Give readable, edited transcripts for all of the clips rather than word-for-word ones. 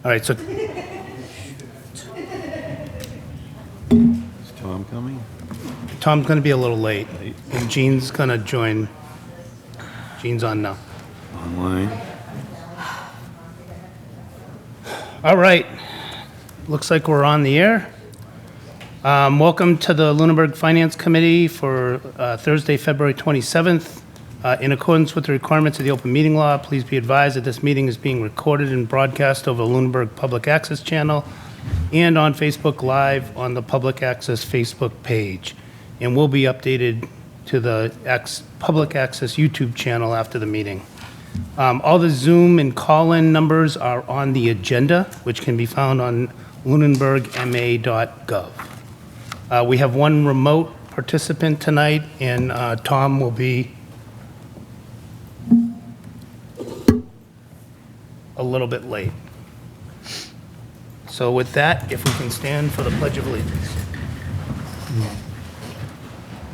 All right, so Is Tom coming? Tom's going to be a little late, and Gene's going to join. Gene's on now. Online? All right, looks like we're on the air. Welcome to the Lunenburg Finance Committee for Thursday, February 27th. In accordance with the requirements of the open meeting law, please be advised that this meeting is being recorded and broadcast over the Lunenburg Public Access Channel and on Facebook Live on the Public Access Facebook page, and will be updated to the Public Access YouTube channel after the meeting. All the Zoom and call-in numbers are on the agenda, which can be found on lunenburgma.gov. We have one remote participant tonight, and Tom will be a little bit late. So with that, if we can stand for the Pledge of Allegiance.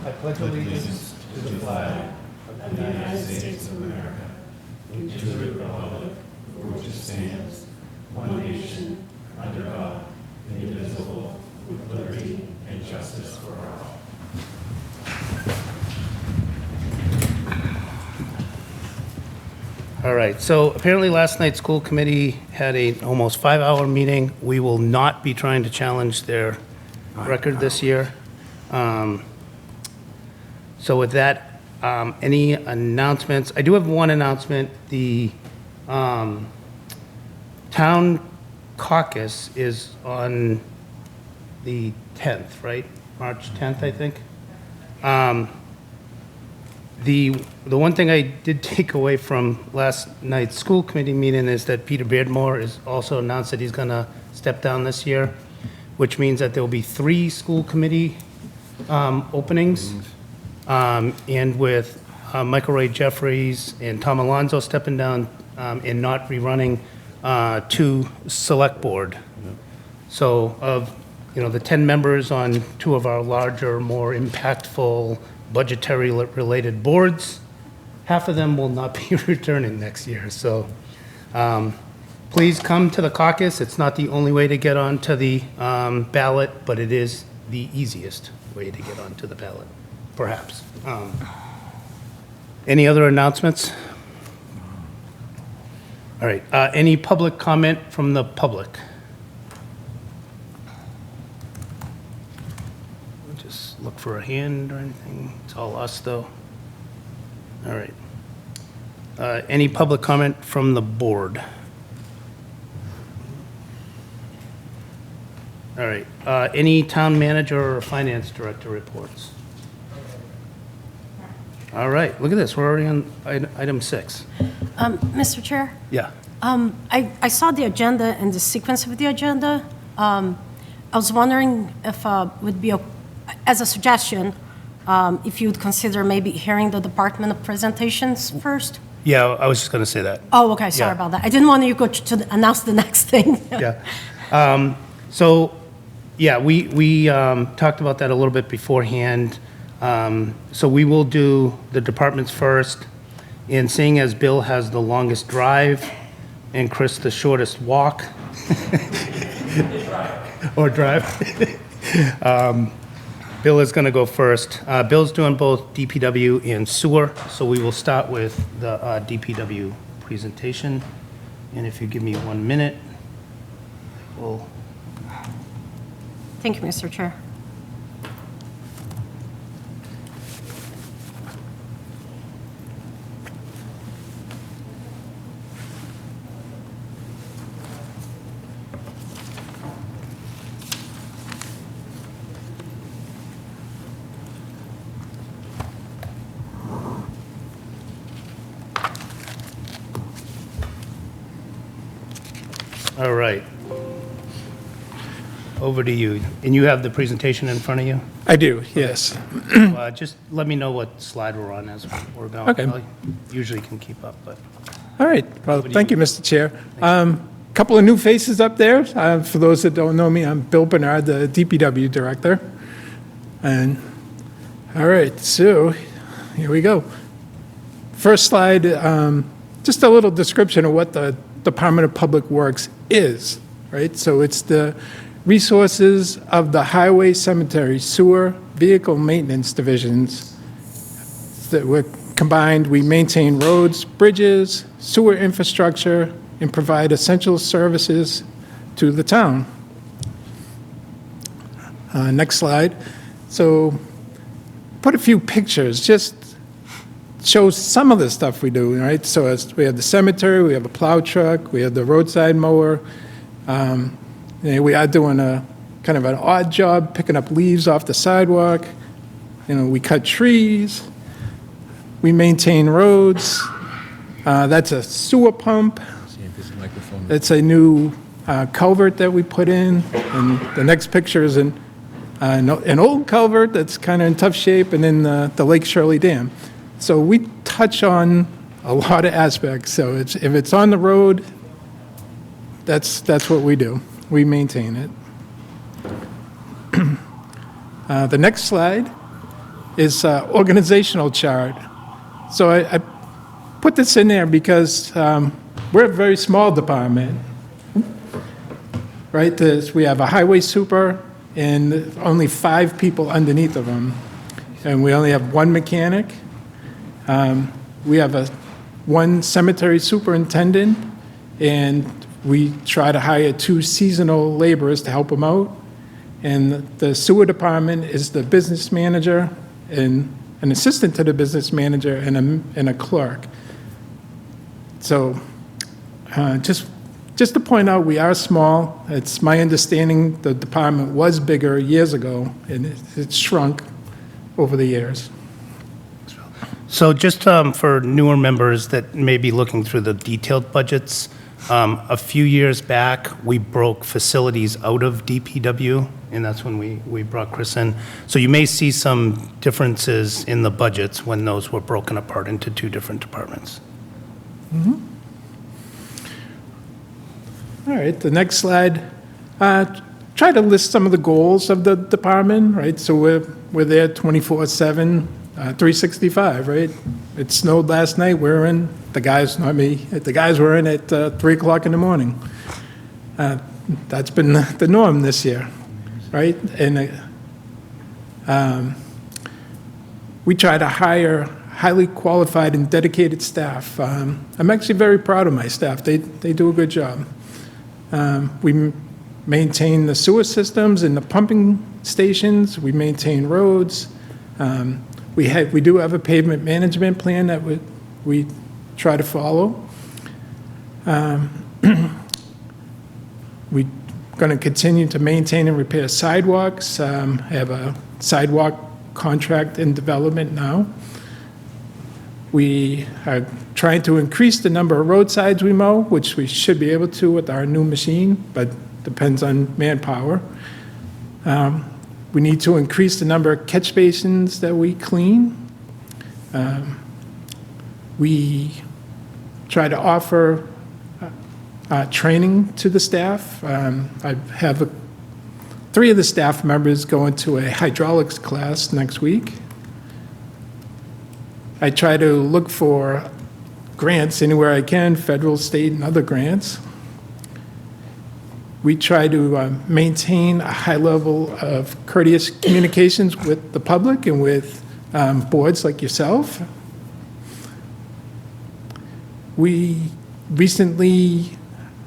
I pledge allegiance to the flag of the United States of America and to the republic for which it stands, one nation, under God, indivisible, with liberty and justice for all. All right, so apparently last night's school committee had a almost 5-hour meeting. We will not be trying to challenge their record this year. So with that, any announcements? I do have one announcement. The town caucus is on the 10th, right? March 10th, I think. The one thing I did take away from last night's school committee meeting is that Peter Beardmore has also announced that he's going to step down this year, which means that there will be 3 school committee openings, and with Michael Ray Jeffries and Tom Alonso stepping down and not rerunning 2 select board. So of the 10 members on 2 of our larger, more impactful budgetary related boards, half of them will not be returning next year. So please come to the caucus. It's not the only way to get onto the ballot, but it is the easiest way to get onto the ballot, perhaps. Any other announcements? All right, any public comment from the public? Just look for a hand or anything. It's all us, though. All right. Any public comment from the board? All right. Any town manager or finance director reports? All right. Look at this. We're already on item 6. Mr. Chair, Yeah. I saw the agenda and the sequence of the agenda. I was wondering if it would be, as a suggestion, if you would consider maybe hearing the department presentations first. Yeah, I was just going to say that. Oh, okay, sorry Yeah. about that. I didn't want you to announce the next thing. Yeah. So, yeah, we talked about that a little bit beforehand. So we will do the departments first. And seeing as Bill has the longest drive and Chris the shortest walk. Or drive. Bill is going to go first. Bill's doing both DPW and sewer, so we will start with the DPW presentation. And if you give me 1 minute, we'll... Thank you, Mr. Chair. All right. Over to you. And you have the presentation in front of you? I do, yes. Just let me know what slide we're on as we're going. Okay. I usually can keep up, but... All right, well, thank you, Mr. Chair. Couple of new faces up there. For those that don't know me, I'm Bill Bernard, the DPW Director. And, all right, so here we go. First slide, just a little description of what the Department of Public Works is, right? So it's the resources of the highway, cemetery, sewer, vehicle maintenance divisions that were combined. We maintain roads, bridges, sewer infrastructure, and provide essential services to the town. Next slide. So put a few pictures, just shows some of the stuff we do, right? So we have the cemetery, we have a plow truck, we have the roadside mower. We are doing a kind of an odd job picking up leaves off the sidewalk. We cut trees. We maintain roads. That's a sewer pump. It's a new culvert that we put in. And the next picture is an old culvert that's kind of in tough shape, and then the Lake Shirley Dam. So we touch on a lot of aspects. So if it's on the road, that's what we do. We maintain it. The next slide is organizational chart. So I put this in there because we're a very small department, right? We have a highway super and only 5 people underneath of them. And we only have 1 mechanic. We have one cemetery superintendent, and we try to hire 2 seasonal laborers to help them out. And the sewer department is the business manager and an assistant to the business manager and a clerk. So just to point out, we are small. It's my understanding the department was bigger years ago, and it's shrunk over the years. So just for newer members that may be looking through the detailed budgets, a few years back, we broke facilities out of DPW, and that's when we brought Chris in. So you may see some differences in the budgets when those were broken apart into 2 different departments. Mm-hmm. All right, the next slide. Try to list some of the goals of the department, right? So we're there 24/7, 365, right? It snowed last night. We're in. The guys, not me. The guys were in at 3 o'clock in the morning. That's been the norm this year, right? And we try to hire highly qualified and dedicated staff. I'm actually very proud of my staff. They do a good job. We maintain the sewer systems and the pumping stations. We maintain roads. We do have a pavement management plan that we try to follow. We're going to continue to maintain and repair sidewalks. Have a sidewalk contract in development now. We are trying to increase the number of roadsides we mow, which we should be able to with our new machine, but depends on manpower. We need to increase the number of catch basins that we clean. We try to offer training to the staff. I have 3 of the staff members going to a hydraulics class next week. I try to look for grants anywhere I can, federal, state, and other grants. We try to maintain a high level of courteous communications with the public and with boards like yourself. We recently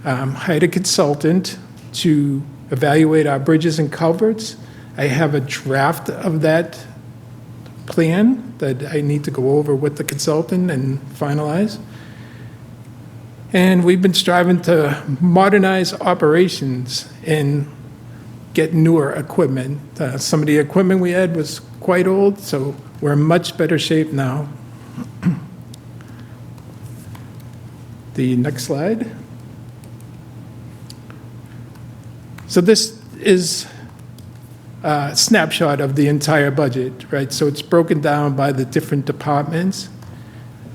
hired a consultant to evaluate our bridges and culverts. I have a draft of that plan that I need to go over with the consultant and finalize. And we've been striving to modernize operations and get newer equipment. Some of the equipment we had was quite old, so we're in much better shape now. The next slide. So this is a snapshot of the entire budget, right? So it's broken down by the different departments.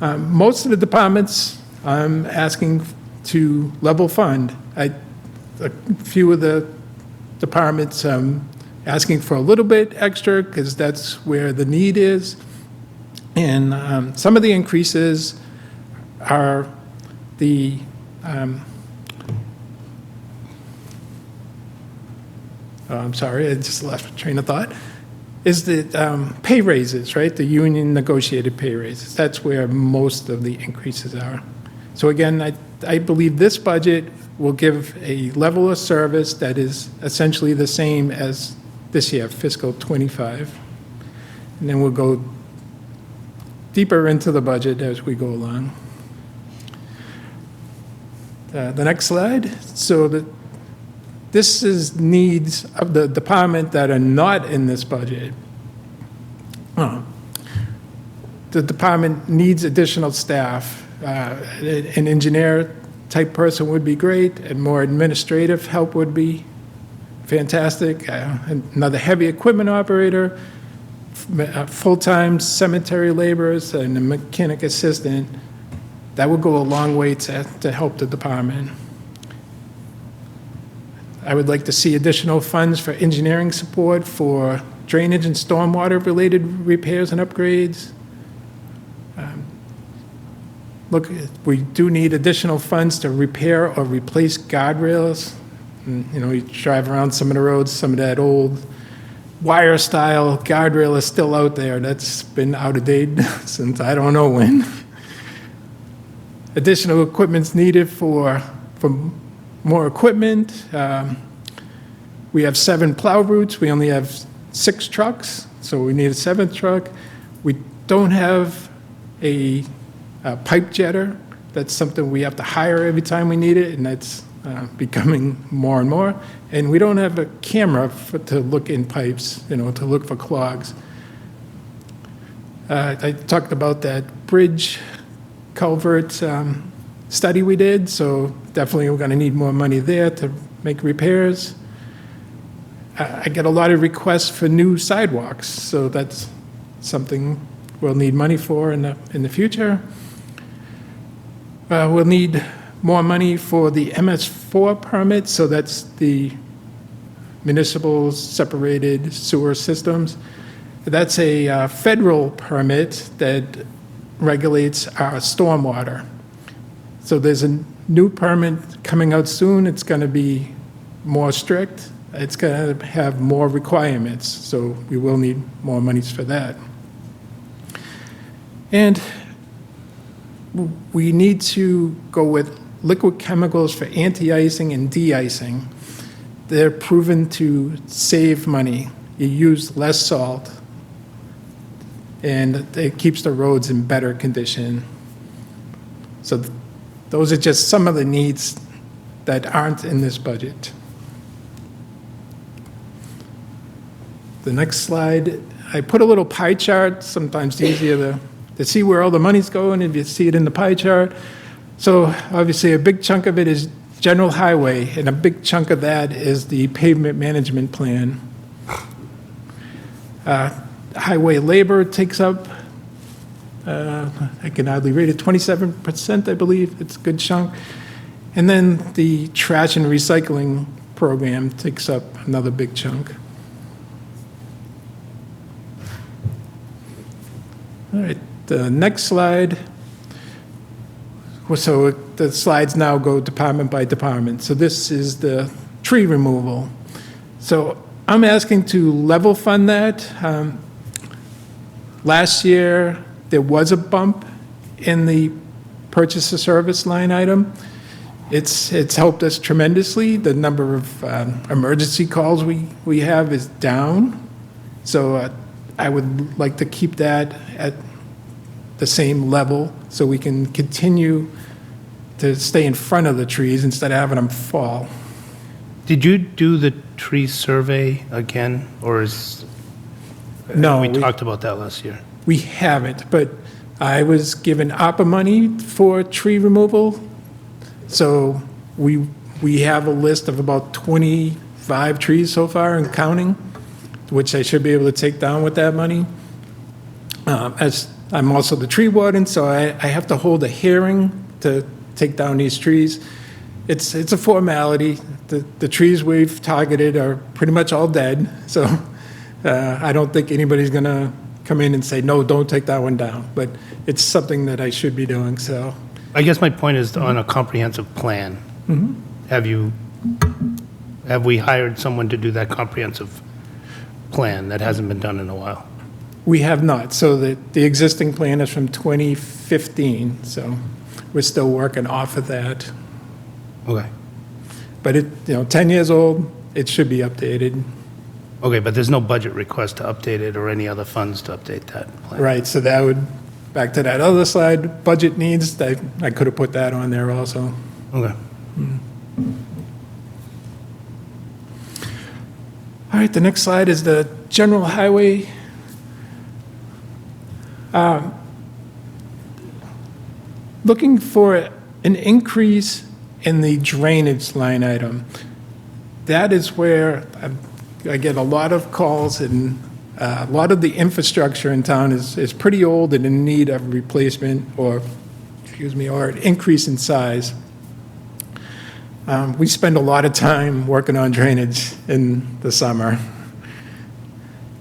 Most of the departments I'm asking to level fund. A few of the departments asking for a little bit extra because that's where the need is. And some of the increases are the I'm sorry, I just left train of thought, is the pay raises, right? The union negotiated pay raises. That's where most of the increases are. So again, I believe this budget will give a level of service that is essentially the same as this year, fiscal '25. And then we'll go deeper into the budget as we go along. The next slide. So this is needs of the department that are not in this budget. The department needs additional staff. An engineer-type person would be great, and more administrative help would be fantastic. Another heavy equipment operator, full-time cemetery laborers, and a mechanic assistant. That would go a long way to help the department. I would like to see additional funds for engineering support for drainage and stormwater-related repairs and upgrades. Look, we do need additional funds to repair or replace guardrails. And, you know, you drive around some of the roads, some of that old wire-style guardrail is still out there. That's been out of date since I don't know when. Additional equipment's needed for more equipment. We have 7 plow routes. We only have 6 trucks, so we need a 7th truck. We don't have a pipe jetter. That's something we have to hire every time we need it, and that's becoming more and more. And we don't have a camera to look in pipes, you know, to look for clogs. I talked about that bridge culvert study we did, so definitely we're going to need more money there to make repairs. I get a lot of requests for new sidewalks, so that's something we'll need money for in the future. We'll need more money for the MS4 permit, so that's the municipal separated sewer systems. That's a federal permit that regulates our stormwater. So there's a new permit coming out soon. It's going to be more strict. It's going to have more requirements, so we will need more monies for that. And we need to go with liquid chemicals for anti-icing and de-icing. They're proven to save money. You use less salt, and it keeps the roads in better condition. So those are just some of the needs that aren't in this budget. The next slide, I put a little pie chart. Sometimes it's easier to see where all the money's going if you see it in the pie chart. So obviously a big chunk of it is general highway, and a big chunk of that is the pavement management plan. Highway labor takes up, I can hardly rate it, 27%, I believe. It's a good chunk. And then the trash and recycling program takes up another big chunk. All right, the next slide. So the slides now go department by department. So this is the tree removal. So I'm asking to level fund that. Last year, there was a bump in the purchase of service line item. It's helped us tremendously. The number of emergency calls we have is down. So I would like to keep that at the same level so we can continue to stay in front of the trees instead of having them fall. Did you do the tree survey again, or is? No, We talked about that last year. We haven't, but I was given ARPA money for tree removal. So we have a list of about 25 trees so far and counting, which I should be able to take down with that money. As I'm also the tree warden, so I have to hold a hearing to take down these trees. It's a formality. The trees we've targeted are pretty much all dead, so I don't think anybody's going to come in and say, no, don't take that one down. But it's something that I should be doing, so. I guess my point is on a comprehensive plan. Have you have we hired someone to do that comprehensive plan that hasn't been done in a while? We have not. So the existing plan is from 2015, so we're still working off of that. Okay. But 10 years old, it should be updated. Okay, but there's no budget request to update it or any other funds to update that plan? Right, so that would, back to that other slide, budget needs, I could have put that on there also. Okay. All right, the next slide is the general highway. Looking for an increase in the drainage line item. That is where I get a lot of calls, and a lot of the infrastructure in town is pretty old and in need of replacement or an increase in size. We spend a lot of time working on drainage in the summer.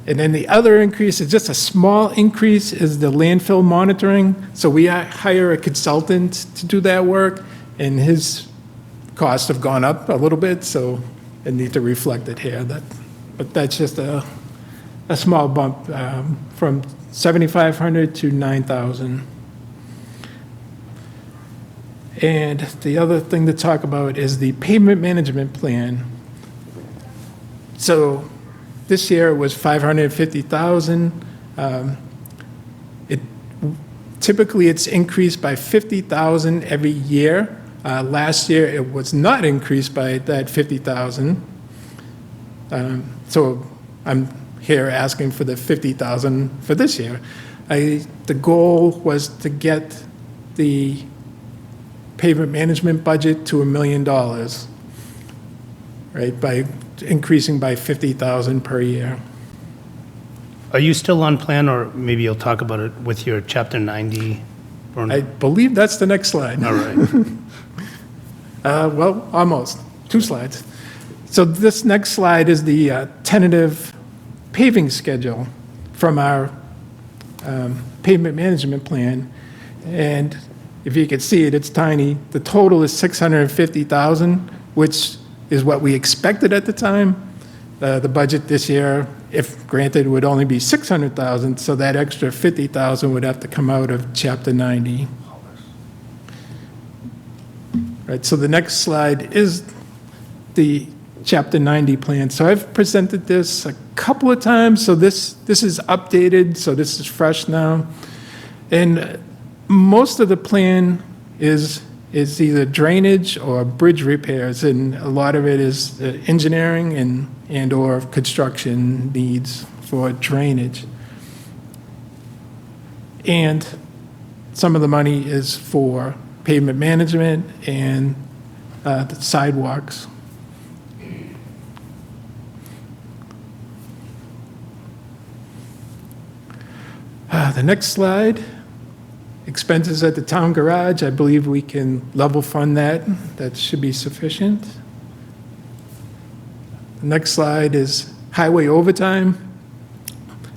And then the other increase is just a small increase is the landfill monitoring. So we hire a consultant to do that work, and his costs have gone up a little bit, so I need to reflect it here. But that's just a small bump from 7,500 to 9,000. And the other thing to talk about is the pavement management plan. So this year it was 550,000. Typically it's increased by 50,000 every year. Last year it was not increased by that 50,000. So I'm here asking for the 50,000 for this year. The goal was to get the pavement management budget to $1 million, right, by increasing by 50,000 per year. Are you still on plan, or maybe you'll talk about it with your Chapter 90? I believe that's the next slide. All right. Well, almost. 2 slides. So this next slide is the tentative paving schedule from our pavement management plan. And if you can see it, it's tiny. The total is 650,000, which is what we expected at the time. The budget this year, if granted, would only be 600,000, so that extra 50,000 would have to come out of Chapter 90. Right, so the next slide is the Chapter 90 plan. So I've presented this a couple of times, so this is updated, so this is fresh now. And most of the plan is either drainage or bridge repairs, and a lot of it is engineering and or construction needs for drainage. And some of the money is for pavement management and the sidewalks. The next slide, expenses at the town garage. I believe we can level fund that. That should be sufficient. The next slide is highway overtime.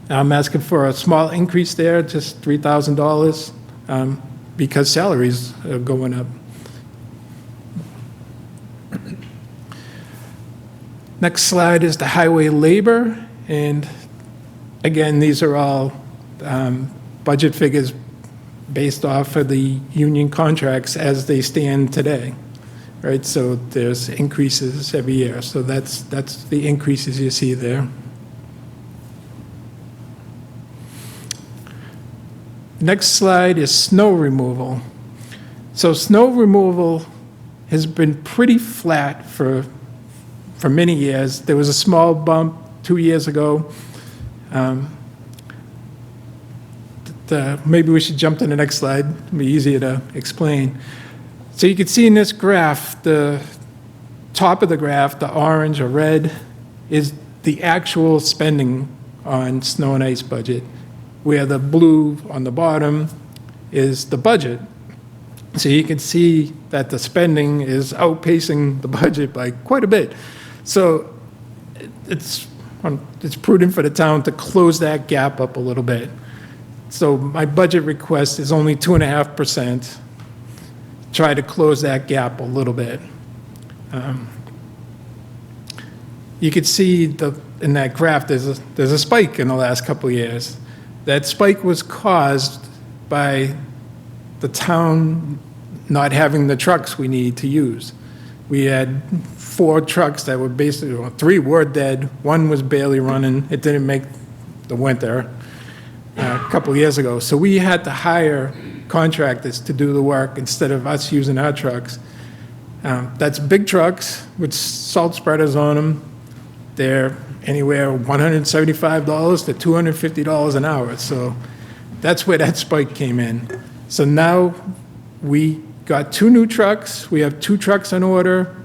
I'm asking for a small increase there, just $3,000, because salaries are going up. Next slide is the highway labor, and again, these are all budget figures based off of the union contracts as they stand today, right? So there's increases every year, so that's the increases you see there. Next slide is snow removal. So snow removal has been pretty flat for many years. There was a small bump 2 years ago. Maybe we should jump to the next slide. It'll be easier to explain. So you can see in this graph, the top of the graph, the orange or red, is the actual spending on snow and ice budget, where the blue on the bottom is the budget. So you can see that the spending is outpacing the budget by quite a bit. So it's prudent for the town to close that gap up a little bit. So my budget request is only 2.5%. Try to close that gap a little bit. you could see in that graph, there's a spike in the last couple of years. That spike was caused by the town not having the trucks we need to use. We had 4 trucks that were basically, well, 3 were dead, 1 was barely running, it didn't make the winter a couple of years ago. So we had to hire contractors to do the work instead of us using our trucks. That's big trucks with salt spreaders on them. They're anywhere $175 to $250 an hour. So that's where that spike came in. So now we got 2 new trucks. We have 2 trucks on order.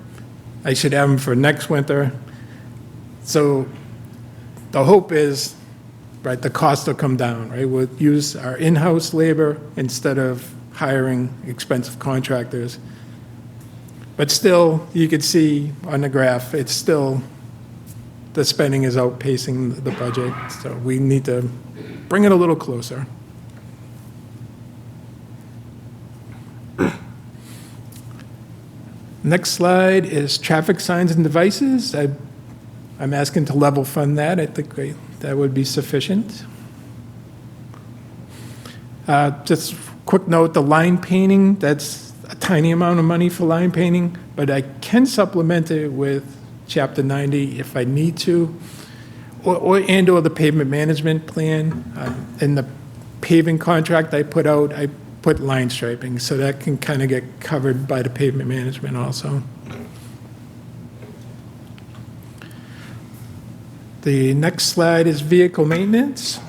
I should have them for next winter. So the hope is, right, the cost will come down, right? We'll use our in-house labor instead of hiring expensive contractors. But still, you could see on the graph, it's still, the spending is outpacing the budget. So we need to bring it a little closer. Next slide is traffic signs and devices. I'm asking to level fund that. I think that would be sufficient. Just quick note, the line painting, that's a tiny amount of money for line painting, but I can supplement it with Chapter 90 if I need to, or the pavement management plan. In the paving contract I put out, I put line striping, so that can kind of get covered by the pavement management also. The next slide is vehicle maintenance.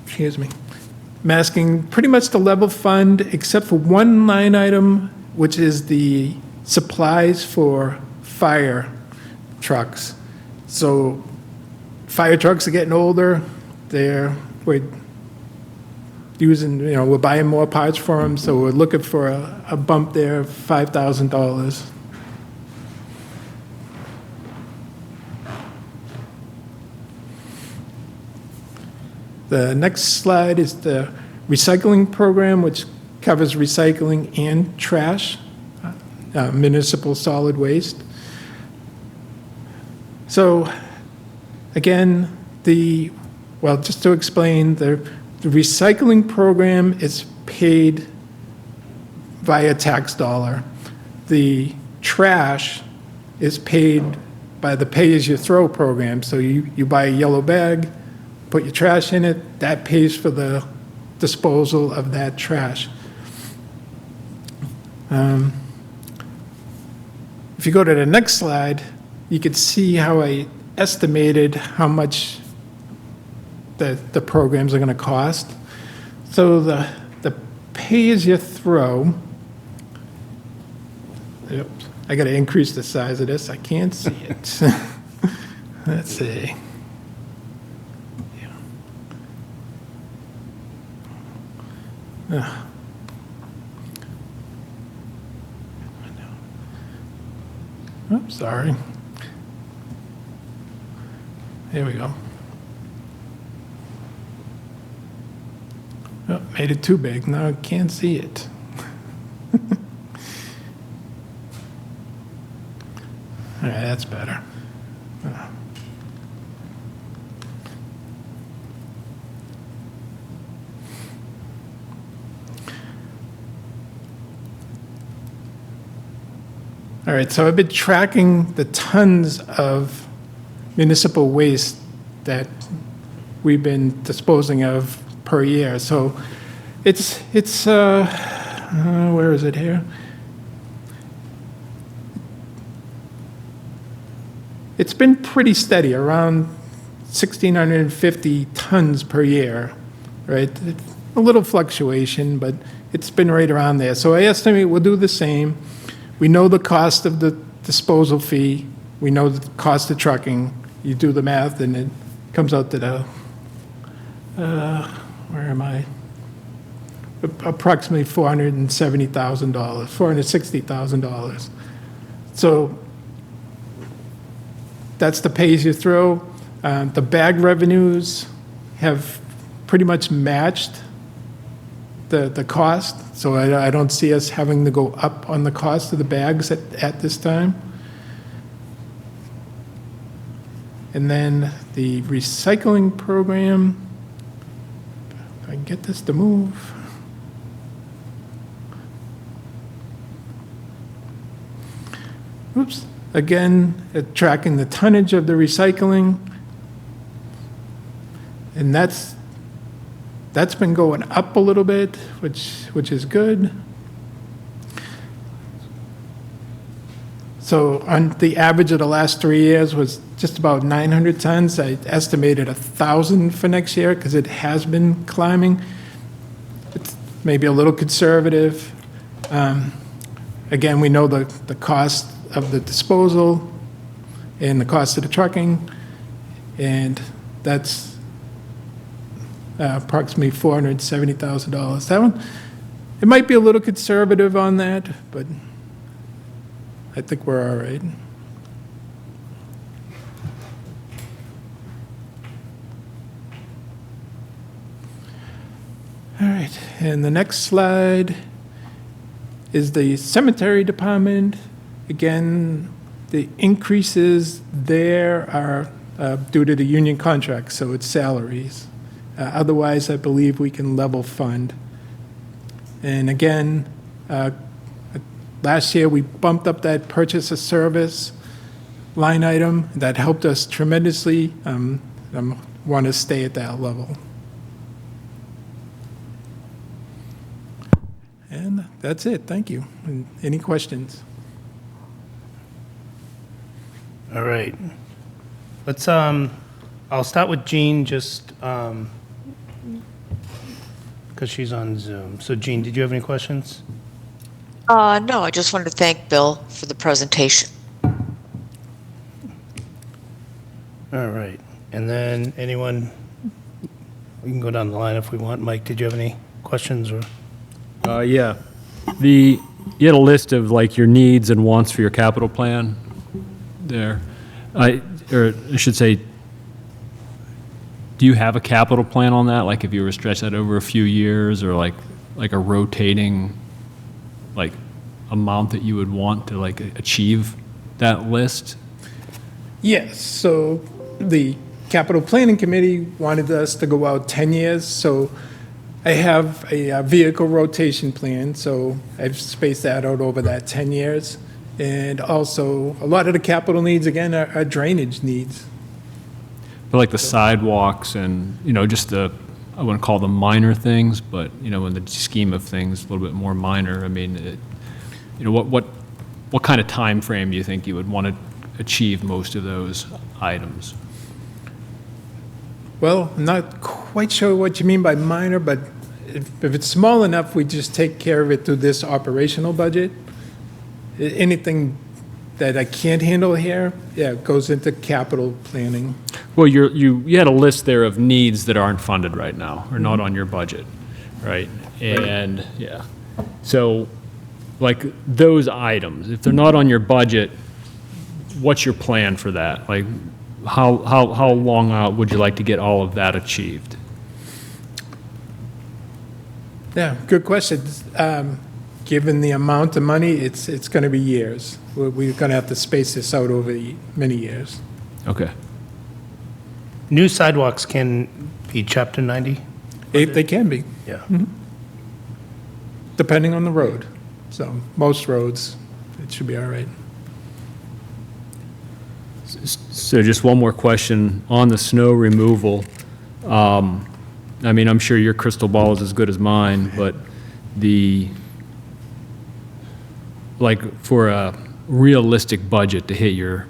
Excuse me. I'm asking pretty much the level fund, except for one line item, which is the supplies for fire trucks. So fire trucks are getting older. We're buying more parts for them, so we're looking for a bump there of $5,000. The next slide is the recycling program, which covers recycling and trash, municipal solid waste. So again, just to explain, the recycling program is paid via tax dollar. The trash is paid by the pay-as-you-throw program. So you buy a yellow bag, put your trash in it, that pays for the disposal of that trash. If you go to the next slide, you can see how I estimated how much the programs are going to cost. So the pay-as-you-throw, I got to increase the size of this. I can't see it. Let's see. Oops, sorry. Here we go. Oh, made it too big. Now I can't see it. All right, that's better. All right, so I've been tracking the tons of municipal waste that we've been disposing of per year. So it's where is it here? It's been pretty steady, around 1,650 tons per year, right? A little fluctuation, but it's been right around there. So I estimate we'll do the same. We know the cost of the disposal fee. We know the cost of trucking. You do the math, and it comes out to where am I? Approximately $470,000, $460,000. So that's the pay-as-you-throw. The bag revenues have pretty much matched the cost, so I don't see us having to go up on the cost of the bags at this time. And then the recycling program, if I can get this to move. Oops, again, tracking the tonnage of the recycling. And that's been going up a little bit, which is good. So on the average of the last 3 years was just about 900 tons. I estimated 1,000 for next year because it has been climbing. It's maybe a little conservative. Again, we know the cost of the disposal and the cost of the trucking, and that's approximately $470,000. That one, it might be a little conservative on that, but I think we're all right. All right, and the next slide is the cemetery department. Again, the increases there are due to the union contract, so it's salaries. Otherwise, I believe we can level fund. And again, last year, we bumped up that purchase of service line item. That helped us tremendously. I want to stay at that level. And that's it. Thank you. And any questions? All right. Let's, I'll start with Jean, just, because she's on Zoom. So Jean, did you have any questions? No, I just wanted to thank Bill for the presentation. All right. And then anyone, we can go down the line if we want. Mike, did you have any questions or? Yeah. You had a list of like your needs and wants for your capital plan there. Or I should say, do you have a capital plan on that? Like if you were to stretch that over a few years, or like a rotating like amount that you would want to like achieve that list? Yes, so the capital planning committee wanted us to go out 10 years, so I have a vehicle rotation plan, so I've spaced that out over that 10 years. And also, a lot of the capital needs, again, are drainage needs. But like the sidewalks and, just I wouldn't call them minor things, but, in the scheme of things, a little bit more minor. I mean, what kind of time frame do you think you would want to achieve most of those items? Well, I'm not quite sure what you mean by minor, but if it's small enough, we just take care of it through this operational budget. Anything that I can't handle here, goes into capital planning. Well, you had a list there of needs that aren't funded right now, or not on your budget, right? And, yeah. So, like, those items, if they're not on your budget, what's your plan for that? Like, how long out would you like to get all of that achieved? Yeah, good question. Given the amount of money, it's going to be years. We're going to have to space this out over many years. Okay. New sidewalks can be Chapter 90? They can be, Yeah. depending on the road. So most roads, it should be all right. So just one more question on the snow removal. I mean, I'm sure your crystal ball is as good as mine, but for a realistic budget to hit your,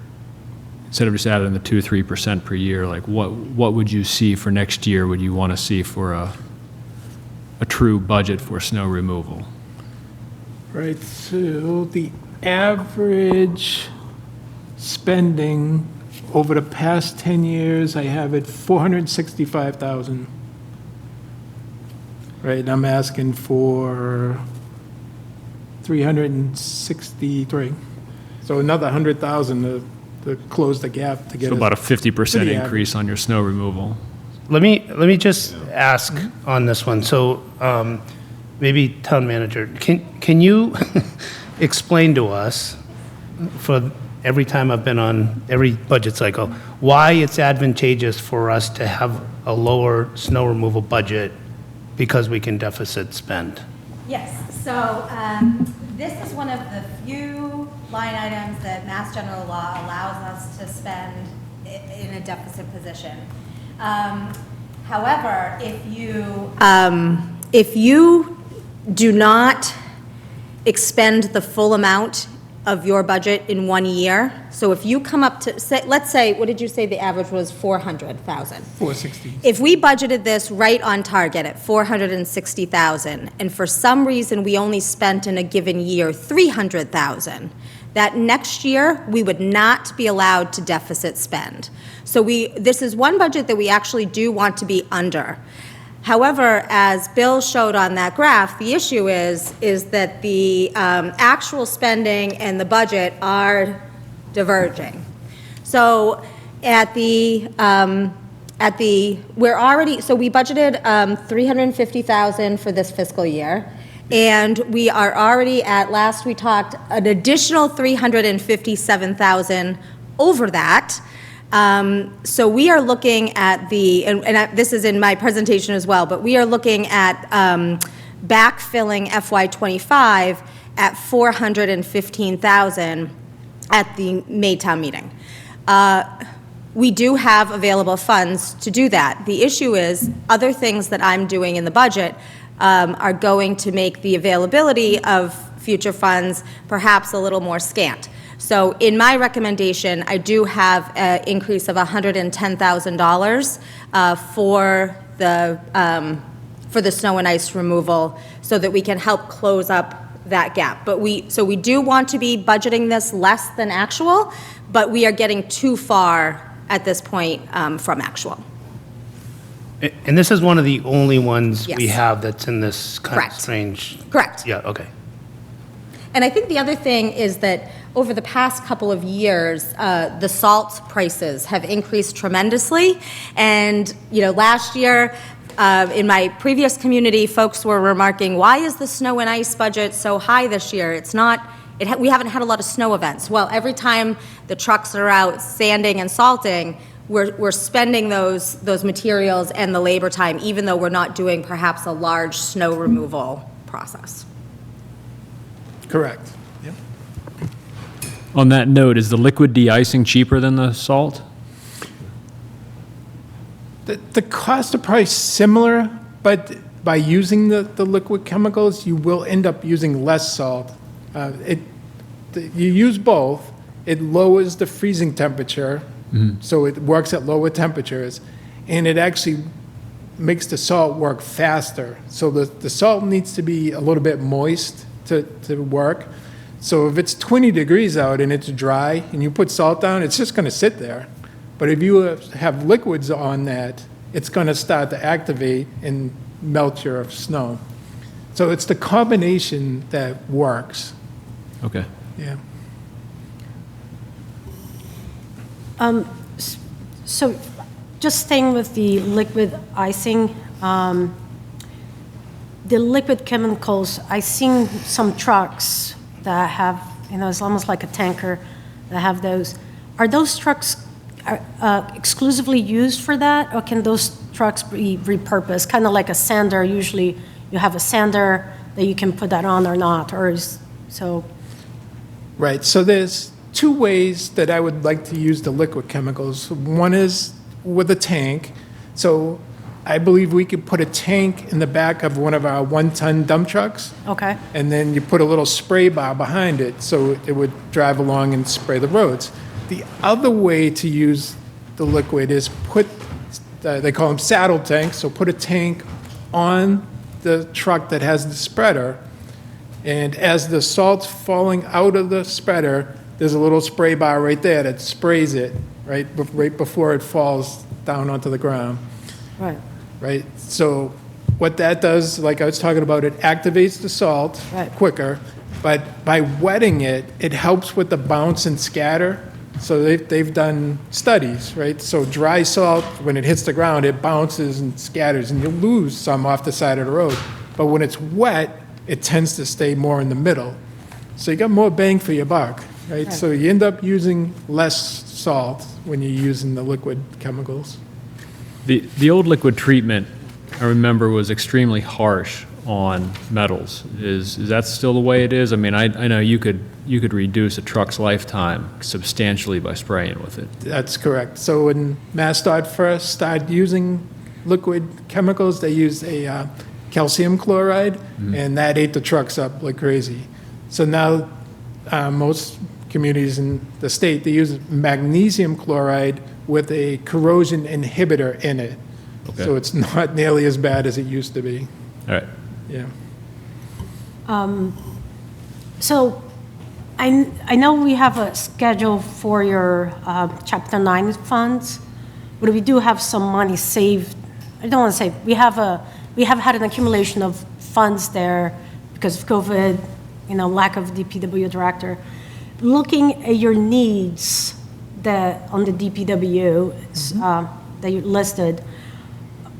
instead of just adding the 2-3% per year, like what would you see for next year? Would you want to see for a true budget for snow removal? Right, so the average spending over the past 10 years, I have it $465,000. Right, and I'm asking for 363. So another 100,000 to close the gap to get So us about a 50% pretty increase on your snow removal. Let me just ask on this one. So maybe town manager, can you explain to us for every time I've been on every budget cycle, why it's advantageous for us to have a lower snow removal budget because we can deficit spend. Yes, so this is one of the few line items that Mass General Law allows us to spend in a deficit position. However, if you do not expend the full amount of your budget in 1 year, so if you come up to, say, let's say, what did you say the average was, 400,000? 460. If we budgeted this right on target at 460,000, and for some reason we only spent in a given year 300,000, that next year we would not be allowed to deficit spend. So this is one budget that we actually do want to be under. However, as Bill showed on that graph, the issue is that the actual spending and the budget are diverging. So we budgeted 350,000 for this fiscal year, and we are already at, last we talked, an additional 357,000 over that. So we are looking at this is in my presentation as well, but we are looking at backfilling FY25 at 415,000 at the Maytown meeting. We do have available funds to do that. The issue is other things that I'm doing in the budget are going to make the availability of future funds perhaps a little more scant. So in my recommendation, I do have an increase of $110,000 for the snow and ice removal so that we can help close up that gap. But we do want to be budgeting this less than actual, but we are getting too far at this point from actual. And this is one of the only ones we Yes. have that's in this kind of Correct. strange. Correct. Yeah, okay. And I think the other thing is that over the past couple of years, the salt prices have increased tremendously. And, last year, in my previous community, folks were remarking, why is the snow and ice budget so high this year? It's not, we haven't had a lot of snow events. Well, every time the trucks are out sanding and salting, we're spending those materials and the labor time, even though we're not doing perhaps a large snow removal process. Correct. Yep. On that note, is the liquid de-icing cheaper than the salt? The cost of price similar, but by using the liquid chemicals, you will end up using less salt. You use both. It lowers the freezing temperature, so it works at lower temperatures, and it actually makes the salt work faster. So the salt needs to be a little bit moist to work. So if it's 20 degrees out and it's dry and you put salt down, it's just going to sit there. But if you have liquids on that, it's going to start to activate and melt your snow. So it's the combination that works. Okay. Yeah. So just staying with the liquid icing, the liquid chemicals, I've seen some trucks that have, it's almost like a tanker that have those. Are those trucks exclusively used for that, or can those trucks be repurposed? Kind of like a sander, usually you have a sander that you can put that on or not, so. Right, so there's two ways that I would like to use the liquid chemicals. One is with a tank. So I believe we could put a tank in the back of one of our 1-ton dump trucks, Okay, and then you put a little spray bar behind it so it would drive along and spray the roads. The other way to use the liquid is they call them saddle tanks, so put a tank on the truck that has the spreader, and as the salt's falling out of the spreader, there's a little spray bar right there that sprays it right before it falls down onto the ground. right, Right? So what that does, like I was talking about, it activates the salt Right. quicker, but by wetting it, it helps with the bounce and scatter. So they've done studies, right? So dry salt, when it hits the ground, it bounces and scatters, and you lose some off the side of the road. But when it's wet, it tends to stay more in the middle. So you got more bang for your buck. right? So you end up using less salt when you're using the liquid chemicals. The old liquid treatment, I remember, was extremely harsh on metals. Is that still the way it is? I mean, I know you could reduce a truck's lifetime substantially by spraying with it. That's correct. So when MassDOT first started using liquid chemicals, they used a calcium chloride, and that ate the trucks up like crazy. So now most communities in the state, they use magnesium chloride with a corrosion inhibitor in it. Okay. So it's not nearly as bad as it used to be. All right. Yeah. So I know we have a schedule for your Chapter 9 funds, but we do have some money saved. I don't want to say, we have had an accumulation of funds there because of COVID, lack of DPW director. Looking at your needs that on the DPW that you listed,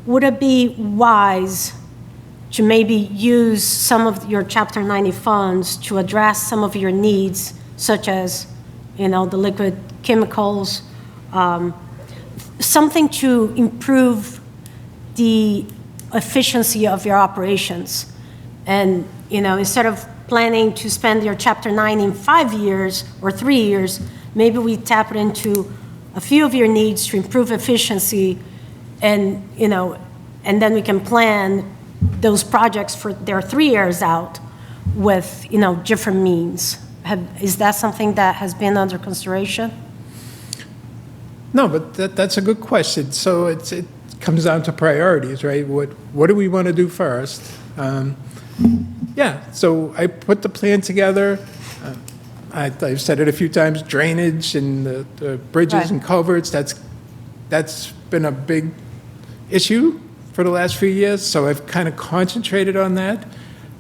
would it be wise to maybe use some of your Chapter 90 funds to address some of your needs, such as, the liquid chemicals, something to improve the efficiency of your operations? And, instead of planning to spend your Chapter 9 in 5 years or 3 years, maybe we tap it into a few of your needs to improve efficiency, and, and then we can plan those projects for their 3 years out with, different means. Is that something that has been under consideration? No, but that's a good question. So it comes down to priorities, right? What do we want to do first? So I put the plan together. I've said it a few times, drainage and the bridges Right. and culverts, that's been a big issue for the last few years, so I've kind of concentrated on that.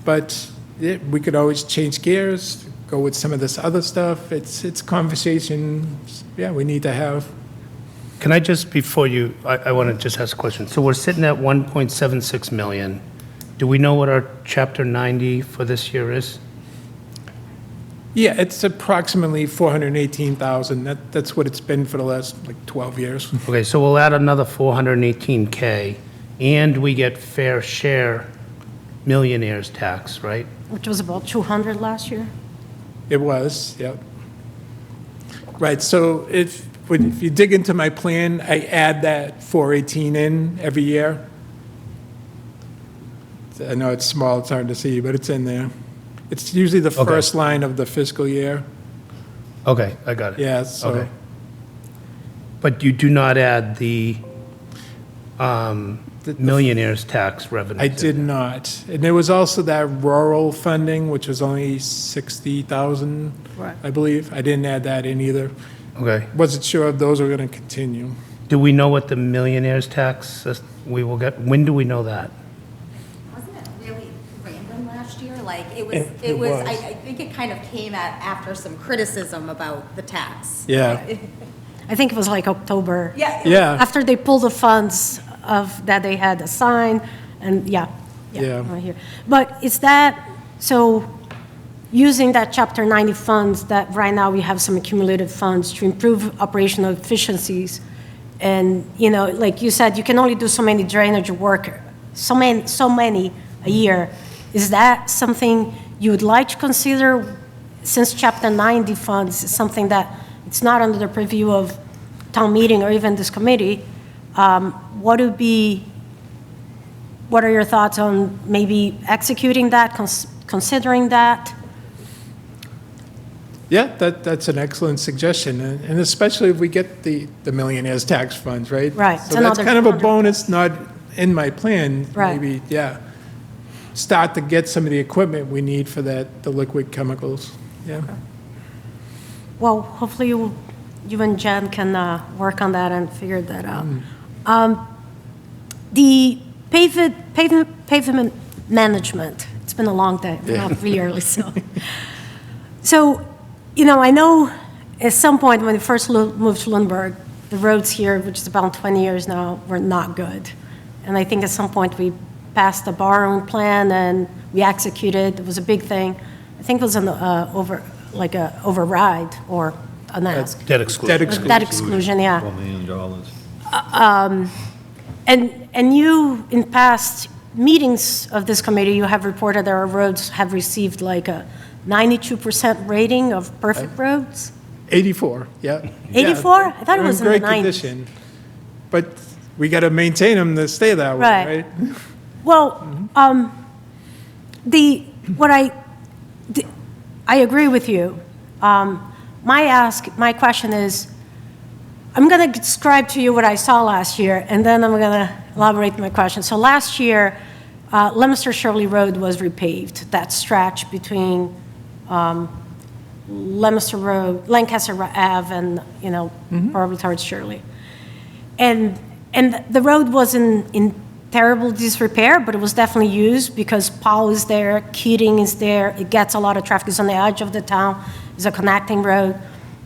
But we could always change gears, go with some of this other stuff. It's conversations, we need to have. Can I just, before you, I want to just ask a question. So we're sitting at 1.76 million. Do we know what our Chapter 90 for this year is? Yeah, it's approximately 418,000. That's what it's been for the last, 12 years. Okay, so we'll add another 418K, and we get fair share millionaire's tax, right? Which was about 200 last year? It was, yep. Right, so if you dig into my plan, I add that 418 in every year. I know it's small, it's hard to see, but it's in there. It's usually the Okay. first line of the fiscal year. Okay, I got it. Yeah, so, Okay. But you do not add the millionaire's tax revenue? I did not. And there was also that rural funding, which was only 60,000, Right. I believe. I didn't add that in either. Okay. Wasn't sure if those were going to continue. Do we know what the millionaire's tax we will get? When do we know that? Wasn't it really random last year? Like, it It was. I think it kind of came after some criticism about the tax. Yeah. I think it was like October. Yeah. Yeah. After they pulled the funds that they had assigned, and Yeah. right here. But is that, so using that Chapter 90 funds, that right now we have some accumulated funds to improve operational efficiencies, and, like you said, you can only do so many drainage work, so many a year. Is that something you would like to consider, since Chapter 90 funds is something that it's not under the purview of town meeting or even this committee? What are your thoughts on maybe executing that, considering that? Yeah, that's an excellent suggestion, and especially if we get the millionaire's tax funds, right? Right, So it's that's another kind of a 200. bonus, not in my plan. Right. Maybe, start to get some of the equipment we need for the liquid chemicals, yeah. Well, hopefully you and Jen can work on that and figure that out. The pavement management, it's been a long day, we're not really early, so. So, I know at some point when we first moved to Lindbergh, the roads here, which is about 20 years now, were not good. And I think at some point we passed a borrowing plan and we executed, it was a big thing. I think it was like a override or an ask. Debt exclusion. Debt exclusion. Debt exclusion, yeah. $4 million. And you, in past meetings of this committee, you have reported that our roads have received like a 92% rating of perfect roads? 84, yeah. 84? I thought it They're was in the great 90s. condition. But we got to maintain them to stay that way, Right. right? Well, I agree with you. My question is, I'm going to describe to you what I saw last year, and then I'm going to elaborate my question. So last year, Leominster Shirley Road was repaved, that stretch between Leominster Road, Lancaster Ave, and, probably towards Shirley. And the road was in terrible disrepair, but it was definitely used because Paul is there, Keating is there, it gets a lot of traffic, it's on the edge of the town, it's a connecting road.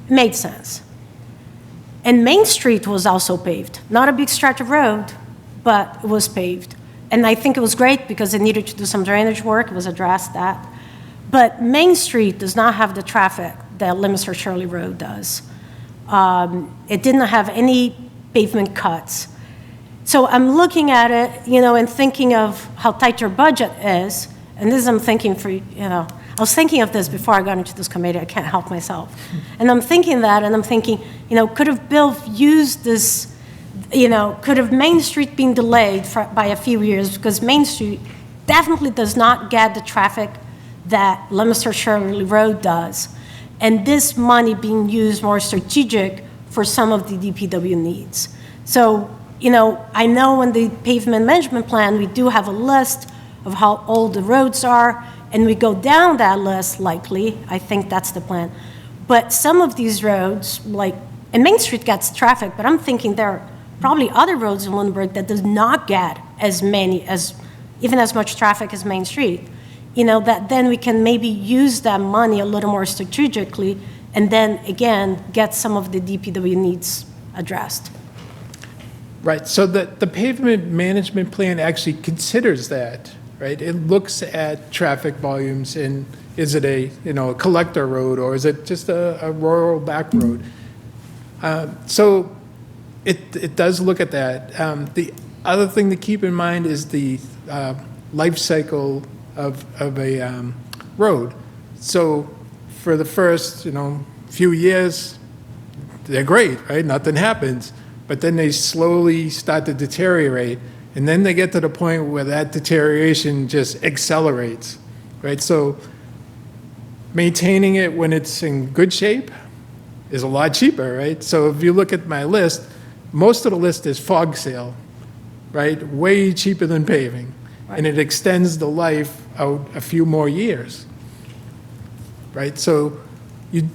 It made sense. And Main Street was also paved. Not a big stretch of road, but it was paved. And I think it was great because it needed to do some drainage work, it was addressed that. But Main Street does not have the traffic that Leominster Shirley Road does. It didn't have any pavement cuts. So I'm looking at it, and thinking of how tight your budget is, and this I'm thinking I was thinking of this before I got into this committee, I can't help myself. And I'm thinking that, and I'm thinking, could have Bill used this, could have Main Street been delayed by a few years, because Main Street definitely does not get the traffic that Leominster Shirley Road does. And this money being used more strategic for some of the DPW needs. So, I know in the pavement management plan, we do have a list of how old the roads are, and we go down that list likely. I think that's the plan. But some of these roads, and Main Street gets traffic, but I'm thinking there are probably other roads in Lunenburg that does not get even as much traffic as Main Street. That then we can maybe use that money a little more strategically, and then again, get some of the DPW needs addressed. Right, so the pavement management plan actually considers that, right? It looks at traffic volumes and is it a collector road or is it just a rural back road? So it does look at that. The other thing to keep in mind is the life cycle of a road. So for the first, few years, they're great, right? Nothing happens. But then they slowly start to deteriorate, and then they get to the point where that deterioration just accelerates, right? So maintaining it when it's in good shape is a lot cheaper, right? So if you look at my list, most of the list is fog seal, right? Way cheaper than paving, and it extends the life out a few more years, right? So you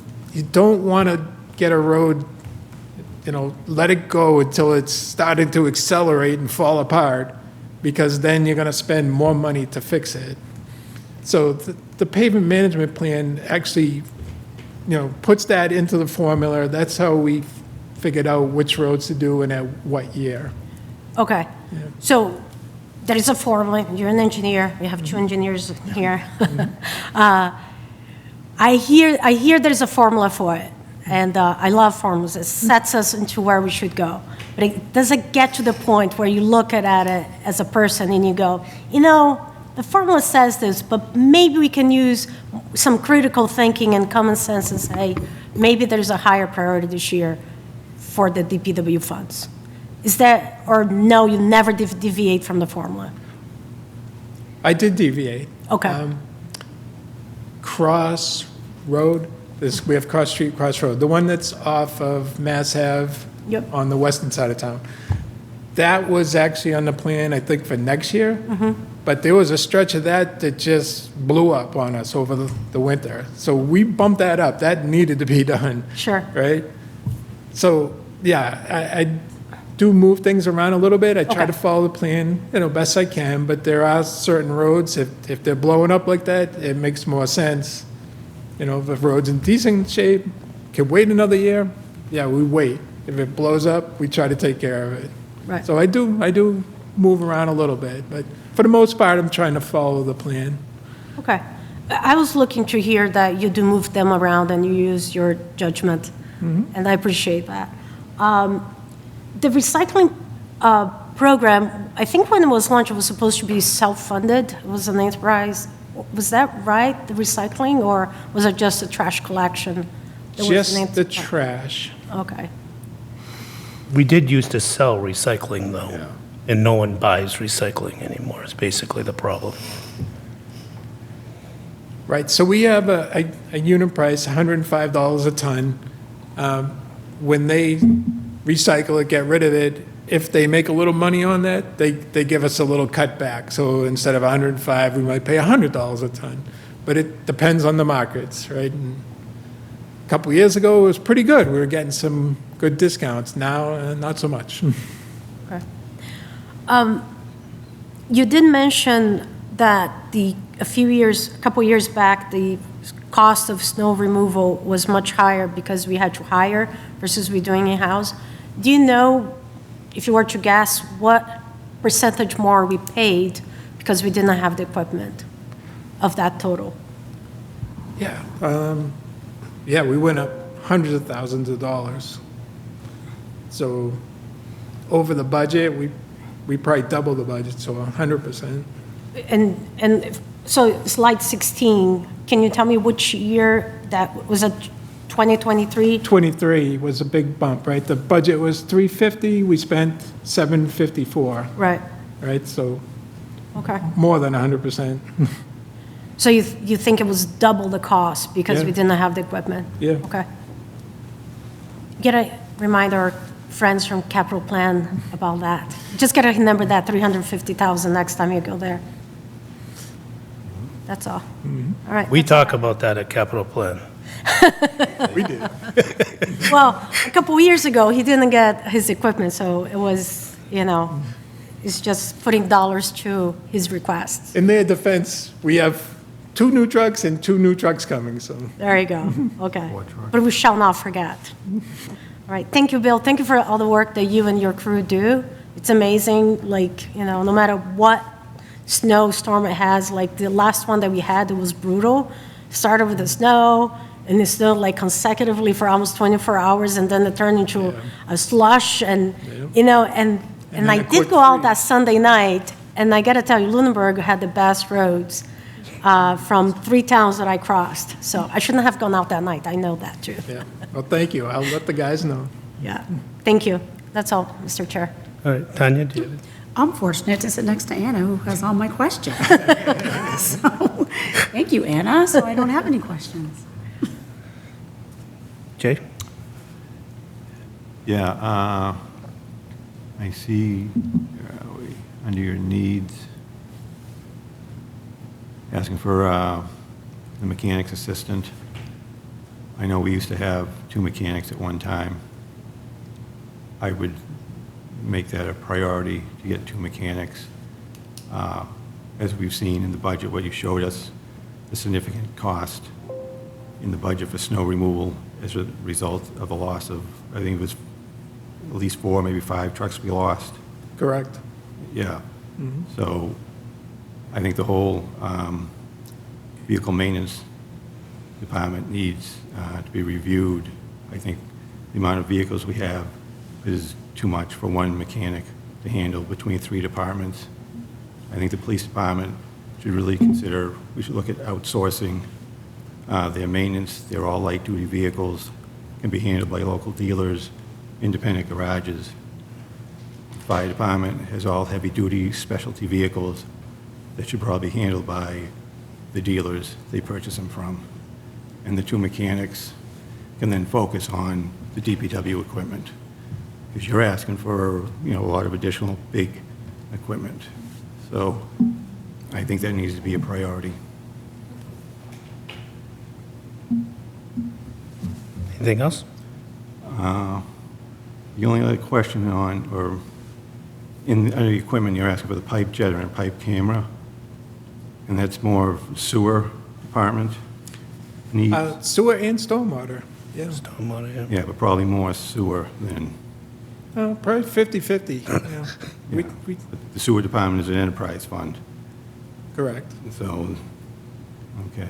don't want to get a road, let it go until it's starting to accelerate and fall apart, because then you're going to spend more money to fix it. So the pavement management plan actually, puts that into the formula. That's how we figured out which roads to do and at what year. Okay, so there is a formula. You're an engineer. We have two engineers here. I hear there's a formula for it. And I love formulas. It sets us into where we should go. But it doesn't get to the point where you look at it as a person and you go, the formula says this, but maybe we can use some critical thinking and common sense and say, maybe there's a higher priority this year for the DPW funds. Is that, or no, you never deviate from the formula? I did deviate. Okay. Cross Road. We have Cross Street, Cross Road, the one that's off of Mass Ave on the western side of town. That was actually on the plan, I think, for next year. But there was a stretch of that just blew up on us over the winter. So we bumped that up. That needed to be done. Sure. Right? So, yeah, I do move things around a little bit. I try to follow the plan, best I can. But there are certain roads, if they're blowing up like that, it makes more sense. If the road's in decent shape, can wait another year, yeah, we wait. If it blows up, we try to take care of it. Right. So I do move around a little bit, but for the most part, I'm trying to follow the plan. Okay. I was looking to hear that you do move them around and you use your judgment, and I appreciate that. The recycling program, I think when it was launched, it was supposed to be self-funded. It was an enterprise. Was that right, the recycling, or was it just a trash collection? That was an Just the enterprise? trash. Okay. We did used to sell recycling, though, and no one buys recycling anymore, is basically the problem. Right, so we have a unit price, $105 a ton. When they recycle it, get rid of it, if they make a little money on that, they give us a little cutback. So instead of 105, we might pay $100 a ton. But it depends on the markets, right? And a couple of years ago, it was pretty good. We were getting some good discounts. Now, not so much. Okay. You did mention that a couple years back, the cost of snow removal was much higher because we had to hire versus we doing in-house. Do you know, if you were to guess, what percentage more we paid because we didn't have the equipment of that total? Yeah, yeah, we went up hundreds of thousands of dollars. So over the budget, we probably doubled the budget, so 100%. So slide 16, can you tell me which year that was? It 2023? 23 was a big bump, right? The budget was 350, we spent 754, Right, right? So okay. more than 100%. So you think it was double the cost because we Yeah. didn't have the equipment? Yeah. Okay. Gotta remind our friends from Capital Plan about that. Just gotta remember that 350,000 next time you go there. That's all. All right. We talk about that at Capital Plan. We did. Well, a couple years ago, he didn't get his equipment, so it was, it's just putting dollars to his requests. In their defense, we have 2 new trucks and 2 new trucks coming, so. There you go. Okay. But we shall not forget. All right. Thank you, Bill. Thank you for all the work that you and your crew do. It's amazing, no matter what snowstorm it has, like the last one that we had, it was brutal. Started with the snow, and it snowed consecutively for almost 24 hours, and then it turned into a slush, and, and then I a did quick go out freeze. that Sunday night, and I gotta tell you, Lunenburg had the best roads from 3 towns that I crossed. So I shouldn't have gone out that night. I know that too. Yeah, well, thank you. I'll let the guys know. Yeah. Thank you. That's all, Mr. Chair. All right, Tanya, do you have it? I'm fortunate to sit next to Anna, who has all my questions. So, thank you, Anna, so I don't have any questions. Jay? Yeah, I see, where are we? Under your needs, asking for the mechanics assistant. I know we used to have 2 mechanics at one time. I would make that a priority to get 2 mechanics. As we've seen in the budget, what you showed us, the significant cost in the budget for snow removal as a result of the loss of, I think it was at least 4, maybe 5 trucks we lost. Correct. Yeah. So I think the whole vehicle maintenance department needs to be reviewed. I think the amount of vehicles we have is too much for one mechanic to handle between 3 departments. I think the police department should really consider, we should look at outsourcing their maintenance. They're all light-duty vehicles, can be handled by local dealers, independent garages. The fire department has all heavy-duty specialty vehicles that should probably be handled by the dealers they purchase them from. And the 2 mechanics can then focus on the DPW equipment. Because you're asking for, a lot of additional big equipment. So I think that needs to be a priority. Anything else? The only other question under the equipment, you're asking for the pipe jetter and pipe camera, and that's more of sewer department needs. Sewer and stormwater, yeah. Stormwater, yeah. Yeah, but probably more sewer than, Probably 50/50, yeah. We, the sewer department is an enterprise fund, correct. so Okay.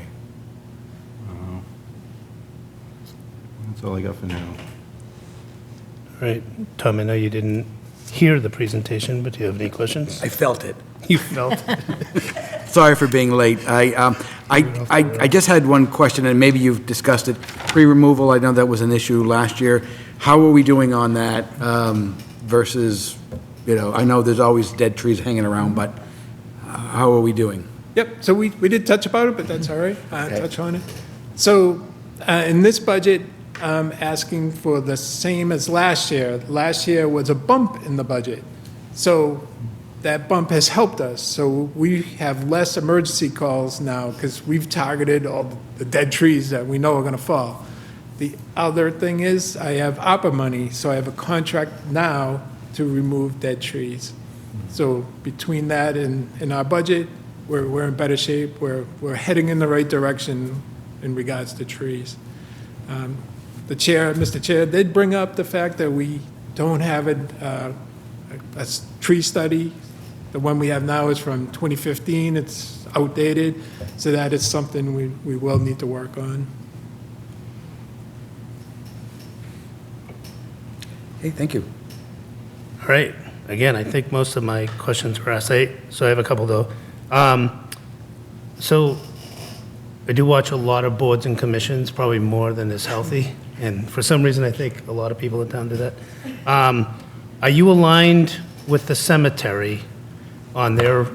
That's all I got for now. All right, Tom, I know you didn't hear the presentation, but do you have any questions? I felt it. You felt it. Sorry for being late. I just had one question, and maybe you've discussed it. Tree removal, I know that was an issue last year. How are we doing on that versus, I know there's always dead trees hanging around, but how are we doing? Yep, so we did touch about it, but that's all right, touch on it. So in this budget, I'm asking for the same as last year. Last year was a bump in the budget. So that bump has helped us. So we have less emergency calls now because we've targeted all the dead trees that we know are going to fall. The other thing is I have ARPA money, so I have a contract now to remove dead trees. So between that and our budget, we're in better shape. We're heading in the right direction in regards to trees. The chair, Mr. Chair, did bring up the fact that we don't have a tree study. The one we have now is from 2015. It's outdated, so that is something we will need to work on. Hey, thank you. All right, again, I think most of my questions were asked, so I have a couple though. So I do watch a lot of boards and commissions, probably more than is healthy, and for some reason, I think a lot of people in town do that. Are you aligned with the cemetery on their,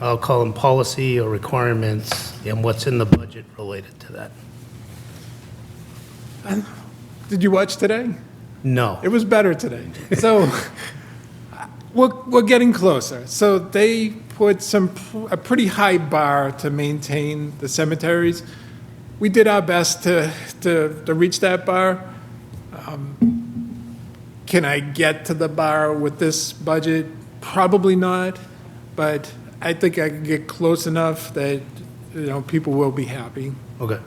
I'll call them policy or requirements, and what's in the budget related to that? Did you watch today? No. It was better today. So we're getting closer. So they put a pretty high bar to maintain the cemeteries. We did our best to reach that bar. Can I get to the bar with this budget? Probably not, but I think I can get close enough that, people will be happy. Okay.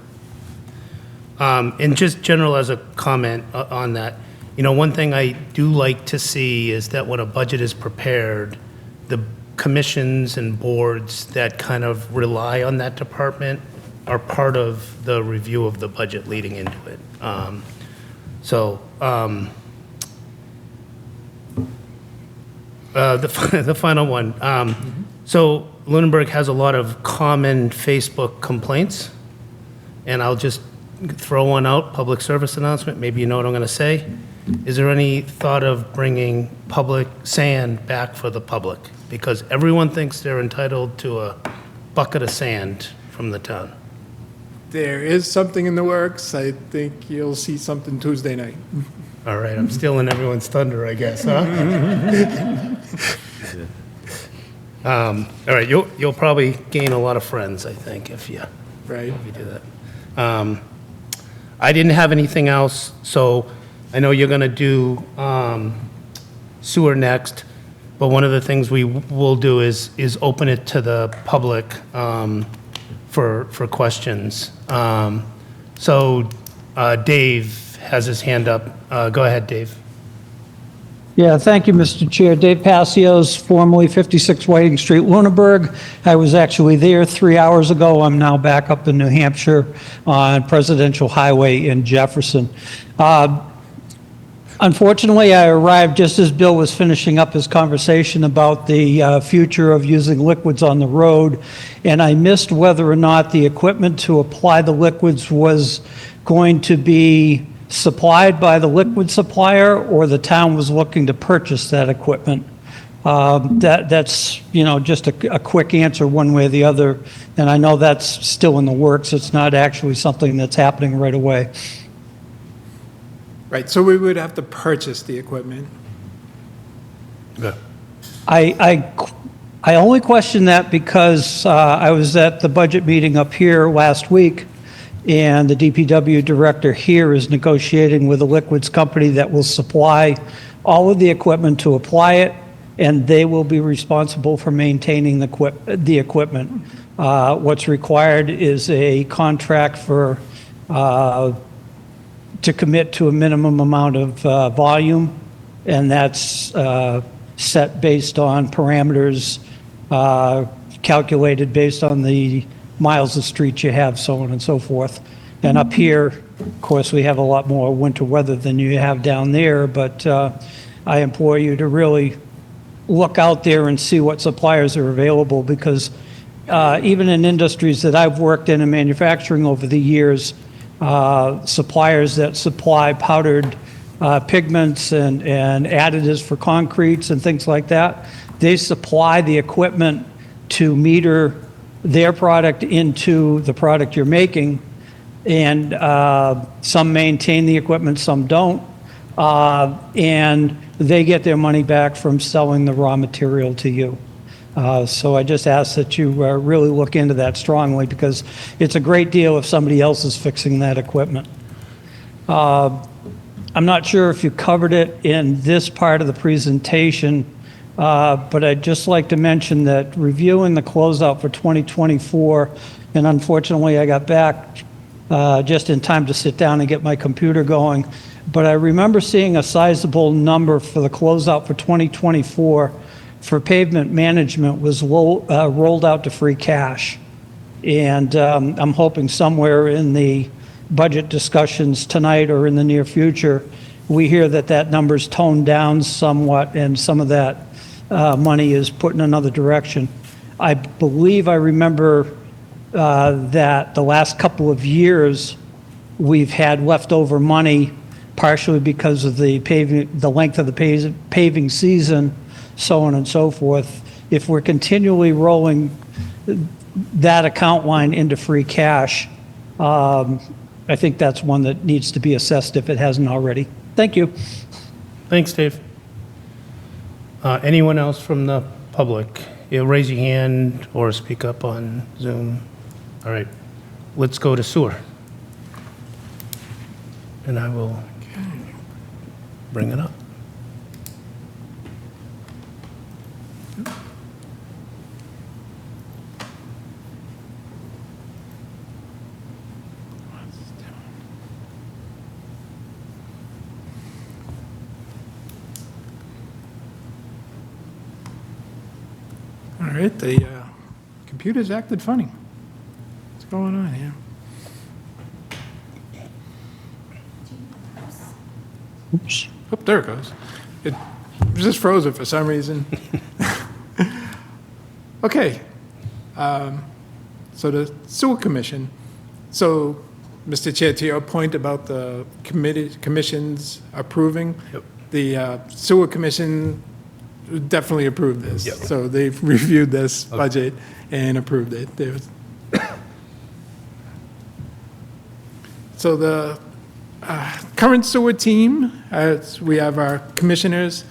And just general as a comment on that, one thing I do like to see is that when a budget is prepared, the commissions and boards that kind of rely on that department are part of the review of the budget leading into it. The final one. So Lunenburg has a lot of common Facebook complaints, and I'll just throw one out, public service announcement, maybe you know what I'm going to say. Is there any thought of bringing public sand back for the public? Because everyone thinks they're entitled to a bucket of sand from the town. There is something in the works. I think you'll see something Tuesday night. All right, I'm stealing everyone's thunder, I guess, huh? All right, you'll probably gain a lot of friends, I think, if you Right. do that. I didn't have anything else, so I know you're going to do sewer next, but one of the things we will do is open it to the public for questions. So Dave has his hand up. Go ahead, Dave. Yeah, thank you, Mr. Chair. Dave Passios, formerly 56 Whiting Street, Lunenburg. I was actually there 3 hours ago. I'm now back up in New Hampshire on Presidential Highway in Jefferson. Unfortunately, I arrived just as Bill was finishing up his conversation about the future of using liquids on the road, and I missed whether or not the equipment to apply the liquids was going to be supplied by the liquid supplier, or the town was looking to purchase that equipment. That's, just a quick answer one way or the other, and I know that's still in the works. It's not actually something that's happening right away. Right, so we would have to purchase the equipment. Okay. I only question that because I was at the budget meeting up here last week, and the DPW director here is negotiating with a liquids company that will supply all of the equipment to apply it, and they will be responsible for maintaining the equipment. What's required is a contract for to commit to a minimum amount of volume, and that's set based on parameters calculated based on the miles of streets you have, so on and so forth. And up here, of course, we have a lot more winter weather than you have down there, but I implore you to really look out there and see what suppliers are available, because even in industries that I've worked in manufacturing over the years, suppliers that supply powdered pigments and additives for concretes and things like that, they supply the equipment to meter their product into the product you're making, and some maintain the equipment, some don't, and they get their money back from selling the raw material to you. So I just ask that you really look into that strongly, because it's a great deal if somebody else is fixing that equipment. I'm not sure if you covered it in this part of the presentation, but I'd just like to mention that reviewing the closeout for 2024, and unfortunately I got back just in time to sit down and get my computer going, but I remember seeing a sizable number for the closeout for 2024 for pavement management was rolled out to free cash. And I'm hoping somewhere in the budget discussions tonight or in the near future, we hear that that number's toned down somewhat and some of that money is put in another direction. I believe I remember that the last couple of years we've had leftover money, partially because of the length of the paving season, so on and so forth. If we're continually rolling that account line into free cash, I think that's one that needs to be assessed if it hasn't already. Thank you. Thanks, Dave. Anyone else from the public? You raise your hand or speak up on Zoom. All right, let's go to sewer. And I will bring it up. All right, the computer's acted funny. What's going on here? Oops. Oh, there it goes. It just froze it for some reason. Okay. So the sewer commission. So, Mr. Chair, to your point about the commissions approving, Yep. the sewer commission definitely approved this. Yep. So they've reviewed this budget and approved it. So the current sewer team, we have our commissioners.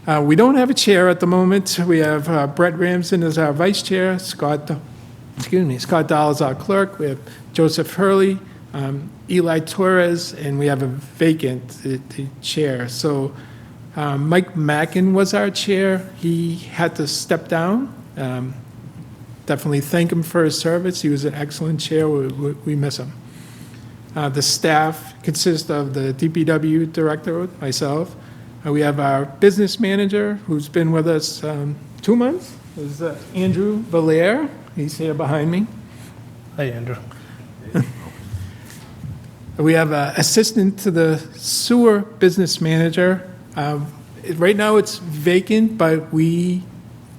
We don't have a chair at the moment. We have Brett Ramsden as our vice chair, Scott Dahl is our clerk. We have Joseph Hurley, Eli Torres, and we have a vacant the chair. So Mike Mackin was our chair. He had to step down. Definitely thank him for his service. He was an excellent chair. We miss him. The staff consists of the DPW director, myself. We have our business manager, who's been with us 2 months, is Andrew Valaire. He's here behind me. Hi, Andrew. We have an assistant to the sewer business manager. Right now, it's vacant, but we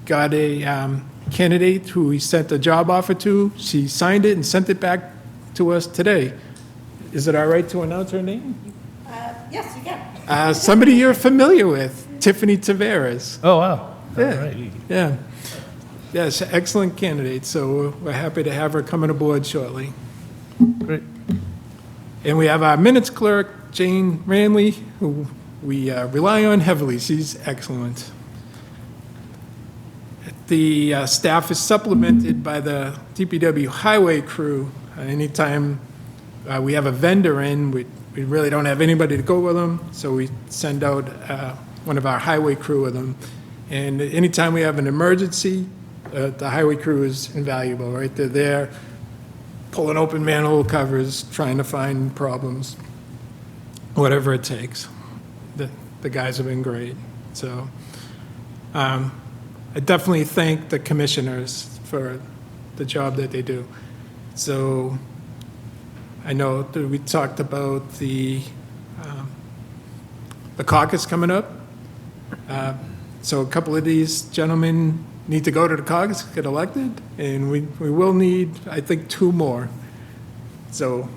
got a candidate who we sent a job offer to. She signed it and sent it back to us today. Is it all right to announce her name? Yes, you can. Somebody you're familiar with, Tiffany Taveras. Oh, wow. Yeah. All right. Yeah. Yes, excellent candidate, so we're happy to have her coming aboard shortly. Great. And we have our minutes clerk, Jane Ranley, who we rely on heavily. She's excellent. The staff is supplemented by the DPW highway crew. Anytime we have a vendor in, we really don't have anybody to go with them, so we send out one of our highway crew with them. And anytime we have an emergency, the highway crew is invaluable, right? They're there pulling open manhole covers, trying to find problems, whatever it takes. The guys have been great. So I definitely thank the commissioners for the job that they do. So I know that we talked about the caucus coming up. So a couple of these gentlemen need to go to the caucus, get elected, and we will need, I think, 2 more. So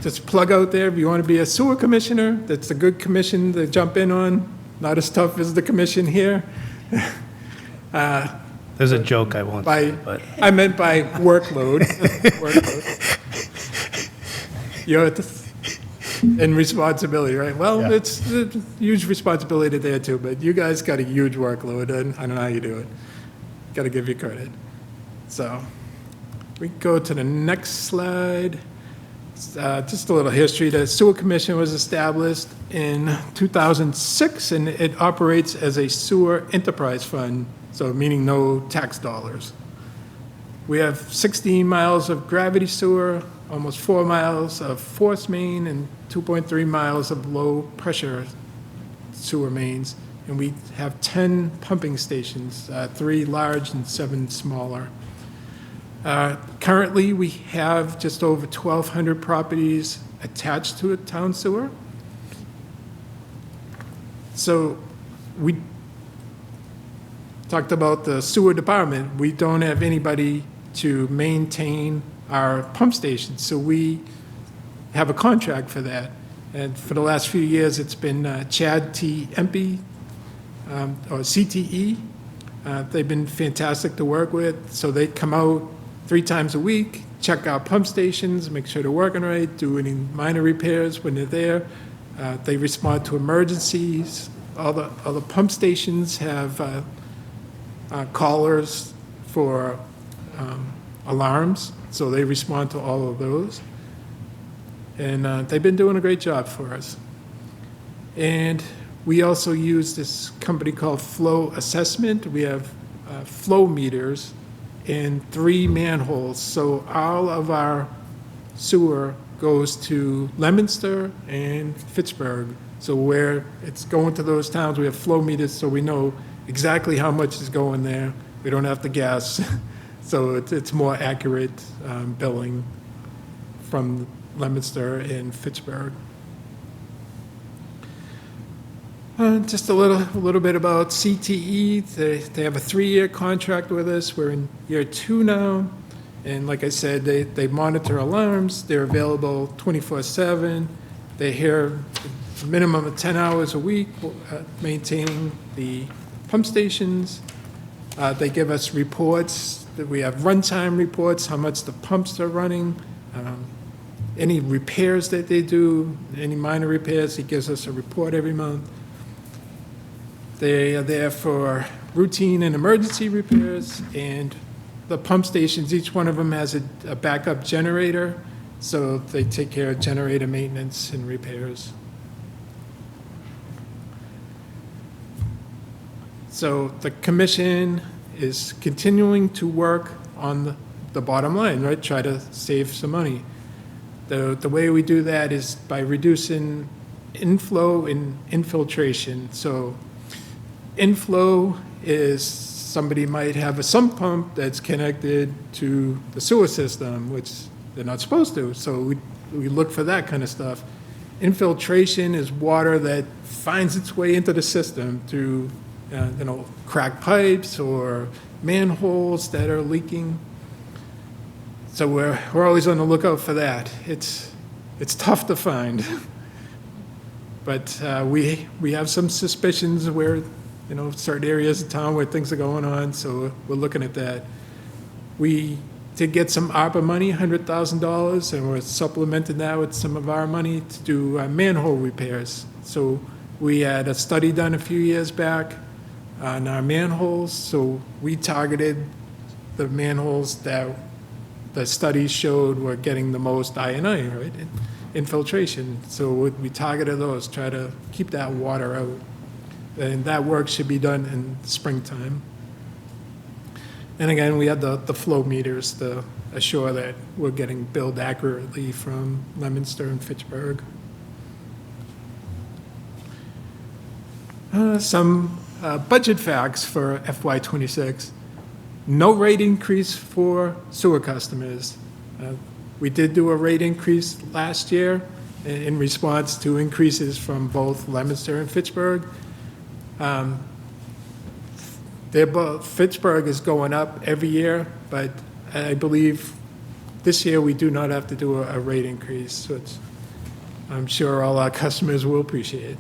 just plug out there, if you want to be a sewer commissioner, that's a good commission to jump in on, not as tough as the commission here. There's a joke I won't say, but I meant by workload. You're and responsibility, right? Well, Yeah. it's a huge responsibility there too, but you guys got a huge workload, and I don't know how you do it. Got to give you credit. So we go to the next slide. Just a little history. The Sewer Commission was established in 2006, and it operates as a sewer enterprise fund, so meaning no tax dollars. We have 16 miles of gravity sewer, almost 4 miles of force main, and 2.3 miles of low-pressure sewer mains. And we have 10 pumping stations, 3 large and 7 smaller. Currently, we have just over 1,200 properties attached to a town sewer. So we talked about the sewer department. We don't have anybody to maintain our pump stations, so we have a contract for that. And for the last few years, it's been Chad T. Empey, or CTE. They've been fantastic to work with, so they come out 3 times a week, check our pump stations, make sure they're working right, do any minor repairs when they're there. They respond to emergencies. All the pump stations have callers for alarms, so they respond to all of those. And they've been doing a great job for us. And we also use this company called Flow Assessment. We have flow meters in 3 manholes. So all of our sewer goes to Leominster and Fitchburg. So where it's going to those towns, we have flow meters so we know exactly how much is going there. We don't have to guess. So it's more accurate billing from Leominster and Fitchburg. Just a little bit about CTE. They have a 3-year contract with us. We're in year 2 now. And like I said, they monitor alarms. They're available 24/7. They're here a minimum of 10 hours a week maintaining the pump stations. They give us reports. That we have runtime reports, how much the pumps are running, any repairs that they do, any minor repairs. He gives us a report every month. They are there for routine and emergency repairs, and the pump stations, each one of them has a backup generator, so they take care of generator maintenance and repairs. So the commission is continuing to work on the bottom line, right? Try to save some money. The way we do that is by reducing inflow and infiltration. So inflow is somebody might have a sump pump that's connected to the sewer system, which they're not supposed to. So we look for that kind of stuff. Infiltration is water that finds its way into the system through cracked pipes or manholes that are leaking. So we're always on the lookout for that. It's tough to find, but we have some suspicions where certain areas of town where things are going on. So we're looking at that. We did get some ARPA money, $100,000, and we're supplementing that with some of our money to do manhole repairs. So we had a study done a few years back on our manholes, so we targeted the manholes that the studies showed were getting the most I&I, right, infiltration. So we targeted those, try to keep that water out. And that work should be done in springtime. And again, we had the flow meters to assure that we're getting billed accurately from Leominster and Fitchburg. Some budget facts for FY26. No rate increase for sewer customers. We did do a rate increase last year in response to increases from both Leominster and Fitchburg. Fitchburg is going up every year, but I believe this year we do not have to do a rate increase, which I'm sure all our customers will appreciate.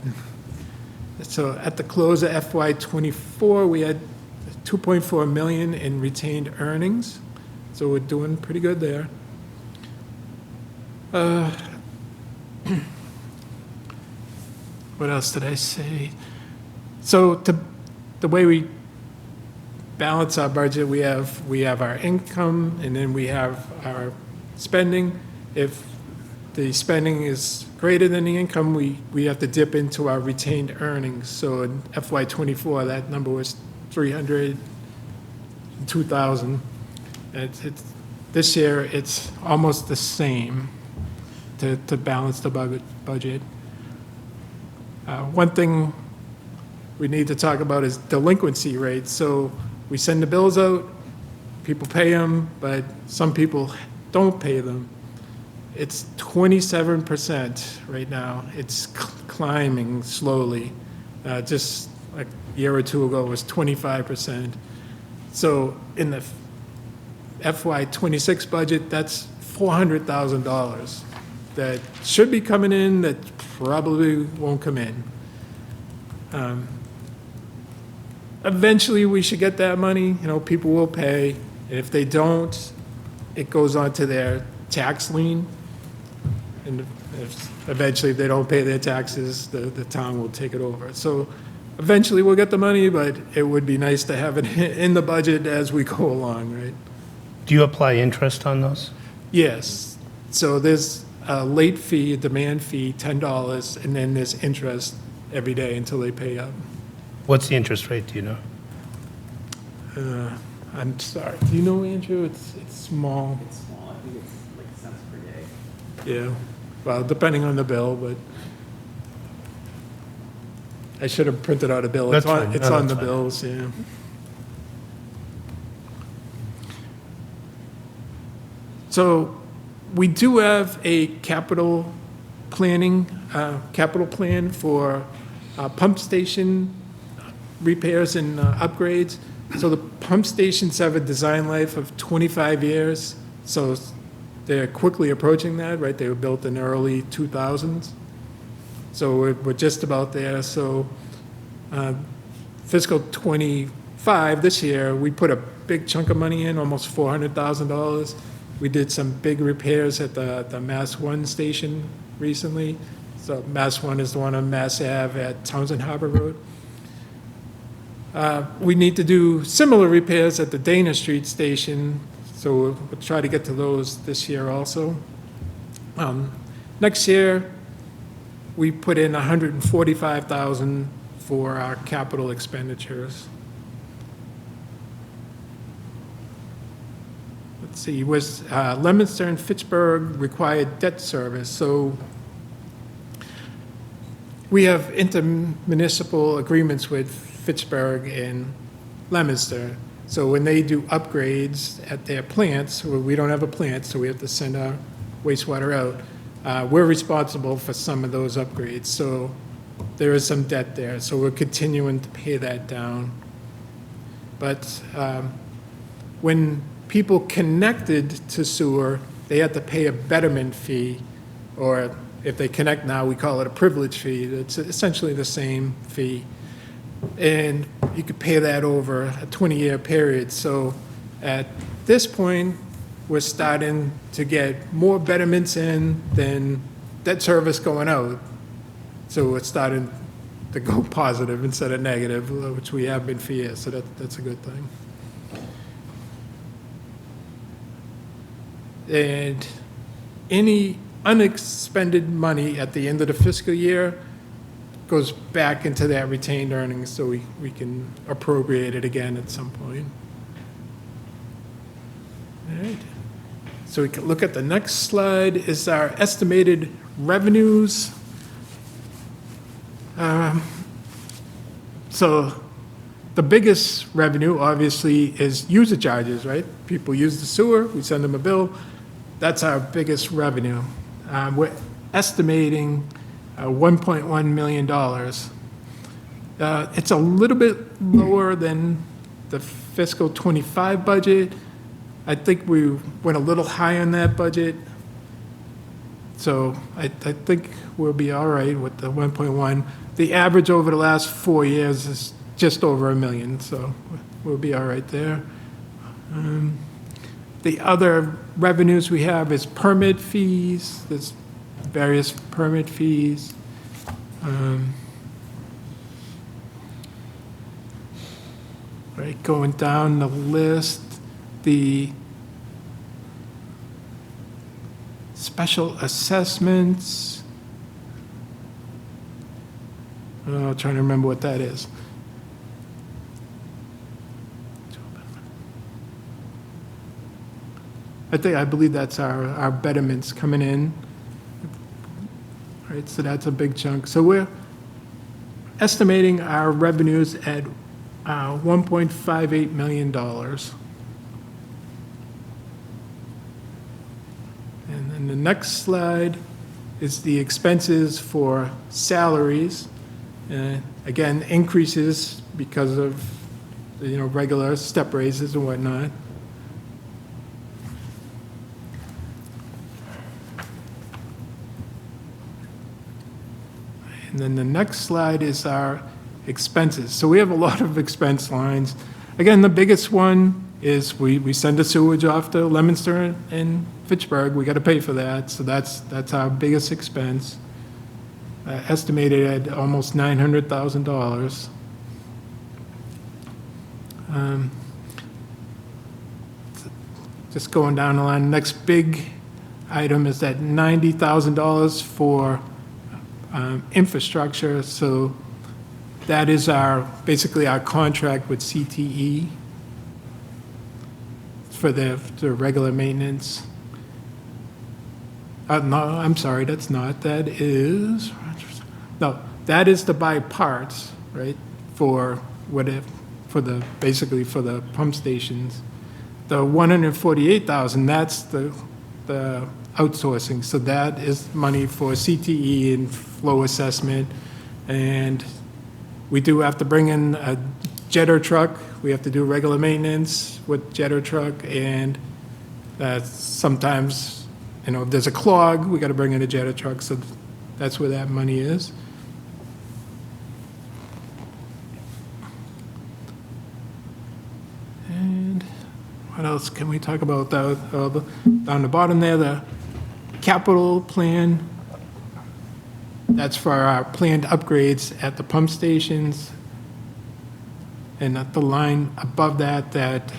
So at the close of FY '24, we had 2.4 million in retained earnings, so we're doing pretty good there. What else did I say? So the way we balance our budget, we have our income, and then we have our spending. If the spending is greater than the income, we have to dip into our retained earnings. So in FY '24, that number was 302,000. This year, it's almost the same to balance the budget. One thing we need to talk about is delinquency rates. So we send the bills out, people pay them, but some people don't pay them. It's 27% right now. It's climbing slowly. Just like a year or two ago, it was 25%. So in the FY '26 budget, that's $400,000 that should be coming in that probably won't come in. Eventually, we should get that money. People will pay. And if they don't, it goes on to their tax lien. And eventually, if they don't pay their taxes, the town will take it over. So eventually, we'll get the money, but it would be nice to have it in the budget as we go along, right? Do you apply interest on those? Yes. So there's a late fee, a demand fee, $10, and then there's interest every day until they pay up. What's the interest rate, do you know? I'm sorry. Do you know, Andrew? It's small. It's small. I think it's like cents per day. Yeah. Well, depending on the bill, but I should have printed out a bill. That's fine. It's No, on that's the fine. bills, yeah. So we do have a capital plan for pump station repairs and upgrades. So the pump stations have a design life of 25 years, so they're quickly approaching that, right? They were built in the early 2000s. So we're just about there. So fiscal '25, this year, we put a big chunk of money in, almost $400,000. We did some big repairs at the Mass One station recently. So Mass One is the one on Mass Ave at Townsend Harbor Road. We need to do similar repairs at the Dana Street station, so we'll try to get to those this year also. Next year, we put in $145,000 for our capital expenditures. Let's see, was Leominster and Fitchburg required debt service? So we have intermunicipal agreements with Fitchburg and Leominster. So when they do upgrades at their plants, well, we don't have a plant, so we have to send our wastewater out. We're responsible for some of those upgrades, so there is some debt there. So we're continuing to pay that down. But when people connected to sewer, they had to pay a betterment fee, or if they connect now, we call it a privilege fee. It's essentially the same fee. And you could pay that over a 20-year period. So at this point, we're starting to get more betterments in than debt service going out. So it's starting to go positive instead of negative, which we have been for years, so that's a good thing. And any unexpended money at the end of the fiscal year goes back into that retained earnings, so we can appropriate it again at some point. All right. So we can look at the next slide, is our estimated revenues. So the biggest revenue, obviously, is user charges, right? People use the sewer, we send them a bill. that's our biggest revenue. We're estimating $1.1 million. It's a little bit lower than the fiscal '25 budget. I think we went a little high on that budget. So I think we'll be all right with the 1.1. The average over the last 4 years is just over $1 million, so we'll be all right there. The other revenues we have is permit fees. There's various permit fees. Right, going down the list, the special assessments. I'm trying to remember what that is. I believe that's our betterments coming in. Right, so that's a big chunk. So we're estimating our revenues at $1.58 million. And then the next slide is the expenses for salaries. Again, increases because of, regular step raises and whatnot. And then the next slide is our expenses. So we have a lot of expense lines. Again, the biggest one is we send the sewage off to Leominster and Fitchburg. We got to pay for that. So that's our biggest expense, estimated at almost $900,000. Just going down the line, next big item is that $90,000 for infrastructure. So that is basically our contract with CTE for the regular maintenance. No, I'm sorry, that's not. That is to buy parts, right? Basically for the pump stations. The $148,000, that's the outsourcing. So that is money for CTE and flow assessment. And we do have to bring in a jetter truck. We have to do regular maintenance with jetter truck. And sometimes, if there's a clog, we got to bring in a jetter truck. So that's where that money is. And what else can we talk about? Down the bottom there, the capital plan. That's for our planned upgrades at the pump stations. And at the line above that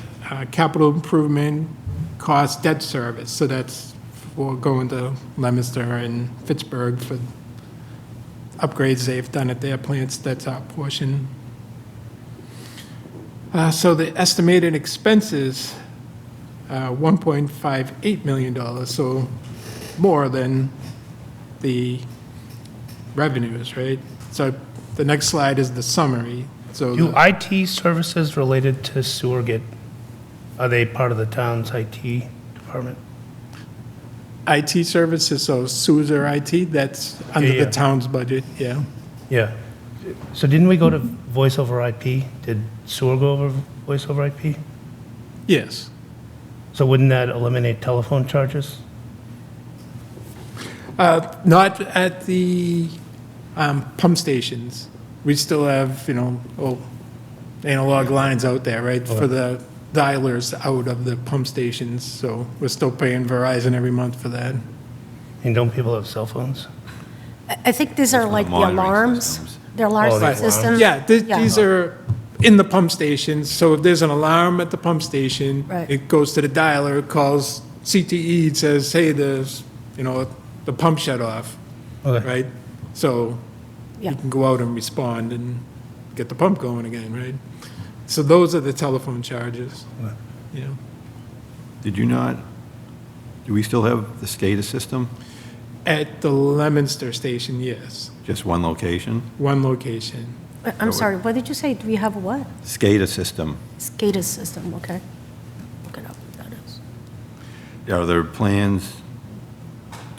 capital improvement cost debt service. So that's for going to Leominster and Fitchburg for upgrades they've done at their plants. That's our portion. So the estimated expenses, $1.58 million, so more than the revenues, right? So the next slide is the summary. So Do IT services related to sewer are they part of the town's IT department? IT services, so sewers are IT, that's under Yeah. the town's budget, yeah. Yeah. So didn't we go to voice over IP? Did sewer go over voice over IP? Yes. So wouldn't that eliminate telephone charges? Not at the pump stations. We still have, analog lines out there, right, for the dialers out of the pump stations. So we're still paying Verizon every month for that. And don't people have cell phones? I think these are like the monitoring alarms, systems. the alarm Oh, the alarms. systems. Yeah, these are in the pump stations. So if there's an alarm at the pump station, Right. it goes to the dialer, calls CTE, and says, hey, there's, the pump shut off, Okay. right? So Yeah. you can go out and respond and get the pump going again, right? So those are the telephone charges. Yeah. Do we still have the SCADA system? At the Leominster station, yes, Just one location? one location. I'm sorry, what did you say? Do we have a what? SCADA system. SCADA system, okay. Look it up, what that is. are there plans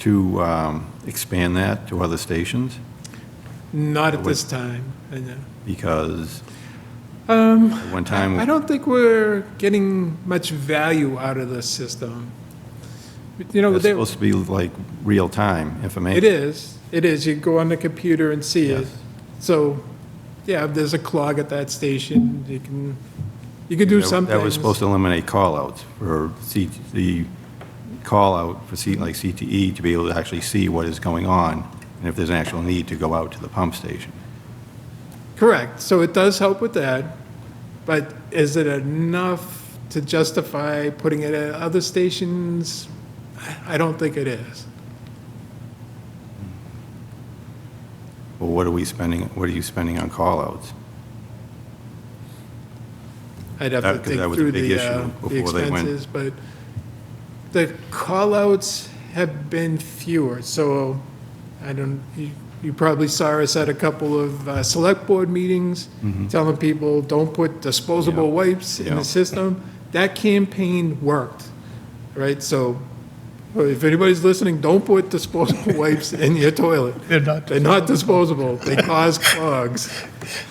to expand that to other stations? Not at this time, I know. Because at one time, I don't think we're getting much value out of this system. You know, it's they- supposed to be like real-time information. it is, you go on the computer and see it. Yes. So, yeah, if there's a clog at that station, you can do some That was things. supposed to eliminate call-outs for the call-out for like CTE to be able to actually see what is going on, and if there's an actual need to go out to the pump station. Correct, so it does help with that, but is it enough to justify putting it at other stations? I don't think it is. Well, what are you spending on call-outs? I'd have That- to 'cause think that was a through big the issue before they went. expenses, but the call-outs have been fewer, so you probably saw us at a couple of select board meetings, telling people, don't put disposable Mm-hmm. Yeah. wipes in Yeah. the system. That campaign worked, right? So if anybody's listening, don't put disposable wipes in your toilet. They're not disposable. They cause clogs.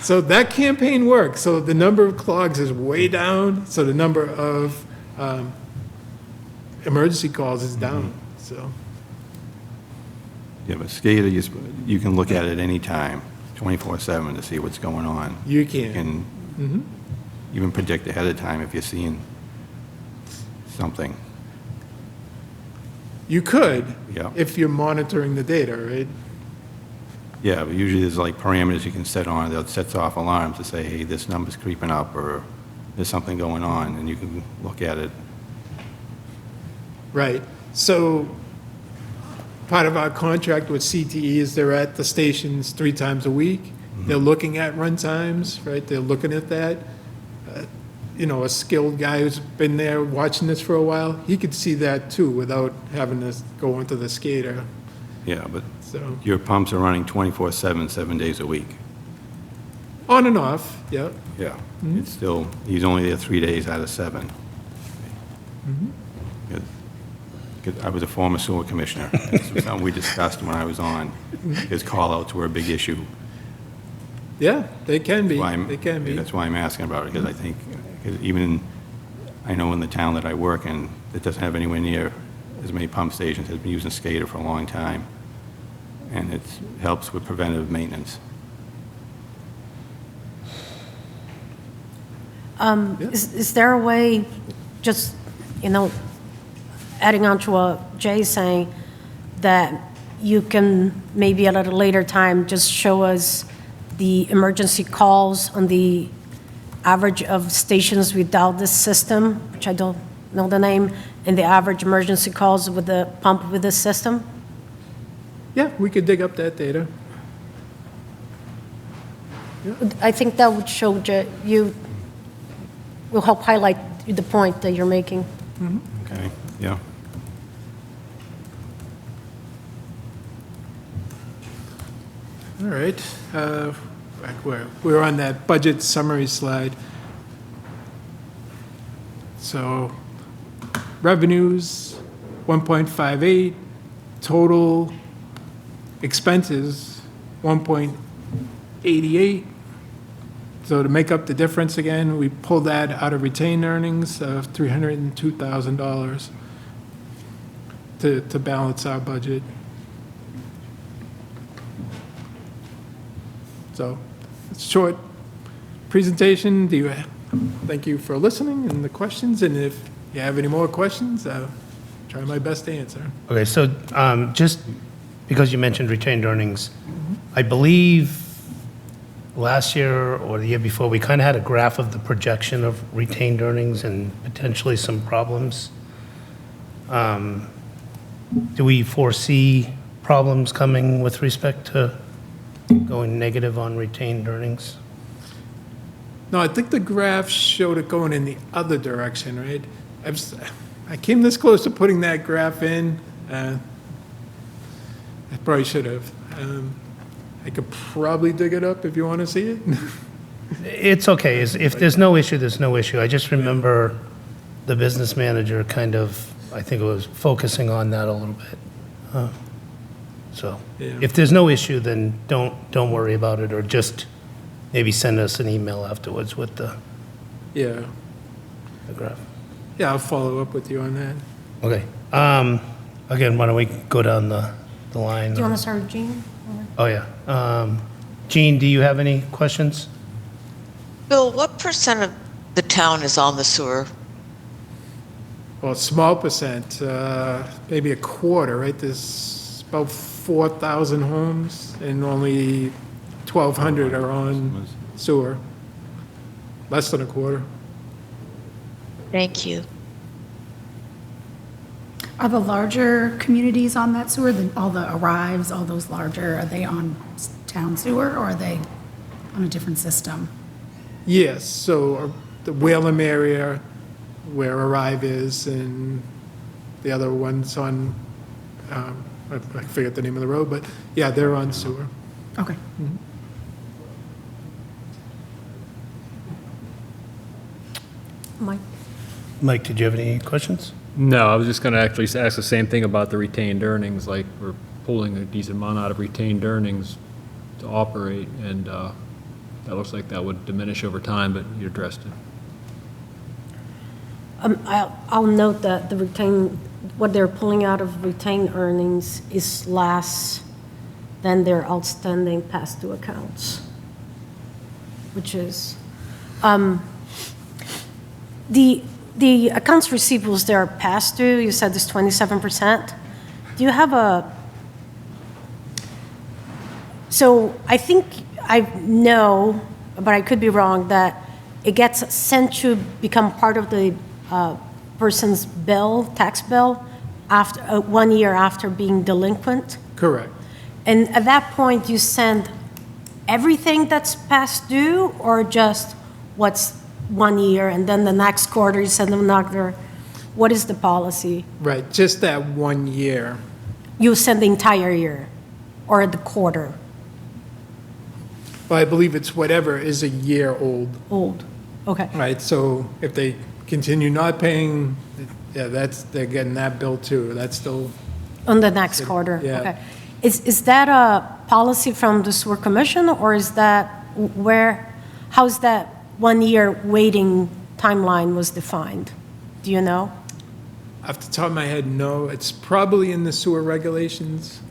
So that campaign worked. So the number of clogs is way down, so the number of emergency calls is down, so. Yeah, but SCADA, you can look at it anytime, 24/7, to see what's going on. You You can. can even predict ahead of time if you're seeing something. You could, Yeah. if you're monitoring the data, right? Yeah, but usually there's like parameters you can set on that sets off alarms to say, hey, this number's creeping up, or there's something going on, and you can look at it. Right. So part of our contract with CTE is they're at the stations 3 times a week. They're looking at run times, right? They're looking at that. You know, a skilled guy who's been there watching this for a while, he could see that too without having to go into the SCADA. Yeah, but So your pumps are running 24/7, 7 days a week. on and off, yeah. Yeah, it's still, he's only there 3 days out of 7. Because I was a former sewer commissioner. This was something we discussed when I was on, because call-outs were a big issue. Yeah, they can be. Why I'm- They can be. That's why I'm asking about it, because I think, 'cause even, I know in the town that I work in, it doesn't have anywhere near as many pump stations, has been using SCADA for a long time, and it helps with preventative maintenance. Is there a way, just, you know, adding on to what Jay's saying, that you can maybe at a later time just show us the emergency calls on the average of stations without this system, which I don't know the name, and the average emergency calls with the pump with this system? Yeah, we could dig up that data. I think that would show will help highlight the point that you're making. Okay, yeah. All right, back where, we're on that budget summary slide. So revenues, 1.58, total expenses, 1.88. So to make up the difference again, we pulled that out of retained earnings of $302,000 to balance our budget. So, it's a short presentation. Thank you for listening and the questions, and if you have any more questions, I'll try my best to answer. Okay, so just because you mentioned retained earnings, I believe last year or the year before, we kind of had a graph of the projection of retained earnings and potentially some problems. Do we foresee problems coming with respect to going negative on retained earnings? No, I think the graph showed it going in the other direction, right? I came this close to putting that graph in. I probably should have. I could probably dig it up if you want to see it. It's okay. If there's no issue, there's no issue. I just remember the business manager kind of I think it was focusing on that a little bit. So Yeah. if there's no issue, then don't worry about it, or just maybe send us an email afterwards with the Yeah, graph. yeah, I'll follow up with you on that. Okay. Again, why don't we go down the line? Do you want to start with Jean? Oh, yeah. Jean, do you have any questions? Bill, what percent of the town is on the sewer? Well, a small percent, maybe a quarter, right? There's about 4,000 homes, and only 1,200 are on sewer. Less than a quarter. Thank you. Are the larger communities on that sewer, all the Arrives, all those larger, are they on town sewer, or are they on a different system? Yes, so the Whalum area where Arrive is, and the other ones on, I forget the name of the road, but yeah, they're on sewer. Okay. Mike? Mike, did you have any questions? No, I was just going to actually ask the same thing about the retained earnings, like we're pulling a decent amount out of retained earnings to operate, and that looks like that would diminish over time, but you addressed it. I'll note that what they're pulling out of retained earnings is less than their outstanding past due accounts, which is, the accounts receivables that are past due, you said is 27%. Do you have so I think I know, but I could be wrong, that it gets sent to become part of the person's bill, tax bill, after 1 year after being delinquent? Correct. And at that point, you send everything that's past due, or just what's 1 year, and then the next quarter you send them another? What is the policy? Right, just that 1 year. You send the entire year, or the quarter Well, I believe it's whatever is a year old, old? Okay. right? So if they continue not paying, yeah, they're getting that bill too. That's still, On the next quarter? Yeah. Okay. Is that a policy from the sewer commission, or is that how's that 1 year waiting timeline was defined? Do you know? off the top of my head, no. It's probably in the sewer regulations,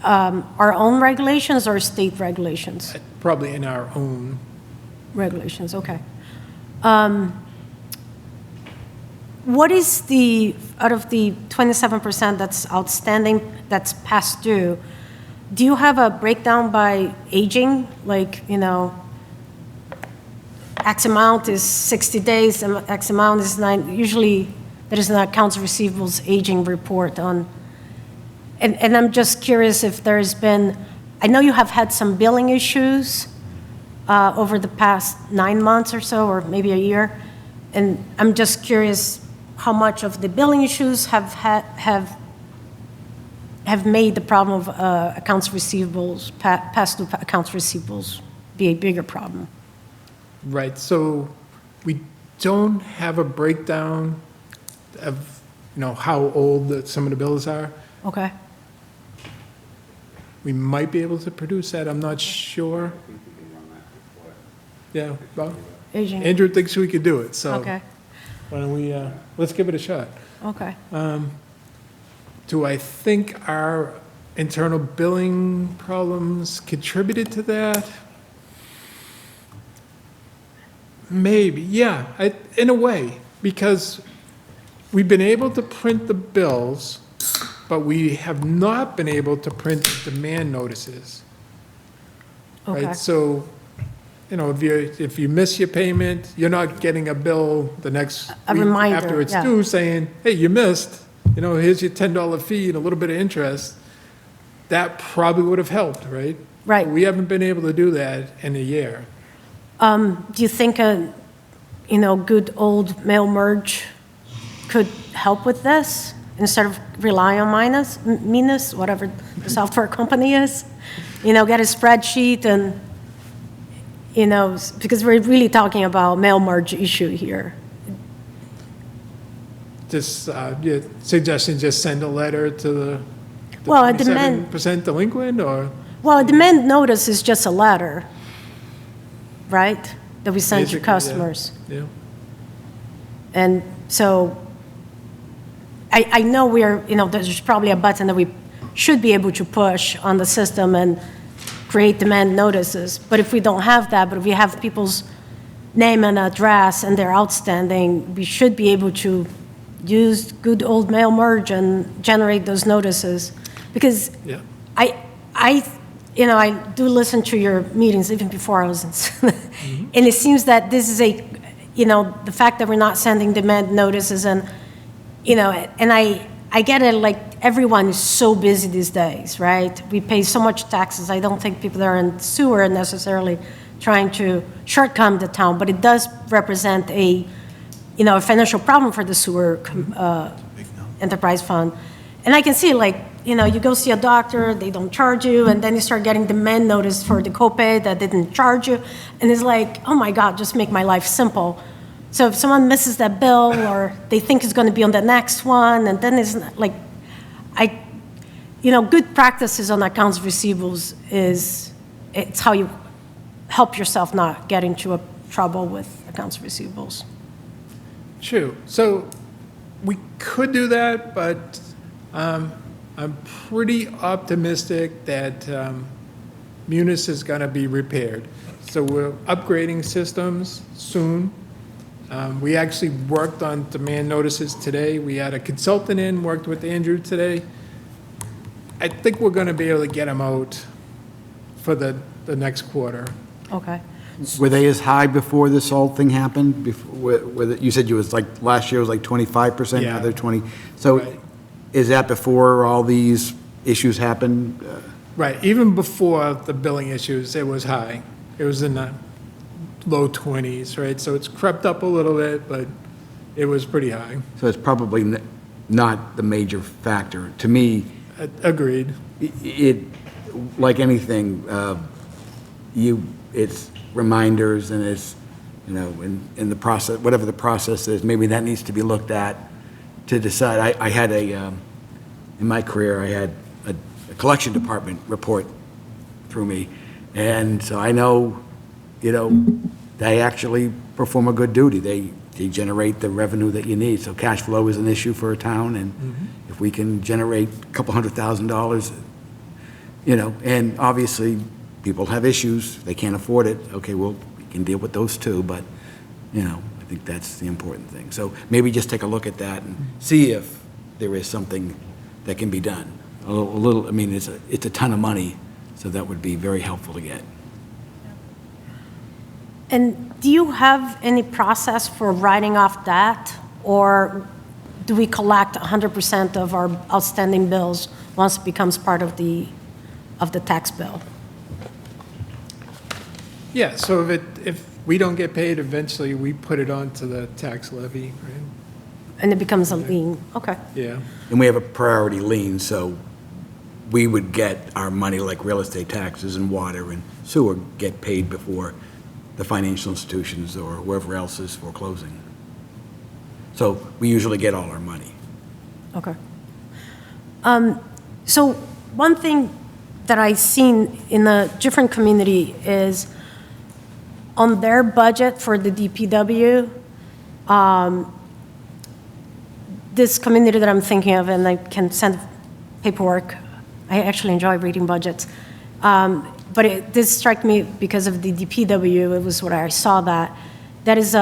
Our own regulations or state regulations? probably in our own. Regulations, okay. What is out of the 27% that's outstanding, that's past due, do you have a breakdown by aging? Like, X amount is 60 days, and X amount is 9, usually there is an accounts receivables aging report on, and I'm just curious if there's been, I know you have had some billing issues over the past 9 months or so, or maybe a year, and I'm just curious how much of the billing issues have made the problem of accounts receivables, past due accounts receivables be a bigger problem. Right, so we don't have a breakdown of, how old some of the bills are. Okay. We might be able to produce that, I'm not sure. Yeah, well, Aging. Andrew thinks we could do it, so Okay, why don't we, let's give it a shot. okay. Do I think our internal billing problems contributed to that? Maybe, yeah, in a way, because we've been able to print the bills, but we have not been able to print the demand notices. Okay. Right, so, if you miss your payment, you're not getting a bill the next A week reminder, after it's yeah. due saying, hey, you missed, here's your $10 fee and a little bit of interest. That probably would have helped, right? Right. We haven't been able to do that in a year. Do you think a, good old mail merge could help with this instead of rely on Minus, whatever the software company is? Get a spreadsheet and, because we're really talking about mail merge issue here. just, your suggestion, just send a letter to the Well, a demand, 27% delinquent, or? well, a demand notice is just a letter, right? That we send to Basically, yeah. customers. Yeah. And so I know there's probably a button that we should be able to push on the system and create demand notices. But if we don't have that, but if we have people's name and address and they're outstanding, we should be able to use good old mail merge and generate those notices. Because Yeah. I do listen to your meetings even before I was in, and it seems that this is the fact that we're not sending demand notices and I get it, like, everyone is so busy these days, right? We pay so much taxes. I don't think people that are in sewer are necessarily trying to shortcome the town, but it does represent a financial problem for the sewer enterprise fund. And I can see, like, you go see a doctor, they don't charge you, and then you start getting demand notice for the copay that didn't charge you, and it's like, oh my God, just make my life simple. So if someone misses that bill, or they think it's going to be on the next one, and then it's like, good practices on accounts receivables it's how you help yourself not get into trouble with accounts receivables. True. So we could do that, but I'm pretty optimistic that Munis is going to be repaired. So we're upgrading systems soon. We actually worked on demand notices today. We had a consultant in, worked with Andrew today. I think we're going to be able to get them out for the next quarter. Okay. Were they as high before this whole thing happened? You said you was like, last year was like 25%, now Yeah. they're 20. So Right. is that before all these issues happened? Right, even before the billing issues, it was high. It was in the low 20s, right? So it's crept up a little bit, but it was pretty high. So it's probably not the major factor. To me, Agreed. it, like anything, it's reminders and it's, in the process, whatever the process is, maybe that needs to be looked at to decide. I had in my career, I had a collection department report through me. And so I know, they actually perform a good duty. They generate the revenue that you need. So cash flow is an issue for a town, and if we can generate a couple $100,000, and obviously people have issues, they can't afford it. Okay, well, we can deal with those too, but, I think that's the important thing. So maybe just take a look at that and see if there is something that can be done. A little, it's a ton of money, so that would be very helpful to get. And do you have any process for writing off that, or do we collect 100% of our outstanding bills once it becomes part of the tax bill? Yeah, so if we don't get paid, eventually we put it onto the tax levy, right? And it becomes a lien? Okay. Yeah. And we have a priority lien, so we would get our money, like real estate taxes and water and sewer, get paid before the financial institutions or whoever else is foreclosing. So we usually get all our money. Okay. So one thing that I've seen in a different community is on their budget for the DPW, this community that I'm thinking of, and I can send paperwork. I actually enjoy reading budgets. But this struck me because of the DPW. It was what I saw that. That is,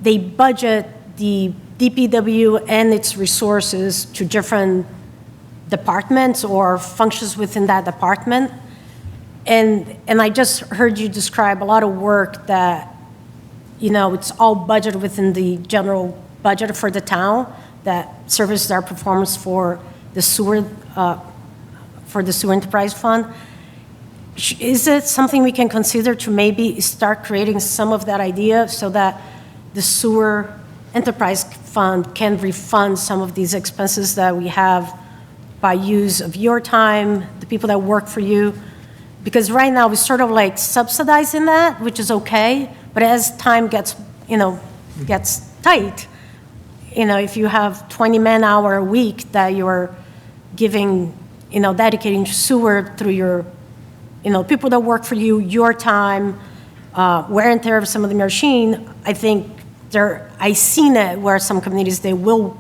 they budget the DPW and its resources to different departments or functions within that department. And I just heard you describe a lot of work that, it's all budgeted within the general budget for the town that services our performance for the sewer enterprise fund. Is it something we can consider to maybe start creating some of that idea so that the sewer enterprise fund can refund some of these expenses that we have by use of your time, the people that work for you? Because right now we're sort of like subsidizing that, which is okay, but as time gets tight, if you have 20 man-hour a week that you're giving, dedicating to sewer through your, people that work for you, your time, wear and tear of some of the machine, I think I've seen it where some communities, they will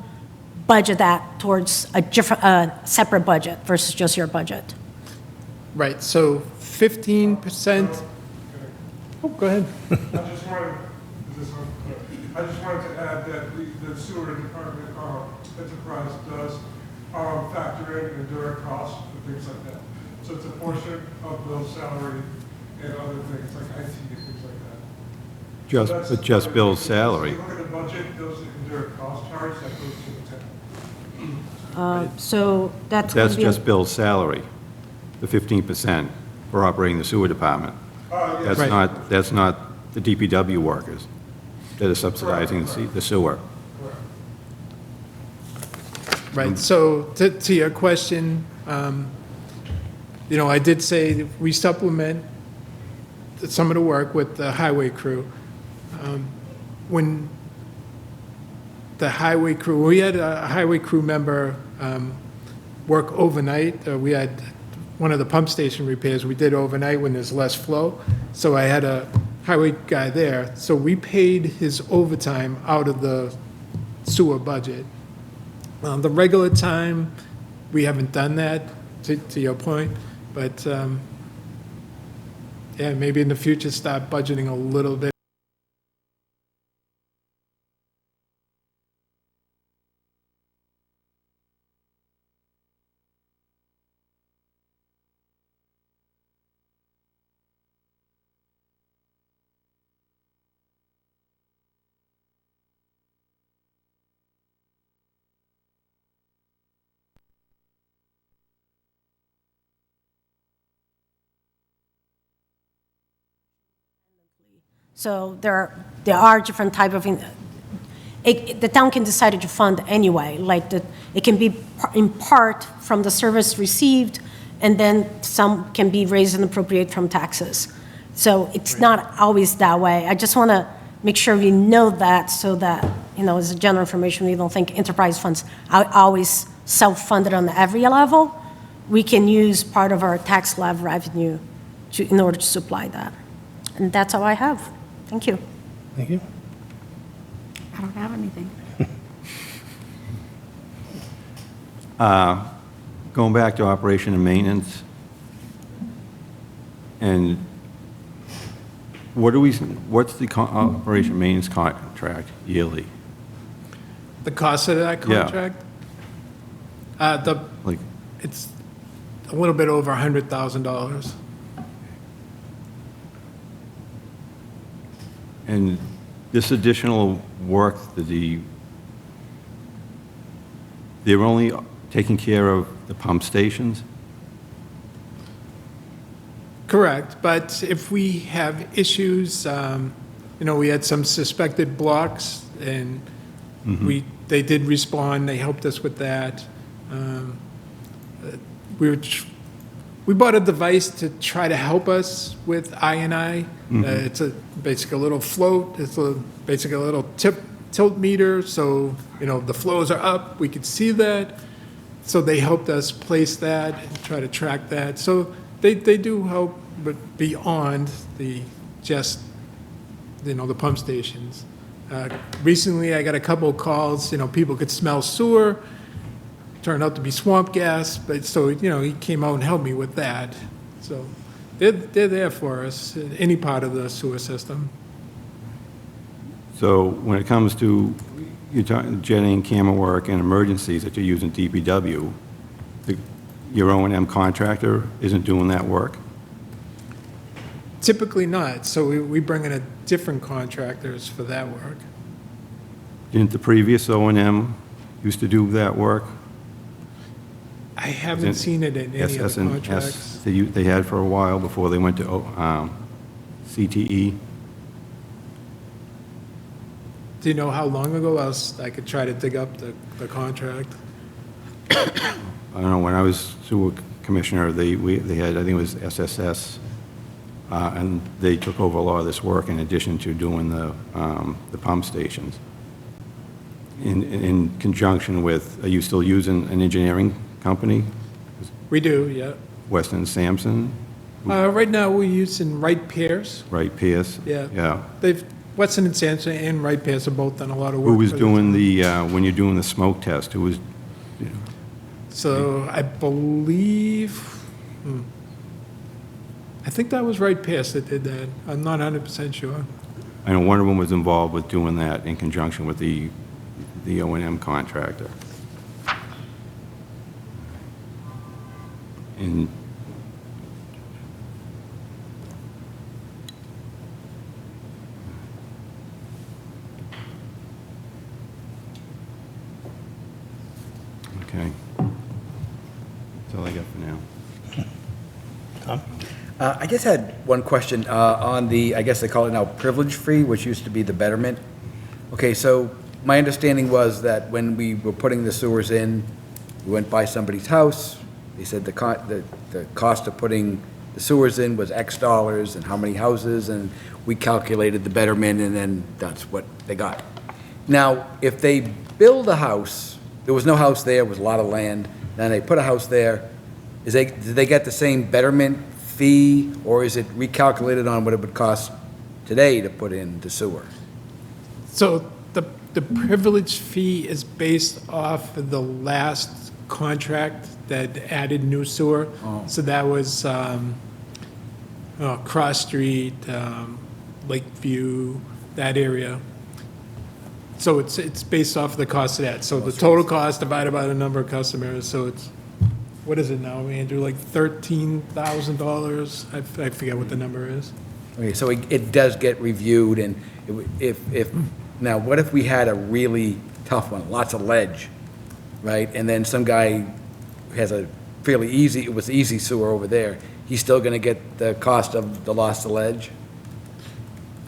budget that towards a separate budget versus just your budget. Right, so 15%, oh, go ahead. I just wanted to add that the sewer department enterprise does factor in indirect costs and things like that. So it's a portion of Bill's salary and other things like IT and things like that. But just Bill's salary. If you look at the budget, those indirect cost charge, that goes to the town. So that's going That's to be. just Bill's salary, the 15% for operating the sewer department. Yes. That's not the DPW workers that are subsidizing the sewer. Right, so to your question, I did say that we supplement some of the work with the highway crew. When the highway crew, we had a highway crew member work overnight. We had one of the pump station repairs we did overnight when there's less flow. So I had a highway guy there. So we paid his overtime out of the sewer budget. The regular time, we haven't done that, to your point. But, yeah, maybe in the future, start budgeting a little bit. So there are different type of, the town can decide to fund anyway, like it can be in part from the service received, and then some can be raised and appropriate from taxes. So it's not always that way. I just want to make sure we know that so that, as a general information, we don't think enterprise funds are always self-funded on every level. We can use part of our tax levy revenue in order to supply that. And that's all I have. Thank you. Thank you. I don't have anything. Going back to operation and maintenance, and what's the operation and maintenance contract yearly? The cost of that Yeah. contract? Like, It's a little bit over $100,000. and this additional work, they're only taking care of the pump stations? Correct, but if we have issues, we had some suspected blocks, and they did respond, they helped us with that. We bought a device to try to help us with I&I. It's basically a little float, it's basically a little tilt meter, so, the flows are up, we could see that. So they helped us place that and try to track that. So they do help, but beyond the pump stations. Recently, I got a couple of calls, people could smell sewer, turned out to be swamp gas, but so, he came out and helped me with that. So they're there for us in any part of the sewer system. So when it comes to jetting, camera work, and emergencies that you're using DPW, your O&M contractor isn't doing that work? Typically not, so we bring in different contractors for that work. Didn't the previous O&M used to do that work? I haven't seen it in any of the contracts. SS&S they had for a while before they went to CTE? Do you know how long ago? Else I could try to dig up the contract. I don't know, when I was sewer commissioner, they had, I think it was SSS, and they took over a lot of this work in addition to doing the pump stations. in conjunction with, are you still using an engineering company, We do, yeah. Weston and Sampson, Right now, we're using Wright Pierce. Wright Pierce? Yeah. Yeah. Weston and Sampson and Wright Pierce have both done a lot of work. Who was for this. doing when you're doing the smoke test, who was, So I believe, I think that was Wright Pierce that did that. I'm not 100% sure. I know one of them was involved with doing that in conjunction with the O&M contractor. And okay. That's all I got for now. Tom? I just had one question on the, I guess they call it now privilege fee, which used to be the betterment. Okay, so my understanding was that when we were putting the sewers in, we went by somebody's house, they said the cost of putting the sewers in was X dollars and how many houses, and we calculated the betterment, and then that's what they got. Now, if they build a house, there was no house there, it was a lot of land, then they put a house there, do they get the same betterment fee, or is it recalculated on what it would cost today to put in the sewer? So the privilege fee is based off of the last contract that added new sewer. Oh. So that was Cross Street, Lakeview, that area. So it's based off of the cost of that. So the total cost divided by the number of customers, so it's, what is it now, Andrew, like $13,000? I forget what the number is. Okay, so it does get reviewed, and now, what if we had a really tough one, lots of ledge, right? And then some guy has a fairly easy, it was easy sewer over there, he's still gonna get the cost of the loss of ledge?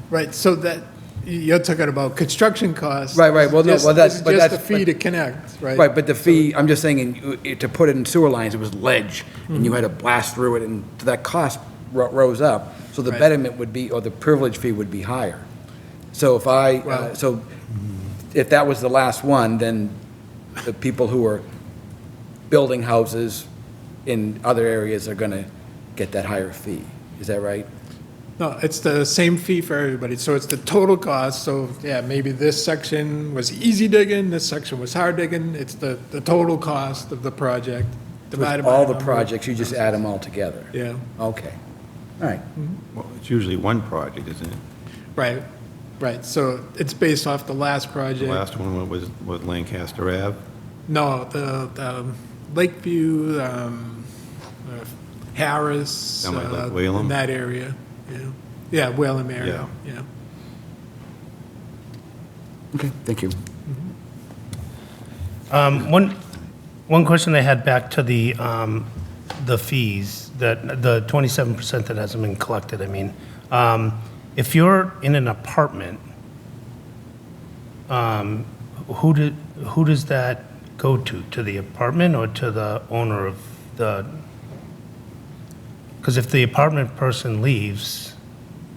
Right, so that, you're talking about construction costs. Right, well, no, well, that's- It's but just the that's- fee but- to connect, right? Right, but the fee, I'm just saying, to put it in sewer lines, it was ledge, and you had to blast through it, and that cost rose up. So the Right. betterment would be, or the privilege fee would be higher. So if Well- so if that was the last one, then the people who are building houses in other areas are gonna get that higher fee. Is that right? No, it's the same fee for everybody, so it's the total cost, so, yeah, maybe this section was easy digging, this section was hard digging, it's the total cost of the project divided by. All the number of projects, you just add them all together? Yeah, Okay, all right. Well, it's usually one project, isn't it? right, so it's based off the last The project. last one was Lancaster Ave. No, the Lakeview, Harris. Down by Lake Whalum? In that area, yeah. Yeah, Whalum area, yeah. Okay, thank you. One question I had back to the fees, that the 27% that hasn't been collected, I mean, if you're in an apartment, who does that go to? To the apartment or to the owner of the? Because if the apartment person leaves,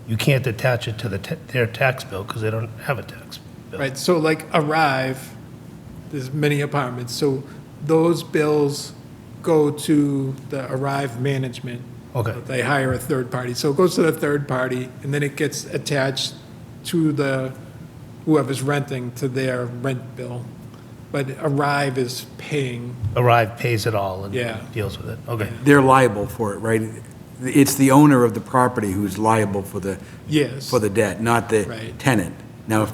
you can't attach it to their tax bill because they don't have a tax bill. Right, so like Arrive, there's many apartments, so those bills go to the Arrive management. Okay. They hire a third party, so it goes to the third party, and then it gets attached to whoever's renting to their rent bill. But Arrive is paying, Arrive pays it all and Yeah. deals with it. Okay. They're liable for it, right? It's the owner of the property who's liable for the yes. debt, not the Right. tenant. Now, if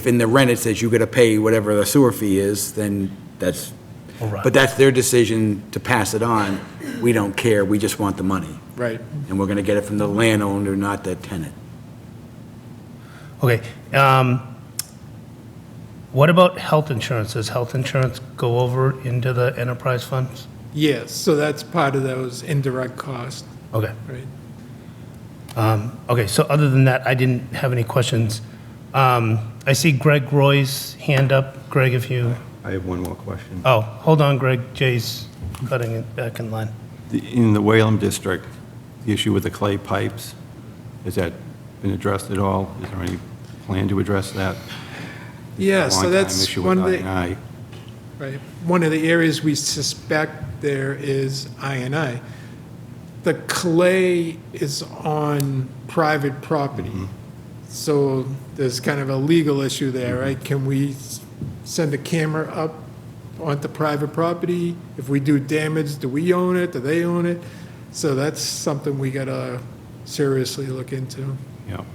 in the rent it says you gotta pay whatever the sewer fee is, then that's, Arrive. but that's their decision to pass it on. We don't care, we just want the money. Right. And we're gonna get it from the landowner, not the tenant. Okay. What about health insurance? Does health insurance go over into the enterprise funds? Yes, so that's part of those indirect costs, Okay. right? Okay, so other than that, I didn't have any questions. I see Greg Roy's hand up. Greg, if you, I have one more question. oh, hold on, Greg. Jay's cutting it back in line. In the Whalum District, the issue with the clay pipes, has that been addressed at all? Is there any plan to address that? Yeah, a so long-time that's issue one with of the, I&I. right, one of the areas we suspect there is I&I. The clay is on private property. So there's kind of a legal issue there, right? Can we send a camera up onto private property? If we do damage, do we own it? Do they own it? So that's something we gotta seriously look into. Yeah. Okay,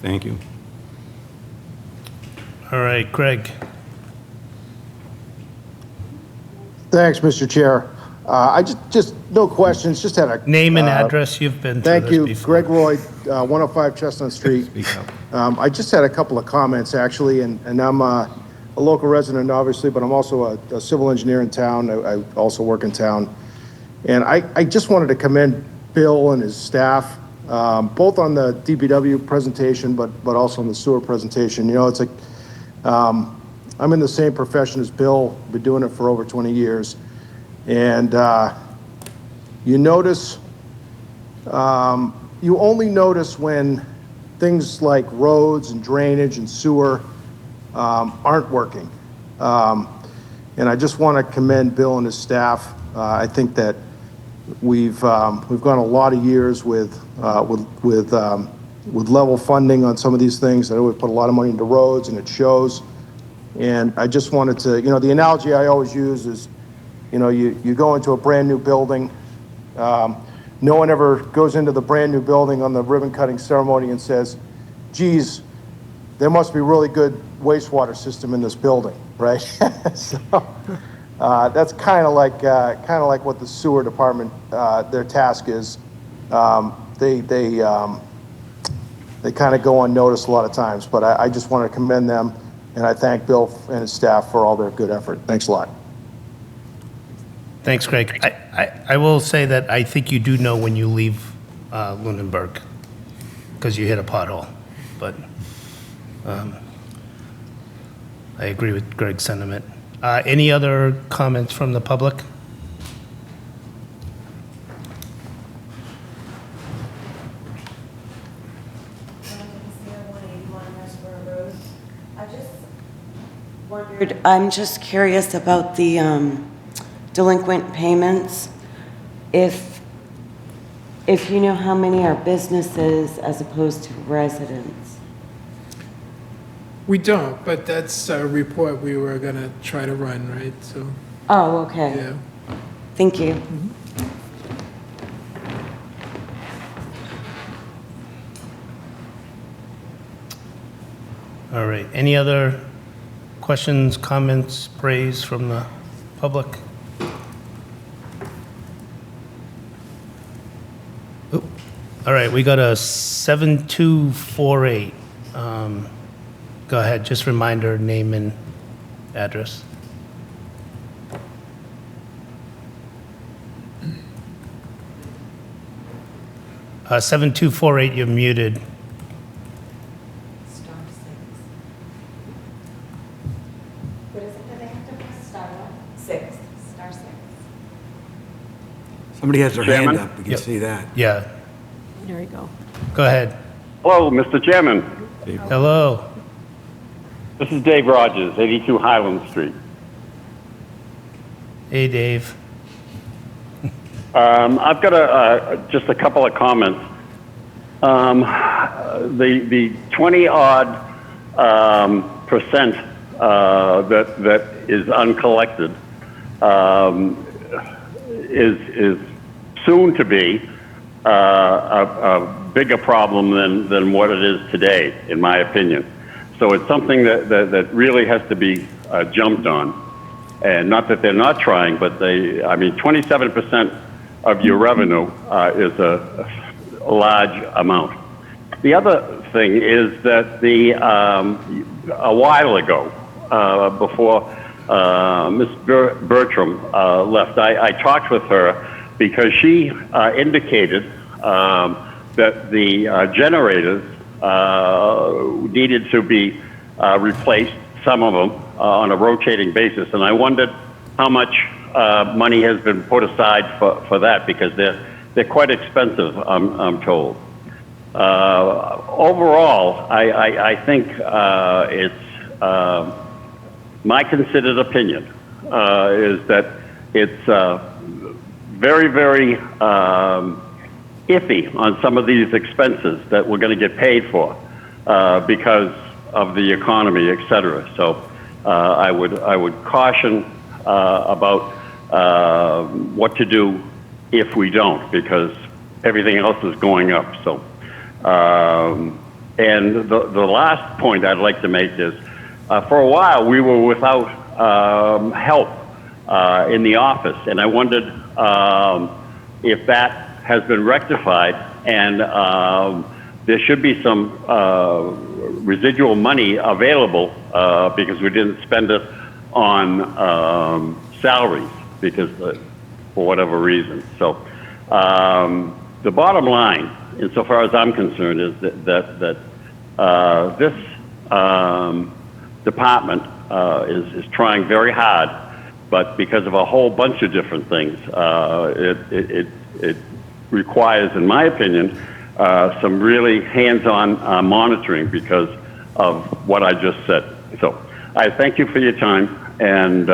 thank you. All right, Greg. Thanks, Mr. Chair. I just, no questions, just had a. Name and address, you've been through Thank this you, before. Greg Roy, 105 Chestnut Street. Speak up. I just had a couple of comments, actually, and I'm a local resident, obviously, but I'm also a civil engineer in town. I also work in town. And I just wanted to commend Bill and his staff, both on the DPW presentation, but also on the sewer presentation. You know, it's like, I'm in the same profession as Bill, been doing it for over 20 years. And you notice, you only notice when things like roads and drainage and sewer aren't working. And I just want to commend Bill and his staff. I think that we've gone a lot of years with level funding on some of these things. I know we put a lot of money into roads, and it shows. And I just wanted to, you know, the analogy I always use is, you know, you go into a brand-new building. No one ever goes into the brand-new building on the ribbon-cutting ceremony and says, geez, there must be a really good wastewater system in this building, right? So that's kind of like what the sewer department, their task is. They kind of go unnoticed a lot of times, but I just want to commend them, and I thank Bill and his staff for all their good effort. Thanks a lot. Thanks, Greg. I will say that I think you do know when you leave Lunenburg, because you hit a pothole. But I agree with Greg's sentiment. Any other comments from the public? I'm just curious about the delinquent payments. If you know how many are businesses as opposed to residents. We don't, but that's a report we were gonna try to run, right? So, Oh, okay. yeah. Thank you. All right. Any other questions, comments, praise from the public? Oop. All right, we got a 7248. Go ahead, just reminder, name and address. Uh, 7248, you're muted. What is it that they have to press? Star what? 6. Star 6. Somebody has their hand Chairman? up, we can Yep. see that. Yeah, There you go. go ahead. Hello, Mr. Chairman. Hello. This is Dave Rogers, 82 Highland Street. Hey, Dave. I've got just a couple of comments. The 20-odd percent that is uncollected is soon to be a bigger problem than what it is today, in my opinion. So it's something that really has to be jumped on. And not that they're not trying, but 27% of your revenue is a large amount. The other thing is that a while ago, before Ms. Bertram left, I talked with her because she indicated that the generators needed to be replaced, some of them, on a rotating basis. And I wondered how much money has been put aside for that, because they're quite expensive, I'm told. overall, I think it's my considered opinion is that it's very, very iffy on some of these expenses that we're going to get paid for because of the economy, et cetera. So I would caution about what to do if we don't, because everything else is going up. So, and the last point I'd like to make is, for a while we were without help in the office, and I wondered if that has been rectified, and there should be some residual money available because we didn't spend it on salaries because for whatever reason. So the bottom line, insofar as I'm concerned, is that this department is trying very hard, but because of a whole bunch of different things, it requires, in my opinion, some really hands-on monitoring because of what I just said. So I thank you for your time, and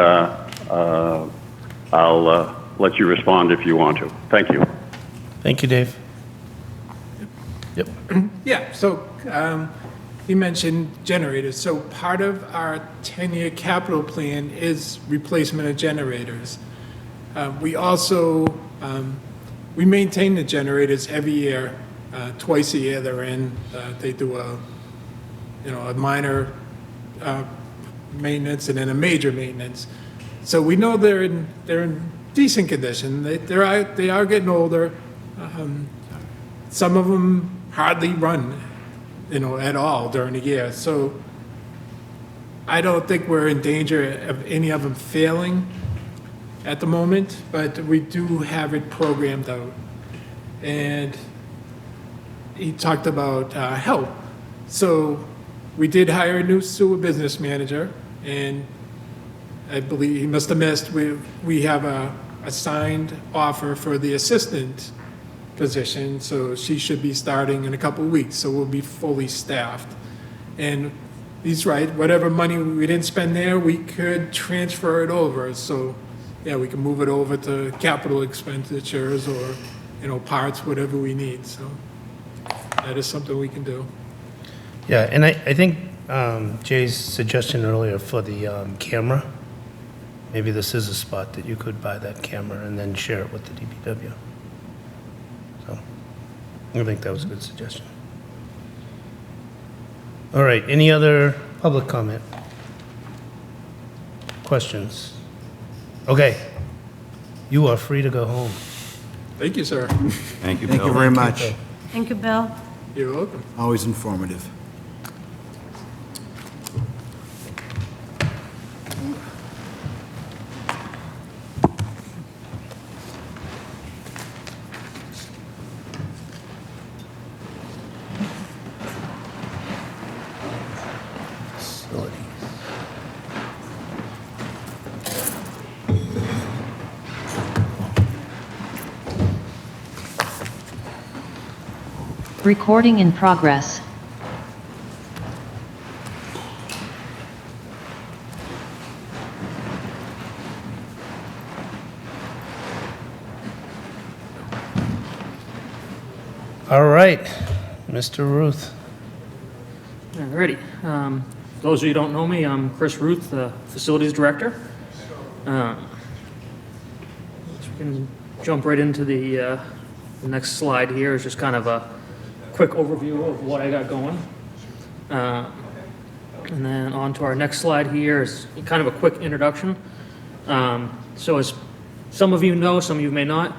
I'll let you respond if you want to. Thank you. Thank you, Dave. Yep. Yeah, so you mentioned generators. So part of our 10-year capital plan is replacement of generators. We also, we maintain the generators every year. Twice a year they're in. They do a minor maintenance and then a major maintenance. So we know they're in decent condition. They are getting older. Some of them hardly run, at all during the year. So I don't think we're in danger of any of them failing at the moment, but we do have it programmed out. And he talked about help. So we did hire a new sewer business manager, and I believe he must have missed. We have a signed offer for the assistant position, so she should be starting in a couple of weeks, so we'll be fully staffed. And he's right, whatever money we didn't spend there, we could transfer it over. So, yeah, we can move it over to capital expenditures or, parts, whatever we need. So that is something we can do. Yeah, and I think Jay's suggestion earlier for the camera, maybe this is a spot that you could buy that camera and then share it with the DPW. So I think that was a good suggestion. All right, any other public comment? Questions? Okay, you are free to go home. Thank you, sir. Thank you, Bill. Thank you very much. Thank you, Bill. You're welcome. Always informative. Recording in progress. All right, Mr. Ruth. Alrighty. Those of you who don't know me, I'm Chris Ruth, the Facilities Director. So we can jump right into the next slide here. Is just kind of a quick overview of what I got going. And then on to our next slide here is kind of a quick introduction. So as some of you know, some of you may not,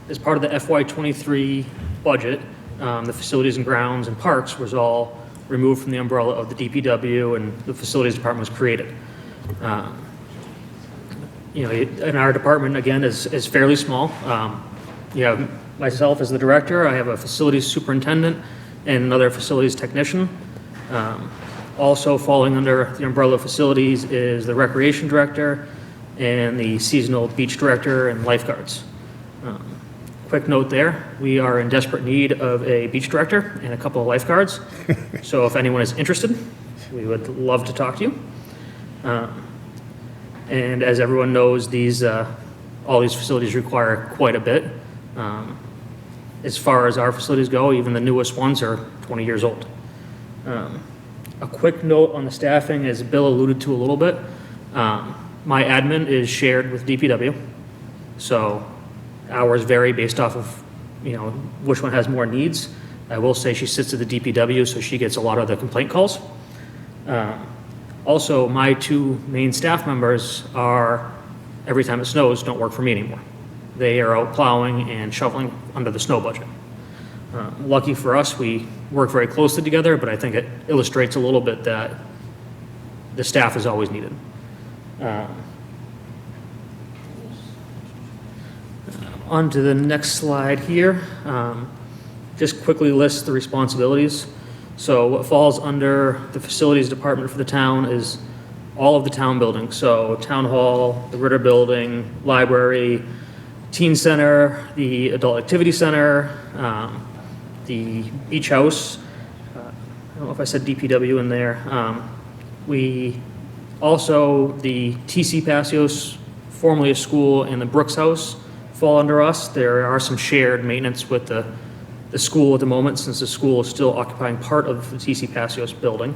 as part of the FY23 budget, the facilities and grounds and parks was all removed from the umbrella of the DPW, and the facilities department was created. And our department, again, is fairly small. You have myself as the director, I have a facilities superintendent and another facilities technician. Also falling under the umbrella of facilities is the recreation director and the seasonal beach director and lifeguards. quick note there, we are in desperate need of a beach director and a couple of lifeguards. So if anyone is interested, we would love to talk to you. And as everyone knows, all these facilities require quite a bit. As far as our facilities go, even the newest ones are 20 years old. A quick note on the staffing, as Bill alluded to a little bit, my admin is shared with DPW. So hours vary based off of, which one has more needs. I will say she sits at the DPW, so she gets a lot of the complaint calls. Also, my two main staff members every time it snows, don't work for me anymore. They are out plowing and shoveling under the snow budget. Lucky for us, we work very closely together, but I think it illustrates a little bit that the staff is always needed. On to the next slide here. Just quickly list the responsibilities. So what falls under the facilities department for the town is all of the town buildings. So town hall, the Ritter building, library, teen center, the adult activity center, the beach house. I don't know if I said DPW in there. We also, the TC Passios, formerly a school, and the Brooks House fall under us. There are some shared maintenance with the school at the moment, since the school is still occupying part of the TC Passios building.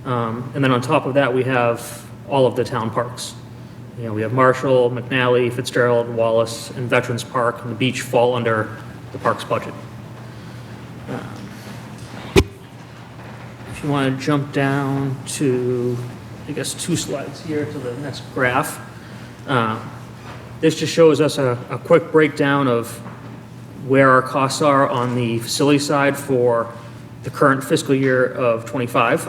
And then on top of that, we have all of the town parks. We have Marshall, McNally, Fitzgerald, Wallace, and Veterans Park, and the beach fall under the parks budget. If you want to jump down to, I guess, 2 slides here to the next graph. This just shows us a quick breakdown of where our costs are on the facility side for the current fiscal year of '25.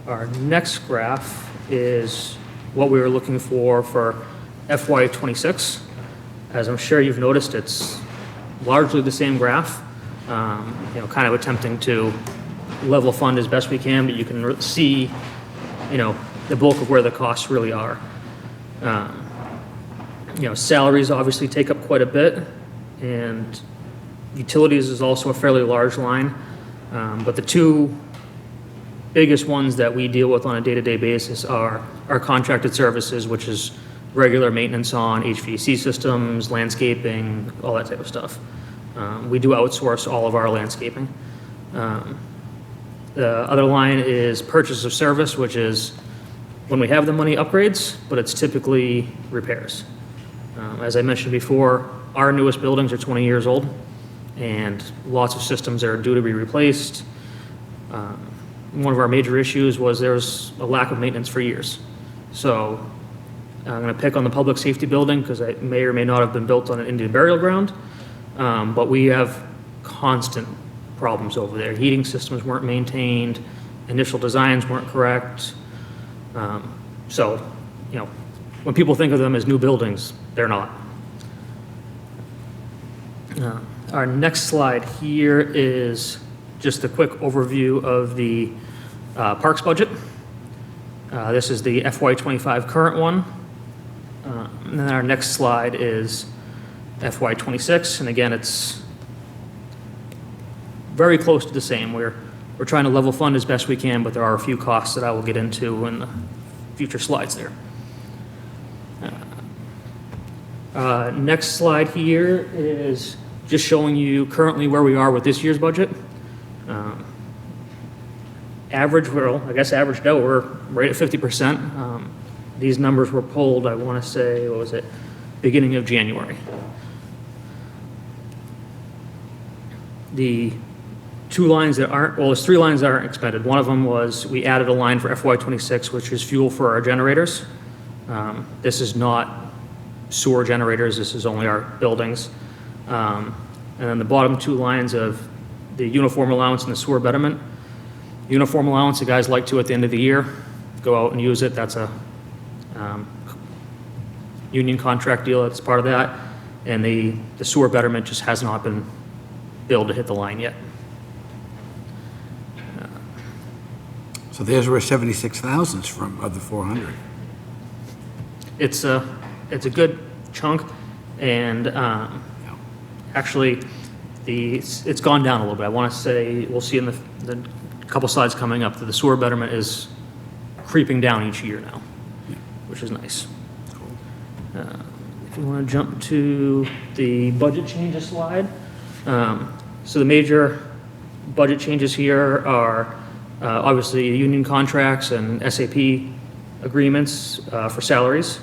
Our next graph is what we were looking for FY '26. As I'm sure you've noticed, it's largely the same graph, kind of attempting to level fund as best we can, but you can see, the bulk of where the costs really are. Salaries obviously take up quite a bit, and utilities is also a fairly large line. But the two biggest ones that we deal with on a day-to-day basis are our contracted services, which is regular maintenance on HVAC systems, landscaping, all that type of stuff. We do outsource all of our landscaping. The other line is purchase of service, which is when we have the money, upgrades, but it's typically repairs. As I mentioned before, our newest buildings are 20 years old, and lots of systems are due to be replaced. One of our major issues was there's a lack of maintenance for years. So I'm going to pick on the public safety building because it may or may not have been built on an Indian burial ground, but we have constant problems over there. Heating systems weren't maintained, initial designs weren't correct. So, when people think of them as new buildings, they're not. Our next slide here is just a quick overview of the parks budget. This is the FY '25 current one. And then our next slide is FY '26, and again, it's very close to the same. We're trying to level fund as best we can, but there are a few costs that I will get into in the future slides there. Next slide here is just showing you currently where we are with this year's budget. Average out, we're right at 50%. These numbers were pulled, I want to say, beginning of January. The two lines that aren't, there's 3 lines that aren't expended. One of them was we added a line for FY '26, which is fuel for our generators. This is not sewer generators, this is only our buildings. And then the bottom 2 lines of the uniform allowance and the sewer betterment. Uniform allowance, the guys like to at the end of the year go out and use it. That's a union contract deal, that's part of that. And the sewer betterment just has not been billed to hit the line yet. So there's where 76,000's from, of the 400. It's a good chunk. And actually, it's gone down a little bit. I want to say, we'll see in the couple slides coming up, that the sewer betterment is creeping down each year now, which is nice. If you want to jump to the budget changes slide. So the major budget changes here are obviously union contracts and SAP agreements for salaries.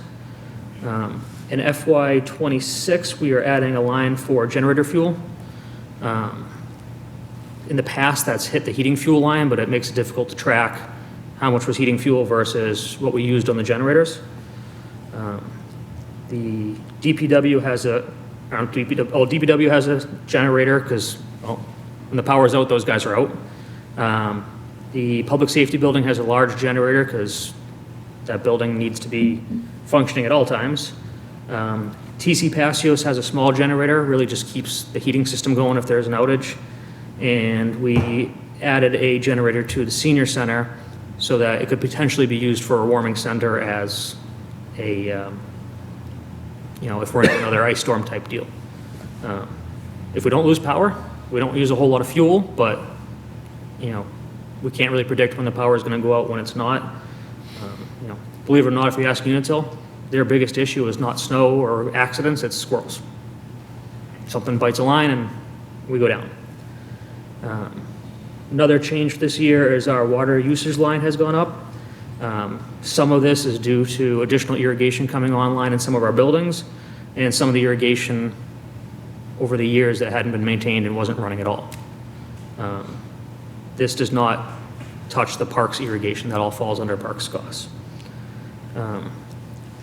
In FY '26, we are adding a line for generator fuel. In the past, that's hit the heating fuel line, but it makes it difficult to track how much was heating fuel versus what we used on the generators. The DPW has DPW has a generator because when the power's out, those guys are out. The public safety building has a large generator because that building needs to be functioning at all times. TC Passios has a small generator, really just keeps the heating system going if there's an outage. And we added a generator to the senior center so that it could potentially be used for a warming center as a, if we're in another ice storm type deal. If we don't lose power, we don't use a whole lot of fuel, but, we can't really predict when the power is going to go out, when it's not. Believe it or not, if you ask Unitil, their biggest issue is not snow or accidents, it's squirrels. Something bites a line and we go down. Another change this year is our water usage line has gone up. Some of this is due to additional irrigation coming online in some of our buildings, and some of the irrigation over the years that hadn't been maintained and wasn't running at all. This does not touch the parks irrigation, that all falls under parks costs.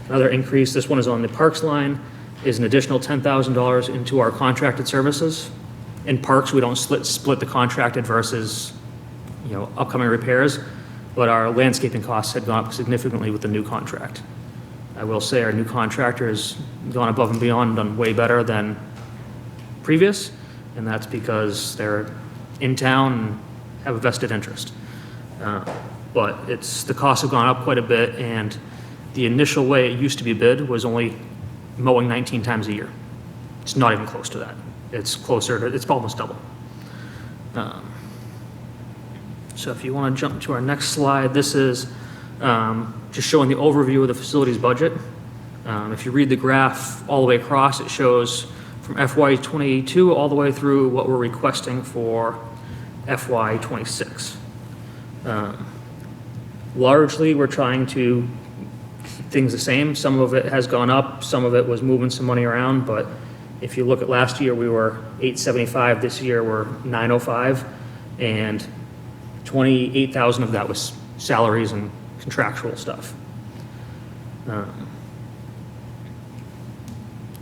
Another increase, this one is on the parks line, is an additional $10,000 into our contracted services. In parks, we don't split the contracted versus, upcoming repairs, but our landscaping costs had gone up significantly with the new contract. I will say our new contractor has gone above and beyond, done way better than previous, and that's because they're in town and have a vested interest. But the costs have gone up quite a bit, and the initial way it used to be bid was only mowing 19 times a year. It's not even close to that. It's almost double. So if you want to jump to our next slide, this is just showing the overview of the facilities budget. If you read the graph all the way across, it shows from FY '22 all the way through what we're requesting for FY '26. Largely, we're trying to keep things the same. Some of it has gone up, some of it was moving some money around, but if you look at last year, we were 875, this year we're 905, and 28,000 of that was salaries and contractual stuff. I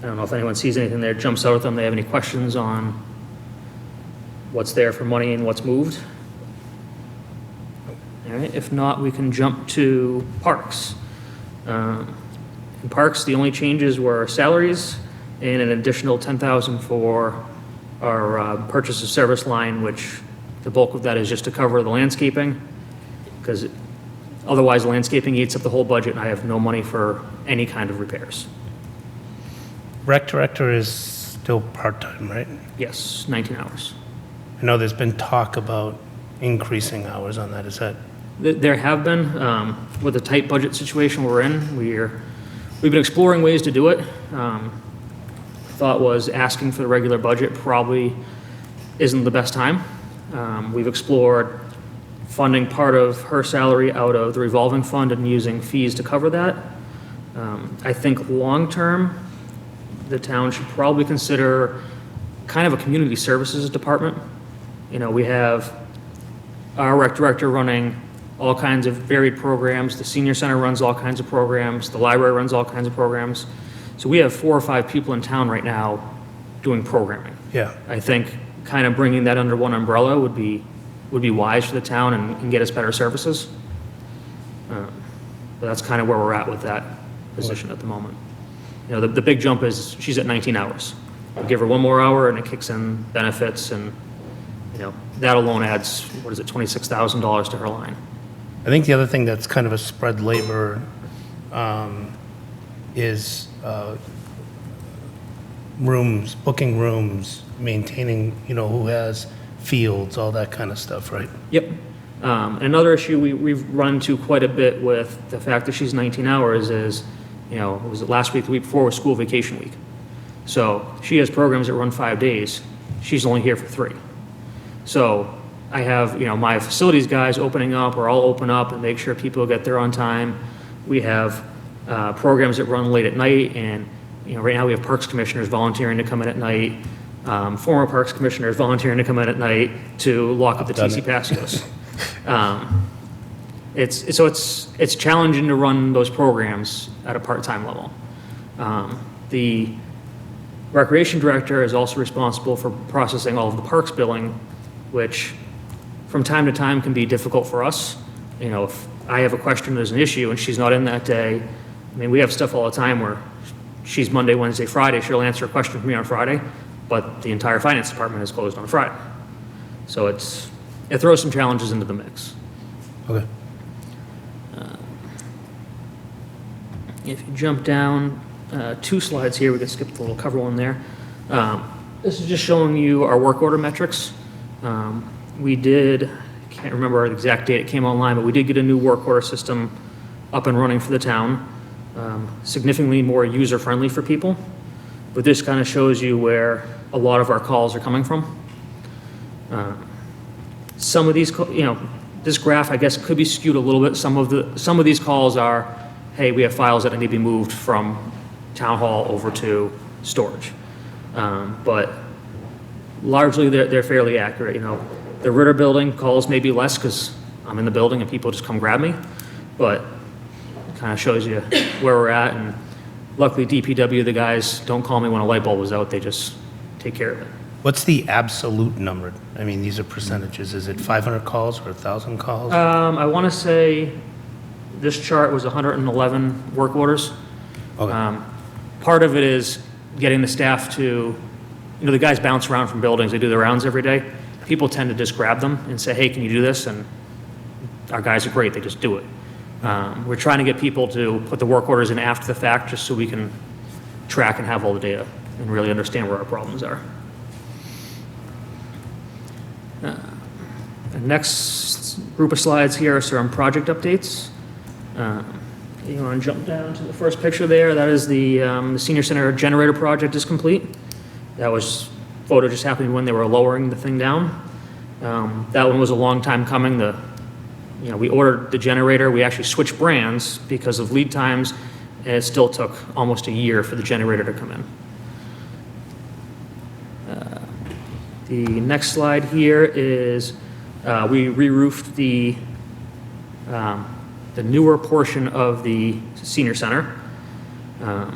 don't know if anyone sees anything there jumps out at them. They have any questions on what's there for money and what's moved? All right, if not, we can jump to parks. In parks, the only changes were salaries and an additional $10,000 for our purchase of service line, which the bulk of that is just to cover the landscaping, because otherwise landscaping eats up the whole budget and I have no money for any kind of repairs. Rec director is still part-time, right? Yes, 19 hours. I know there's been talk about increasing hours on that. Is that? There have been, with the tight budget situation we're in, we've been exploring ways to do it. Thought was asking for the regular budget probably isn't the best time. We've explored funding part of her salary out of the revolving fund and using fees to cover that. I think long-term, the town should probably consider kind of a community services department. We have our rec director running all kinds of varied programs. The senior center runs all kinds of programs. The library runs all kinds of programs. So we have 4 or 5 people in town right now doing programming. Yeah. I think kind of bringing that under one umbrella would be wise for the town and get us better services. But that's kind of where we're at with that position at the moment. The big jump is she's at 19 hours. We'll give her 1 more hour and it kicks in benefits, and that alone adds, $26,000 to her line. I think the other thing that's kind of a spread labor is rooms, booking rooms, maintaining, who has fields, all that kind of stuff, right? Yep. Another issue we've run into quite a bit with the fact that she's 19 hours is, was it last week, the week before was school vacation week. So she has programs that run 5 days. She's only here for 3. So I have, my facilities guys opening up, or I'll open up and make sure people get there on time. We have programs that run late at night, and, right now we have parks commissioners volunteering to come in at night, former parks commissioners volunteering to come in at night to lock up the TC Passios. It's challenging to run those programs at a part-time level. The recreation director is also responsible for processing all of the parks billing, which from time to time can be difficult for us. If I have a question, there's an issue, and she's not in that day. I mean, we have stuff all the time where she's Monday, Wednesday, Friday. She'll answer a question from me on Friday, but the entire finance department is closed on Friday. So it throws some challenges into the mix. Okay. If you jump down 2 slides here, we can skip the little cover one there. This is just showing you our work order metrics. We did, I can't remember the exact date it came online, but we did get a new work order system up and running for the town, significantly more user-friendly for people. But this kind of shows you where a lot of our calls are coming from. Some of these, this graph, I guess, could be skewed a little bit. Some of these calls are, hey, we have files that need to be moved from town hall over to storage. But largely, they're fairly accurate. The Ritter building calls may be less because I'm in the building and people just come grab me, but it kind of shows you where we're at. And luckily, DPW, the guys don't call me when a light bulb is out. They just take care of it. What's the absolute number? I mean, these are percentages. Is it 500 calls or 1,000 calls? I want to say this chart was 111 work orders. Okay. Part of it is getting the staff to, the guys bounce around from buildings. They do their rounds every day. People tend to just grab them and say, hey, can you do this? And our guys are great. They just do it. We're trying to get people to put the work orders in after the fact just so we can track and have all the data and really understand where our problems are. The next group of slides here are some project updates. You want to jump down to the first picture there? That is the senior center generator project is complete. That was photo just happened when they were lowering the thing down. That one was a long time coming. We ordered the generator. We actually switched brands because of lead times, and it still took almost a year for the generator to come in. The next slide here is we re-roofed the newer portion of the senior center. Our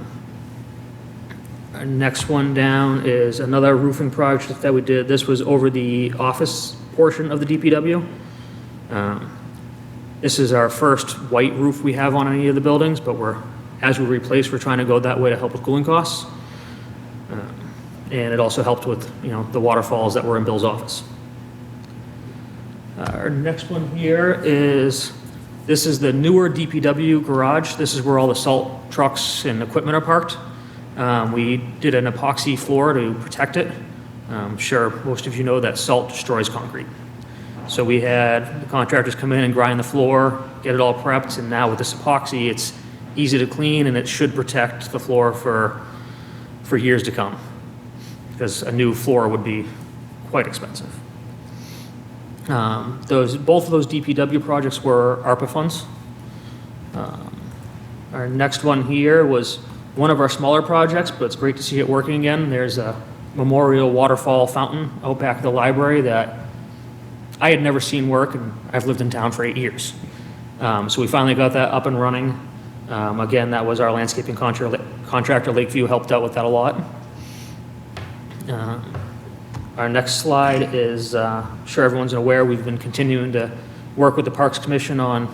next one down is another roofing project that we did. This was over the office portion of the DPW. This is our first white roof we have on any of the buildings, but as we replace, we're trying to go that way to help with cooling costs. And it also helped with, the waterfalls that were in Bill's office. Our next one here this is the newer DPW garage. This is where all the salt trucks and equipment are parked. We did an epoxy floor to protect it. I'm sure most of you know that salt destroys concrete. So we had the contractors come in and grind the floor, get it all prepped, and now with this epoxy, it's easy to clean and it should protect the floor for years to come, because a new floor would be quite expensive. Both of those DPW projects were ARPA funds. Our next one here was one of our smaller projects, but it's great to see it working again. There's a memorial waterfall fountain out back of the library that I had never seen work, and I've lived in town for 8 years. So we finally got that up and running. Again, that was our landscaping contractor, Lakeview, helped out with that a lot. Our next slide is, I'm sure everyone's aware, we've been continuing to work with the Parks Commission on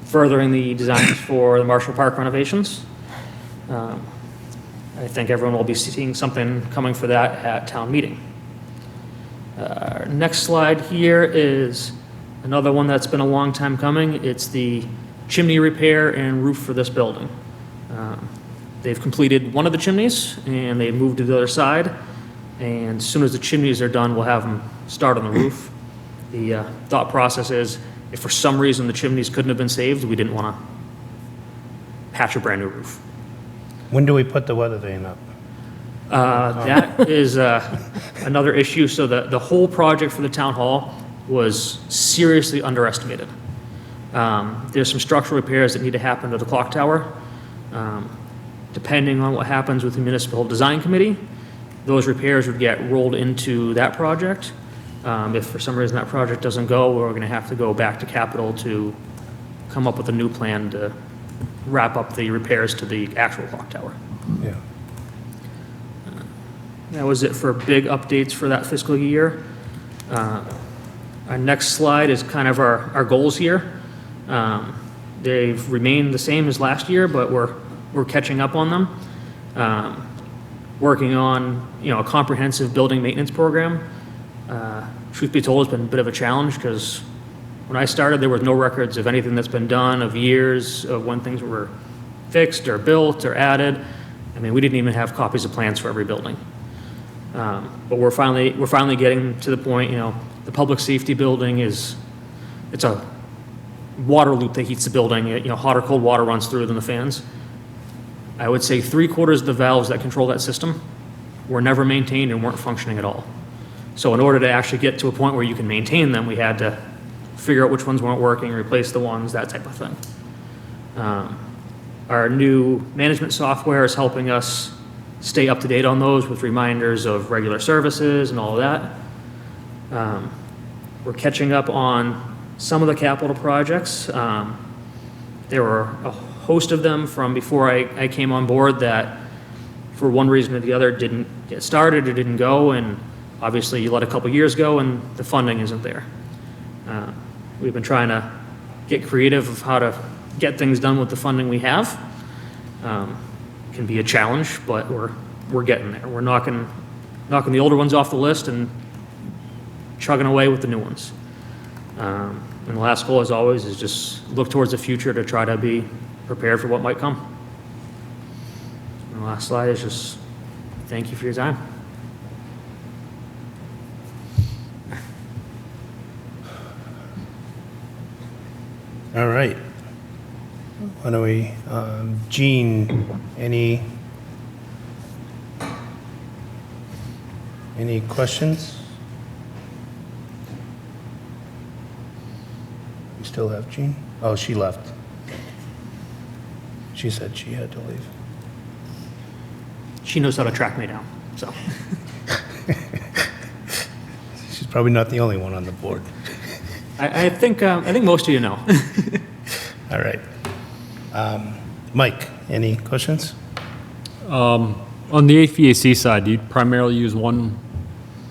furthering the designs for the Marshall Park renovations. I think everyone will be seeing something coming for that at town meeting. Our next slide here is another one that's been a long time coming. It's the chimney repair and roof for this building. They've completed one of the chimneys, and they moved to the other side. And as soon as the chimneys are done, we'll have them start on the roof. The thought process is, if for some reason the chimneys couldn't have been saved, we didn't want to patch a brand-new roof. When do we put the weather vane up? That is another issue. So the whole project for the town hall was seriously underestimated. There's some structural repairs that need to happen to the clock tower. Depending on what happens with the municipal design committee, those repairs would get rolled into that project. If for some reason that project doesn't go, we're going to have to go back to capital to come up with a new plan to wrap up the repairs to the actual clock tower. Yeah. That was it for big updates for that fiscal year. Our next slide is kind of our goals here. They've remained the same as last year, but we're catching up on them. Working on, a comprehensive building maintenance program. Truth be told, it's been a bit of a challenge because when I started, there was no records of anything that's been done, of years, of when things were fixed or built or added. I mean, we didn't even have copies of plans for every building. But we're finally getting to the point, the public safety building it's a water loop that heats the building. Hot or cold water runs through it in the fans. I would say 3/4 of the valves that control that system were never maintained and weren't functioning at all. So in order to actually get to a point where you can maintain them, we had to figure out which ones weren't working, replace the ones, that type of thing. Our new management software is helping us stay up to date on those with reminders of regular services and all of that. We're catching up on some of the capital projects. There were a host of them from before I came on board that for one reason or the other didn't get started or didn't go, and obviously you let a couple years go and the funding isn't there. We've been trying to get creative of how to get things done with the funding we have. Can be a challenge, but we're getting there. We're knocking the older ones off the list and chugging away with the new ones. And the last goal, as always, is just look towards the future to try to be prepared for what might come. And the last slide is just thank you for your time. All right. Why don't we, Gene, any questions? We still have Jean? Oh, she left. She said she had to leave. She knows how to track me down, so. She's probably not the only one on the board. I think most of you know. All right. Mike, any questions? On the HVAC side, do you primarily use one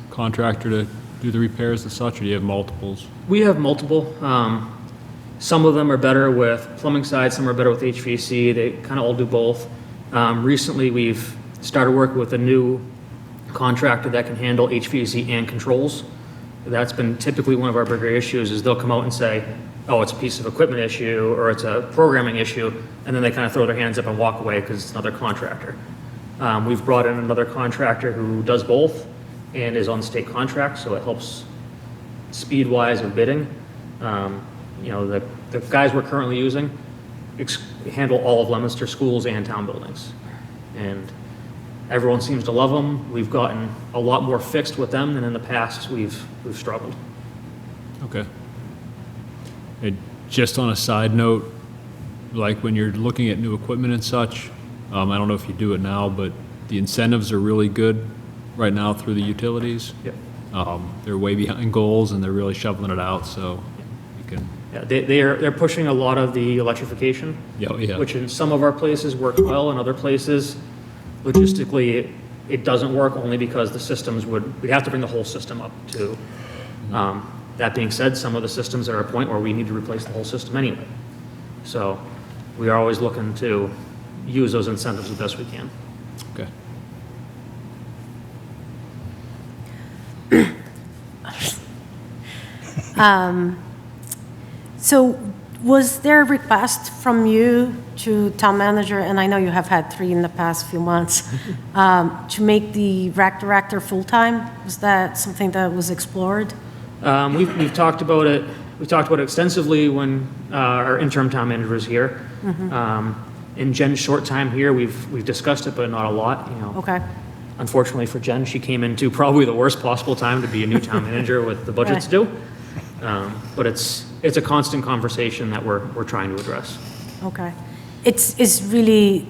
contractor to do the repairs and such, or do you have multiples? We have multiple. Some of them are better with plumbing side, some are better with HVAC. They kind of all do both. Recently, we've started working with a new contractor that can handle HVAC and controls. That's been typically one of our bigger issues is they'll come out and say, oh, it's a piece of equipment issue or it's a programming issue, and then they kind of throw their hands up and walk away because it's another contractor. We've brought in another contractor who does both and is on state contract, so it helps speed-wise of bidding. The guys we're currently using handle all of Leominster schools and town buildings. And everyone seems to love them. We've gotten a lot more fixed with them than in the past we've struggled. Okay. And just on a side note, like when you're looking at new equipment and such, I don't know if you do it now, but the incentives are really good right now through the utilities. Yep. They're way behind goals and they're really shoveling it out, so you can. Yeah, they're pushing a lot of the electrification, Yeah. which in some of our places work well, in other places, logistically, it doesn't work only because the systems we'd have to bring the whole system up to. That being said, some of the systems are at a point where we need to replace the whole system anyway. So we are always looking to use those incentives the best we can. Okay. So Was there a request from you to town manager, and I know you have had 3 in the past few months, to make the rec director full-time? Was that something that was explored? We've talked about it. We talked about it extensively when our interim town manager was here. In Jen's short time here, we've discussed it, but not a lot. Okay. Unfortunately for Jen, she came into probably the worst possible time to be a new town manager with the budgets due. But it's a constant conversation that we're trying to address. Okay. It's really,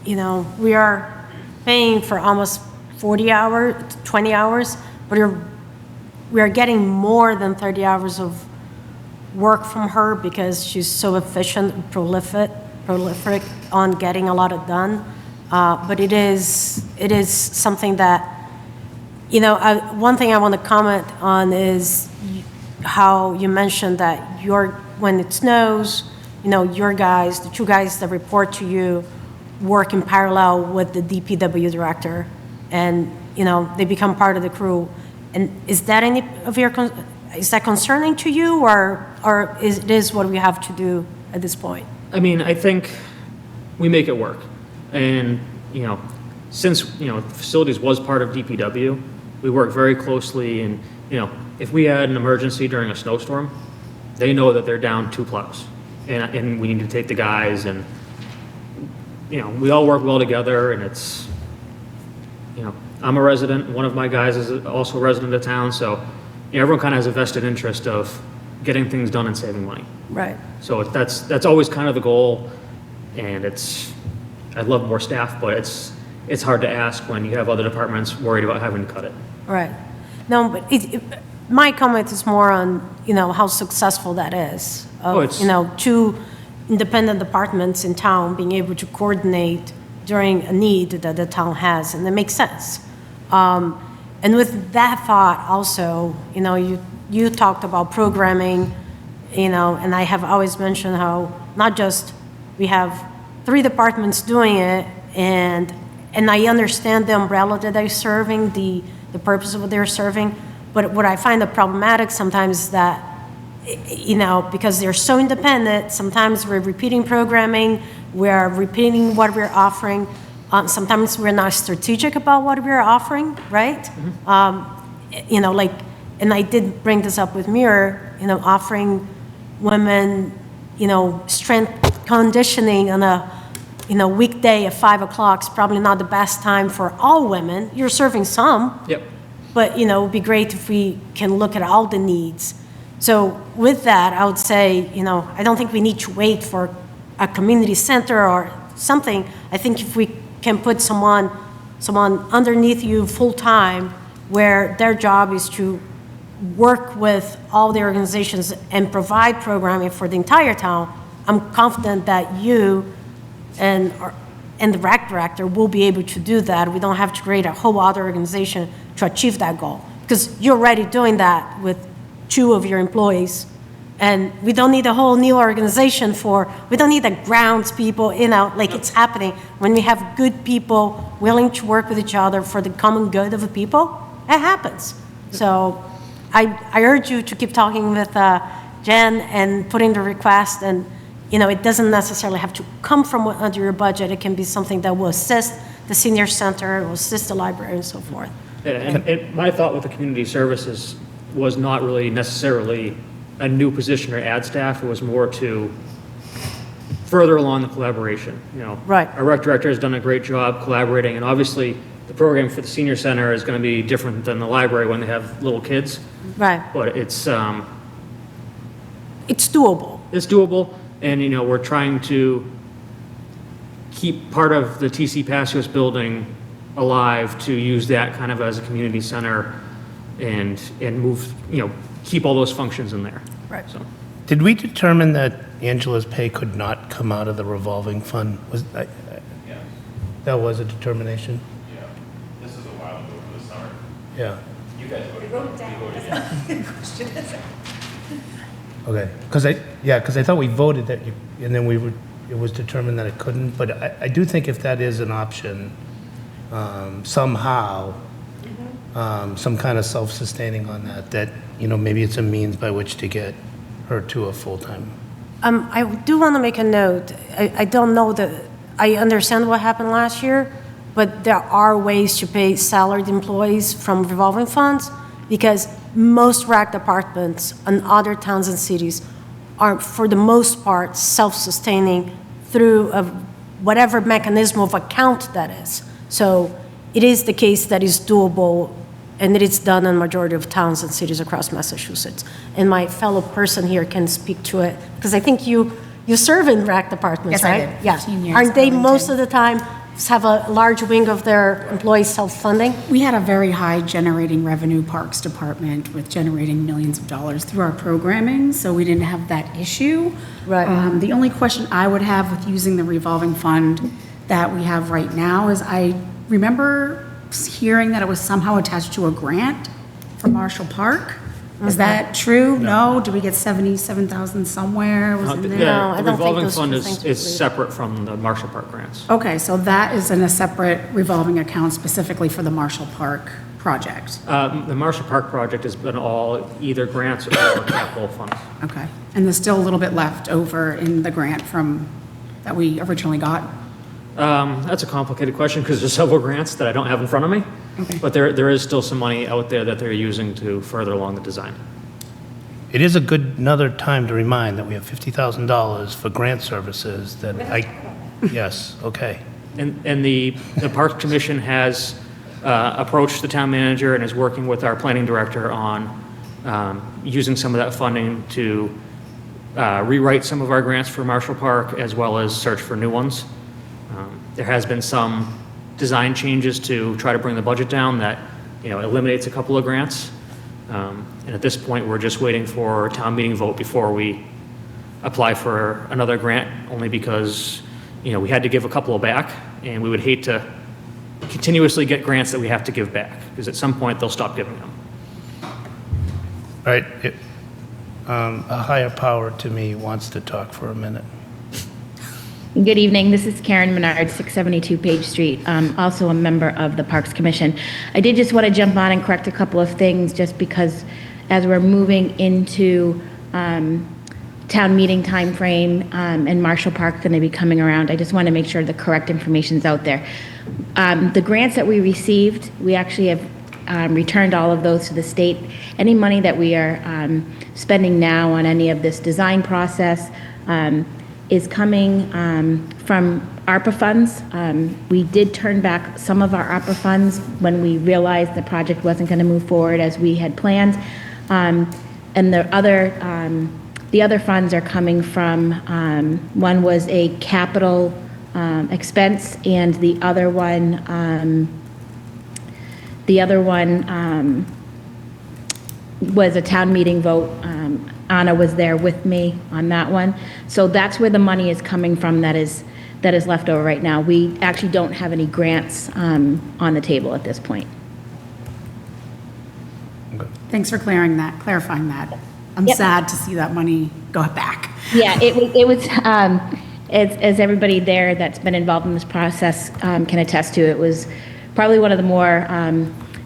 we are paying for almost 40 hours, 20 hours, but we are getting more than 30 hours of work from her because she's so efficient and prolific on getting a lot of done. But it is something that, one thing I want to comment on is how you mentioned that when it snows, your guys, the 2 guys that report to you, work in parallel with the DPW director, and they become part of the crew. And is that is that concerning to you, or it is what we have to do at this point? I mean, I think we make it work, and since facilities was part of DPW, we work very closely, and if we had an emergency during a snowstorm, they know that they're down 2 plows, and we need to take the guys, and we all work well together, and it's I'm a resident, one of my guys is also a resident of town, so everyone kind of has a vested interest of getting things done and saving money. Right. So that's always kind of the goal, and I'd love more staff, but it's hard to ask when you have other departments worried about having to cut it. Right. No, but my comment is more on, how successful that is. Of, 2 independent departments in town being able to coordinate during a need that the town has, and it makes sense. And with that thought also, you talked about programming, and I have always mentioned how not just we have 3 departments doing it, and I understand the umbrella that they're serving, the purpose of what they're serving, but what I find problematic sometimes is that, because they're so independent, sometimes we're repeating programming, we're repeating what we're offering, sometimes we're not strategic about what we're offering, right? And I did bring this up with Mirror, offering women, strength conditioning on a weekday at 5 o'clock is probably not the best time for all women. You're serving some. Yep. But, it would be great if we can look at all the needs. So with that, I would say, I don't think we need to wait for a community center or something. I think if we can put someone underneath you full-time where their job is to work with all the organizations and provide programming for the entire town, I'm confident that you and the rec director will be able to do that. We don't have to create a whole other organization to achieve that goal, because you're already doing that with 2 of your employees. And we don't need a whole new organization we don't need the grounds people, it's happening. When we have good people willing to work with each other for the common good of the people, it happens. So I urge you to keep talking with Jen and putting the request, and it doesn't necessarily have to come from under your budget. It can be something that will assist the senior center, will assist the library, and so forth. And my thought with the community services was not really necessarily a new position or add staff. It was more to further along the collaboration. Right. Our rec director has done a great job collaborating, and obviously the program for the senior center is going to be different than the library when they have little kids. Right. But it's doable. It's doable, and we're trying to keep part of the TC Passios building alive, to use that kind of as a community center, and move, keep all those functions in there. Right. So. Did we determine that Angela's pay could not come out of the revolving fund? That was a determination? Yeah. This is a while ago for the summer. Yeah. You guys voted. wrote it down. Question is. Okay, because I thought we voted that and then it was determined that it couldn't, but I do think if that is an option, somehow, some kind of self-sustaining on that, maybe it's a means by which to get her to a full-time. I do want to make a note. I don't know that, I understand what happened last year, but there are ways to pay salaried employees from revolving funds because most rec departments in other towns and cities are, for the most part, self-sustaining through whatever mechanism of account that is. So it is the case that is doable, and it is done in majority of towns and cities across Massachusetts. And my fellow person here can speak to it, because I think you serve in rec departments, Yes, I right? did. Yeah. 15 years Aren't they Arlington. most of the time have a large wing of their employees self-funding? We had a very high generating revenue parks department with generating millions of dollars through our programming, so we didn't have that issue. Right. The only question I would have with using the revolving fund that we have right now is I remember hearing that it was somehow attached to a grant for Marshall Park. Is that true? No? Do we get 77,000 somewhere? Was in The there? No, I the don't think revolving those fund two things is are related. separate from the Marshall Park grants. Okay, so that is in a separate revolving account specifically for the Marshall Park project. The Marshall Park project has been all either grants or capital funds. Okay, and there's still a little bit left over in the grant that we originally got? That's a complicated question because there's several grants that I don't have in front of me. Okay. But there is still some money out there that they're using to further along the design. It is another time to remind that we have $50,000 for grant services that yes, okay. And the Parks Commission has approached the town manager and is working with our planning director on using some of that funding to rewrite some of our grants for Marshall Park as well as search for new ones. There has been some design changes to try to bring the budget down that, eliminates a couple of grants. And at this point, we're just waiting for a town meeting vote before we apply for another grant, only because, we had to give a couple of back, and we would hate to continuously get grants that we have to give back, because at some point, they'll stop giving them. All right, a higher power to me wants to talk for a minute. Good evening. This is Karen Menard, 672 Page Street, also a member of the Parks Commission. I did just want to jump on and correct a couple of things, just because as we're moving into town meeting timeframe and Marshall Park's going to be coming around, I just want to make sure the correct information's out there. The grants that we received, we actually have returned all of those to the state. Any money that we are spending now on any of this design process is coming from ARPA funds. We did turn back some of our ARPA funds when we realized the project wasn't going to move forward as we had planned. And the other funds are coming from, one was a capital expense, and the other one was a town meeting vote. Anna was there with me on that one. So that's where the money is coming from that is left over right now. We actually don't have any grants on the table at this point. Thanks for clarifying that. I'm Yep. sad to see that money go back. Yeah, it was, as everybody there that's been involved in this process can attest to, it was probably one of the more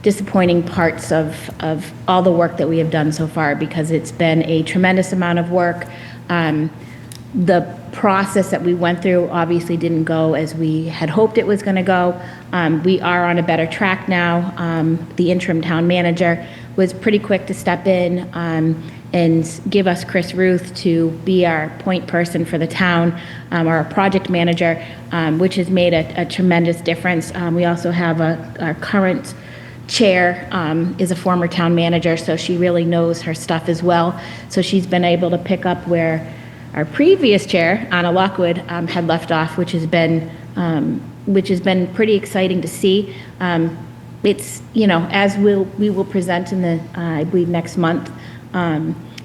disappointing parts of all the work that we have done so far, because it's been a tremendous amount of work. The process that we went through obviously didn't go as we had hoped it was going to go. We are on a better track now. The interim town manager was pretty quick to step in and give us Chris Ruth to be our point person for the town, or our project manager, which has made a tremendous difference. We also have our current chair is a former town manager, so she really knows her stuff as well. So she's been able to pick up where our previous chair, Anna Lockwood, had left off, which has been pretty exciting to see. It's, as we will present in the, I believe, next month,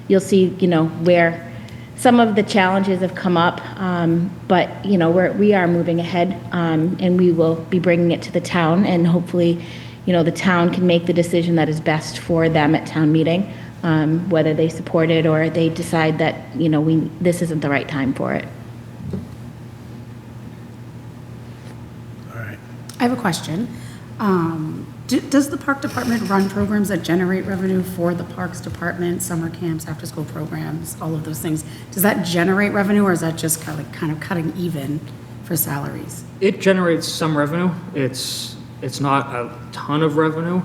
you'll see, where some of the challenges have come up, but, we are moving ahead, and we will be bringing it to the town, and hopefully, the town can make the decision that is best for them at town meeting, whether they support it or they decide that, this isn't the right time for it. I have a question. Does the park department run programs that generate revenue for the parks department, summer camps, after-school programs, all of those things? Does that generate revenue, or is that just kind of cutting even for salaries? It generates some revenue. It's not a ton of revenue.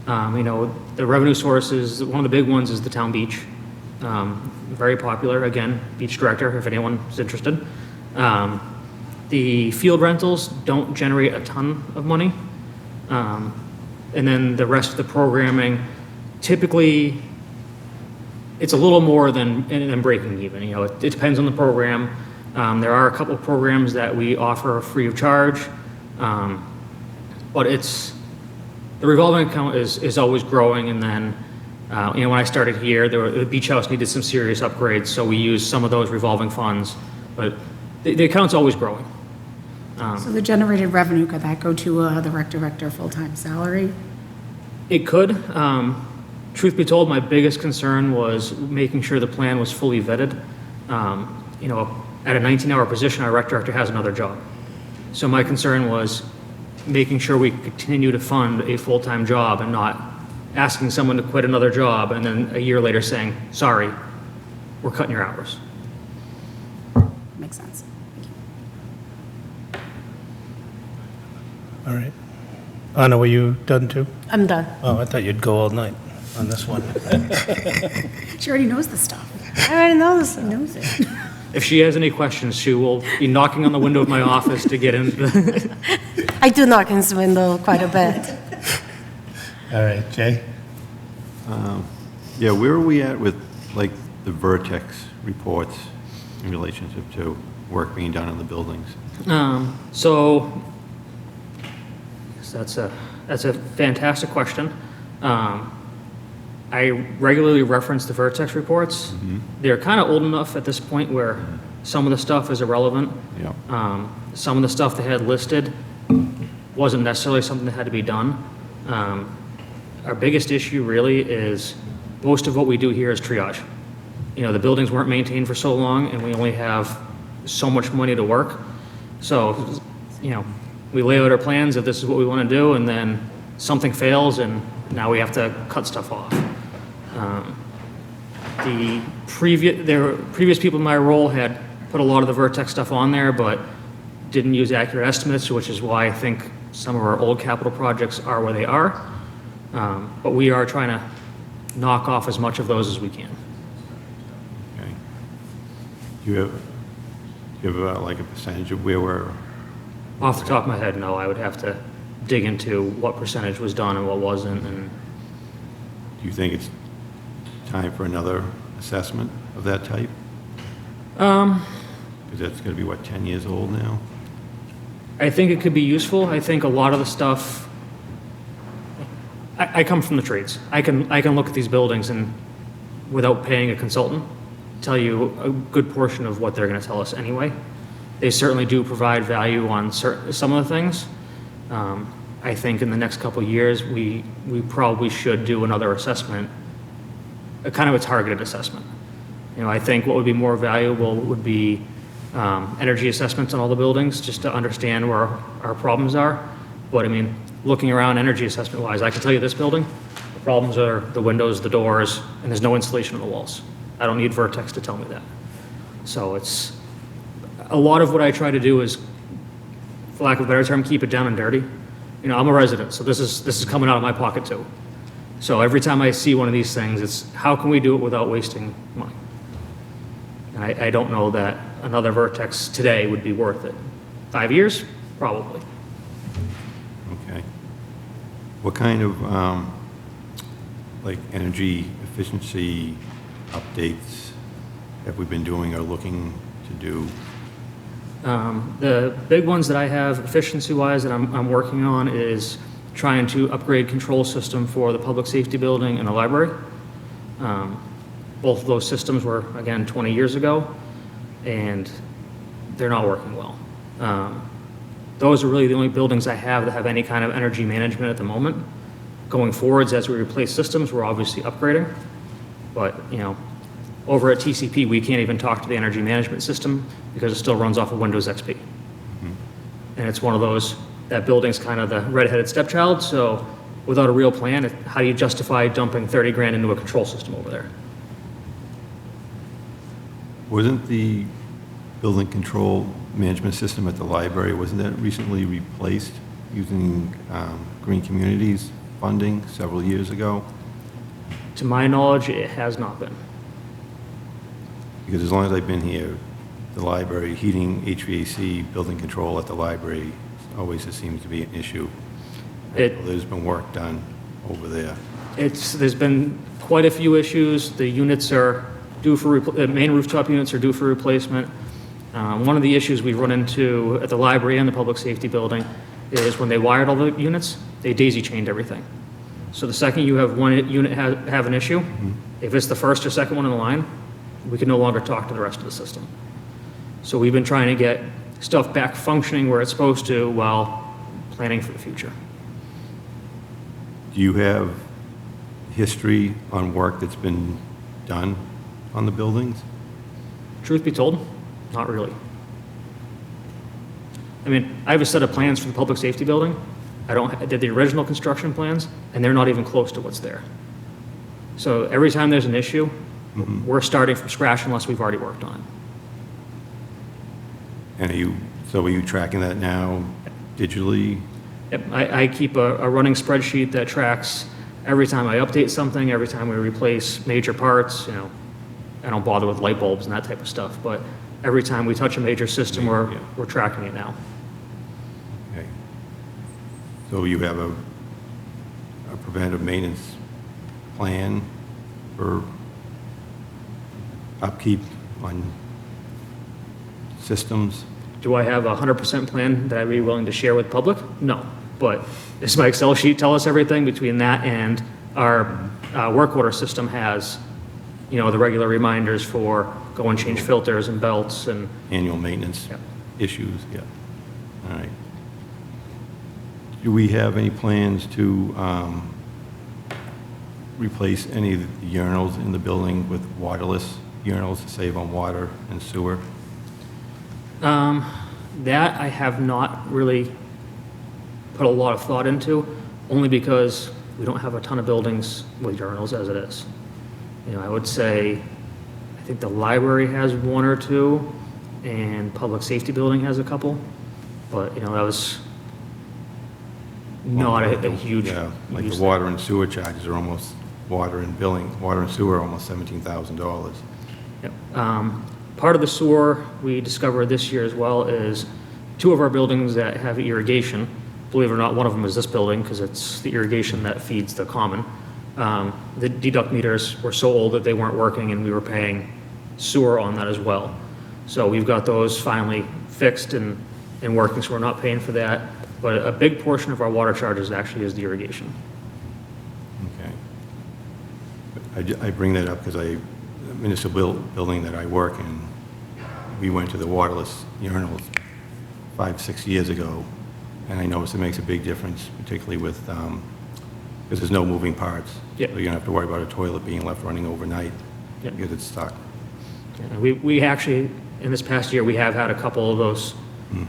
You know, the revenue sources, one of the big ones is the town beach. Very popular, again, beach director, if anyone's interested. The field rentals don't generate a ton of money. And then the rest of the programming, typically, it's a little more than breaking even. You know, it depends on the program. There are a couple of programs that we offer free of charge, but the revolving account is always growing. And then, you know, when I started here, the beach house needed some serious upgrades, so we used some of those revolving funds. But the account's always growing. So the generated revenue, could that go to the rec director full-time salary? It could. Truth be told, my biggest concern was making sure the plan was fully vetted. You know, at a 19-hour position, our rec director has another job. So my concern was making sure we continue to fund a full-time job and not asking someone to quit another job and then a year later saying, sorry, we're cutting your hours. Makes sense. All right. Anna, were you done too? I'm done. Oh, I thought you'd go all night on this one. She already knows the stuff. I already know this. She knows it. If she has any questions, she will be knocking on the window of my office to get in. I do knock on this window quite a bit. All right, Jay? Yeah, where are we at with, like, the Vertex reports in relationship to work being done in the buildings? So that's a fantastic question. I regularly reference the Vertex reports. They're kind of old enough at this point where some of the stuff is irrelevant. Yeah. Some of the stuff they had listed wasn't necessarily something that had to be done. Our biggest issue really is most of what we do here is triage. You know, the buildings weren't maintained for so long and we only have so much money to work. So, you know, we lay out our plans if this is what we want to do, and then something fails and now we have to cut stuff off. The previous people in my role had put a lot of the Vertex stuff on there, but didn't use accurate estimates, which is why I think some of our old capital projects are where they are. But we are trying to knock off as much of those as we can. Okay. Do you have like a percentage of where we're? Off the top of my head, no. I would have to dig into what percentage was done and what wasn't. And Do you think it's time for another assessment of that type? Because that's going to be, what, 10 years old now? I think it could be useful. I think a lot of the stuff, I come from the trades. I can look at these buildings and, without paying a consultant, tell you a good portion of what they're going to tell us anyway. They certainly do provide value on some of the things. I think in the next couple of years, we probably should do another assessment, a kind of a targeted assessment. You know, I think what would be more valuable would be energy assessments on all the buildings, just to understand where our problems are. But I mean, looking around energy assessment wise, I can tell you this building, the problems are the windows, the doors, and there's no insulation on the walls. I don't need Vertex to tell me that. So it's, a lot of what I try to do is, for lack of a better term, keep it down and dirty. You know, I'm a resident, so this is coming out of my pocket too. So every time I see one of these things, it's how can we do it without wasting money? And I don't know that another Vertex today would be worth it. 5 years? Probably. Okay. What kind of, like, energy efficiency updates have we been doing or looking to do? The big ones that I have efficiency-wise that I'm working on is trying to upgrade control system for the public safety building and the library. Both of those systems were, again, 20 years ago, and they're not working well. Those are really the only buildings I have that have any kind of energy management at the moment. Going forwards, as we replace systems, we're obviously upgrading. But, you know, over at TCP, we can't even talk to the energy management system because it still runs off of Windows XP. And it's one of those, that building's kind of the redheaded stepchild, so without a real plan, how do you justify dumping 30 grand into a control system over there? Wasn't the building control management system at the library, wasn't that recently replaced using Green Communities funding several years ago? To my knowledge, it has not been. Because as long as I've been here, the library, heating, HVAC, building control at the library always seems to be an issue. There's been work done over there. There's been quite a few issues. The units are due for, the main rooftop units are due for replacement. One of the issues we've run into at the library and the public safety building is when they wired all the units, they daisy chained everything. So the second you have one unit have an issue, if it's the first or second one in the line, we can no longer talk to the rest of the system. So we've been trying to get stuff back functioning where it's supposed to while planning for the future. Do you have history on work that's been done on the buildings? Truth be told, not really. I mean, I have a set of plans for the public safety building. I did the original construction plans, and they're not even close to what's there. So every time there's an issue, we're starting from scratch unless we've already worked on it. And are you tracking that now digitally? Yep, I keep a running spreadsheet that tracks every time I update something, every time we replace major parts, you know. I don't bother with light bulbs and that type of stuff, but every time we touch a major system, we're tracking it now. Okay. So you have a preventive maintenance plan for upkeep on systems? Do I have a 100% plan that I'd be willing to share with the public? No, but does my Excel sheet tell us everything? Between that and our work order system has, you know, the regular reminders for go and change filters and belts and annual maintenance issues, yeah. All right. Do we have any plans to replace any of the urinals in the building with waterless urinals to save on water and sewer? That I have not really put a lot of thought into, only because we don't have a ton of buildings with urinals as it is. You know, I would say, I think the library has one or two, and public safety building has a couple, but, you know, that was not a huge. Yeah, like huge the water and sewer charges are almost, water and sewer are almost $17,000. Yep. Part of the sewer we discovered this year as well is two of our buildings that have irrigation. Believe it or not, one of them is this building because it's the irrigation that feeds the common. The deduct meters were so old that they weren't working, and we were paying sewer on that as well. So we've got those finally fixed and working, so we're not paying for that. But a big portion of our water charges actually is the irrigation. Okay. I bring that up because the municipal building that I work in, we went to the waterless urinals 5-6 years ago, and I noticed it makes a big difference, particularly with, because there's no moving parts. Yep. So you don't have to worry about a toilet being left running overnight Yep. because it's stuck. And we actually, in this past year, we have had a couple of those,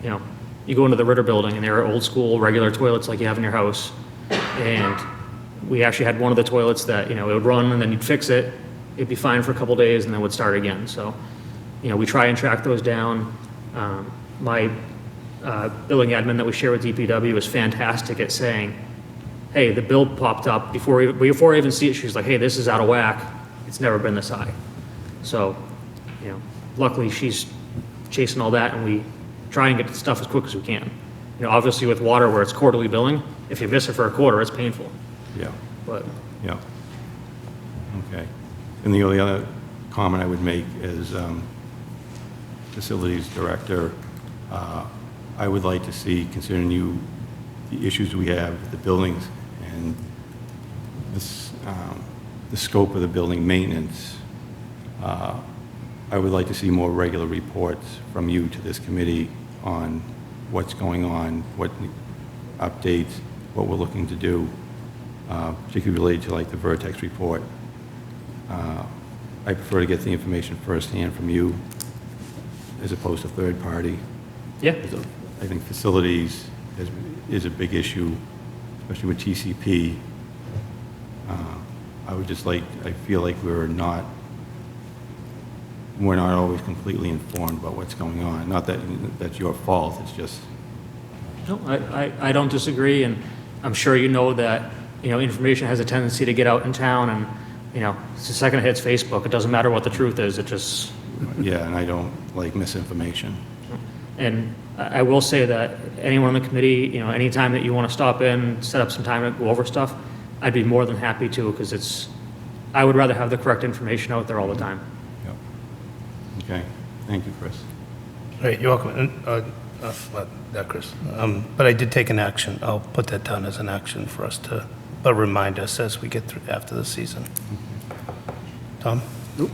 you know, you go into the Ritter building and there are old school regular toilets like you have in your house. And we actually had one of the toilets that, you know, it would run and then you'd fix it. It'd be fine for a couple days and then would start again. So, you know, we try and track those down. My billing admin that we share with DPW is fantastic at saying, hey, the bill popped up before I even see it. She's like, hey, this is out of whack. It's never been this high. So, you know, luckily she's chasing all that, and we try and get the stuff as quick as we can. You know, obviously with water where it's quarterly billing, if you miss it for a quarter, it's painful. Yeah. But Yeah. Okay. And the only other comment I would make is facilities director, I would like to see, considering the issues we have with the buildings and this, the scope of the building maintenance, I would like to see more regular reports from you to this committee on what's going on, what updates, what we're looking to do, particularly related to like the Vertex report. I prefer to get the information firsthand from you as opposed to third party. Yeah. I think facilities is a big issue, especially with TCP, I feel like we're not always completely informed about what's going on. Not that that's your fault, it's just, No, I don't disagree, and I'm sure you know that, information has a tendency to get out in town, and, the second it hits Facebook, it doesn't matter what the truth is, it just... yeah, and I don't like misinformation. And I will say that anyone on the committee, anytime that you want to stop in, set up some time to go over stuff, I'd be more than happy to, because I would rather have the correct information out there all the time. Yep. Okay, thank you, Chris. All right, you're welcome. Chris. But I did take an action. I'll put that down as an action for us to, but remind us as we get through after the season. Tom? Nope.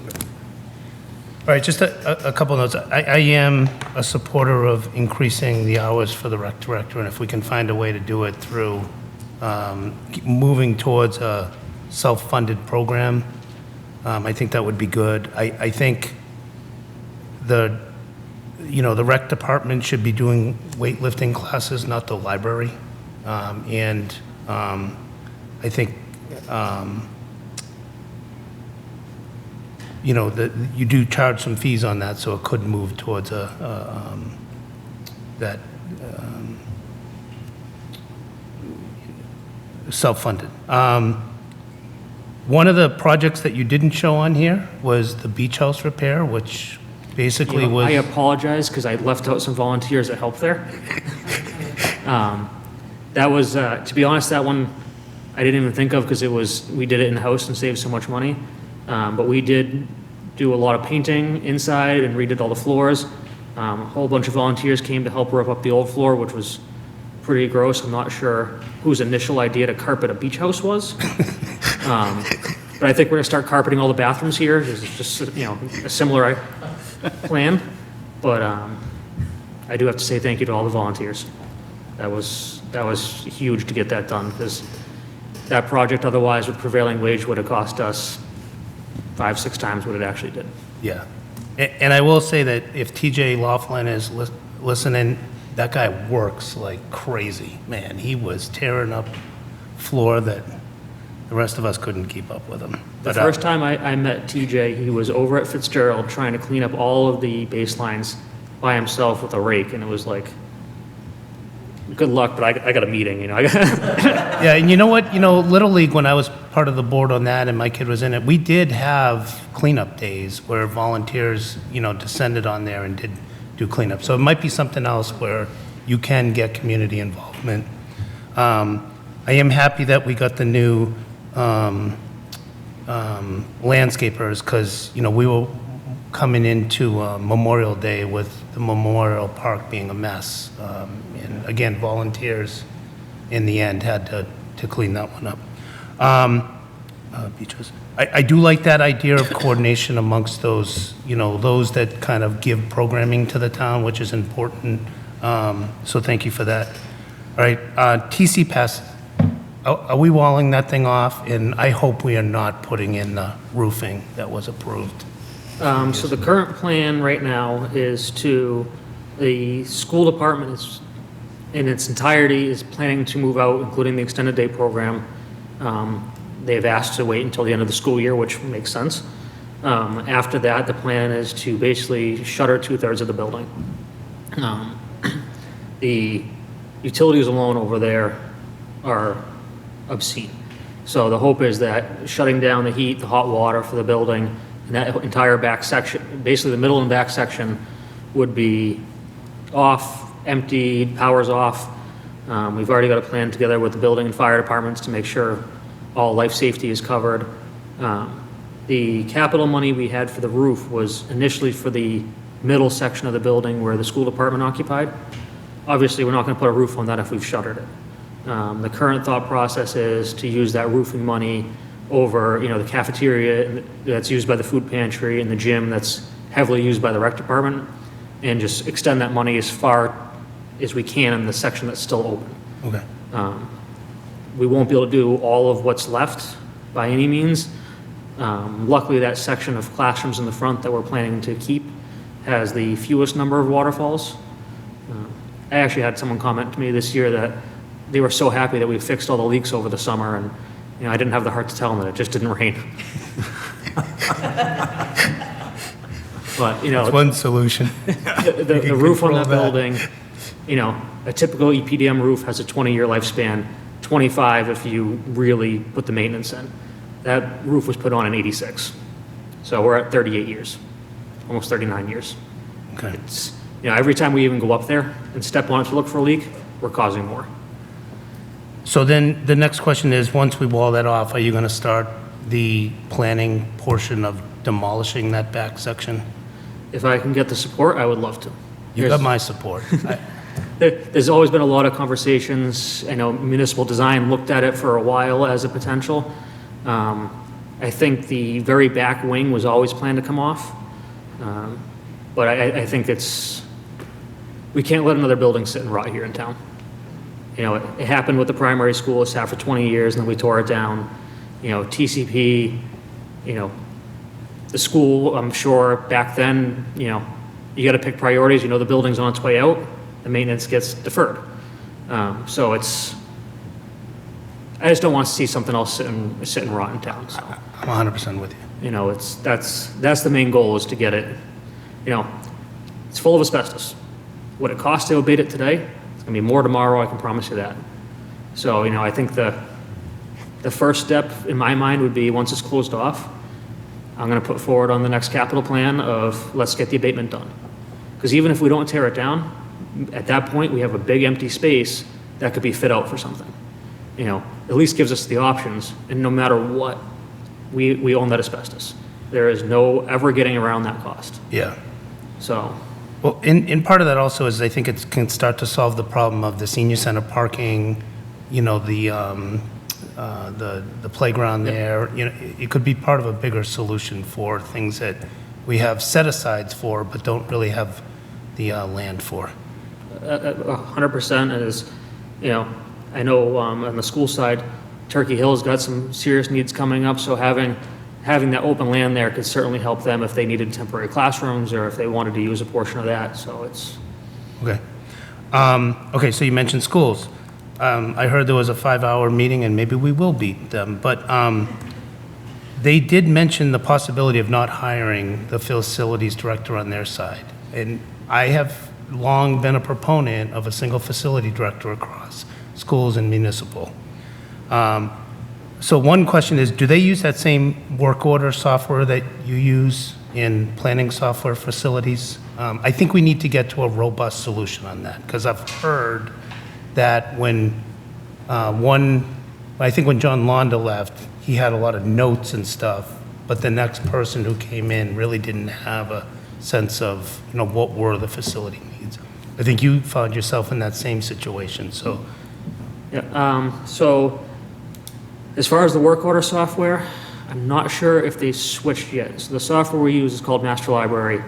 All right, just a couple notes. I am a supporter of increasing the hours for the rec director, and if we can find a way to do it through moving towards a self-funded program, I think that would be good. I think the rec department should be doing weightlifting classes, not the library. And I think, that you do charge some fees on that, so it could move towards that self-funded. One of the projects that you didn't show on here was the beach house repair, which basically was... I apologize, because I left out some volunteers that helped there. That was, to be honest, that one I didn't even think of, because we did it in-house and saved so much money. But we did do a lot of painting inside and redid all the floors. A whole bunch of volunteers came to help rip up the old floor, which was pretty gross. I'm not sure whose initial idea to carpet a beach house was. But I think we're gonna start carpeting all the bathrooms here. It's just, a similar plan. But I do have to say thank you to all the volunteers. That was huge to get that done, because that project otherwise with prevailing wage would have cost us 5-6 times what it actually did. Yeah. And I will say that if TJ Laughlin is listening, that guy works like crazy. Man, he was tearing up floor that the rest of us couldn't keep up with him. The first time I met TJ, he was over at Fitzgerald trying to clean up all of the baselines by himself with a rake, and it was like, good luck, but I got a meeting, Yeah, and you know what? Little League, when I was part of the board on that and my kid was in it, we did have cleanup days where volunteers, descended on there and did do cleanup. So it might be something else where you can get community involvement. I am happy that we got the new landscapers, because, we were coming into Memorial Day with the Memorial Park being a mess. And again, volunteers in the end had to clean that one up. Beaches. I do like that idea of coordination amongst those, those that kind of give programming to the town, which is important. So thank you for that. All right, TC Pass. Are we walling that thing off? And I hope we are not putting in the roofing that was approved. So the current plan right now is the school department is, in its entirety, is planning to move out, including the extended day program. They've asked to wait until the end of the school year, which makes sense. After that, the plan is to basically shutter 2/3 of the building. The utilities alone over there are obscene. So the hope is that shutting down the heat, the hot water for the building, and that entire back section, basically the middle and back section, would be off, emptied, power's off. We've already got a plan together with the building and fire departments to make sure all life safety is covered. The capital money we had for the roof was initially for the middle section of the building where the school department occupied. Obviously, we're not going to put a roof on that if we've shuttered it. The current thought process is to use that roofing money over, the cafeteria that's used by the food pantry and the gym that's heavily used by the rec department, and just extend that money as far as we can in the section that's still open. Okay. We won't be able to do all of what's left by any means. Luckily, that section of classrooms in the front that we're planning to keep has the fewest number of waterfalls. I actually had someone comment to me this year that they were so happy that we fixed all the leaks over the summer, and, you know, I didn't have the heart to tell them that it just didn't rain. But, you know. It's one solution. The roof on that building, you know, a typical EPDM roof has a 20-year lifespan, 25 if you really put the maintenance in. That roof was put on in 86. So we're at 38 years, almost 39 years. Okay. It's, you know, every time we even go up there and step on it to look for a leak, we're causing more. So then the next question is, once we wall that off, are you going to start the planning portion of demolishing that back section? If I can get the support, I would love to. You got my support. There's always been a lot of conversations. I know municipal design looked at it for a while as a potential. I think the very back wing was always planned to come off. But I think we can't let another building sit and rot here in town. You know, it happened with the primary school. It sat for 20 years and then we tore it down. You know, TCP, you know, the school, I'm sure back then, you know, you got to pick priorities. You know, the building's on its way out, the maintenance gets deferred. So I just don't want to see something else sit and rot in town. So I'm 100% with you. You know, that's the main goal, is to get it. You know, it's full of asbestos. What it costs to abate it today, it's gonna be more tomorrow. I can promise you that. So, you know, I think the first step in my mind would be, once it's closed off, I'm going to put forward on the next capital plan of, let's get the abatement done. Because even if we don't tear it down, at that point, we have a big empty space that could be fit out for something. You know, at least gives us the options, and no matter what, we own that asbestos. There is no ever getting around that cost. Yeah. So. Well, in part of that also is, I think it can start to solve the problem of the senior center parking, you know, the playground there. You know, it could be part of a bigger solution for things that we have set-asides for, but don't really have the land for. 100% is, you know, I know on the school side, Turkey Hill's got some serious needs coming up, so having that open land there could certainly help them if they needed temporary classrooms or if they wanted to use a portion of that, so it's. Okay. Okay, so you mentioned schools. I heard there was a 5-hour meeting, and maybe we will beat them, but they did mention the possibility of not hiring the facilities director on their side. And I have long been a proponent of a single facility director across schools and municipal. So one question is, do they use that same work order software that you use in planning software facilities? I think we need to get to a robust solution on that, because I've heard that when I think when John Londa left, he had a lot of notes and stuff, but the next person who came in really didn't have a sense of, you know, what were the facility needs. I think you found yourself in that same situation, so. Yeah, so as far as the work order software, I'm not sure if they switched yet. So the software we use is called Master Library.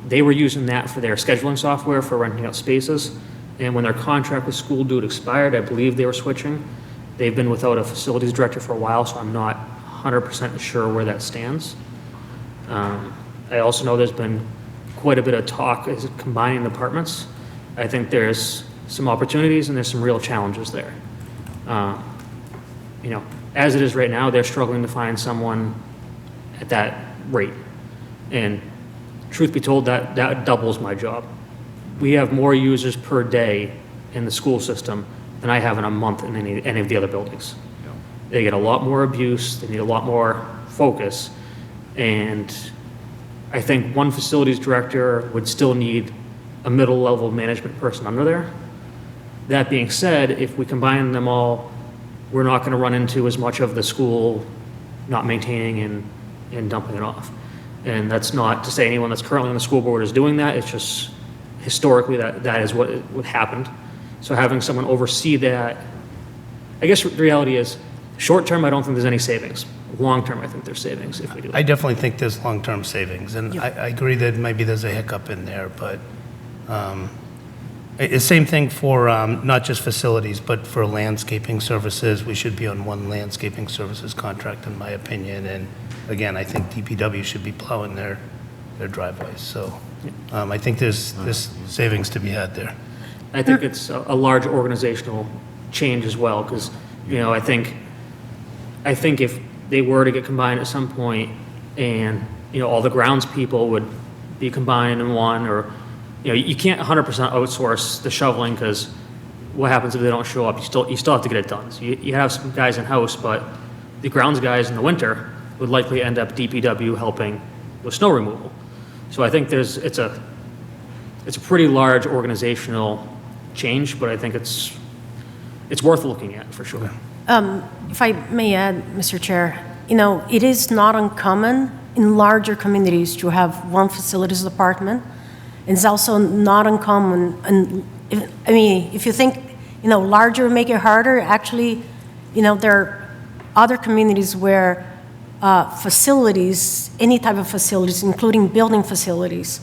They were using that for their scheduling software for renting out spaces. And when their contract with School Dude expired, I believe they were switching. They've been without a facilities director for a while, so I'm not 100% sure where that stands. I also know there's been quite a bit of talk as combining departments. I think there's some opportunities and there's some real challenges there. You know, as it is right now, they're struggling to find someone at that rate. And truth be told, that doubles my job. We have more users per day in the school system than I have in a month in any of the other buildings. They get a lot more abuse, they need a lot more focus, and I think one facilities director would still need a middle-level management person under there. That being said, if we combine them all, we're not going to run into as much of the school not maintaining and dumping it off. And that's not to say anyone that's currently on the school board is doing that, it's just historically that is what happened. So having someone oversee that, I guess the reality is, short term, I don't think there's any savings. Long term, I think there's savings if we do it. I definitely think there's long-term savings, and I agree that maybe there's a hiccup in there, but it's same thing for not just facilities, but for landscaping services. We should be on one landscaping services contract, in my opinion, and again, I think DPW should be plowing their driveways, so I think there's savings to be had there. I think it's a large organizational change as well, because, I think if they were to get combined at some point and, all the grounds people would be combined in one, or, you can't 100% outsource the shoveling, because what happens if they don't show up? You still have to get it done. So you have some guys in-house, but the grounds guys in the winter would likely end up DPW helping with snow removal. So I think it's a pretty large organizational change, but I think it's worth looking at for sure. If I may add, Mr. Chair, it is not uncommon in larger communities to have one facilities department. It's also not uncommon, and if you think, larger make it harder, actually, there are other communities where facilities, any type of facilities, including building facilities,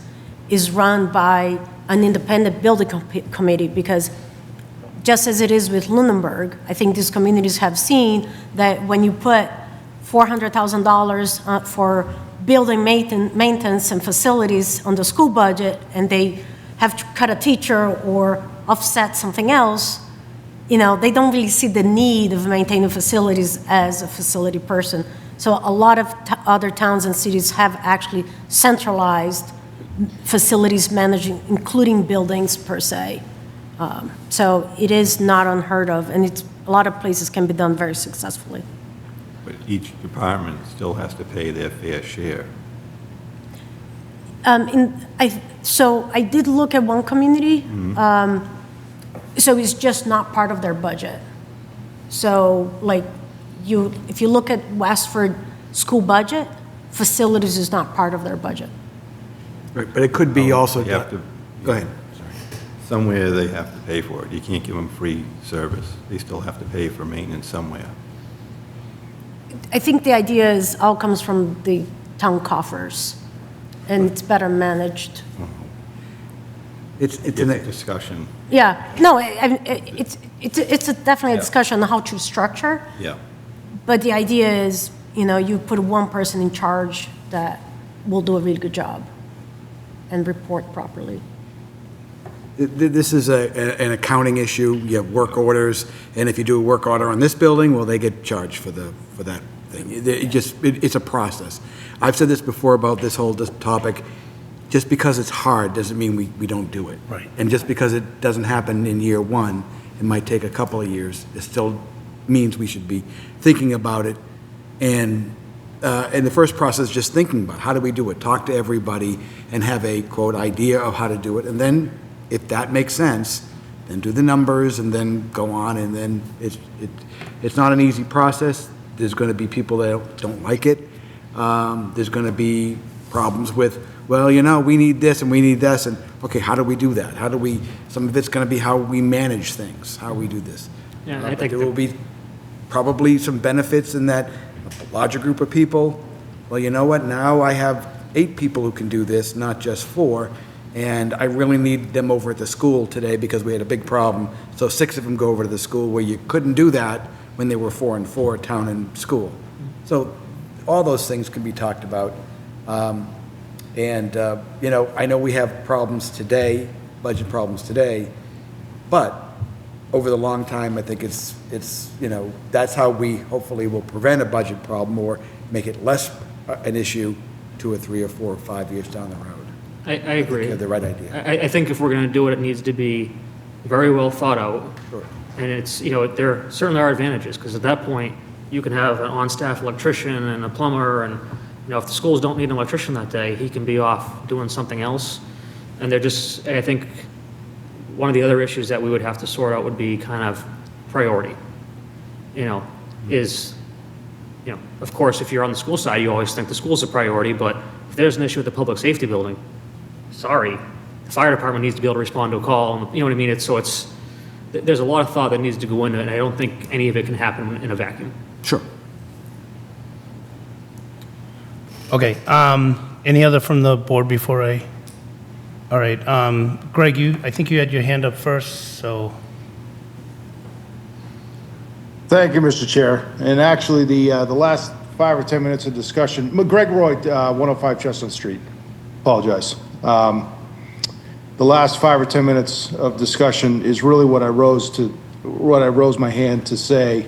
is run by an independent building committee, because just as it is with Lunenburg, I think these communities have seen that when you put $400,000 for building maintenance and facilities on the school budget, and they have to cut a teacher or offset something else, they don't really see the need of maintaining facilities as a facility person. So a lot of other towns and cities have actually centralized facilities managing, including buildings per se. So it is not unheard of, and a lot of places can be done very successfully. But each department still has to pay their fair share. So I did look at one community. So it's just not part of their budget. So if you look at Westford school budget, facilities is not part of their budget. Right, but it could be also. You have to. Go ahead. Somewhere they have to pay for it. You can't give them free service. They still have to pay for maintenance somewhere. I think the idea is all comes from the town coffers, and it's better managed. It's a discussion. Yeah, no, it's definitely a discussion on how to structure. Yeah. But the idea is, you put one person in charge that will do a really good job and report properly. This is an accounting issue. You have work orders, and if you do a work order on this building, well, they get charged for that thing. It's a process. I've said this before about this whole topic. Just because it's hard doesn't mean we don't do it. Right. And just because it doesn't happen in year one, it might take a couple of years. It still means we should be thinking about it. And in the first process, just thinking about how do we do it? Talk to everybody and have a, quote, idea of how to do it. And then if that makes sense, then do the numbers and then go on. And then it's not an easy process. There's going to be people that don't like it. There's going to be problems with, well, we need this and we need this. And, okay, how do we do that? Some of it's going to be how we manage things, how we do this. Yeah, I think there will be probably some benefits in that a larger group of people, well, you know what? Now I have 8 people who can do this, not just 4. And I really need them over at the school today because we had a big problem. So 6 of them go over to the school where you couldn't do that when they were 4 and 4, town and school. So all those things can be talked about. I know we have problems today, budget problems today, but over the long time, I think it's that's how we hopefully will prevent a budget problem or make it less an issue 2 or 3 or 4 or 5 years down the road. I agree. You have the right idea. I think if we're going to do it needs to be very well thought out. Sure. And there certainly are advantages, because at that point, you can have an on-staff electrician and a plumber, and, if the schools don't need an electrician that day, he can be off doing something else. And I think one of the other issues that we would have to sort out would be kind of priority. Of course, if you're on the school side, you always think the school's a priority, but if there's an issue with the public safety building, sorry, the fire department needs to be able to respond to a call, you know what I mean? There's a lot of thought that needs to go into it, and I don't think any of it can happen in a vacuum. Sure. Okay, any other from the board before all right, Greg, I think you had your hand up first, so. Thank you, Mr. Chair. And actually, the last 5 or 10 minutes of discussion, Greg Roy, 105 Chestnut Street. Apologize. the last 5 or 10 minutes of discussion is really what I rose my hand to say.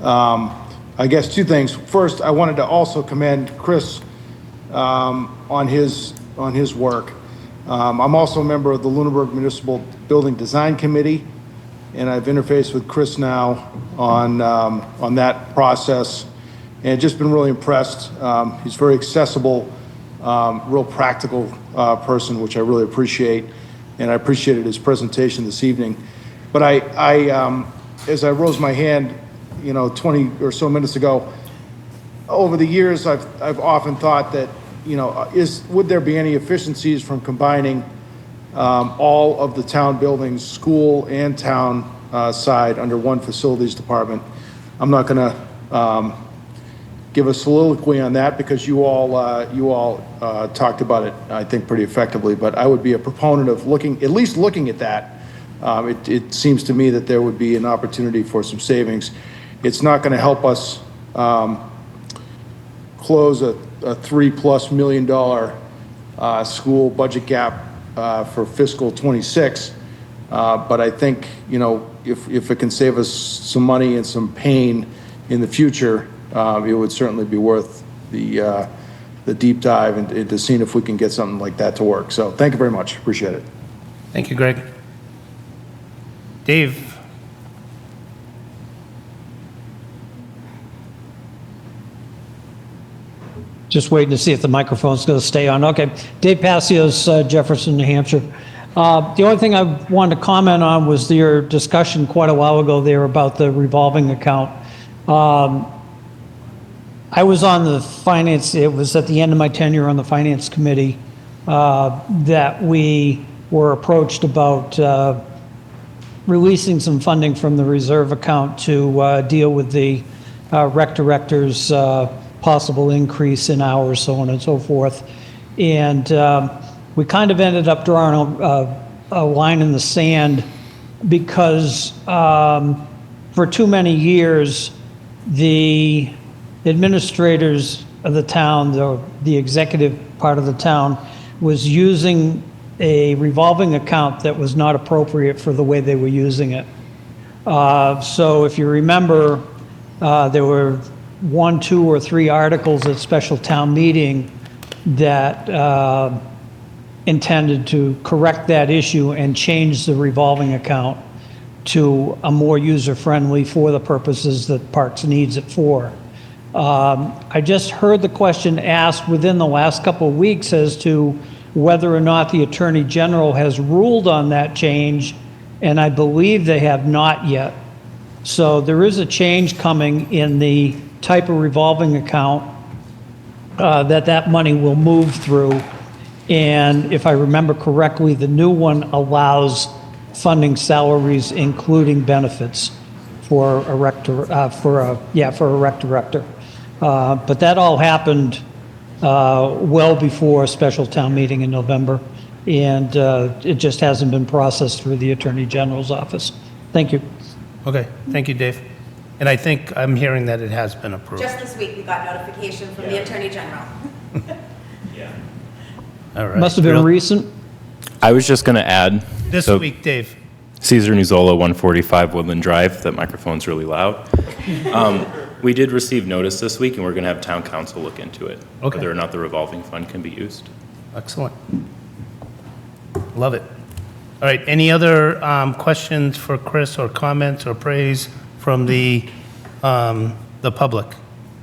I guess two things. First, I wanted to also commend Chris on his work. I'm also a member of the Lunenburg Municipal Building Design Committee, and I've interfaced with Chris now on that process, and just been really impressed. He's very accessible, real practical person, which I really appreciate, and I appreciated his presentation this evening. But I as I rose my hand, 20 or so minutes ago, over the years, I've often thought that, would there be any efficiencies from combining all of the town buildings, school and town side, under one facilities department? I'm not going to give a soliloquy on that because you all talked about it, I think, pretty effectively. But I would be a proponent of at least looking at that. It seems to me that there would be an opportunity for some savings. It's not going to help us close a $3+ million school budget gap for fiscal '26. But I think, if it can save us some money and some pain in the future, it would certainly be worth the deep dive into seeing if we can get something like that to work. So thank you very much. Appreciate it. Thank you, Greg. Dave? Just waiting to see if the microphone's going to stay on. Okay. Dave Passios, Jefferson, New Hampshire. The only thing I wanted to comment on was your discussion quite a while ago there about the revolving account. I was on the finance, it was at the end of my tenure on the finance committee that we were approached about releasing some funding from the reserve account to deal with the rec director's possible increase in hours, so on and so forth. And we kind of ended up drawing a line in the sand because for too many years, the administrators of the town, the executive part of the town, was using a revolving account that was not appropriate for the way they were using it. So if you remember, there were 1, 2, or 3 articles at special town meeting that intended to correct that issue and change the revolving account to a more user-friendly for the purposes that Parks needs it for. I just heard the question asked within the last couple of weeks as to whether or not the Attorney General has ruled on that change, and I believe they have not yet. So there is a change coming in the type of revolving account that money will move through. And if I remember correctly, the new one allows funding salaries, including benefits for a rec director. But that all happened well before a special town meeting in November, and it just hasn't been processed through the Attorney General's office. Thank you. Okay, thank you, Dave. And I think I'm hearing that it has been approved. Just this week, we got notification from the Attorney General. All right. Must have been recent. I was just going to add. This week, Dave. Caesar Nuzola, 145 Woodland Drive. That microphone's really loud. We did receive notice this week, and we're going to have town council look into it, Okay. whether or not the revolving fund can be used. Excellent. Love it. All right, any other questions for Chris or comments or praise from the public?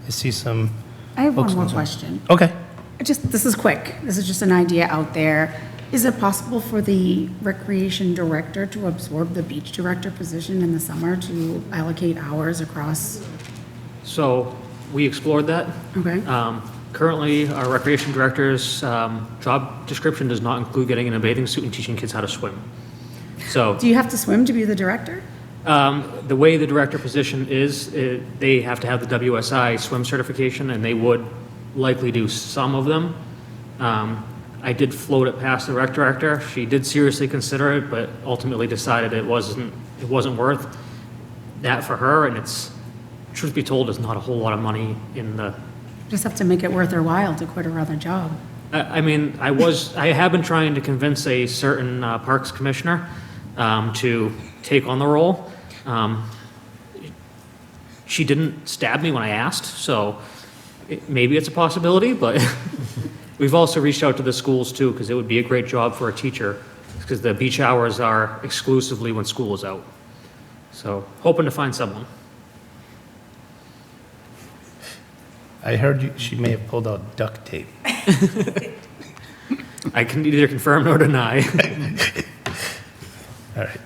I see some. I have one folks more on Zoom. question. Okay. This is quick. This is just an idea out there. Is it possible for the recreation director to absorb the beach director position in the summer to allocate hours across? So we explored that. Okay. Currently, our recreation director's job description does not include getting in a bathing suit and teaching kids how to swim. So Do you have to swim to be the director? the way the director position is, they have to have the WSI swim certification, and they would likely do some of them. I did float it past the rec director. She did seriously consider it, but ultimately decided it wasn't worth that for her, and it's, truth be told, there's not a whole lot of money in the. Just have to make it worth their while to quit her other job. I mean, I have been trying to convince a certain Parks Commissioner to take on the role. She didn't stab me when I asked, so maybe it's a possibility, but we've also reached out to the schools too, because it would be a great job for a teacher, because the beach hours are exclusively when school is out. So hoping to find someone. I heard she may have pulled out duct tape. I can neither confirm nor deny. All right.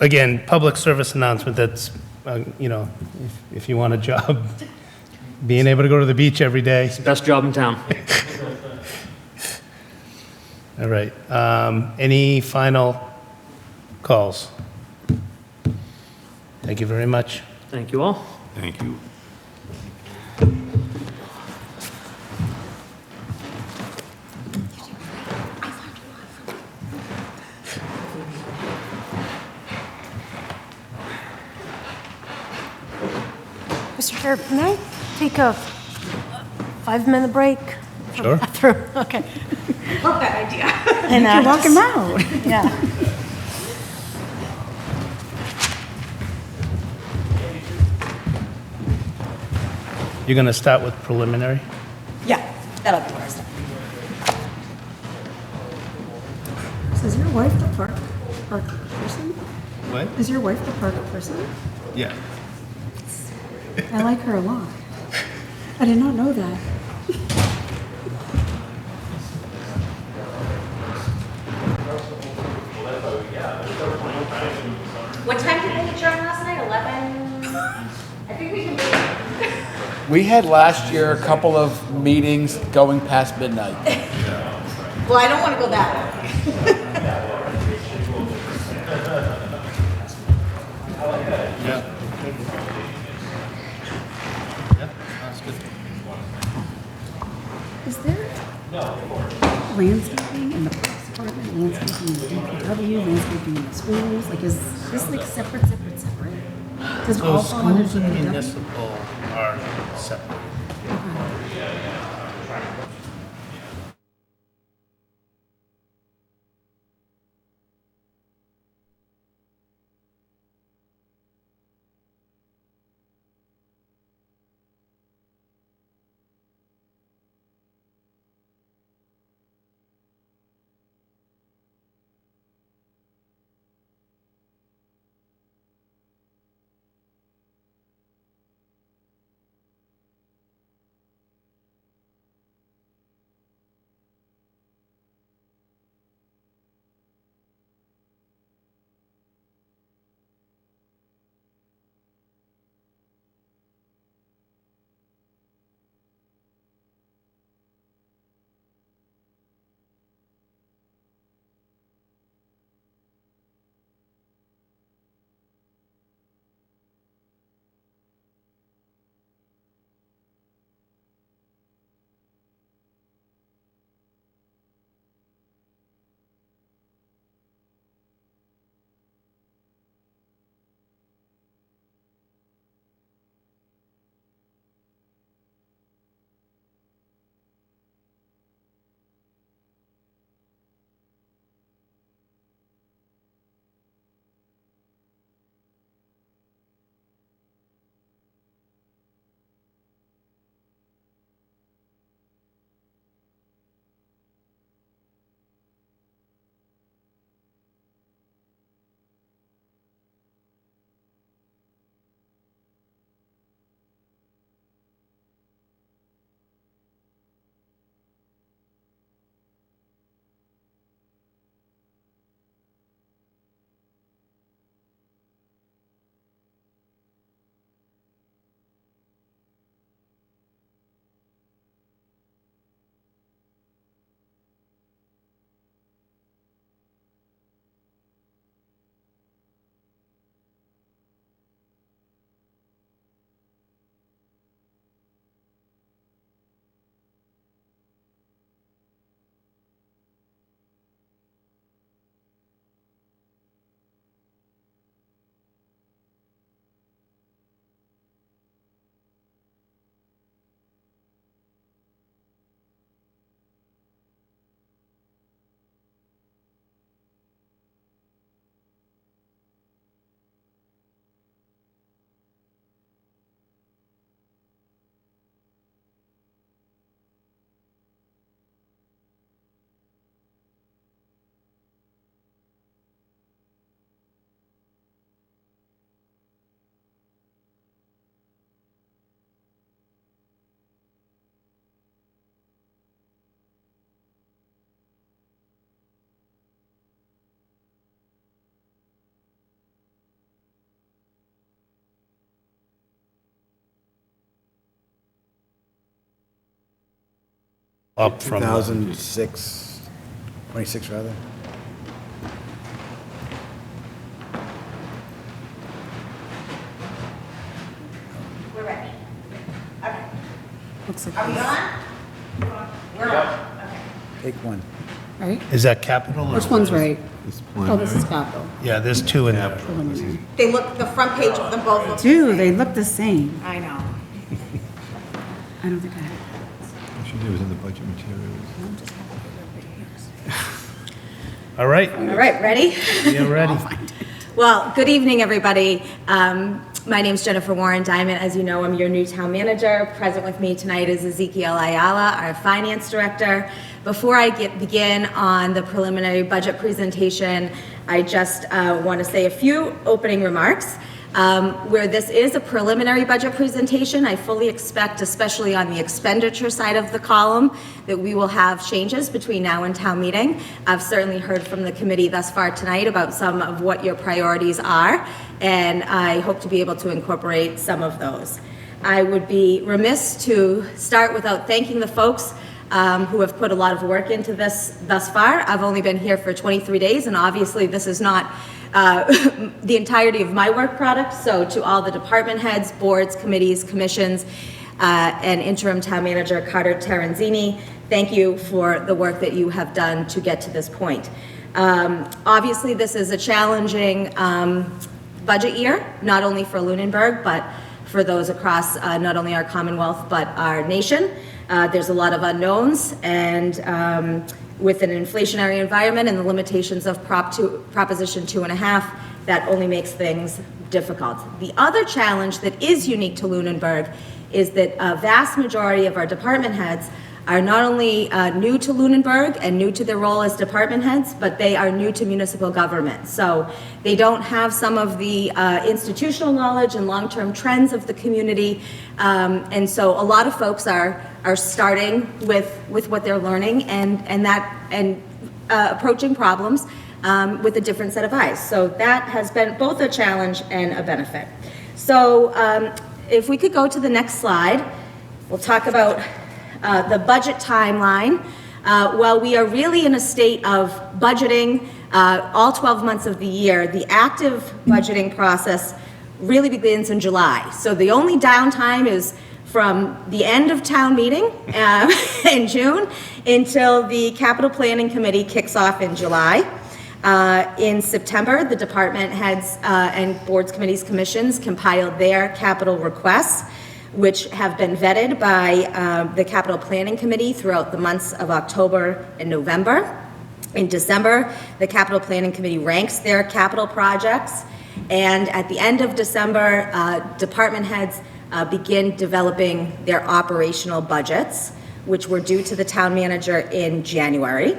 Again, public service announcement, that's, you know, if you want a job, being able to go to the beach every day. It's the best job in town. All right. Any final calls? Thank you very much. Thank you all. Thank you. Mr. Chair, may I take a 5-minute break? Sure. Bathroom? Okay. Love that idea. And, You're walking around. Yeah. You're going to start with preliminary? Yeah, that'll be worse. So is your wife the park person? What? Is your wife the park person? Yeah. I like her a lot. I did not know that. What time did they adjourn last night? 11? I think we can be. We had last year a couple of meetings going past midnight. Well, I don't want to go that way. Is there landscaping in the Parks Department, landscaping in the DPW, landscaping in the schools? Like, is this like separate? Does it So all fall under schools and DPW? municipal are separate. up from. 2006, 26 rather. We're ready. Okay. Looks like Are we this. on? We're on. Take one. Right? Is that capital? or Which one's what is- right? Oh, this is capital. Yeah, there's two in there. They look, the front page of them both look. Do, they look the same. I know. I don't think I have. It was in the budget materials. All right, All right, ready? you're ready. Well, good evening, everybody. My name's Jennifer Warren Diamond. As you know, I'm your new town manager. Present with me tonight is Ezekiel Ayala, our finance director. Before I begin on the preliminary budget presentation, I just want to say a few opening remarks. Where this is a preliminary budget presentation, I fully expect, especially on the expenditure side of the column, that we will have changes between now and town meeting. I've certainly heard from the committee thus far tonight about some of what your priorities are, and I hope to be able to incorporate some of those. I would be remiss to start without thanking the folks who have put a lot of work into this thus far. I've only been here for 23 days, and obviously this is not the entirety of my work product. So to all the department heads, boards, committees, commissions, and interim town manager Carter Terenzini, thank you for the work that you have done to get to this point. Obviously, this is a challenging budget year, not only for Lunenburg, but for those across not only our Commonwealth, but our nation. There's a lot of unknowns, and with an inflationary environment and the limitations of Proposition 2.5, that only makes things difficult. The other challenge that is unique to Lunenburg is that a vast majority of our department heads are not only new to Lunenburg and new to their role as department heads, but they are new to municipal government. So they don't have some of the institutional knowledge and long-term trends of the community. And so a lot of folks are starting with what they're learning and approaching problems with a different set of eyes. So that has been both a challenge and a benefit. So if we could go to the next slide, we'll talk about the budget timeline. While we are really in a state of budgeting all 12 months of the year, the active budgeting process really begins in July. So the only downtime is from the end of town meeting in June until the capital planning committee kicks off in July. In September, the department heads and boards, committees, commissions compiled their capital requests, which have been vetted by the Capital Planning Committee throughout the months of October and November. In December, the Capital Planning Committee ranks their capital projects, and at the end of December, department heads begin developing their operational budgets, which were due to the town manager in January.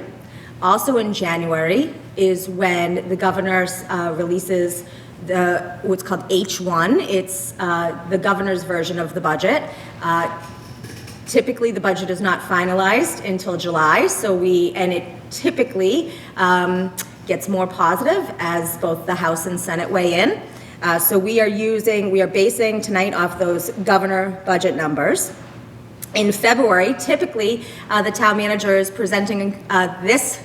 Also in January is when the governor releases what's called H1. It's the governor's version of the budget. Typically, the budget is not finalized until July, and it typically gets more positive as both the House and Senate weigh in. So we are basing tonight off those governor budget numbers. In February, typically, the town manager is presenting this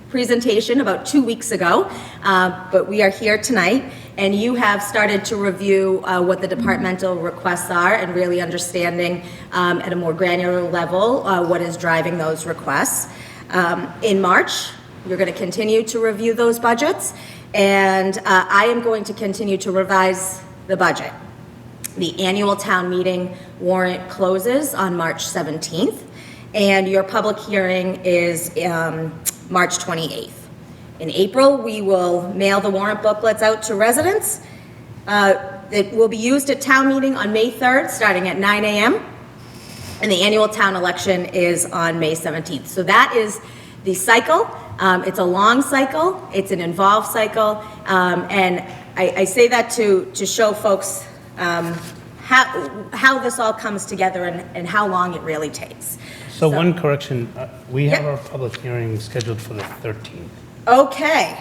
presentation about 2 weeks ago, but we are here tonight, and you have started to review what the departmental requests are and really understanding at a more granular level what is driving those requests. In March, you're going to continue to review those budgets, and I am going to continue to revise the budget. The annual town meeting warrant closes on March 17th, and your public hearing is March 28th. In April, we will mail the warrant booklets out to residents. It will be used at town meeting on May 3rd, starting at 9 a.m., and the annual town election is on May 17th. So that is the cycle. It's a long cycle, it's an involved cycle, and I say that to show folks how this all comes together and how long it really takes. So one correction, we have our public hearing scheduled for the 13th. Okay,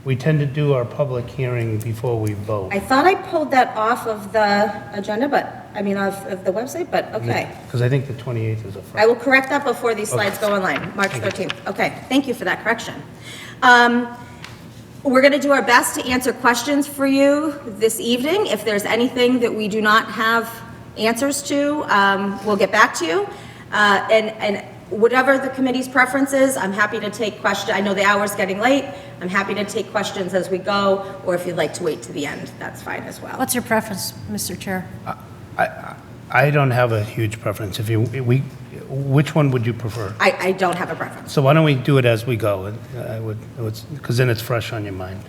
we tend to do our public hearing before we vote. I thought I pulled that off of the agenda, but, I mean, of the website, but, okay. Because I think the 28th is a I Friday. will correct that before these slides go online, March 13th. Okay, thank you for that correction. We're going to do our best to answer questions for you this evening. If there's anything that we do not have answers to, we'll get back to you. And whatever the committee's preference is, I'm happy to take questions. I know the hour's getting late. I'm happy to take questions as we go, or if you'd like to wait to the end, that's fine as well. What's your preference, Mr. Chair? I don't have a huge preference. Which one would you prefer? I don't have a preference. So why don't we do it as we go? Because then it's fresh on your mind.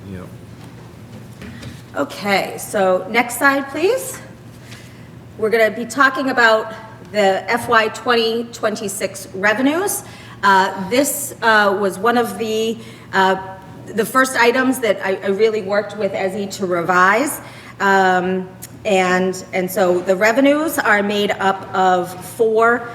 Okay, so next slide, please. We're going to be talking about the FY 2026 revenues. This was one of the first items that I really worked with Ezzy to revise. And so the revenues are made up of four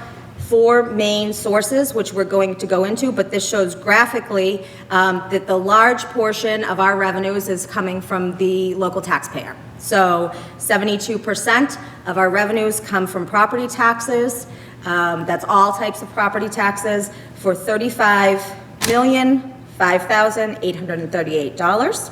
main sources, which we're going to go into, but this shows graphically that the large portion of our revenues is coming from the local taxpayer. So 72% of our revenues come from property taxes. That's all types of property taxes for $35,005,838.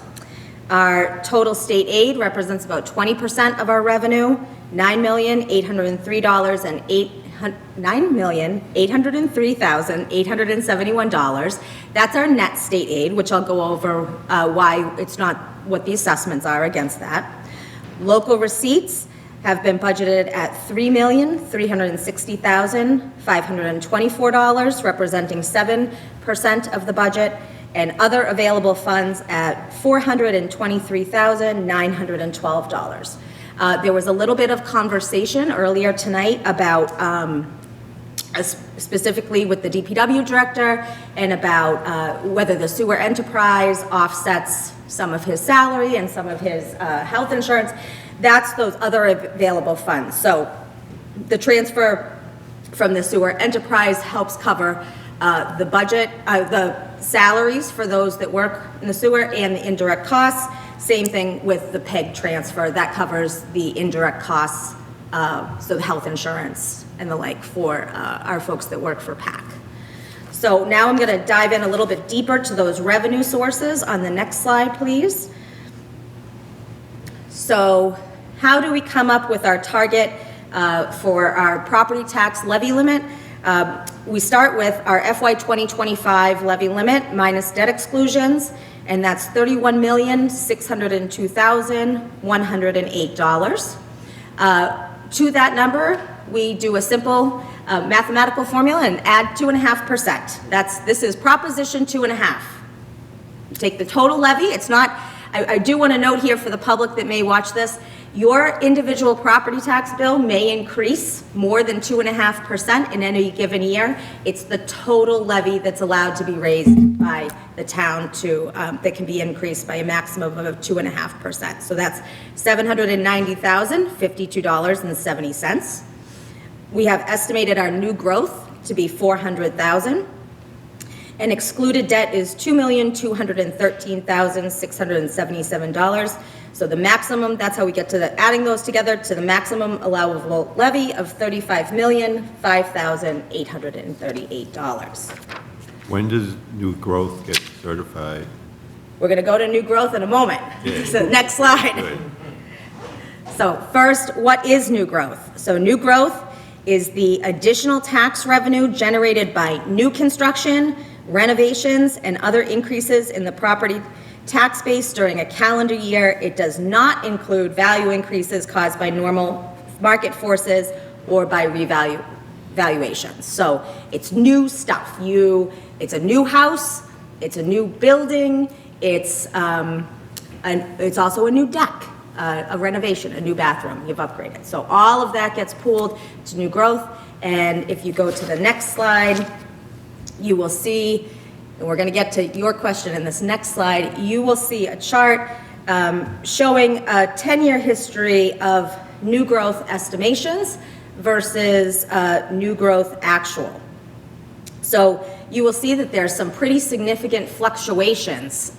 Our total state aid represents about 20% of our revenue, $9,803,871. That's our net state aid, which I'll go over why it's not what the assessments are against that. Local receipts have been budgeted at $3,360,524, representing 7% of the budget, and other available funds at $423,912. There was a little bit of conversation earlier tonight about, specifically with the DPW director, and about whether the sewer enterprise offsets some of his salary and some of his health insurance. That's those other available funds. So the transfer from the sewer enterprise helps cover the budget, the salaries for those that work in the sewer and the indirect costs. Same thing with the PEG transfer. That covers the indirect costs, so the health insurance and the like for our folks that work for PAC. So now I'm going to dive in a little bit deeper to those revenue sources on the next slide, please. So how do we come up with our target for our property tax levy limit? We start with our FY 2025 levy limit minus debt exclusions, and that's $31,602,108. To that number, we do a simple mathematical formula and add 2.5%. This is proposition 2.5. Take the total levy. It's not, I do want to note here for the public that may watch this, your individual property tax bill may increase more than 2.5% in any given year. It's the total levy that's allowed to be raised by the town that can be increased by a maximum of 2.5%. So that's $790,052.70. We have estimated our new growth to be $400,000. And excluded debt is $2,213,677. So the maximum, that's how we get to adding those together to the maximum allowable levy of $35,005,838. When does new growth get certified? We're going to go to new growth in a moment. Yeah. So next slide. Good. So first, what is new growth? So new growth is the additional tax revenue generated by new construction, renovations, and other increases in the property tax base during a calendar year. It does not include value increases caused by normal market forces or by revaluations. So it's new stuff. It's a new house, it's a new building, it's also a new deck, a renovation, a new bathroom you've upgraded. So all of that gets pooled to new growth. And if you go to the next slide, you will see, and we're going to get to your question in this next slide, you will see a chart showing a 10-year history of new growth estimations versus new growth actual. So you will see that there's some pretty significant fluctuations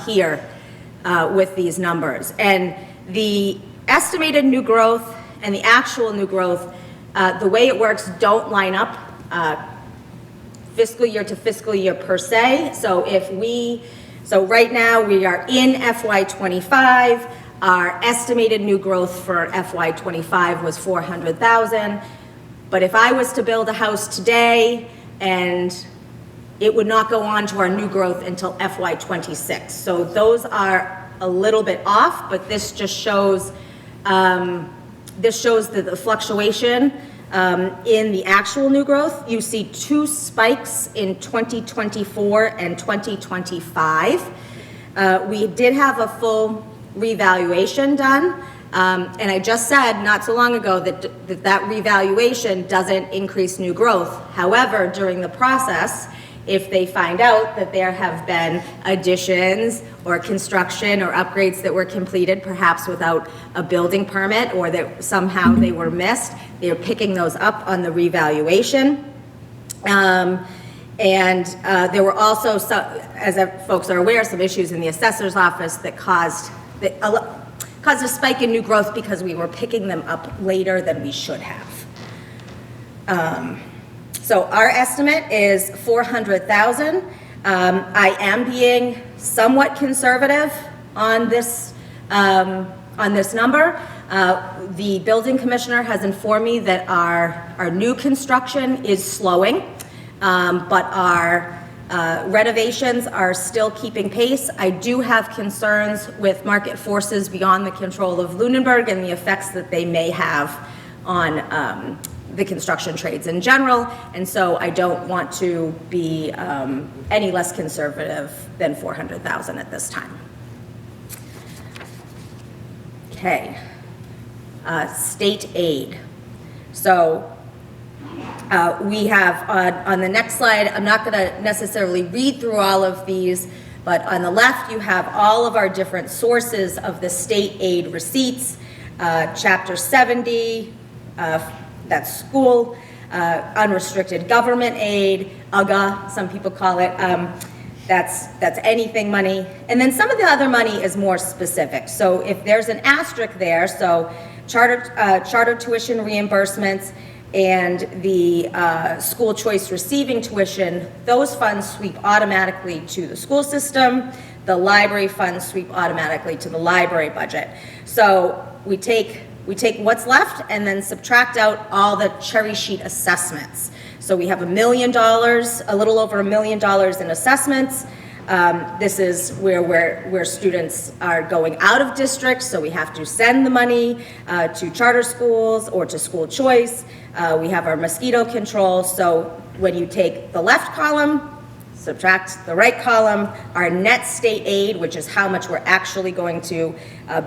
here with these numbers. And the estimated new growth and the actual new growth, the way it works, don't line up fiscal year to fiscal year per se. So so right now we are in FY25. Our estimated new growth for FY25 was 400,000. But if I was to build a house today, and it would not go on to our new growth until FY26. So those are a little bit off, but this just shows the fluctuation in the actual new growth. You see two spikes in 2024 and 2025. We did have a full revaluation done, and I just said not so long ago that revaluation doesn't increase new growth. However, during the process, if they find out that there have been additions or construction or upgrades that were completed, perhaps without a building permit, or that somehow they were missed, they're picking those up on the revaluation. And there were also, as folks are aware, some issues in the assessor's office that caused a spike in new growth because we were picking them up later than we should have. So our estimate is 400,000. I am being somewhat conservative on this number. The building commissioner has informed me that our new construction is slowing, but our renovations are still keeping pace. I do have concerns with market forces beyond the control of Lunenburg and the effects that they may have on the construction trades in general, and so I don't want to be any less conservative than 400,000 at this time. Okay, state aid. So we have on the next slide, I'm not going to necessarily read through all of these, but on the left you have all of our different sources of the state aid receipts. Chapter 70, that's school, unrestricted government aid, UGA, some people call it. That's anything money. And then some of the other money is more specific. So if there's an asterisk there, so charter tuition reimbursements and the school choice receiving tuition, those funds sweep automatically to the school system. The library funds sweep automatically to the library budget. So we take what's left and then subtract out all the cherry sheet assessments. So we have $1 million, a little over $1 million in assessments. This is where students are going out of district, so we have to send the money to charter schools or to school choice. We have our mosquito control. So when you take the left column, subtract the right column, our net state aid, which is how much we're actually going to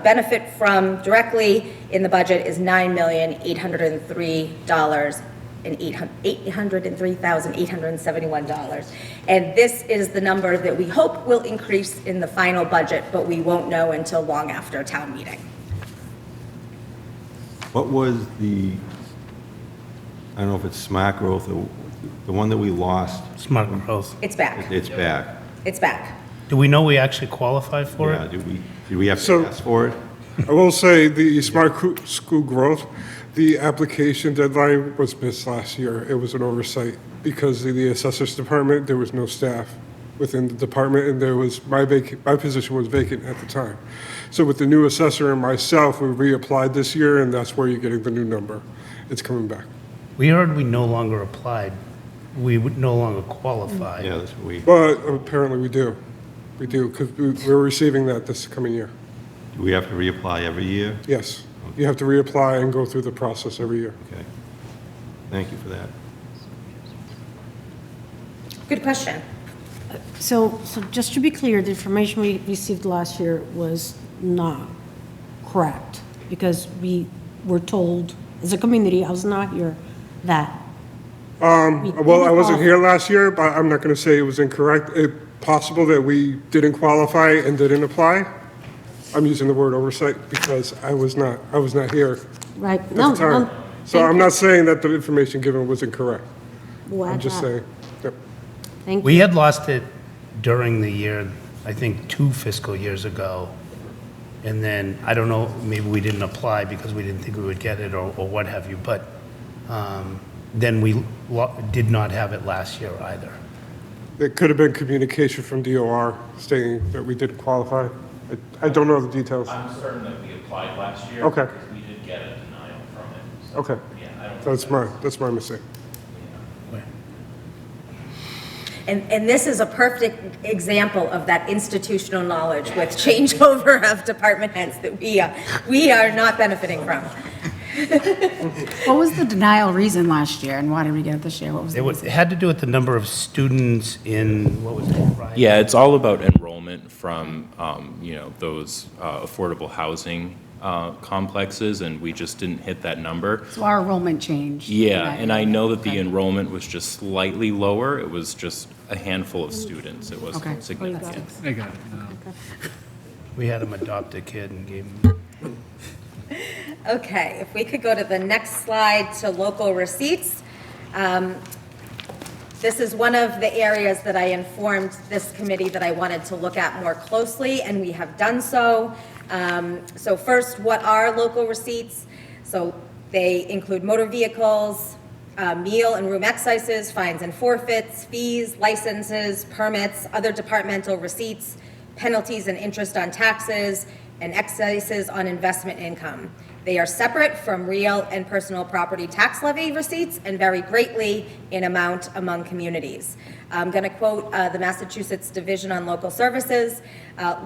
benefit from directly in the budget, is $9,803,871. And this is the number that we hope will increase in the final budget, but we won't know until long after town meeting. What was the, I don't know if it's smart growth or the one that we lost? Smart growth. It's back. It's back. It's back. Do we know we actually qualify for Yeah, it? do we have to ask for it? I will say the smart school growth, the application deadline was missed last year. It was an oversight because in the assessor's department, there was no staff within the department, and there was, my position was vacant at the time. So with the new assessor and myself, we reapplied this year, and that's where you're getting the new number. It's coming back. We heard we no longer applied. We would no longer qualify. Yeah, that's what we. But apparently we do. We do, because we're receiving that this coming year. Do we have to reapply every year? Yes. You have to reapply and go through the process every year. Okay. Thank you for that. Good question. So just to be clear, the information we received last year was not correct, because we were told, as a community, I was not here, that. Well, I wasn't here last year, but I'm not going to say it was incorrect. It's possible that we didn't qualify and didn't apply. I'm using the word oversight because I was not here Right. at the time. So I'm not saying that the information given was incorrect. We'll add I'm just that. saying. Yep. Thank We you. had lost it during the year, I think 2 fiscal years ago. And then, I don't know, maybe we didn't apply because we didn't think we would get it or what have you, but then we did not have it last year either. It could have been communication from DOR stating that we didn't qualify. I don't know the details. I'm certain that we applied last year. Okay. Because we did get a denial from it. So, Okay. Yeah, I don't. That's my mistake. And this is a perfect example of that institutional knowledge with changeover of department heads that we are not benefiting from. What was the denial reason last year, and why did we get it this year? What was It had to do with the number of students in, what was it, Ryan? Yeah, it's all about enrollment from, those affordable housing complexes, and we just didn't hit that number. So our enrollment changed. Yeah, and I know that the enrollment was just slightly lower. It was just a handful of students. It Okay. wasn't significant. I got it now. We had him adopt a kid and gave him. Okay, if we could go to the next slide to local receipts. This is one of the areas that I informed this committee that I wanted to look at more closely, and we have done so. So first, what are local receipts? So they include motor vehicles, meal and room excises, fines and forfeits, fees, licenses, permits, other departmental receipts, penalties and interest on taxes, and excises on investment income. They are separate from real and personal property tax levy receipts and vary greatly in amount among communities. I'm going to quote the Massachusetts Division on Local Services.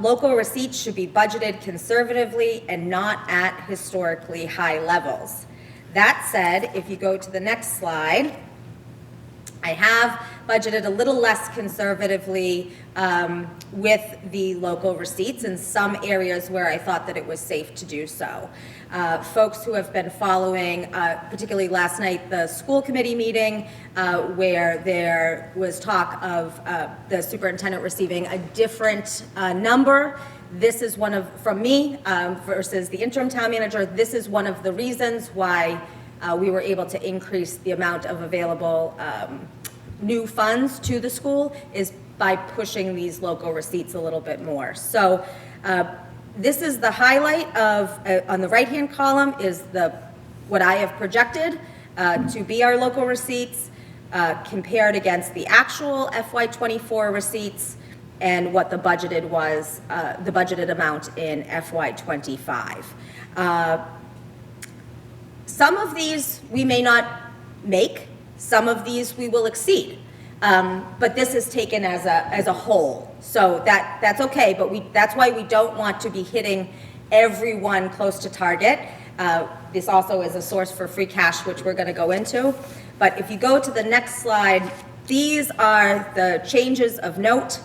Local receipts should be budgeted conservatively and not at historically high levels. That said, if you go to the next slide, I have budgeted a little less conservatively with the local receipts in some areas where I thought that it was safe to do so. Folks who have been following, particularly last night, the school committee meeting, where there was talk of the superintendent receiving a different number. This is one of, from me versus the interim town manager, this is one of the reasons why we were able to increase the amount of available new funds to the school is by pushing these local receipts a little bit more. So this is the highlight of, on the right-hand column is what I have projected to be our local receipts compared against the actual FY24 receipts and what the budgeted was, the budgeted amount in FY25. Some of these we may not make, some of these we will exceed. But this is taken as a whole. So that's okay, but that's why we don't want to be hitting everyone close to target. This also is a source for free cash, which we're gonna go into. But if you go to the next slide, these are the changes of note.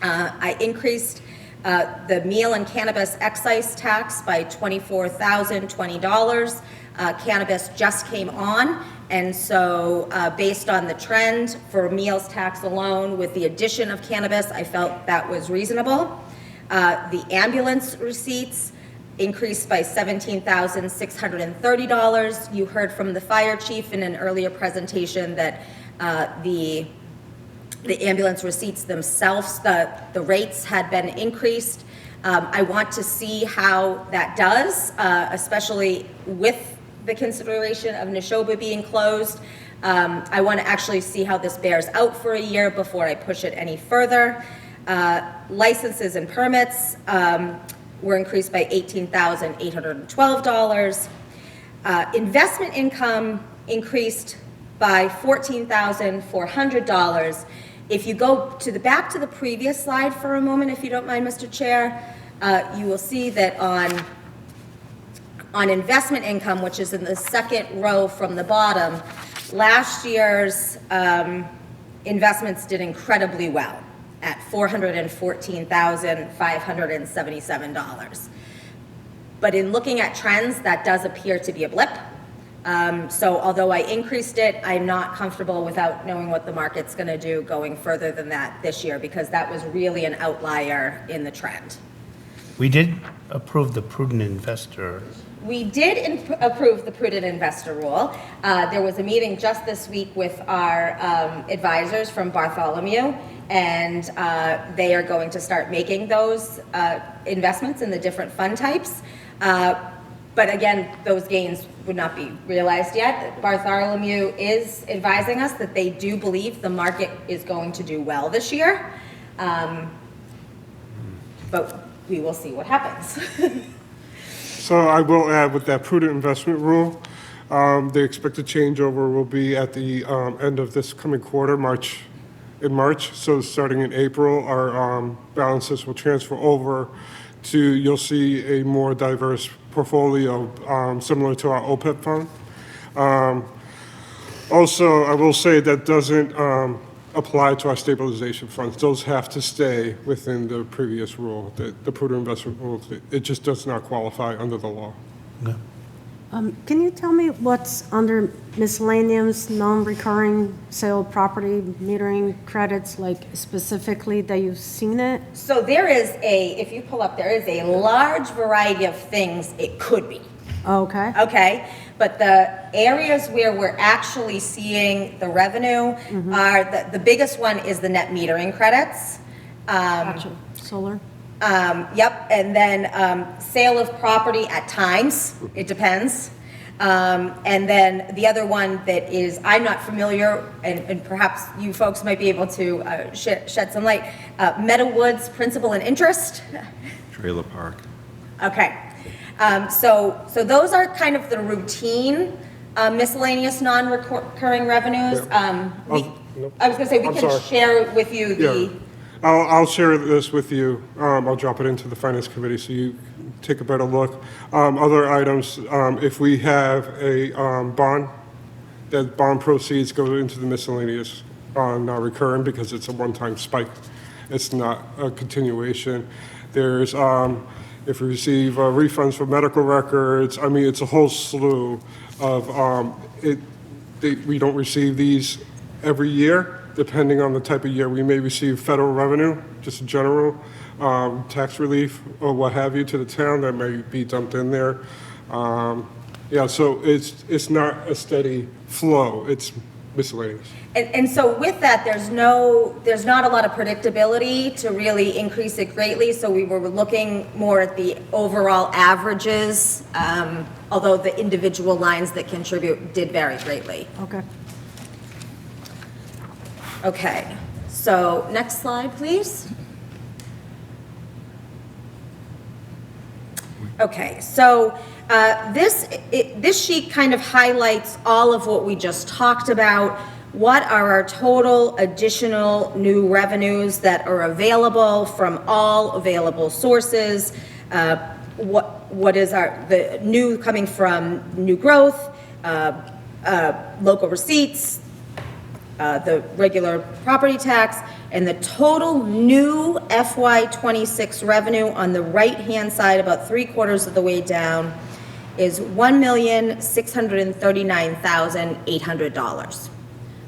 I increased the meal and cannabis excise tax by $24,020. Cannabis just came on, and so based on the trend for meals tax alone, with the addition of cannabis, I felt that was reasonable. The ambulance receipts increased by $17,630. You heard from the fire chief in an earlier presentation that the ambulance receipts themselves, the rates had been increased. I want to see how that does, especially with the consideration of Neshoba being closed. I want to actually see how this bears out for a year before I push it any further. Licenses and permits were increased by $18,812. Investment income increased by $14,400. If you go back to the previous slide for a moment, if you don't mind, Mr. Chair, you will see that on investment income, which is in the second row from the bottom, last year's investments did incredibly well at $414,577. But in looking at trends, that does appear to be a blip. So although I increased it, I'm not comfortable without knowing what the market's going to do going further than that this year, because that was really an outlier in the trend. We did approve the prudent investor. We did approve the prudent investor rule. There was a meeting just this week with our advisors from Bartholomew, and they are going to start making those investments in the different fund types. But again, those gains would not be realized yet. Bartholomew is advising us that they do believe the market is going to do well this year. But we will see what happens. So I will add with that prudent investment rule, the expected changeover will be at the end of this coming quarter, in March. So starting in April, our balances will transfer over to, you'll see a more diverse portfolio similar to our OPEB fund. Also, I will say that doesn't apply to our stabilization funds. Those have to stay within the previous rule, the prudent investment rule. It just does not qualify under the law. Can you tell me what's under miscellaneous, non-recurring sale property metering credits, like specifically that you've seen it? So there is if you pull up, there is a large variety of things it could be. Okay. Okay, but the areas where we're actually seeing the revenue are, the biggest one is the net metering credits. Gotcha. Solar? Yep, and then sale of property at times, it depends. And then the other one that is, I'm not familiar, and perhaps you folks might be able to shed some light, Meadowwoods principal and interest. Trailer park. Okay, so those are kind of the routine miscellaneous non-recurring revenues. I was gonna say, we can share with you the. I'll share this with you. I'll drop it into the finance committee so you take a better look. Other items, if we have a bond, that bond proceeds go into the miscellaneous non-recurring because it's a one-time spike. It's not a continuation. There's, if we receive refunds for medical records, I mean, it's a whole slew of, we don't receive these every year. Depending on the type of year, we may receive federal revenue, just general tax relief or what have you to the town that may be dumped in there. Yeah, so it's not a steady flow, it's miscellaneous. And so with that, there's not a lot of predictability to really increase it greatly, so we were looking more at the overall averages, although the individual lines that contribute did vary greatly. Okay. Okay, so next slide, please. Okay, so this sheet kind of highlights all of what we just talked about. What are our total additional new revenues that are available from all available sources? What is the new coming from new growth, local receipts, the regular property tax, and the total new FY26 revenue on the right-hand side, about 3/4 of the way down, is $1,639,800.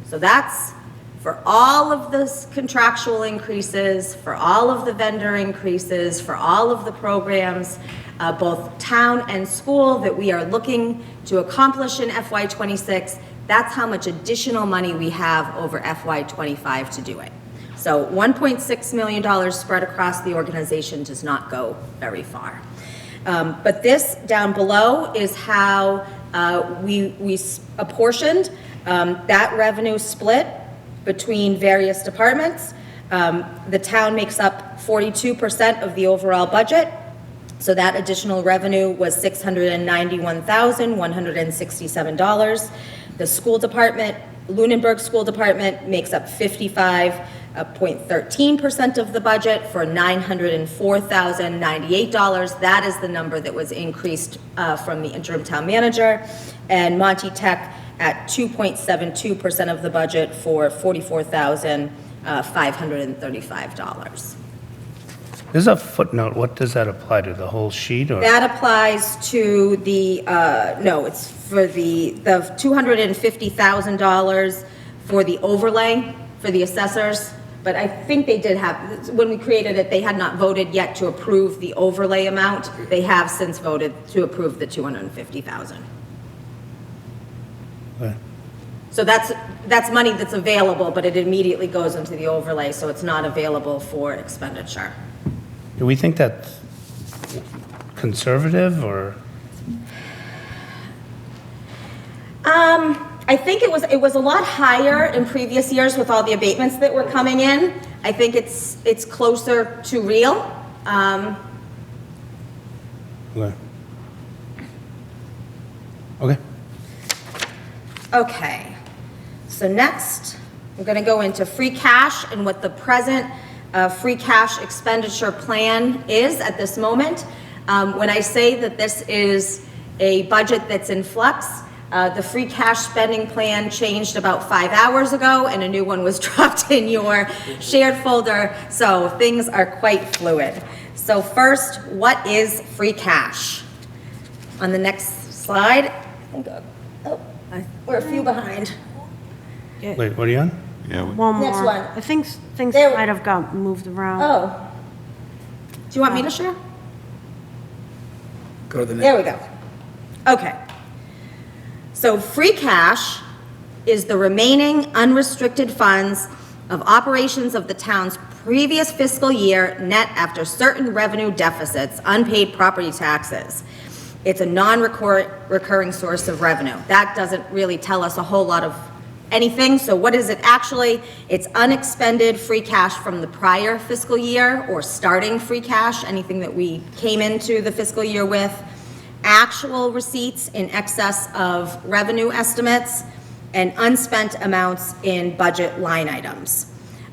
So that's for all of the contractual increases, for all of the vendor increases, for all of the programs, both town and school that we are looking to accomplish in FY26. That's how much additional money we have over FY25 to do it. So $1.6 million spread across the organization does not go very far. But this down below is how we apportioned that revenue split between various departments. The town makes up 42% of the overall budget. So that additional revenue was $691,167. The school department, Lunenburg School Department, makes up 55.13% of the budget for $904,098. That is the number that was increased from the interim town manager. And Monty Tech at 2.72% of the budget for $44,535. There's a footnote. What does that apply to? The whole sheet? Or? That applies to the, no, it's for the $250,000 for the overlay for the assessors But I think they did have, when we created it, they had not voted yet to approve the overlay amount. They have since voted to approve the 250,000. Okay. So that's money that's available, but it immediately goes into the overlay, so it's not available for expenditure. Do we think that's conservative, or? I think it was a lot higher in previous years with all the abatements that were coming in. I think it's closer to real. Okay. Okay. Okay, so next, we're going to go into free cash and what the present free cash expenditure plan is at this moment. When I say that this is a budget that's in flux, the free cash spending plan changed about 5 hours ago, and a new one was dropped in your shared folder, so things are quite fluid. So first, what is free cash? On the next slide, I think, we're a few behind. Wait, what are you on? Yeah. One more. Next one. I think things There- might have got moved around. Oh. Do you want me to share? Go to the next. There we go. Okay. So free cash is the remaining unrestricted funds of operations of the town's previous fiscal year net after certain revenue deficits, unpaid property taxes. It's a non-recurring source of revenue. That doesn't really tell us a whole lot of anything. So what is it actually? It's unexpended free cash from the prior fiscal year, or starting free cash, anything that we came into the fiscal year with, actual receipts in excess of revenue estimates, and unspent amounts in budget line items.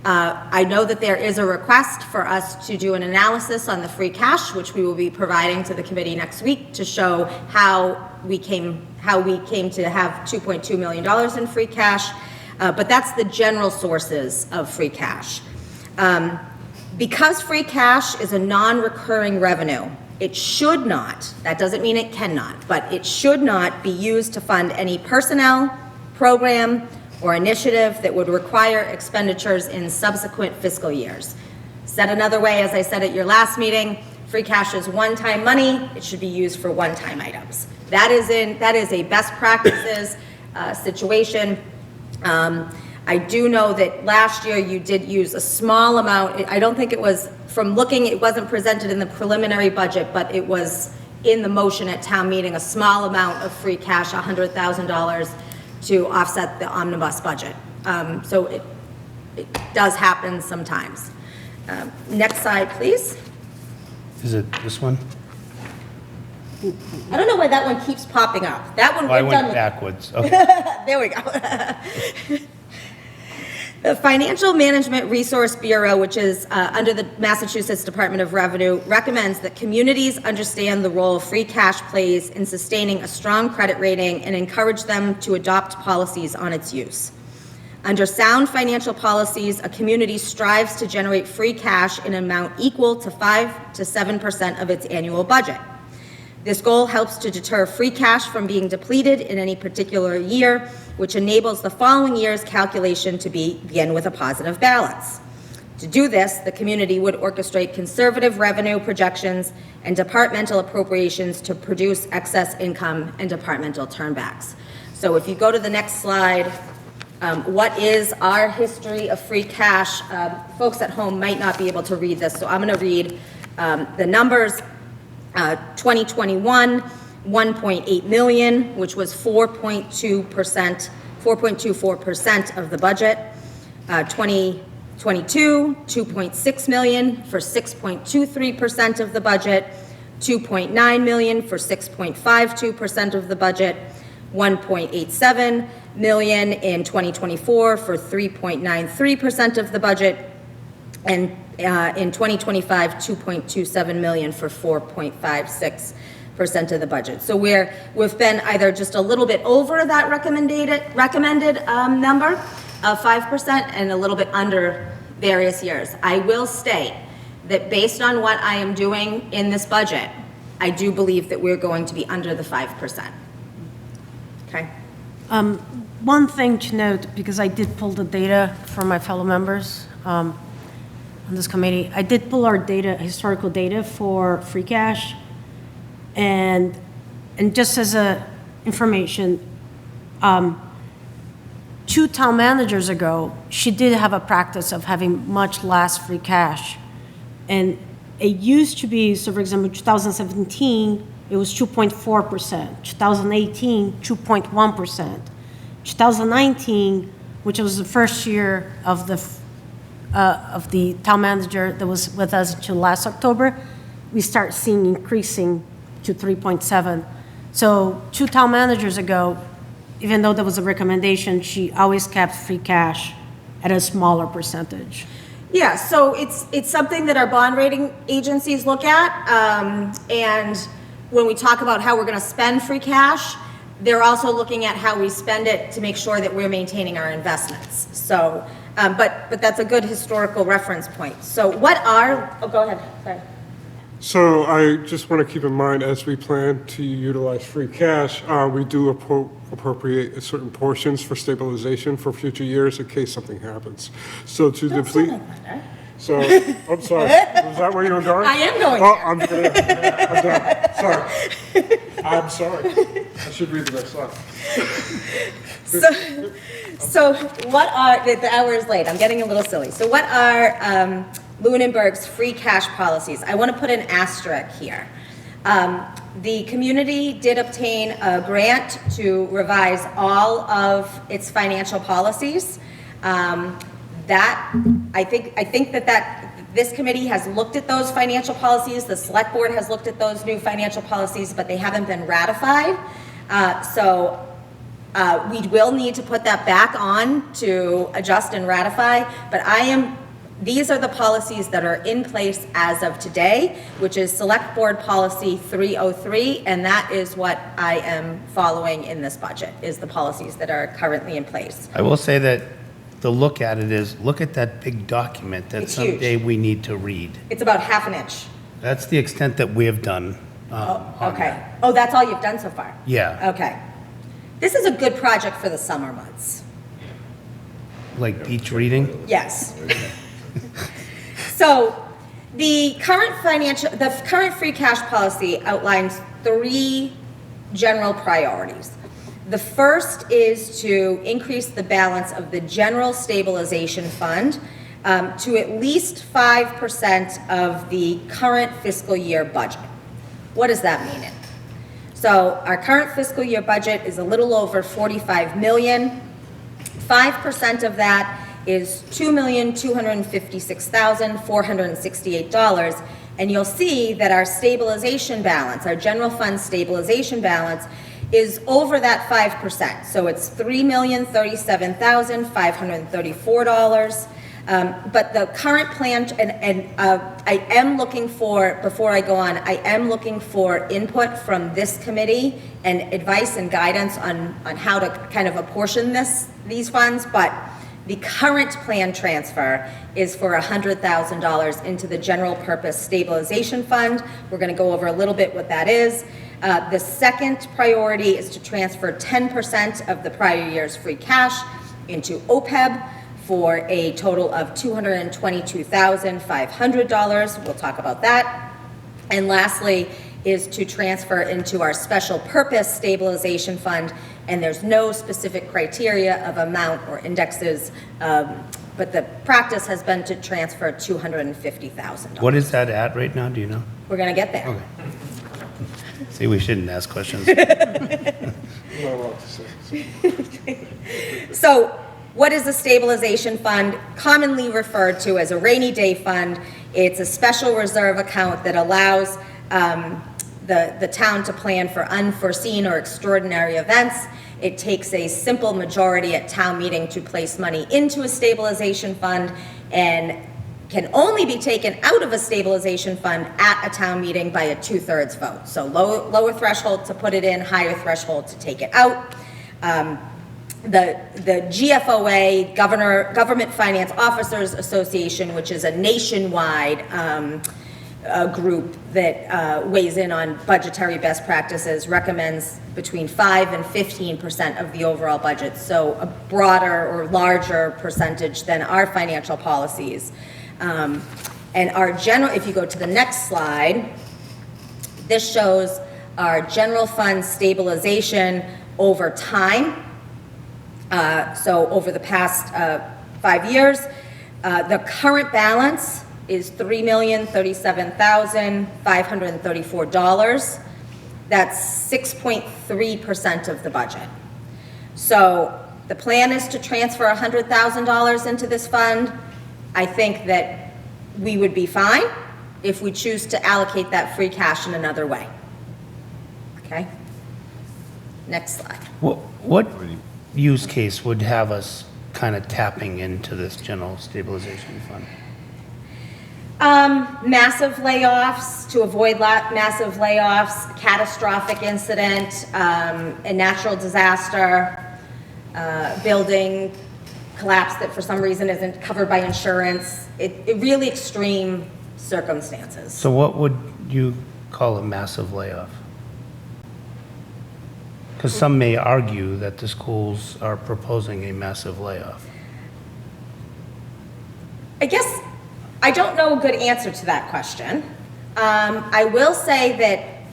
I know that there is a request for us to do an analysis on the free cash, which we will be providing to the committee next week to show how we came to have $2.2 million in free cash. But that's the general sources of free cash. Because free cash is a non-recurring revenue, it should not, that doesn't mean it cannot, but it should not be used to fund any personnel, program, or initiative that would require expenditures in subsequent fiscal years. Said another way, as I said at your last meeting, free cash is one-time money. It should be used for one-time items. That is a best practices situation. I do know that last year you did use a small amount. I don't think it was, from looking, it wasn't presented in the preliminary budget, but it was in the motion at town meeting, a small amount of free cash, $100,000, to offset the omnibus budget. So it does happen sometimes. Next slide, please. Is it this one? I don't know why that one keeps popping up. That one, Oh, I we're done went with. backwards. Okay. There we go. The Financial Management Resource Bureau, which is under the Massachusetts Department of Revenue, recommends that communities understand the role free cash plays in sustaining a strong credit rating and encourage them to adopt policies on its use. Under sound financial policies, a community strives to generate free cash in an amount equal to 5 to 7% of its annual budget. This goal helps to deter free cash from being depleted in any particular year, which enables the following year's calculation to begin with a positive balance. To do this, the community would orchestrate conservative revenue projections and departmental appropriations to produce excess income and departmental turnbacks. So if you go to the next slide, what is our history of free cash? Folks at home might not be able to read this, so I'm going to read the numbers. 2021, 1.8 million, which was 4.24% of the budget. 2022, 2.6 million for 6.23% of the budget. 2.9 million for 6.52% of the budget. 1.87 million in 2024 for 3.93% of the budget. And in 2025, 2.27 million for 4.56% of the budget. So we've been either just a little bit over that recommended number of 5% and a little bit under various years. I will state that based on what I am doing in this budget, I do believe that we're going to be under the 5%. Okay. One thing to note, because I did pull the data from my fellow members, on this committee. I did pull our data, historical data for free cash. And just as a information, 2 town managers ago, she did have a practice of having much less free cash. And it used to be, so for example, 2017, it was 2.4%. 2018, 2.1%. 2019, which was the first year of the town manager that was with us until last October, we start seeing increasing to 3.7. So 2 town managers ago, even though there was a recommendation, she always kept free cash at a smaller percentage. Yeah, so it's something that our bond rating agencies look at, and when we talk about how we're going to spend free cash, they're also looking at how we spend it to make sure that we're maintaining our investments. So, but that's a good historical reference point. So what are, oh, go ahead, sorry. So I just want to keep in mind, as we plan to utilize free cash, we do appropriate certain portions for stabilization for future years in case something happens. So to deplete. So, I'm sorry, is that where you're going? I am going Oh, there. I'm done, sorry. I'm sorry, I should read the next slide. So what are, the hour is late, I'm getting a little silly. So what are Lunenburg's free cash policies? I want to put an asterisk here. The community did obtain a grant to revise all of its financial policies. I think that this committee has looked at those financial policies. The select board has looked at those new financial policies, but they haven't been ratified. We will need to put that back on to adjust and ratify, but these are the policies that are in place as of today, which is Select Board Policy 303, and that is what I am following in this budget, is the policies that are currently in place. I will say that the look at it is, look at that big document that It's huge. someday we need to read. It's about half an inch. That's the extent that we have done. Okay. Oh, that's all you've done so far? Yeah, Okay. This is a good project for the summer months. like beach reading. Yes. So the current free cash policy outlines 3 general priorities. The first is to increase the balance of the general stabilization fund to at least 5% of the current fiscal year budget. What does that mean? So our current fiscal year budget is a little over 45 million. 5% of that is $2,256,468. And you'll see that our stabilization balance, our general fund stabilization balance, is over that 5%. So it's $3,037,534. But the current plan, I am looking for, before I go on, I am looking for input from this committee and advice and guidance on how to kind of apportion these funds, but the current plan transfer is for $100,000 into the general purpose stabilization fund. We're going to go over a little bit what that is. The second priority is to transfer 10% of the prior year's free cash into OPEB for a total of $222,500. We'll talk about that. And lastly is to transfer into our special purpose stabilization fund, and there's no specific criteria of amount or indexes, but the practice has been to transfer $250,000. What is that at right now, do you know? We're gonna get there. Okay. See, we shouldn't ask questions. So, what is a stabilization fund? Commonly referred to as a rainy day fund. It's a special reserve account that allows the town to plan for unforeseen or extraordinary events. It takes a simple majority at town meeting to place money into a stabilization fund and can only be taken out of a stabilization fund at a town meeting by a 2/3 vote. So lower threshold to put it in, higher threshold to take it out. The GFOA, Government Finance Officers Association, which is a nationwide group that weighs in on budgetary best practices recommends between 5 and 15% of the overall budget, so a broader or larger percentage than our financial policies. And our general, if you go to the next slide, this shows our general fund stabilization over time. So over the past 5 years, the current balance is $3,037,534. That's 6.3% of the budget. So the plan is to transfer $100,000 into this fund. I think that we would be fine if we choose to allocate that free cash in another way. Okay? Next slide. What use case would have us kind of tapping into this general stabilization fund? Massive layoffs, to avoid massive layoffs, catastrophic incident, a natural disaster, building collapse that for some reason isn't covered by insurance, it really extreme circumstances. So what would you call a massive layoff? Because some may argue that the schools are proposing a massive layoff. I guess I don't know a good answer to that question. I will say that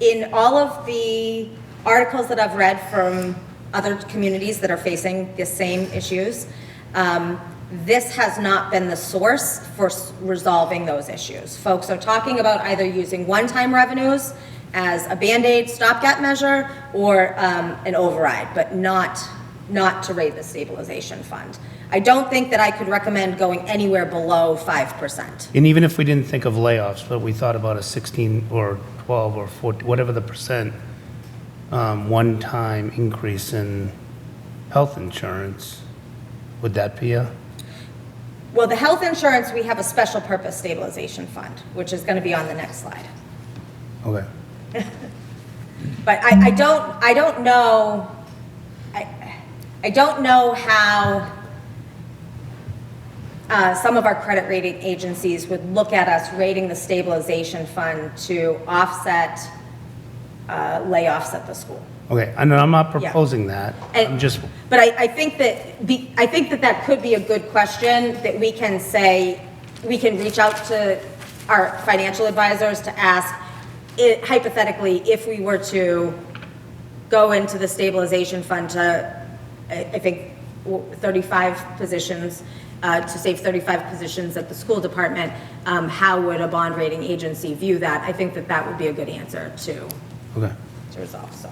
in all of the articles that I've read from other communities that are facing the same issues, this has not been the source for resolving those issues. Folks are talking about either using one-time revenues as a Band-Aid stopgap measure or an override, but not to raise the stabilization fund. I don't think that I could recommend going anywhere below 5%. And even if we didn't think of layoffs, but we thought about a 16 or 12 or 14, whatever the percent, one-time increase in health insurance, would that be a? Well, the health insurance, we have a special purpose stabilization fund, which is going to be on the next slide. Okay. But I don't know, I don't know how some of our credit rating agencies would look at us rating the stabilization fund to offset layoffs at the school. Okay, I know I'm not proposing that. I'm just, But I think that could be a good question that we can say, we can reach out to our financial advisors to ask, hypothetically, if we were to go into the stabilization fund to, I think, 35 positions, to save 35 positions at the school department, how would a bond rating agency view that? I think that that would be a good answer to resolve, so.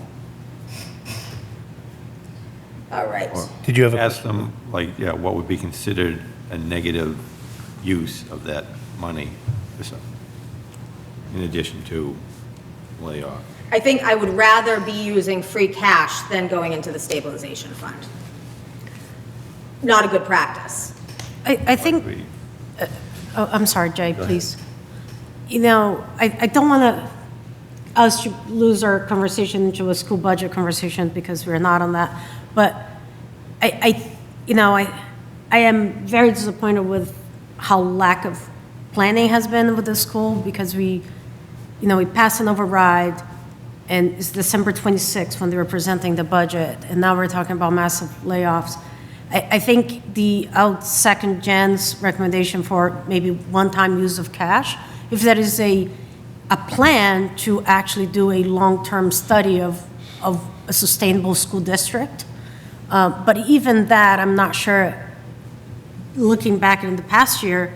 All right. Did you have a ask them, like, yeah, what would be considered a negative use of that money, in addition to layoff? I think I would rather be using free cash than going into the stabilization fund. Not a good practice. I think, I'm sorry, Jay, please. You know, I don't want us to lose our conversation into a school budget conversation because we're not on that. But I am very disappointed with how lack of planning has been with the school because we passed an override and it's December 26th when they were presenting the budget and now we're talking about massive layoffs. I think the second Jen's recommendation for maybe one-time use of cash, if there is a plan to actually do a long-term study of a sustainable school district. But even that, I'm not sure, looking back in the past year,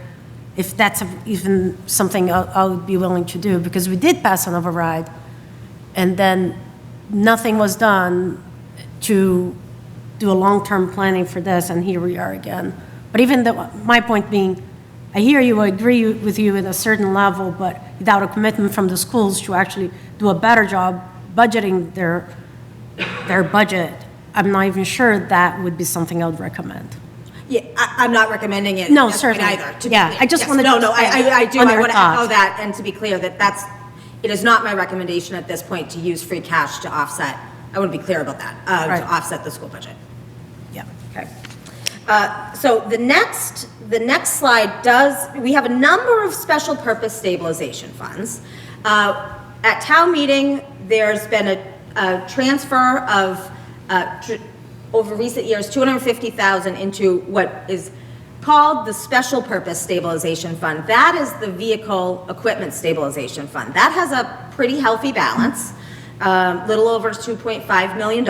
if that's even something I would be willing to do, because we did pass an override, and then nothing was done to do a long-term planning for this, and here we are again. But even my point being, I hear you, I agree with you at a certain level, but without a commitment from the schools to actually do a better job budgeting their budget, I'm not even sure that would be something I would recommend. Yeah, I'm not recommending it. No, at this point certainly. either. Yeah, I just wanted to. No, I do. on I your want to thoughts. echo that and to be clear that it is not my recommendation at this point to use free cash to offset. I want to be clear about that, Right. to offset the school budget. Yeah. Okay. So the next slide we have a number of special purpose stabilization funds. At town meeting, there's been a transfer of, over recent years, $250,000 into what is called the Special Purpose Stabilization Fund. That is the Vehicle Equipment Stabilization Fund. That has a pretty healthy balance, little over $2.5 million.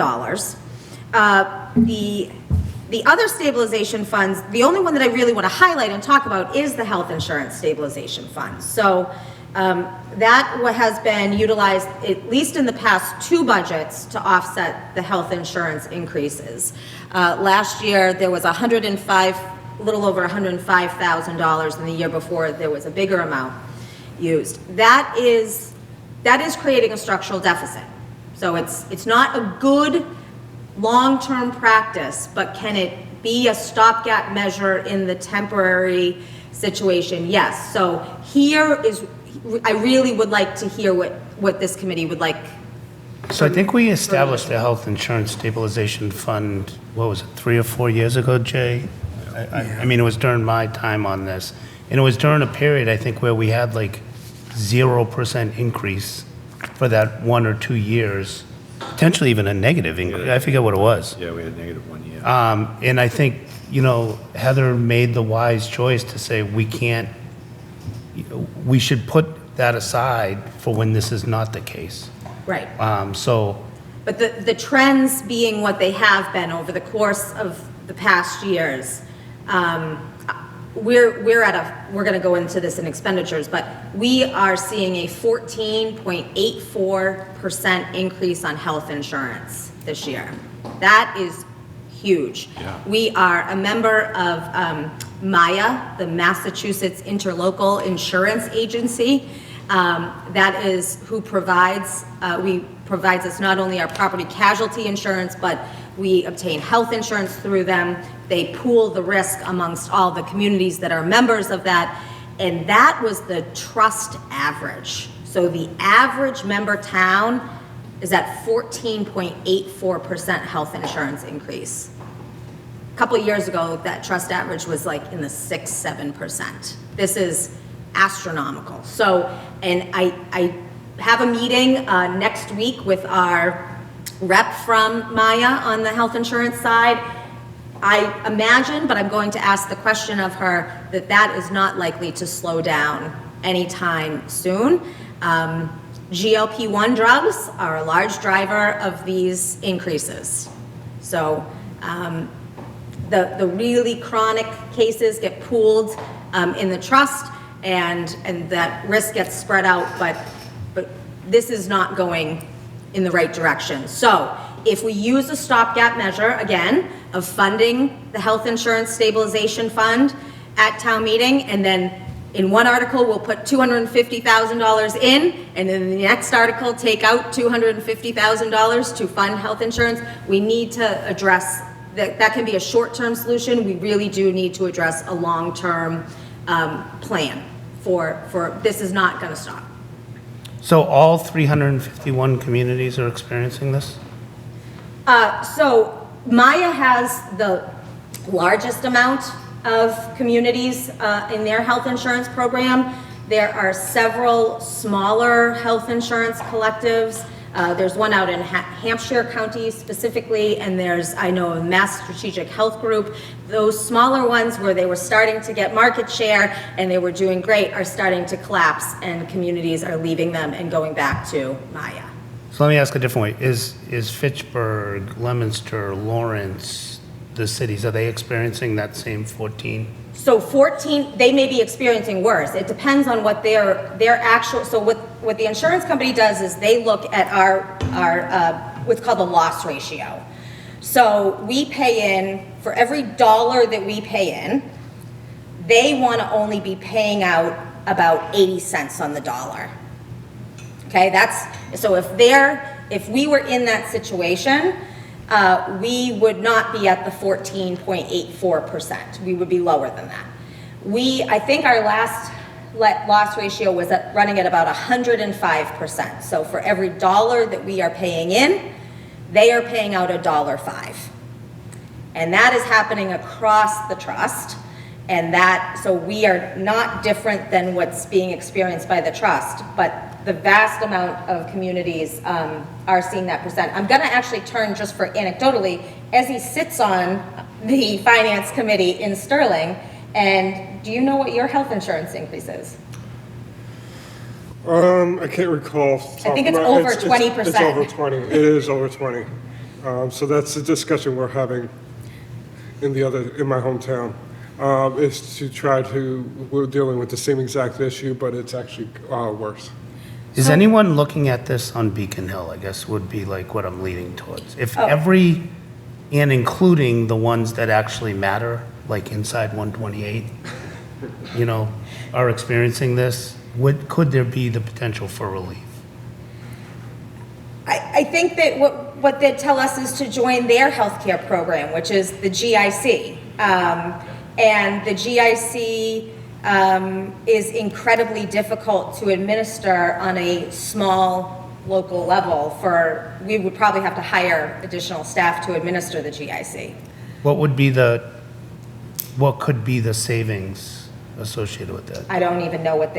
The other stabilization funds, the only one that I really want to highlight and talk about is the Health Insurance Stabilization Fund. So that has been utilized, at least in the past 2 budgets, to offset the health insurance increases. Last year, there was a little over $105,000, and the year before, there was a bigger amount used. That is creating a structural deficit. So it's not a good long-term practice, but can it be a stopgap measure in the temporary situation? Yes. So I really would like to hear what this committee would like. So I think we established the Health Insurance Stabilization Fund, what was it, 3 or 4 years ago, Jay? I mean, it was during my time on this. And it was during a period, I think, where we had like 0% increase for that 1 or 2 years, potentially even a negative increase. I forget what it was. Yeah, we had negative 1 year. And I think, Heather made the wise choice to say we should put that aside for when this is not the case. Right. But the trends being what they have been over the course of the past years, we're going to go into this in expenditures, but we are seeing a 14.84% increase on health insurance this year. That is huge. Yeah. We are a member of MIA, the Massachusetts Interlocal Insurance Agency. That is who provides us not only our property casualty insurance, but we obtain health insurance through them. They pool the risk amongst all the communities that are members of that. And that was the trust average. So the average member town is at 14.84% health insurance increase. A couple of years ago, that trust average was like in the 6-7%. This is astronomical. So, and I have a meeting next week with our rep from MIA on the health insurance side. I imagine, but I'm going to ask the question of her, that is not likely to slow down anytime soon. GLP-1 drugs are a large driver of these increases. So the really chronic cases get pooled in the trust, and that risk gets spread out, but this is not going in the right direction. So if we use a stopgap measure, again, of funding the Health Insurance Stabilization Fund at town meeting, and then in one article, we'll put $250,000 in, and then in the next article, take out $250,000 to fund health insurance, we need to address that can be a short-term solution. We really do need to address a long-term plan for this is not going to stop. So all 351 communities are experiencing this? So MIA has the largest amount of communities in their health insurance program. There are several smaller health insurance collectives. There's one out in Hampshire County specifically, and there's, I know, a Mass Strategic Health Group. Those smaller ones where they were starting to get market share and they were doing great are starting to collapse, and communities are leaving them and going back to MIA. So let me ask a different way. Is Fitchburg, Leominster, Lawrence, the cities, are they experiencing that same 14? So 14, they may be experiencing worse. It depends on what their actual, so what the insurance company does is they look at our what's called the loss ratio. So we pay in, for every dollar that we pay in, they want to only be paying out about 80 cents on the dollar. Okay, so if we were in that situation, we would not be at the 14.84%. We would be lower than that. I think our last loss ratio was running at about 105%. So for every dollar that we are paying in, they are paying out $1.05. And that is happening across the trust. And that, so we are not different than what's being experienced by the trust, but the vast amount of communities are seeing that percent. I'm gonna actually turn, just for anecdotally, as he sits on the finance committee in Sterling, and do you know what your health insurance increase is? I can't recall. I think it's over 20%. It's over 20. It is over 20. So that's the discussion we're having in my hometown. Is to try to, we're dealing with the same exact issue, but it's actually worse. Is anyone looking at this on Beacon Hill, I guess would be like what I'm leaning towards. If every, and including the ones that actually matter, like inside 128, are experiencing this, could there be the potential for relief? I think that what they tell us is to join their healthcare program, which is the GIC. And the GIC is incredibly difficult to administer on a small local level. We would probably have to hire additional staff to administer the GIC. What could be the savings associated with that? I don't even know what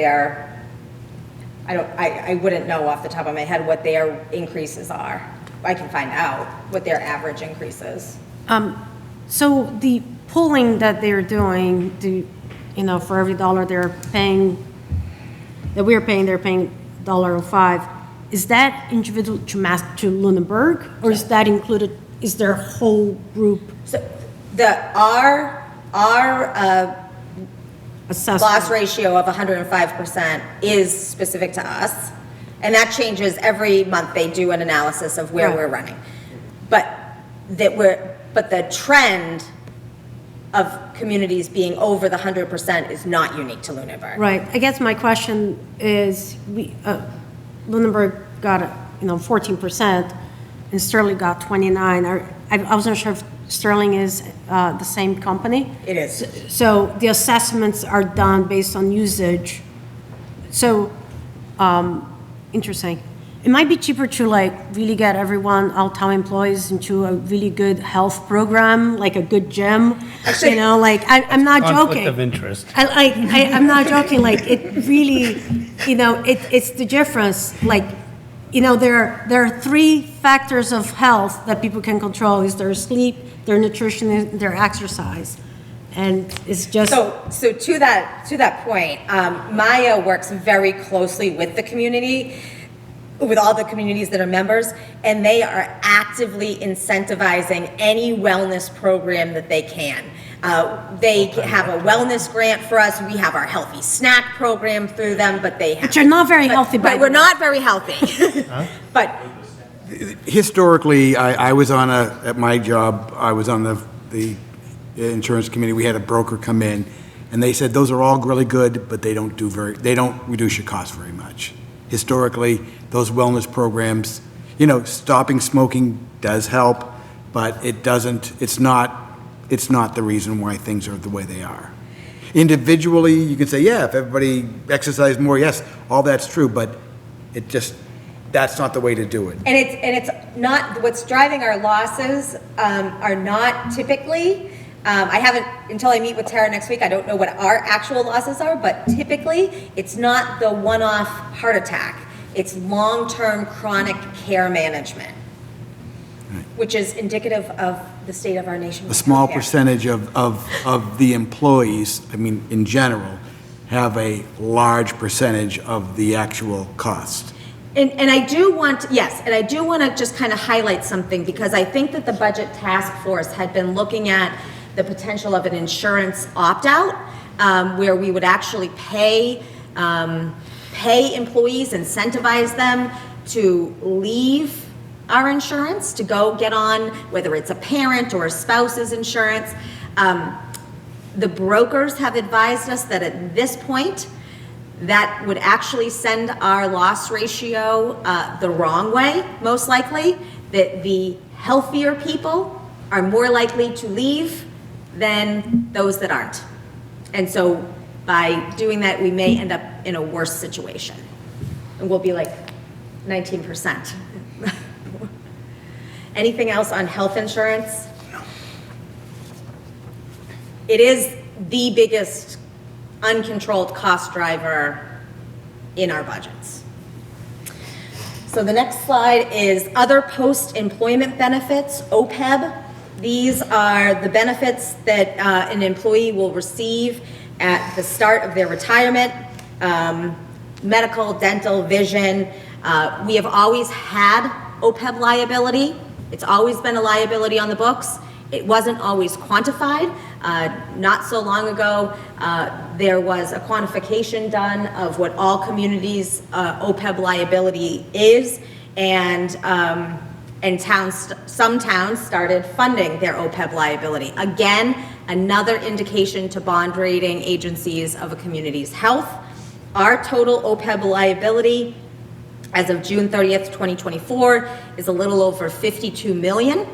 I wouldn't know off the top of my head what their increases are. I can find out what their average increase is. So the pooling that they're doing, for every dollar they're paying, that we're paying, they're paying $1.05. Is that individual to Lunenburg, or is that included? Is their whole group? So our loss ratio of 105% is specific to us, and that changes every month. They do an analysis of where we're running, but the trend of communities being over the 100% is not unique to Lunenburg. Right. I guess my question is, Lunenburg got 14%, and Sterling got 29%. I wasn't sure if Sterling is the same company. It is. So the assessments are done based on usage. So, interesting. It might be cheaper to really get everyone, all town employees, into a really good health program, like a good gym. Actually, I'm not joking. Conflict of interest. I'm not joking. It really, it's the difference. There are 3 factors of health that people can control: is their sleep, their nutrition, their exercise, and it's just. So to that point, Maya works very closely with the community, with all the communities that are members, and they are actively incentivizing any wellness program that they can. They have a wellness grant for us. We have our healthy snack program through them, but they have. Which are not very healthy, but we're not very healthy. But Historically, I was at my job, I was on the insurance committee. We had a broker come in, and they said those are all really good, but they don't reduce your cost very much. Historically, those wellness programs, stopping smoking does help, but it's not the reason why things are the way they are. Individually, you could say, yeah, if everybody exercised more, yes, all that's true, but that's not the way to do it. And it's not, what's driving our losses are not typically, I haven't, until I meet with Tara next week, I don't know what our actual losses are, but typically it's not the one-off heart attack. It's long-term chronic care management, which is indicative of the state of our nation. A small percentage of the employees, in general, have a large percentage of the actual cost. And I do want to just kind of highlight something, because I think that the budget task force had been looking at the potential of an insurance opt-out, where we would actually pay employees, incentivize them to leave our insurance, to go get on, whether it's a parent or a spouse's insurance. The brokers have advised us that at this point, that would actually send our loss ratio the wrong way, most likely, that the healthier people are more likely to leave than those that aren't. And so by doing that, we may end up in a worse situation. And we'll be like 19%. Anything else on health insurance? it is the biggest uncontrolled cost driver in our budgets. So the next slide is other post-employment benefits, OPEB. These are the benefits that an employee will receive at the start of their retirement, medical, dental, vision. We have always had OPEB liability. It's always been a liability on the books. It wasn't always quantified. Not so long ago, there was a quantification done of what all communities' OPEB liability is, and some towns started funding their OPEB liability. Again, another indication to bond rating agencies of a community's health. Our total OPEB liability as of June 30th, 2024 is a little over 52 million.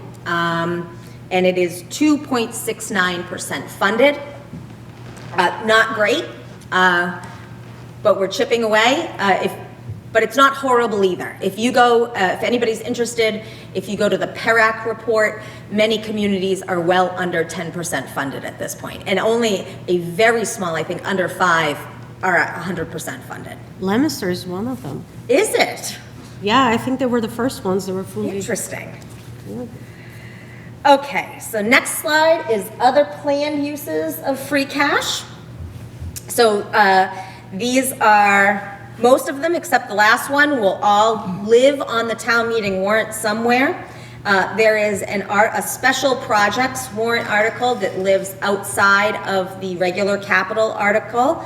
And it is 2.69% funded. Not great, but we're chipping away. But it's not horrible either. If you go, if anybody's interested, if you go to the PERAC report, many communities are well under 10% funded at this point, and only a very small, I think under 5, are at 100% funded. Leominster is one of them. Is it? Yeah, I think they were the first ones that were fully. Interesting. Okay, so next slide is other planned uses of free cash. So these are, most of them except the last one will all live on the town meeting warrant somewhere. There is a special projects warrant article that lives outside of the regular capital article.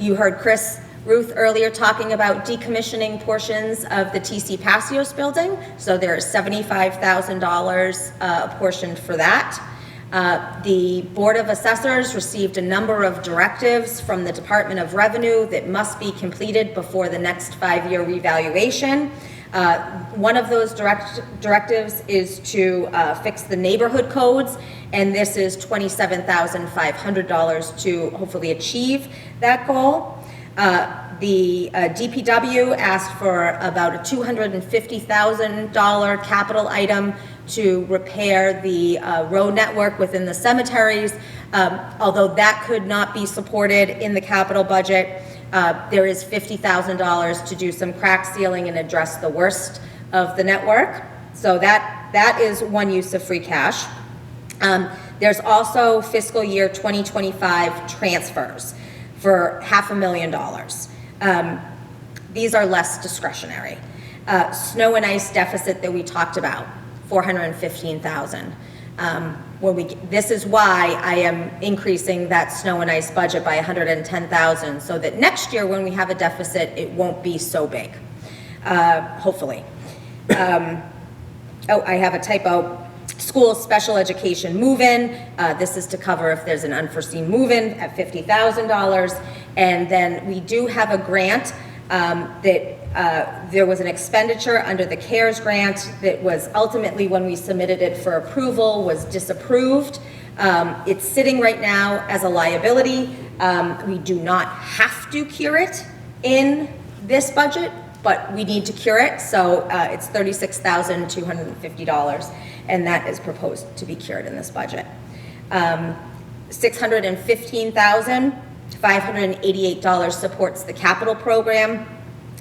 You heard Ruth earlier talking about decommissioning portions of the TC Passios building. So there is $75,000 apportioned for that. The Board of Assessors received a number of directives from the Department of Revenue that must be completed before the next 5-year revaluation. One of those directives is to fix the neighborhood codes, and this is $27,500 to hopefully achieve that goal. The DPW asked for about a $250,000 capital item to repair the road network within the cemeteries. Although that could not be supported in the capital budget, there is $50,000 to do some crack sealing and address the worst of the network. So that is one use of free cash. There's also fiscal year 2025 transfers for $500,000. These are less discretionary. Snow and ice deficit that we talked about, $415,000. This is why I am increasing that snow and ice budget by $110,000, so that next year when we have a deficit, it won't be so big, hopefully. I have a typo. School special education move-in. This is to cover if there's an unforeseen move-in at $50,000. And then we do have a grant that there was an expenditure under the CARES grant that was ultimately, when we submitted it for approval, was disapproved. It's sitting right now as a liability. We do not have to cure it in this budget, but we need to cure it. So it's $36,250. And that is proposed to be cured in this budget. $615,588 supports the capital program.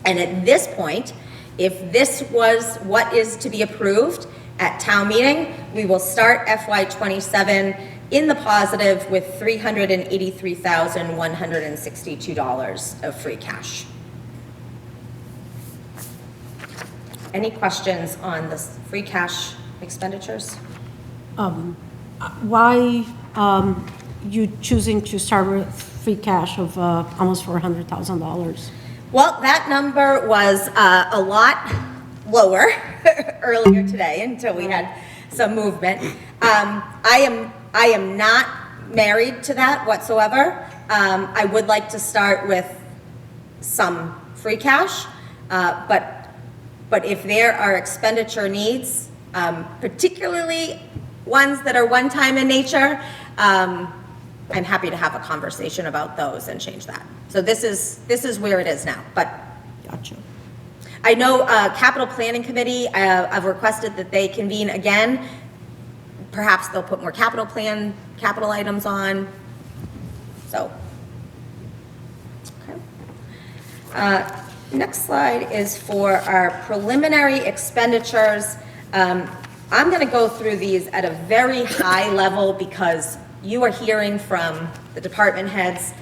And at this point, if this was what is to be approved at town meeting, we will start FY27 in the positive with $383,162 of free cash. Any questions on this free cash expenditures? Why you choosing to start with free cash of almost $400,000? Well, that number was a lot lower earlier today until we had some movement. I am not married to that whatsoever. I would like to start with some free cash, but if there are expenditure needs, particularly ones that are one-time in nature, I'm happy to have a conversation about those and change that. So this is where it is now, but. Gotcha. I know Capital Planning Committee, I've requested that they convene again. Perhaps they'll put more capital items on, so. Okay. Next slide is for our preliminary expenditures. I'm going to go through these at a very high level because you are hearing from the department heads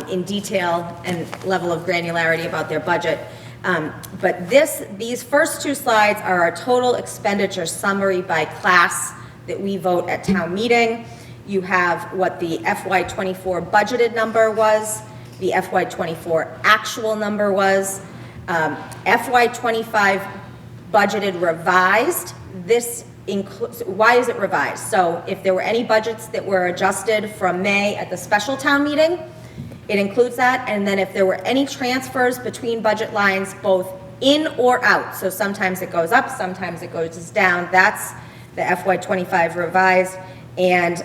in detail and level of granularity about their budget. But these first two slides are our total expenditure summary by class that we vote at town meeting. You have what the FY24 budgeted number was, the FY24 actual number was, FY25 budgeted revised. This includes, why is it revised? So if there were any budgets that were adjusted from May at the special town meeting, it includes that. And then if there were any transfers between budget lines, both in or out, so sometimes it goes up, sometimes it goes down, that's the FY25 revised. And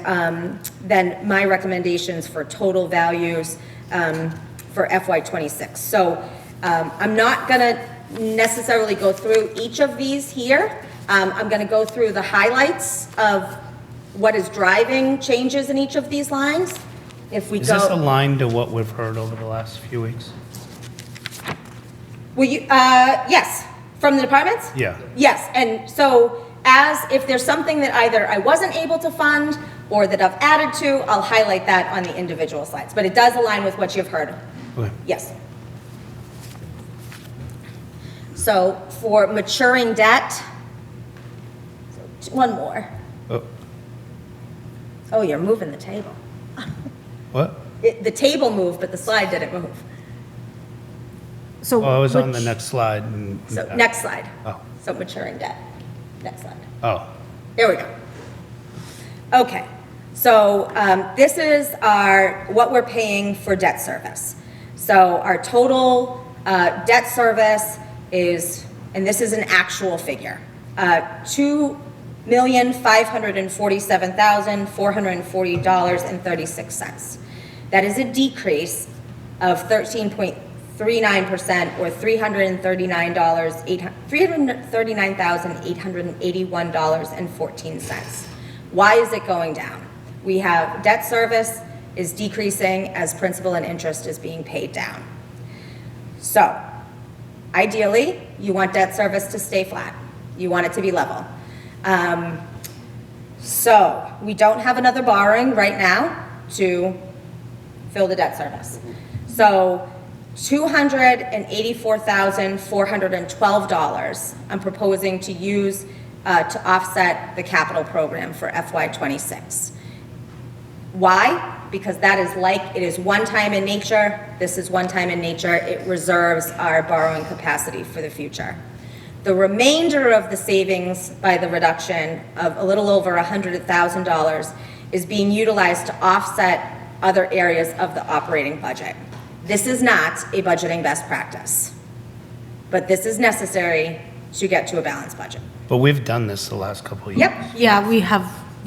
then my recommendations for total values for FY26. So I'm not gonna necessarily go through each of these here. I'm gonna go through the highlights of what is driving changes in each of these lines. If we Is go. this aligned to what we've heard over the last few weeks? Will you, yes, from the departments? Yeah. Yes, and so if there's something that either I wasn't able to fund or that I've added to, I'll highlight that on the individual slides, but it does align with what you've heard. Okay. Yes. So for maturing debt, one more. Oh, Oh, you're moving the table. what? The table moved, but the slide didn't move. So. Oh, I was on the which- next slide. and- So next slide. Oh, So maturing debt, next slide. oh, There we go. Okay, so this is what we're paying for debt service. So our total debt service is, and this is an actual figure, $2,547,440.36. That is a decrease of 13.39% or $339,881.14. Why is it going down? We have debt service is decreasing as principal and interest is being paid down. So ideally, you want debt service to stay flat. You want it to be level. So we don't have another borrowing right now to fill the debt service. So $284,412 I'm proposing to use to offset the capital program for FY26. Why? Because it is one time in nature. This is one time in nature. It reserves our borrowing capacity for the future. The remainder of the savings by the reduction of a little over $100,000 is being utilized to offset other areas of the operating budget. This is not a budgeting best practice, but this is necessary to get to a balanced budget. but we've done this the last couple of years. Yep, Yeah, we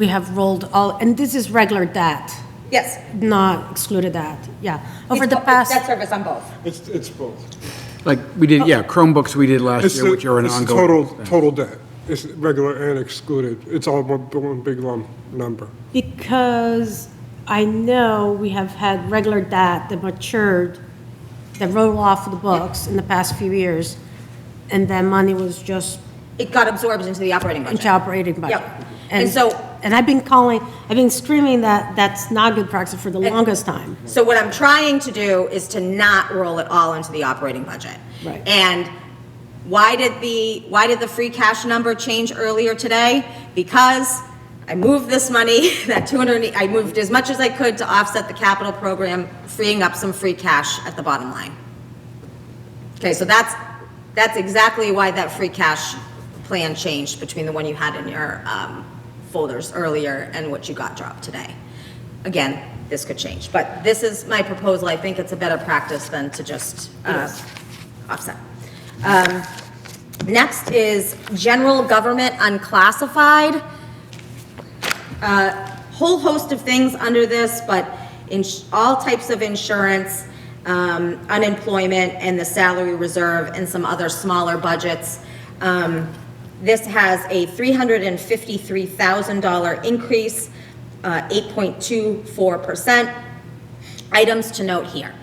have rolled all, and this is regular debt, yes. not excluded debt, yeah. Over It's the past, Debt service on both. It's both. Like we did, yeah, Chromebooks we did last It's year, the- which are an it's the ongoing. total debt. It's regular and excluded. It's all one big lump number. because I know we have had regular debt that matured, that rolled off the books in the past few years, and that money was just It got absorbed into the operating budget. into operating budget. Yep. And so- And I've been screaming that that's not good practice for the longest time. So what I'm trying to do is to not roll it all into the operating budget. Right. And why did the free cash number change earlier today? Because I moved this money, I moved as much as I could to offset the capital program, freeing up some free cash at the bottom line. Okay, so that's exactly why that free cash plan changed between the one you had in your folders earlier and what you got dropped today. Again, this could change, but this is my proposal. I think it's a better practice than to just offset. Next is general government unclassified. Whole host of things under this, but all types of insurance, unemployment, and the salary reserve, and some other smaller budgets. This has a $353,000 increase, 8.24%. Items to note here.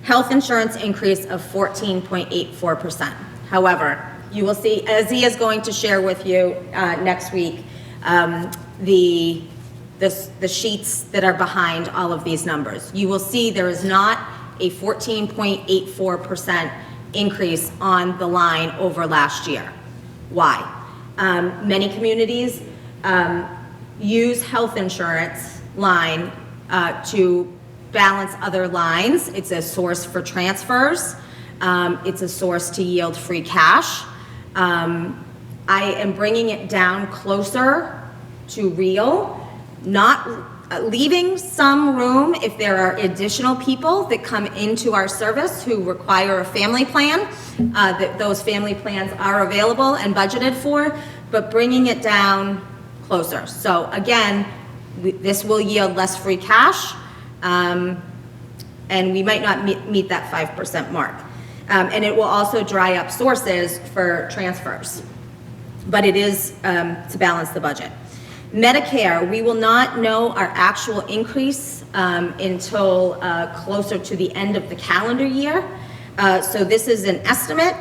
Health insurance increase of 14.84%. However, you will see, as he is going to share with you next week, the sheets that are behind all of these numbers. You will see there is not a 14.84% increase on the line over last year. Why? Many communities use health insurance line to balance other lines. It's a source for transfers. It's a source to yield free cash. I am bringing it down closer to real, not leaving some room if there are additional people that come into our service who require a family plan, that those family plans are available and budgeted for, but bringing it down closer. So again, this will yield less free cash, and we might not meet that 5% mark. And it will also dry up sources for transfers, but it is to balance the budget. Medicare, we will not know our actual increase until closer to the end of the calendar year. So this is an estimate,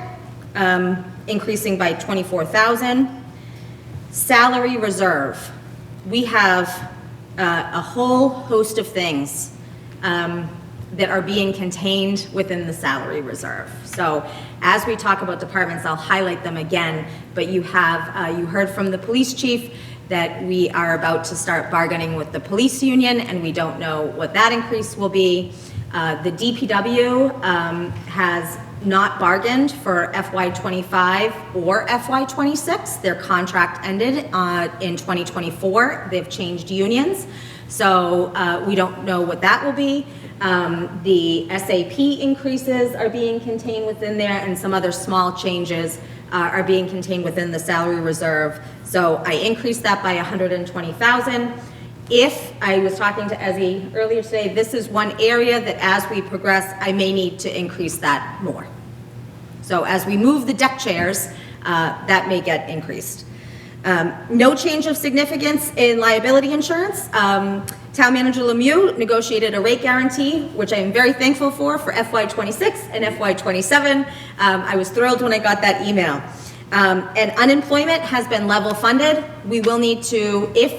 increasing by $24,000. Salary reserve, we have a whole host of things that are being contained within the salary reserve. So as we talk about departments, I'll highlight them again, but you have, you heard from the police chief that we are about to start bargaining with the police union, and we don't know what that increase will be. The DPW has not bargained for FY25 or FY26. Their contract ended in 2024. They've changed unions, so we don't know what that will be. The SAP increases are being contained within there, and some other small changes are being contained within the salary reserve. So I increased that by $120,000. If I was talking to Ezzy earlier today, this is one area that as we progress, I may need to increase that more. So as we move the deck chairs, that may get increased. No change of significance in liability insurance. Town Manager Lemieux negotiated a rate guarantee, which I am very thankful for FY26 and FY27. I was thrilled when I got that email. And unemployment has been level funded. We will need to, if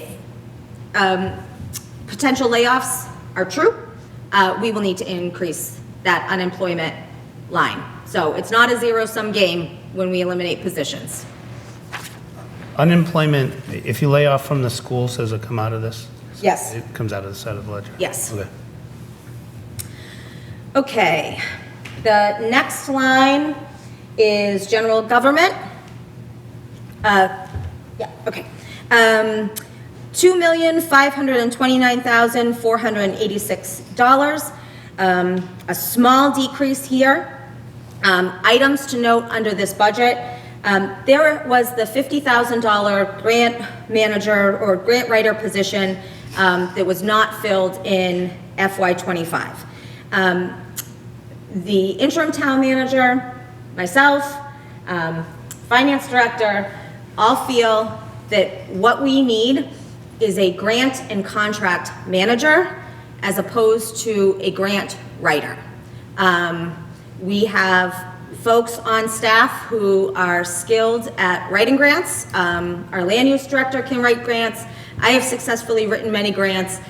potential layoffs are true, we will need to increase that unemployment line. So it's not a zero-sum game when we eliminate positions. Unemployment, if you lay off from the schools, does it come out of this? Yes. It comes out of the side of the ledger? Yes. Okay. Okay, the next line is general government. Yeah, okay. $2,529,486. A small decrease here. Items to note under this budget. There was the $50,000 grant manager or grant writer position that was not filled in FY25. The interim town manager, myself, finance director, all feel that what we need is a grant and contract manager as opposed to a grant writer. We have folks on staff who are skilled at writing grants. Our land use director can write grants. I have successfully written many grants.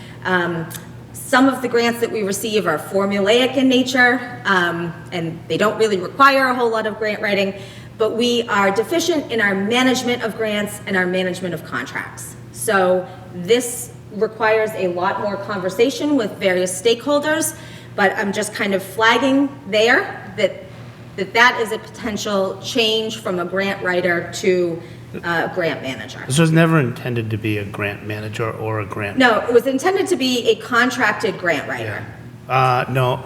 Some of the grants that we receive are formulaic in nature, and they don't really require a whole lot of grant writing, but we are deficient in our management of grants and our management of contracts. So this requires a lot more conversation with various stakeholders, but I'm just kind of flagging there that is a potential change from a grant writer to a grant manager. This was never intended to be a grant manager or a grant. No, it was intended to be a contracted grant writer. No,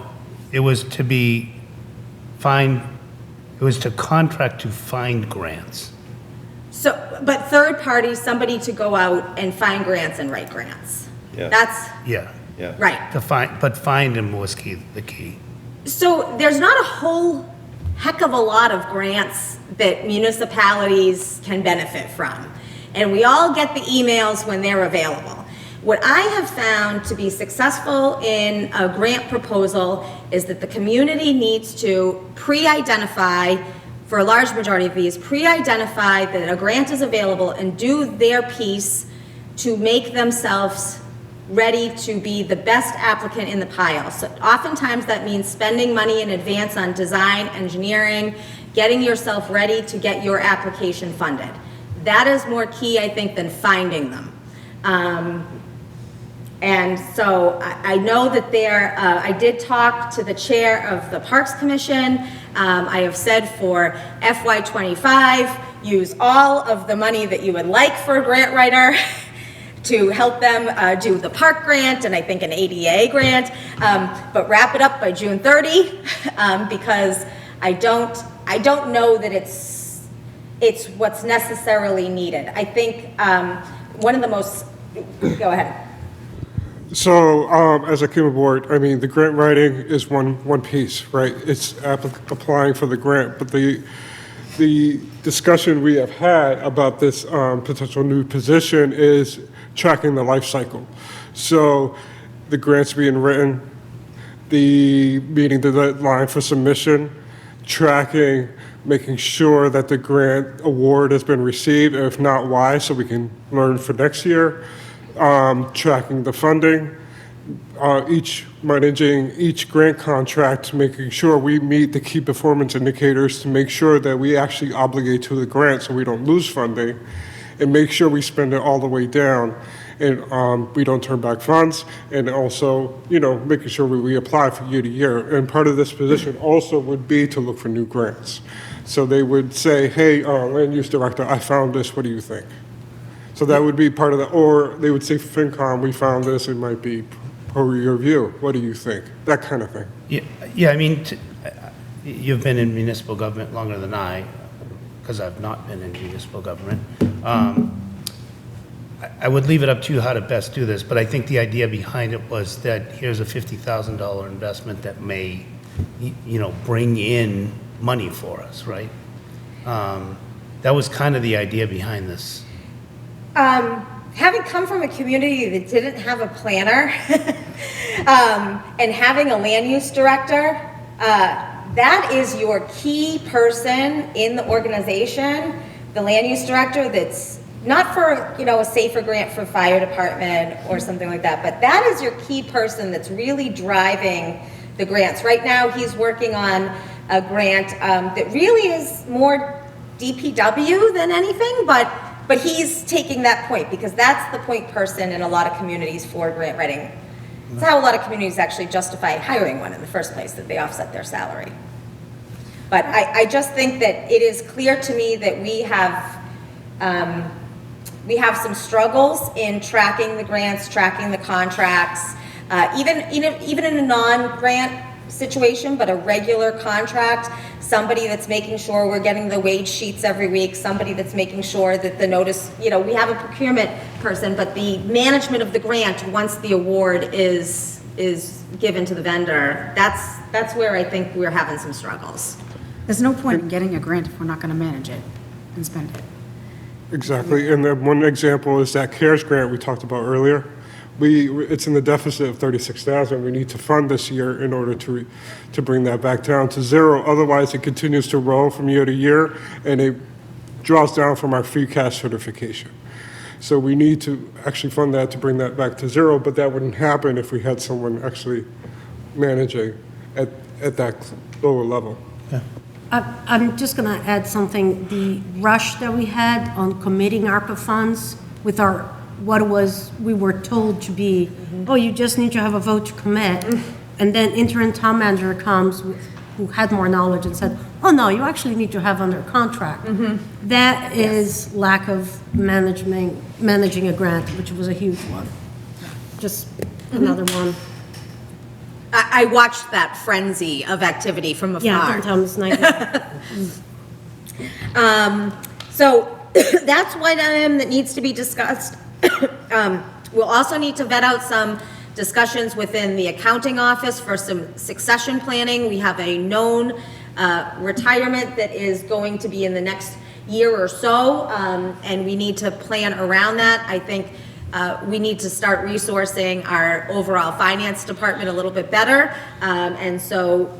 it was to be it was to contract to find grants. So, but third party, somebody to go out and find grants and write grants. Yeah. That's, Yeah. right. To find, but find him was the key. So there's not a whole heck of a lot of grants that municipalities can benefit from. And we all get the emails when they're available. What I have found to be successful in a grant proposal is that the community needs to pre-identify, for a large majority of these, pre-identify that a grant is available and do their piece to make themselves ready to be the best applicant in the pile. So oftentimes that means spending money in advance on design, engineering, getting yourself ready to get your application funded. That is more key, I think, than finding them. And so I know that I did talk to the chair of the Parks Commission. I have said for FY25, use all of the money that you would like for a grant writer to help them do the park grant and I think an ADA grant, but wrap it up by June 30 because I don't know that it's what's necessarily needed. I think one of the most, go ahead. So, as I came aboard, I mean, the grant writing is one piece, right? It's applying for the grant, but the discussion we have had about this potential new position is tracking the life cycle. So, the grants being written, the meeting the deadline for submission, tracking, making sure that the grant award has been received, and if not, why, so we can learn for next year. Tracking the funding, managing each grant contract, making sure we meet the key performance indicators to make sure that we actually obligate to the grant so we don't lose funding, and make sure we spend it all the way down and we don't turn back funds, and also, making sure we apply from year to year. And part of this position also would be to look for new grants. So they would say, hey, land use director, I found this, what do you think? So that would be part of the, or they would say, FinCom, we found this, it might be per your review. What do you think? That kind of thing. Yeah. I mean, you've been in municipal government longer than I, because I've not been in municipal government. I would leave it up to you how to best do this, but I think the idea behind it was that here's a $50,000 investment that may, bring in money for us, right? That was kind of the idea behind this. Having come from a community that didn't have a planner and having a land use director, that is your key person in the organization, the land use director that's not for, a safer grant for fire department or something like that, but that is your key person that's really driving the grants. Right now, he's working on a grant that really is more DPW than anything, but he's taking that point because that's the point person in a lot of communities for grant writing. It's how a lot of communities actually justify hiring one in the first place, that they offset their salary. But I just think that it is clear to me that we have some struggles in tracking the grants, tracking the contracts, even in a non-grant situation, but a regular contract, somebody that's making sure we're getting the wage sheets every week, somebody that's making sure that the notice, we have a procurement person, but the management of the grant, once the award is given to the vendor, that's where I think we're having some struggles. There's no point in getting a grant if we're not going to manage it and spend it. Exactly. And then one example is that CARES grant we talked about earlier. It's in the deficit of $36,000. We need to fund this year in order to bring that back down to zero. Otherwise, it continues to roll from year to year, and it draws down from our free cash certification. So we need to actually fund that to bring that back to zero, but that wouldn't happen if we had someone actually managing at that lower level. Yeah. I'm just going to add something. The rush that we had on committing ARPA funds with we were told to be, you just need to have a vote to commit. And then interim town manager comes who had more knowledge and said, oh no, you actually need to have under contract. That is lack of managing a grant, which was a huge one. Just another one. I watched that frenzy of activity from afar. Yeah, don't tell me it's not. So that's one item that needs to be discussed. We'll also need to vet out some discussions within the accounting office for some succession planning. We have a known retirement that is going to be in the next year or so, and we need to plan around that. I think we need to start resourcing our overall finance department a little bit better, and so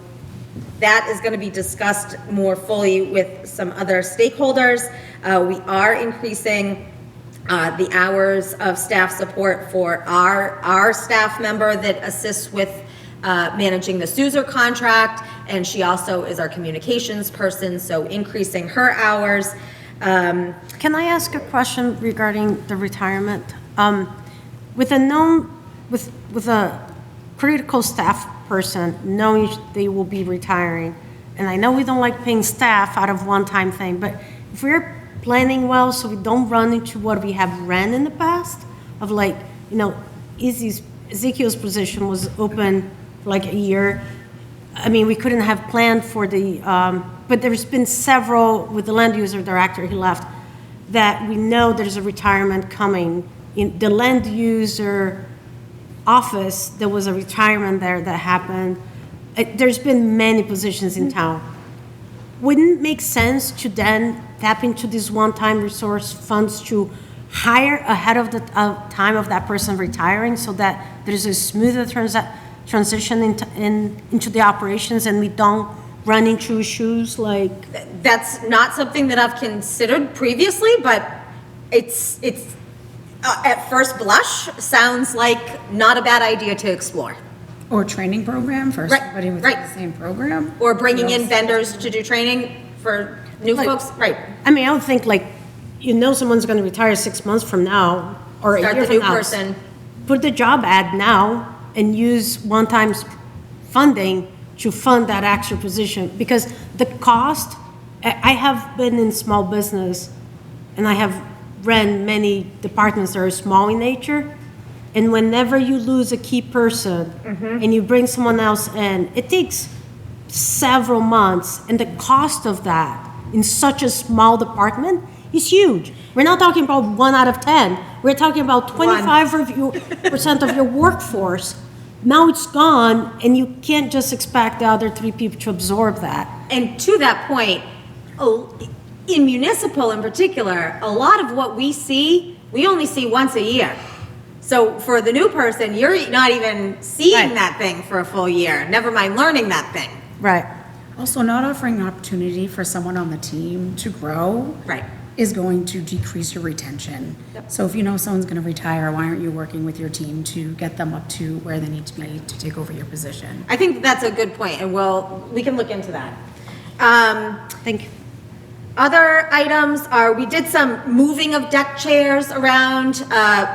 that is going to be discussed more fully with some other stakeholders. We are increasing the hours of staff support for our staff member that assists with managing the SUSER contract, and she also is our communications person, so increasing her hours. Can I ask a question regarding the retirement? With a critical staff person, knowing they will be retiring, and I know we don't like paying staff out of one-time thing, but if we're planning well so we don't run into what we have ran in the past, of like, Ezekiel's position was open for like a year. I mean, we couldn't have planned for the, but there's been several, with the land user director, he left, that we know there's a retirement coming. In the land user office, there was a retirement there that happened. There's been many positions in town. Wouldn't it make sense to then tap into these one-time resource funds to hire ahead of the time of that person retiring so that there's a smoother transition into the operations and we don't run into issues like... That's not something that I've considered previously, but it's at first blush, sounds like not a bad idea to explore. Or training program for somebody within the same program? Or bringing in vendors to do training for new folks, right. I mean, I would think like, someone's going to retire 6 months from now or a Start year the from new now. person. Put the job ad now and use one-time funding to fund that extra position. Because the cost, I have been in small business and I have ran many departments that are small in nature. And whenever you lose a key person and you bring someone else in, it takes several months. And the cost of that in such a small department is huge. We're not talking about 1 out of 10. We're talking about 25% of your workforce. Now it's gone, and you can't just expect the other 3 people to absorb that. And to that point, in municipal in particular, a lot of what we see, we only see once a year. So for the new person, you're not even seeing that thing for a full year, never mind learning that thing. Right. Also, not offering an opportunity for someone on the team to grow is going to decrease your retention. So if you know someone's going to retire, why aren't you working with your team to get them up to where they need to be to take over your position? I think that's a good point, and we can look into that. Thank you. Other items are, we did some moving of deck chairs around,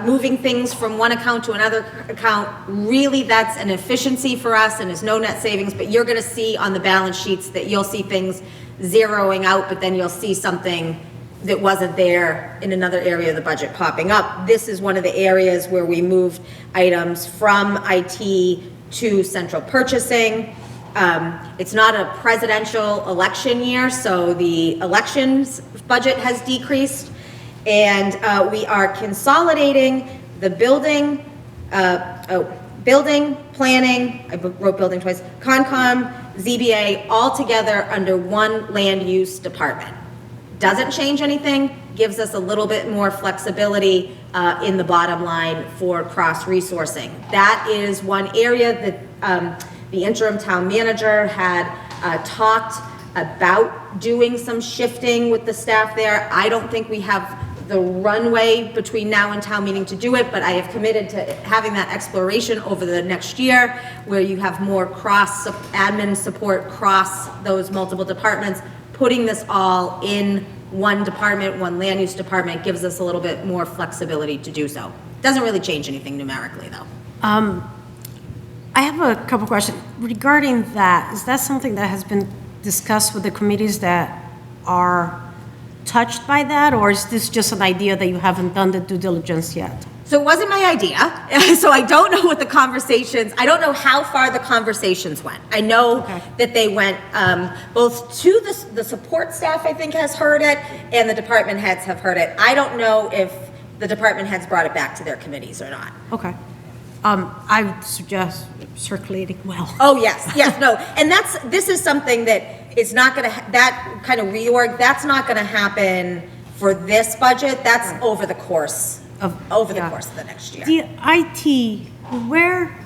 moving things from one account to another account. Really, that's an efficiency for us and is no net savings, but you're gonna see on the balance sheets that you'll see things zeroing out, but then you'll see something that wasn't there in another area of the budget popping up. This is one of the areas where we moved items from IT to central purchasing. It's not a presidential election year, so the elections budget has decreased, and we are consolidating the building, planning, I wrote building twice, Concom, ZBA, all together under one land use department. Doesn't change anything, gives us a little bit more flexibility in the bottom line for cross-resourcing. That is one area that the interim town manager had talked about doing some shifting with the staff there. I don't think we have the runway between now and town meeting to do it, but I have committed to having that exploration over the next year where you have more admin support across those multiple departments. Putting this all in one department, one land use department, gives us a little bit more flexibility to do so. Doesn't really change anything numerically, though. I have a couple questions regarding that. Is that something that has been discussed with the committees that are touched by that, or is this just an idea that you haven't done the due diligence yet? So it wasn't my idea, so I don't know what the conversations, I don't know how far the conversations went. I know that they went both to the support staff, I think, has heard it, and the department heads have heard it. I don't know if the department heads brought it back to their committees or not. Okay. I would suggest circulating well. Oh, yes, no, and this is something that is not gonna, that kind of reorg, that's not gonna happen for this budget, that's over the course of the next year. The IT, where,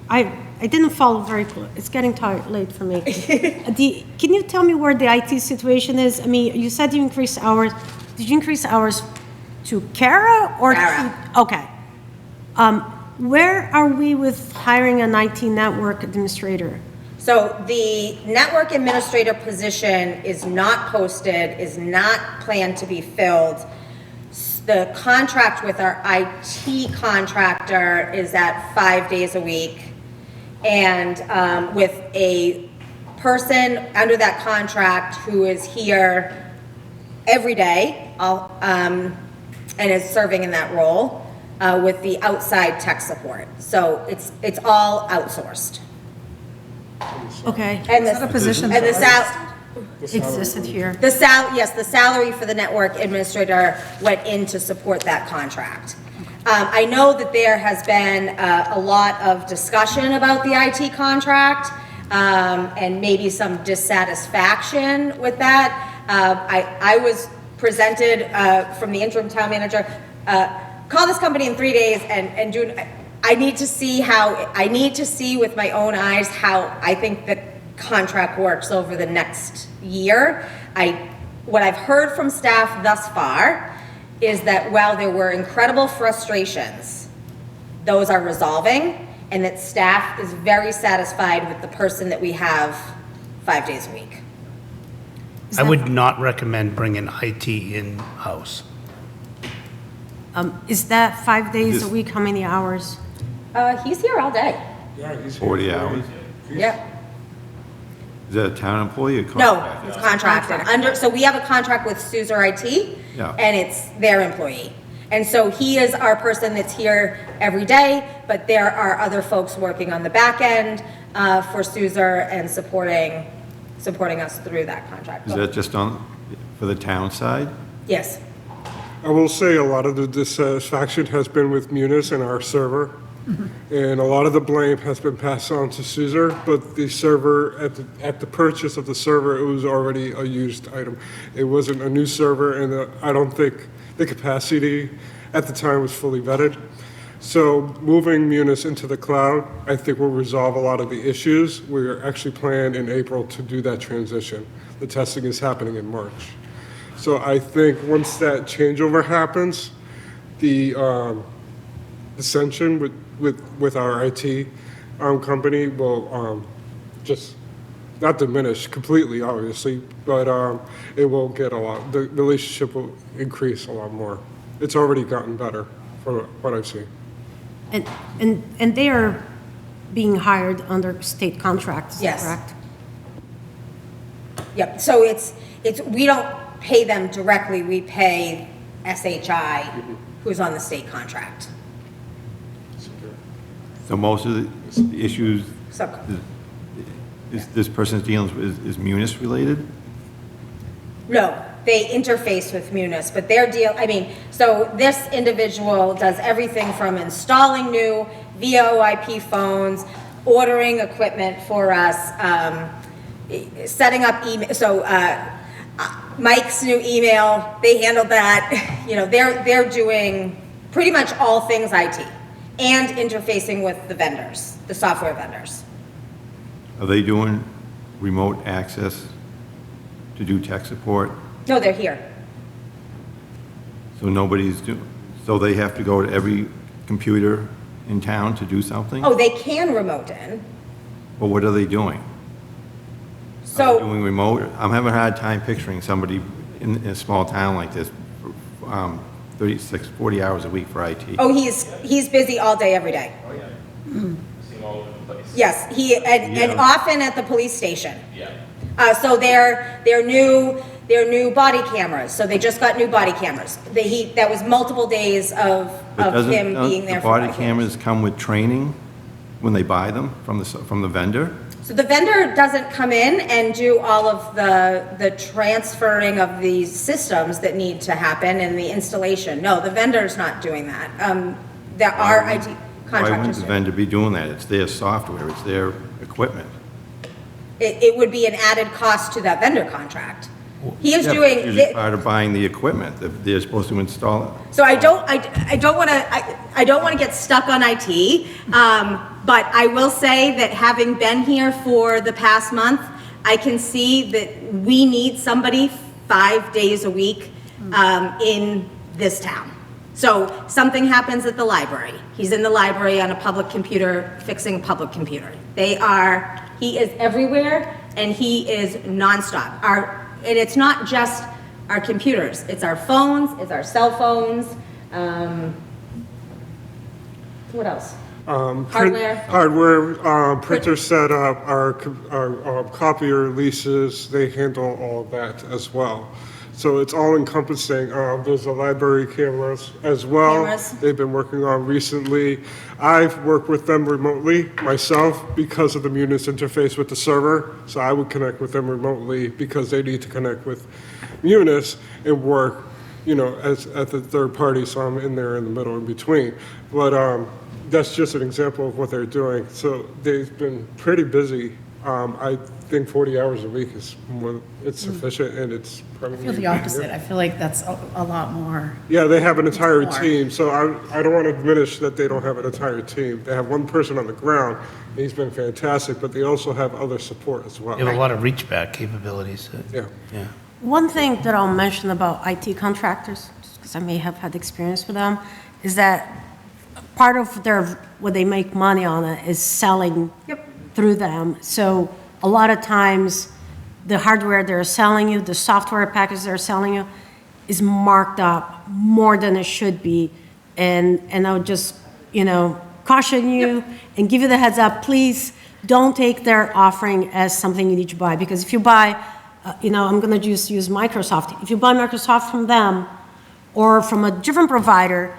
I didn't follow very close, it's getting late for me. Can you tell me where the IT situation is? I mean, you said you increased hours, did you increase hours to Kara or? Kara. Okay. Where are we with hiring an IT network administrator? So the network administrator position is not posted, is not planned to be filled. The contract with our IT contractor is at 5 days a week. And with a person under that contract who is here every day and is serving in that role with the outside tech support. So it's all outsourced. Okay. And Is that a position and the that existed here. Yes, the salary for the network administrator went in to support that contract. I know that there has been a lot of discussion about the IT contract and maybe some dissatisfaction with that. I was presented from the interim town manager, call this company in 3 days and do. I need to see with my own eyes how I think the contract works over the next year. What I've heard from staff thus far is that while there were incredible frustrations, those are resolving, and that staff is very satisfied with the person that we have 5 days a week. I would not recommend bringing IT in-house. Is that 5 days a week? How many hours? He's here all day. Yeah, he's 40 hours? Yep. Is that a town employee or No, contractor? it's contracted. So we have a contract with Suzer IT, Yeah. and it's their employee. And so he is our person that's here every day, but there are other folks working on the back end for Suzer and supporting us through that contract. Is that just for the town side? Yes. I will say a lot of the dissatisfaction has been with Munis and our server. And a lot of the blame has been passed on to Suzer, but the server, at the purchase of the server, it was already a used item. It wasn't a new server, and I don't think the capacity at the time was fully vetted. So moving Munis into the cloud, I think will resolve a lot of the issues. We're actually planned in April to do that transition. The testing is happening in March. So I think once that changeover happens, the dissension with our IT company will just not diminish completely, obviously, but it will get a lot. The relationship will increase a lot more. It's already gotten better from what I've seen. And they are being hired under state contracts, is that Yes. correct? Yep, so it's we don't pay them directly, we pay SHI, who's on the state contract. So most of the issues this person's dealing with is Munis related? No, they interface with Munis, but their deal, so this individual does everything from installing new VoIP phones, ordering equipment for us, setting up email, so Mike's new email, they handled that. They're doing pretty much all things IT and interfacing with the vendors, the software vendors. Are they doing remote access to do tech support? No, they're here. So so they have to go to every computer in town to do something? Oh, they can remote in. Well, what are they doing? So. Doing remote? I'm having a hard time picturing somebody in a small town like this, 36, 40 hours a week for IT. Oh, he's busy all day, every day. Oh, yeah. See him all over the place. Yes, and often at the police station. Yeah. So they're new body cameras. So they just got new body cameras. That was multiple days of him being there. The body cameras come with training when they buy them from the vendor? So the vendor doesn't come in and do all of the transferring of these systems that need to happen and the installation. No, the vendor's not doing that. Our IT wouldn't contractors the do. vendor be doing that? It's their software, it's their equipment. It would be an added cost to that vendor contract. He is Yeah, but doing, it's usually part of buying the equipment, that they're supposed to install it. so I don't want to get stuck on IT, but I will say that having been here for the past month, I can see that we need somebody 5 days a week in this town. So something happens at the library. He's in the library on a public computer, fixing a public computer. He is everywhere, and he is nonstop. And it's not just our computers, it's our phones, it's our cell phones. What else? Hardware, printer setup, our copier leases, they handle all that as well. So it's all encompassing. There's the library cameras as well. Cameras. They've been working on recently. I've worked with them remotely myself because of the Munis interface with the server. So I would connect with them remotely because they need to connect with Munis and work, as at the third party. So I'm in there in the middle in between. But that's just an example of what they're doing. So they've been pretty busy. I think 40 hours a week is it's sufficient, and it's probably. I feel the opposite. I feel like that's a lot more. Yeah, they have an entire More. team, so I don't want to diminish that they don't have an entire team. They have one person on the ground, and he's been fantastic, but they also have other support as well. You have a lot of reach back capabilities. Yeah. Yeah. One thing that I'll mention about IT contractors, because I may have had experience with them, is that part of what they make money on it is selling through them. So a lot of times, the hardware they're selling you, the software package they're selling you, is marked up more than it should be. And I would just, caution you and give you the heads up, please don't take their offering as something you need to buy. Because if you buy, I'm going to just use Microsoft. If you buy Microsoft from them or from a different provider,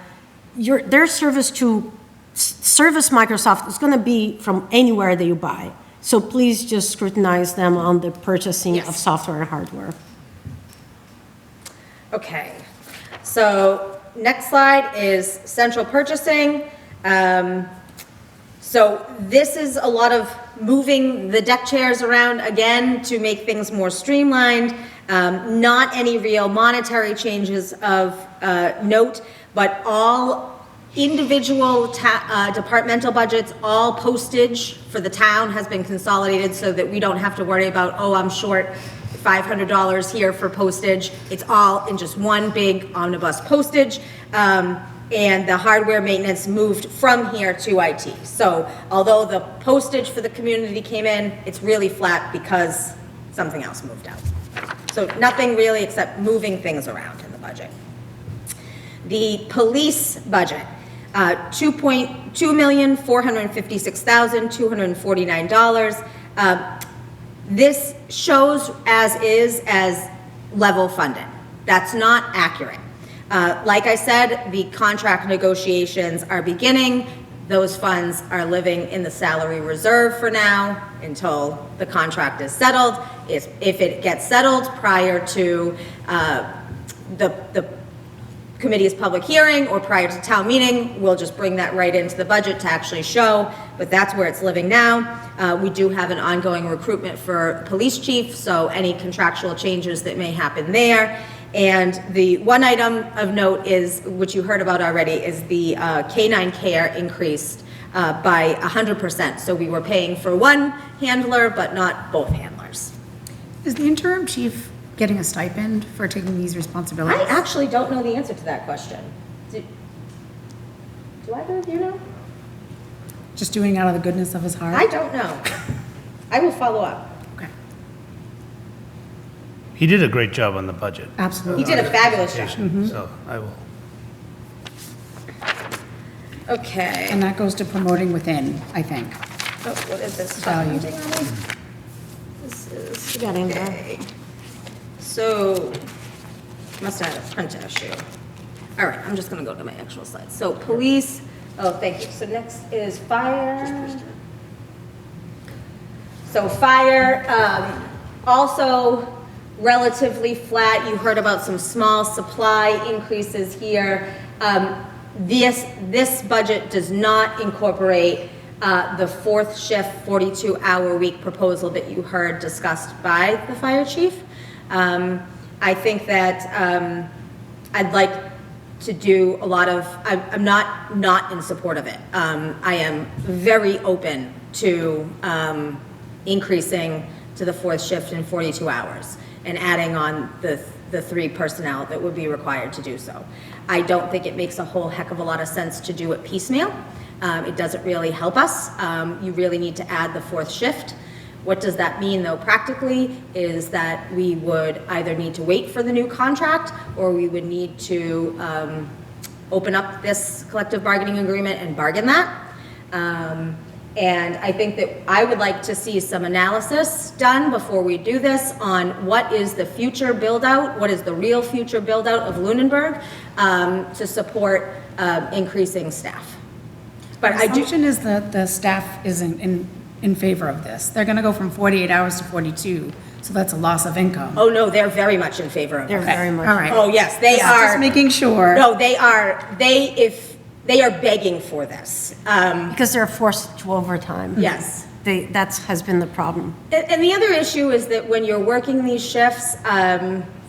their service to service Microsoft is going to be from anywhere that you buy. So please just scrutinize them on the purchasing of software and hardware. Okay, so next slide is central purchasing. So this is a lot of moving the deck chairs around again to make things more streamlined. Not any real monetary changes of note, but all individual departmental budgets, all postage for the town has been consolidated so that we don't have to worry about, I'm short $500 here for postage. It's all in just one big omnibus postage. And the hardware maintenance moved from here to IT. So although the postage for the community came in, it's really flat because something else moved out. So nothing really except moving things around in the budget. The police budget. $2,456,249. This shows as level funded. That's not accurate. Like I said, the contract negotiations are beginning. Those funds are living in the salary reserve for now until the contract is settled. If it gets settled prior to the committee's public hearing or prior to town meeting, we'll just bring that right into the budget to actually show, but that's where it's living now. We do have an ongoing recruitment for police chief, so any contractual changes that may happen there. And the one item of note is, which you heard about already, is the canine care increased by 100%. So we were paying for one handler, but not both handlers. Is the interim chief getting a stipend for taking these responsibilities? I actually don't know the answer to that question. Do either of you know? Just doing it out of the goodness of his heart? I don't know. I will follow up. Okay. He did a great job on the budget. Absolutely. He did a fabulous job. So I will. Okay. And that goes to promoting within, I think. Oh, what is this? Value. This is, Getting there. okay. So, must have had a print issue. All right, I'm just gonna go to my actual slides. So police, thank you. So next is fire. So fire, also relatively flat. You heard about some small supply increases here. This budget does not incorporate the fourth shift, 42-hour week proposal that you heard discussed by the fire chief. I think that I'd like to do a lot of, I'm not in support of it. I am very open to increasing to the fourth shift in 42 hours and adding on the 3 personnel that would be required to do so. I don't think it makes a whole heck of a lot of sense to do it piecemeal. It doesn't really help us. You really need to add the fourth shift. What does that mean, though, practically, is that we would either need to wait for the new contract, or we would need to open up this collective bargaining agreement and bargain that. And I think that I would like to see some analysis done before we do this on what is the future build-out, what is the real future build-out of Lunenburg to support increasing staff. But The assumption is that the staff is in favor of this. They're going to go from 48 hours to 42, so that's a loss of income. Oh, no, they're very much in favor of it. They're very much. All right. Oh, yes, they are. Just making sure. No, they are begging for this. Because they're forced to overtime. Yes. That has been the problem. And the other issue is that when you're working these shifts,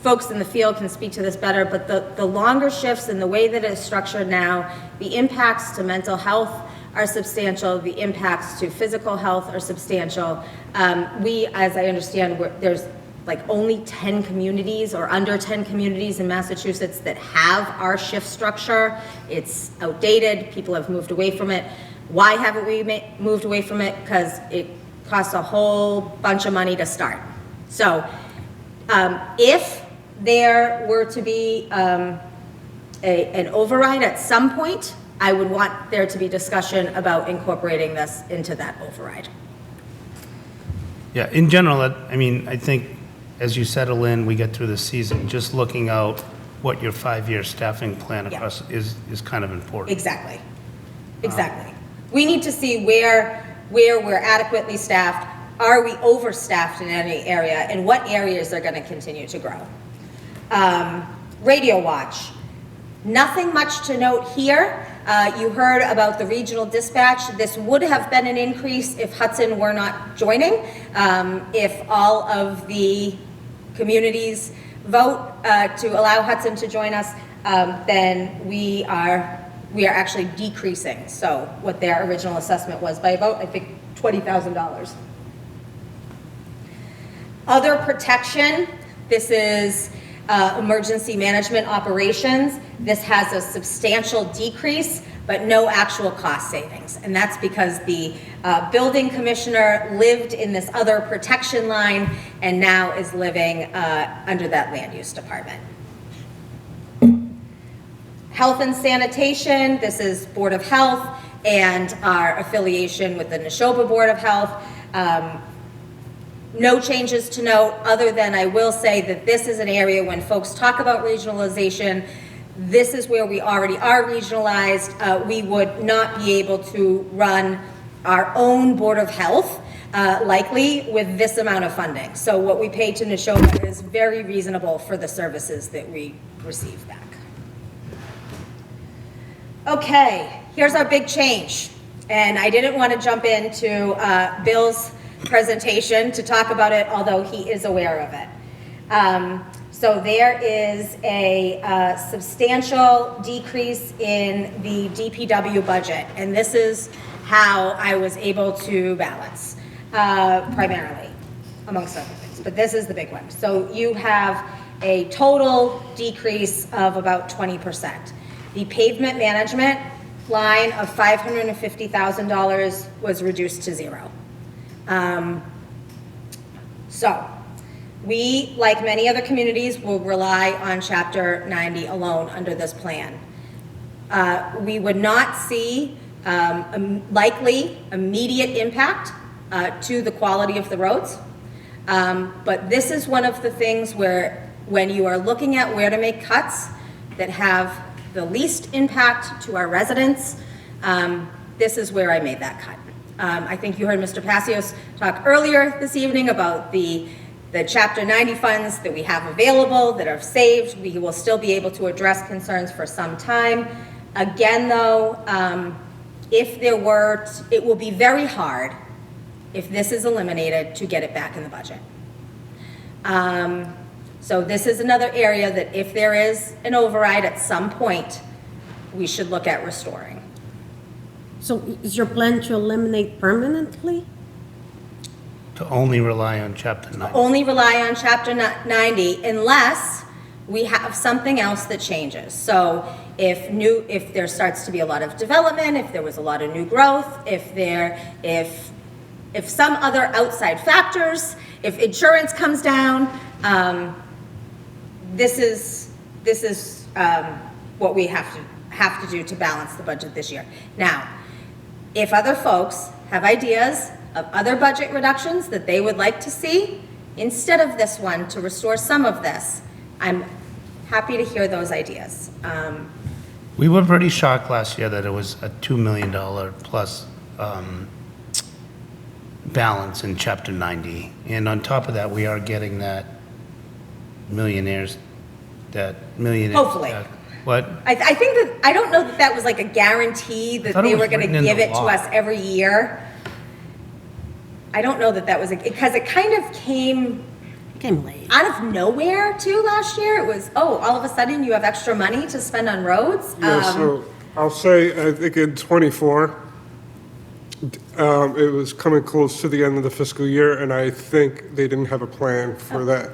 folks in the field can speak to this better, but the longer shifts and the way that it's structured now, the impacts to mental health are substantial, the impacts to physical health are substantial. We, as I understand, there's like only 10 communities or under 10 communities in Massachusetts that have our shift structure. It's outdated, people have moved away from it. Why haven't we moved away from it? Because it costs a whole bunch of money to start. So if there were to be an override at some point, I would want there to be discussion about incorporating this into that override. Yeah, in general, I mean, I think as you settle in, we get through the season, just looking out what your 5-year staffing plan across is kind of important. Exactly. Exactly. We need to see where we're adequately staffed. Are we overstaffed in any area, and what areas are going to continue to grow? Radio Watch. Nothing much to note here. You heard about the regional dispatch. This would have been an increase if Hudson were not joining. If all of the communities vote to allow Hudson to join us, then we are actually decreasing. So what their original assessment was by about, I think, $20,000. Other protection, this is emergency management operations. This has a substantial decrease, but no actual cost savings. And that's because the building commissioner lived in this other protection line and now is living under that land use department. Health and sanitation, this is Board of Health and our affiliation with the Neshoba Board of Health. No changes to note, other than I will say that this is an area when folks talk about regionalization, this is where we already are regionalized. We would not be able to run our own Board of Health likely with this amount of funding. So what we pay to Neshoba is very reasonable for the services that we receive back. Okay, here's our big change. And I didn't want to jump into Bill's presentation to talk about it, although he is aware of it. So there is a substantial decrease in the DPW budget, and this is how I was able to balance, primarily, amongst other things, but this is the big one. So you have a total decrease of about 20%. The pavement management line of $550,000 was reduced to zero. So we, like many other communities, will rely on Chapter 90 alone under this plan. We would not see likely immediate impact to the quality of the roads. But this is one of the things where when you are looking at where to make cuts that have the least impact to our residents, this is where I made that cut. I think you heard Mr. Passios talk earlier this evening about the Chapter 90 funds that we have available, that are saved. We will still be able to address concerns for some time. Again, though, if there were, it will be very hard if this is eliminated to get it back in the budget. So this is another area that if there is an override at some point, we should look at restoring. So is your plan to eliminate permanently? To only rely on Chapter 9. Only rely on Chapter 90 unless we have something else that changes. So if there starts to be a lot of development, if there was a lot of new growth, if some other outside factors, if insurance comes down, this is what we have to do to balance the budget this year. Now, if other folks have ideas of other budget reductions that they would like to see, instead of this one, to restore some of this, I'm happy to hear those ideas. We were pretty shocked last year that it was a $2 million plus balance in Chapter 90. And on top of that, we are getting that millionaires. Hopefully. What? I think that, I don't know that that was like a guarantee that thought it they was were gonna written in give the it to law. us every year. I don't know that that was, because it kind of came late. out of nowhere too last year. It was, oh, all of a sudden you have extra money to spend on roads? Yeah, so I'll say, I think in '24, it was coming close to the end of the fiscal year, and I think they didn't have a plan for that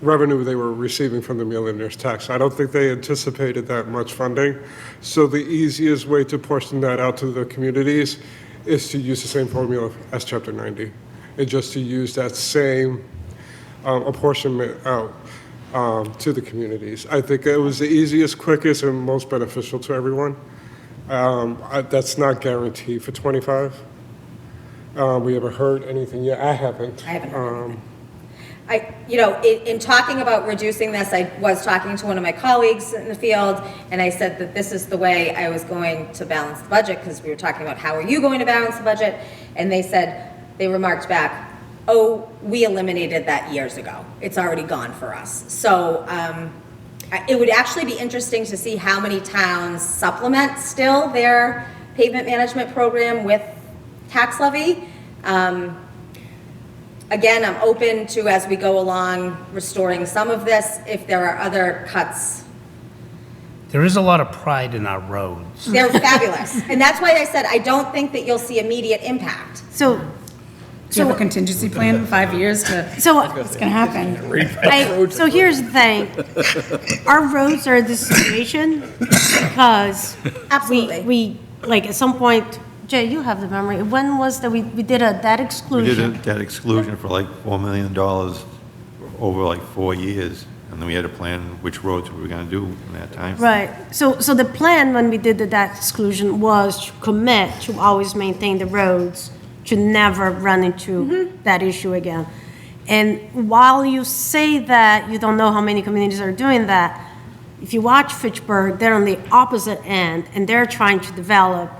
revenue they were receiving from the millionaire's tax. I don't think they anticipated that much funding. So the easiest way to portion that out to the communities is to use the same formula as Chapter 90, and just to use that same apportionment out to the communities. I think it was the easiest, quickest, and most beneficial to everyone. That's not guaranteed for '25. We ever heard anything yet? I haven't. I haven't heard anything. In talking about reducing this, I was talking to one of my colleagues in the field, and I said that this is the way I was going to balance the budget, because we were talking about how are you going to balance the budget, and they remarked back, oh, we eliminated that years ago. It's already gone for us. So it would actually be interesting to see how many towns supplement still their pavement management program with tax levy. Again, I'm open to, as we go along, restoring some of this if there are other cuts. There is a lot of pride in our roads. They're fabulous. And that's why I said I don't think that you'll see immediate impact. So, Do you have a contingency plan in 5 years to, what's going to happen? So here's the thing. Our roads are in this situation because we, like, at some point, Jay, you have the memory. When was that we did a debt We exclusion? did a debt exclusion for like $4 million over like 4 years, and then we had to plan which roads we were going to do in that time. Right. So the plan when we did the debt exclusion was to commit to always maintain the roads, to never run into that issue again. And while you say that, you don't know how many communities are doing that. If you watch Fitchburg, they're on the opposite end, and they're trying to develop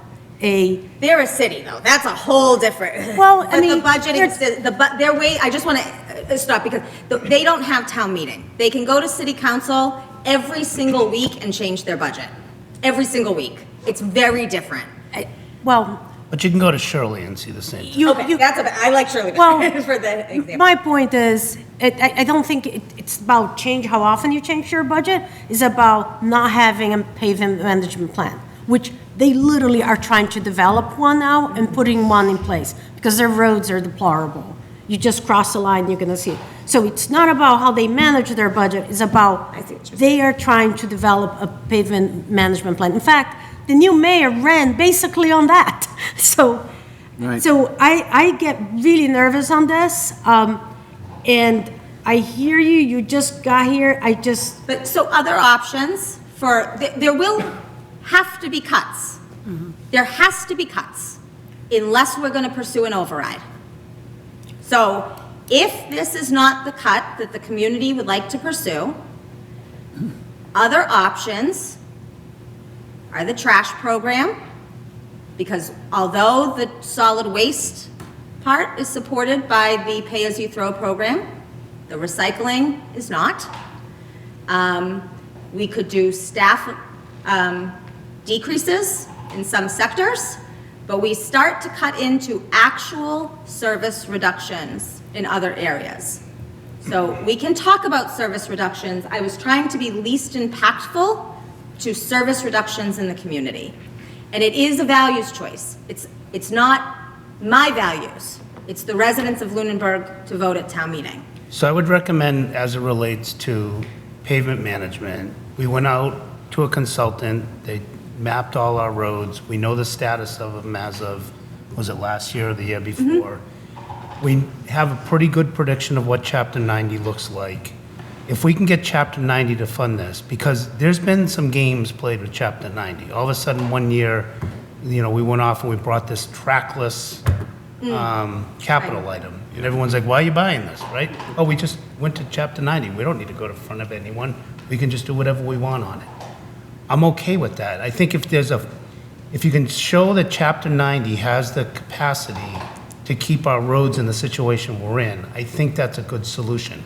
They're a city, though. That's a whole different. Well, I mean, the budgeting, their way. I just want to stop because they don't have town meeting. They can go to city council every single week and change their budget. Every single week. It's very different. But you can go to Shirley and see the same thing. I like Shirley for the example. My point is, I don't think it's about change, how often you change your budget. It's about not having a pavement management plan, which they literally are trying to develop one now and putting one in place because their roads are deplorable. You just cross the line, you're going to see it. So it's not about how they manage their budget. It's about they are trying to develop a pavement management plan. In fact, the new mayor ran basically on that. So I get really nervous on this. And I hear you. You just got here. But so other options there will have to be cuts. There has to be cuts unless we're going to pursue an override. So if this is not the cut that the community would like to pursue, other options are the trash program, because although the solid waste part is supported by the pay-as-you-throw program, the recycling is not. We could do staff decreases in some sectors, but we start to cut into actual service reductions in other areas. So we can talk about service reductions. I was trying to be least impactful to service reductions in the community. And it is a values choice. It's not my values. It's the residents of Lunenburg to vote at town meeting. So I would recommend, as it relates to pavement management, we went out to a consultant, they mapped all our roads, we know the status of them as of, was it last year or the year before? We have a pretty good prediction of what Chapter 90 looks like. If we can get Chapter 90 to fund this, because there's been some games played with Chapter 90. All of a sudden, one year, we went off and we brought this trackless capital item. And everyone's like, why are you buying this, right? Oh, we just went to Chapter 90. We don't need to go to front of anyone. We can just do whatever we want on it. I'm okay with that. I think if you can show that Chapter 90 has the capacity to keep our roads in the situation we're in, I think that's a good solution.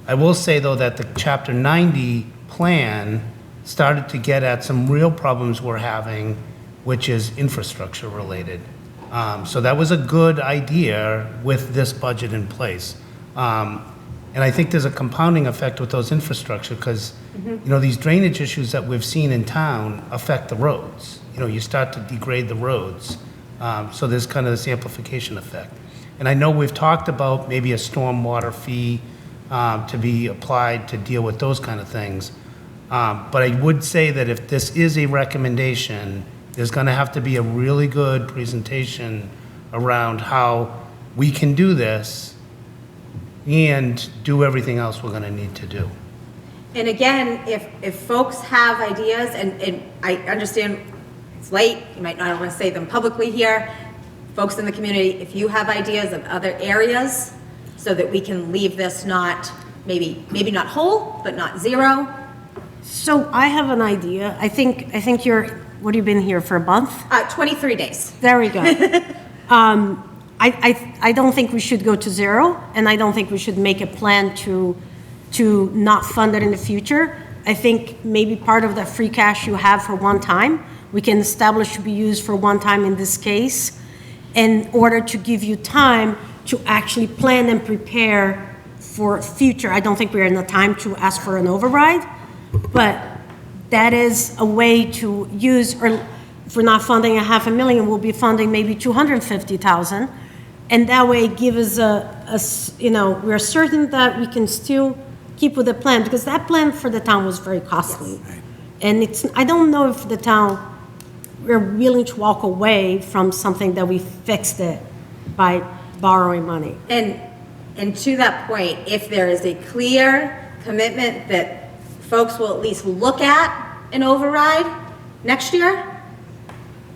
I will say, though, that the Chapter 90 plan started to get at some real problems we're having, which is infrastructure related. So that was a good idea with this budget in place. And I think there's a compounding effect with those infrastructure because, these drainage issues that we've seen in town affect the roads. You start to degrade the roads. So there's kind of this amplification effect. And I know we've talked about maybe a stormwater fee to be applied to deal with those kind of things. But I would say that if this is a recommendation, there's going to have to be a really good presentation around how we can do this and do everything else we're going to need to do. And again, if folks have ideas, and I understand it's late, you might not want to say them publicly here, folks in the community, if you have ideas of other areas so that we can leave this not, maybe not whole, but not zero. So I have an idea. I think you're, what have you been here for a month? 23 days. There we go. I don't think we should go to zero, and I don't think we should make a plan to not fund it in the future. I think maybe part of the free cash you have for one time, we can establish to be used for one time in this case, in order to give you time to actually plan and prepare for future. I don't think we're in the time to ask for an override, but that is a way to use, or if we're not funding $500,000, we'll be funding maybe $250,000. And that way give us we're certain that we can still keep with the plan, because that plan for the town was very costly. Yes. And I don't know if the town, we're willing to walk away from something that we fixed it by borrowing money. And to that point, if there is a clear commitment that folks will at least look at an override next year,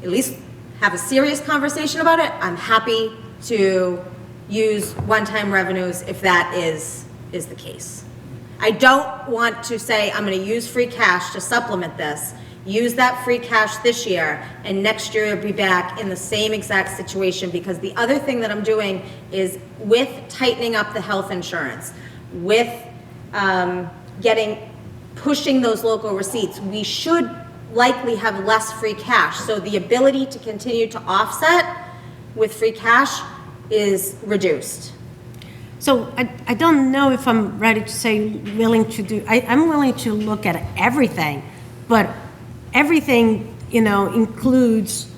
at least have a serious conversation about it, I'm happy to use one-time revenues if that is the case. I don't want to say I'm going to use free cash to supplement this, use that free cash this year, and next year you'll be back in the same exact situation, because the other thing that I'm doing is with tightening up the health insurance, with pushing those local receipts, we should likely have less free cash. So the ability to continue to offset with free cash is reduced. So I don't know if I'm ready to say willing to do, I'm willing to look at everything, but everything, includes,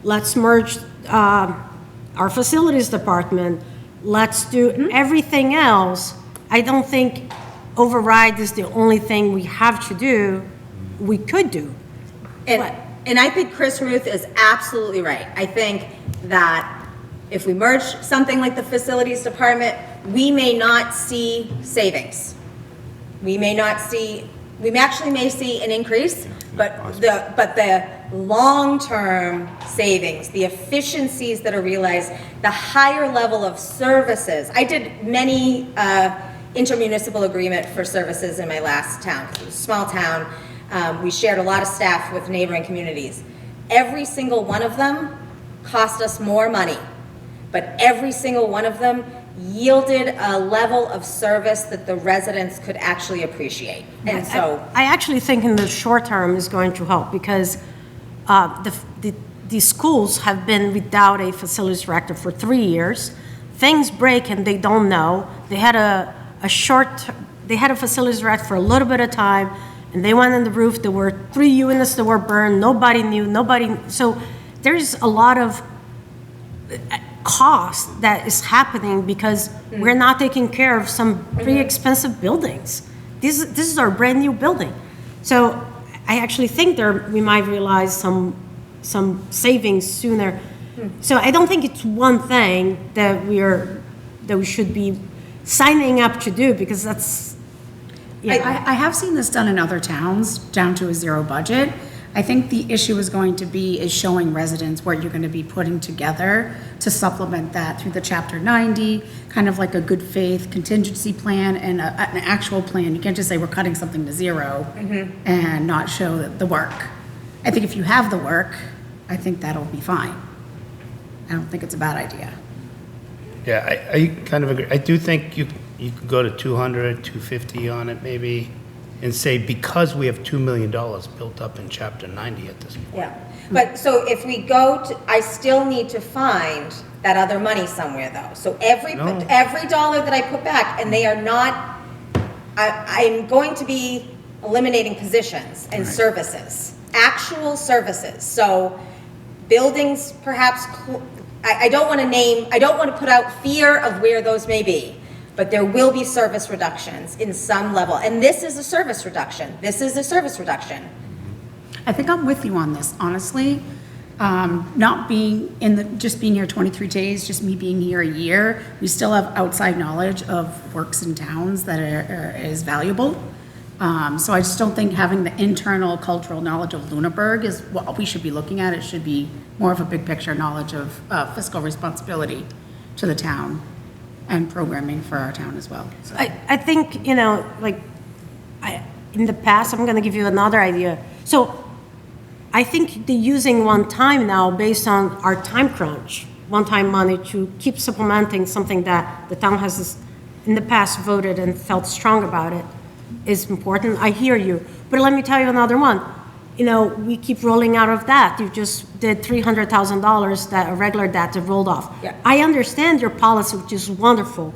let's merge our facilities department, let's do everything else. I don't think override is the only thing we have to do, we could do. And I think Chris Ruth is absolutely right. I think that if we merge something like the facilities department, we may not see savings. We actually may see an increase, but the long-term savings, the efficiencies that are realized, the higher level of services. I did many intermunicipal agreement for services in my last town. It was a small town. We shared a lot of staff with neighboring communities. Every single one of them cost us more money, but every single one of them yielded a level of service that the residents could actually appreciate. And so, I actually think in the short term is going to help because the schools have been without a facilities director for 3 years. Things break and they don't know. They had a facilities director for a little bit of time, and they went on the roof. There were 3 units that were burned. Nobody knew. So there's a lot of cost that is happening because we're not taking care of some pretty expensive buildings. This is our brand new building. So I actually think we might realize some savings sooner. So I don't think it's one thing that we should be signing up to do because that's. Yeah. I have seen this done in other towns, down to a zero budget. I think the issue is going to be showing residents what you're going to be putting together to supplement that through the Chapter 90, kind of like a good faith contingency plan and an actual plan. You can't just say we're cutting something to zero and not show the work. I think if you have the work, I think that'll be fine. I don't think it's a bad idea. Yeah, I kind of agree. I do think you could go to 200, 250 on it maybe, and say because we have $2 million built up in Chapter 90 at this point. yeah. But so if we go to, I still need to find that other money somewhere though. So every dollar that I put back, and they are not, I'm going to be eliminating positions and services, actual services. So buildings perhaps, I don't want to put out fear of where those may be, but there will be service reductions in some level. And this is a service reduction. I think I'm with you on this, honestly. Not being just being here 23 days, just me being here a year, we still have outside knowledge of works in towns that is valuable. So I just don't think having the internal cultural knowledge of Lunenburg is what we should be looking at. It should be more of a big picture knowledge of fiscal responsibility to the town and programming for our town as well. So. I think, in the past, I'm going to give you another idea. So I think they're using one time now based on our time crunch, one-time money to keep supplementing something that the town has in the past voted and felt strong about it is important. I hear you. But let me tell you another one. We keep rolling out of that. You just did $300,000 that a regular debt that rolled off. Yeah. I understand your policy, which is wonderful,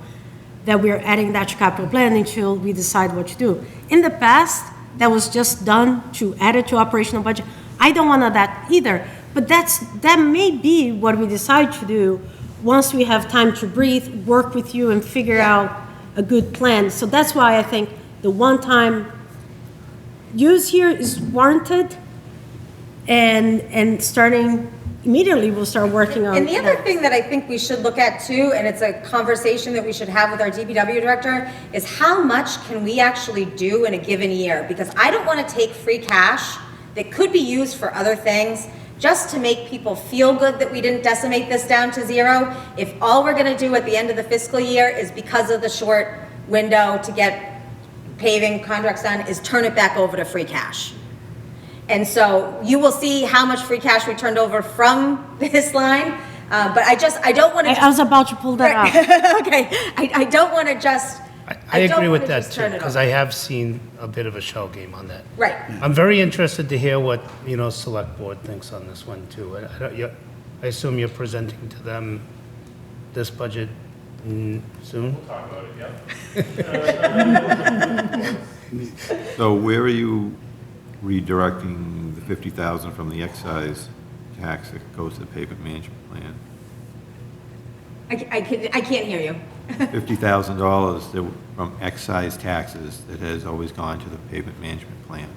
that we're adding that to capital plan until we decide what to do. In the past, that was just done to add it to operational budget. I don't want that either. But that may be what we decide to do once we have time to breathe, work with you, and figure out a good plan. So that's why I think the one-time use here is warranted, and starting immediately, we'll start working on. And the other thing that I think we should look at too, and it's a conversation that we should have with our DPW director, is how much can we actually do in a given year? Because I don't want to take free cash that could be used for other things just to make people feel good that we didn't decimate this down to zero. If all we're going to do at the end of the fiscal year is because of the short window to get paving contracts done is turn it back over to free cash. And so you will see how much free cash we turned over from this line. But I don't want to. I was about to pull that out. Okay. I don't want to just. I agree with that too, because I have seen a bit of a shell game on that. Right. I'm very interested to hear what, select board thinks on this one too. I assume you're presenting to them this budget soon? We'll talk about it, yeah. So where are you redirecting the $50,000 from the excise tax that goes to the pavement management plan? I can't hear you. $50,000 from excise taxes that has always gone to the pavement management plan.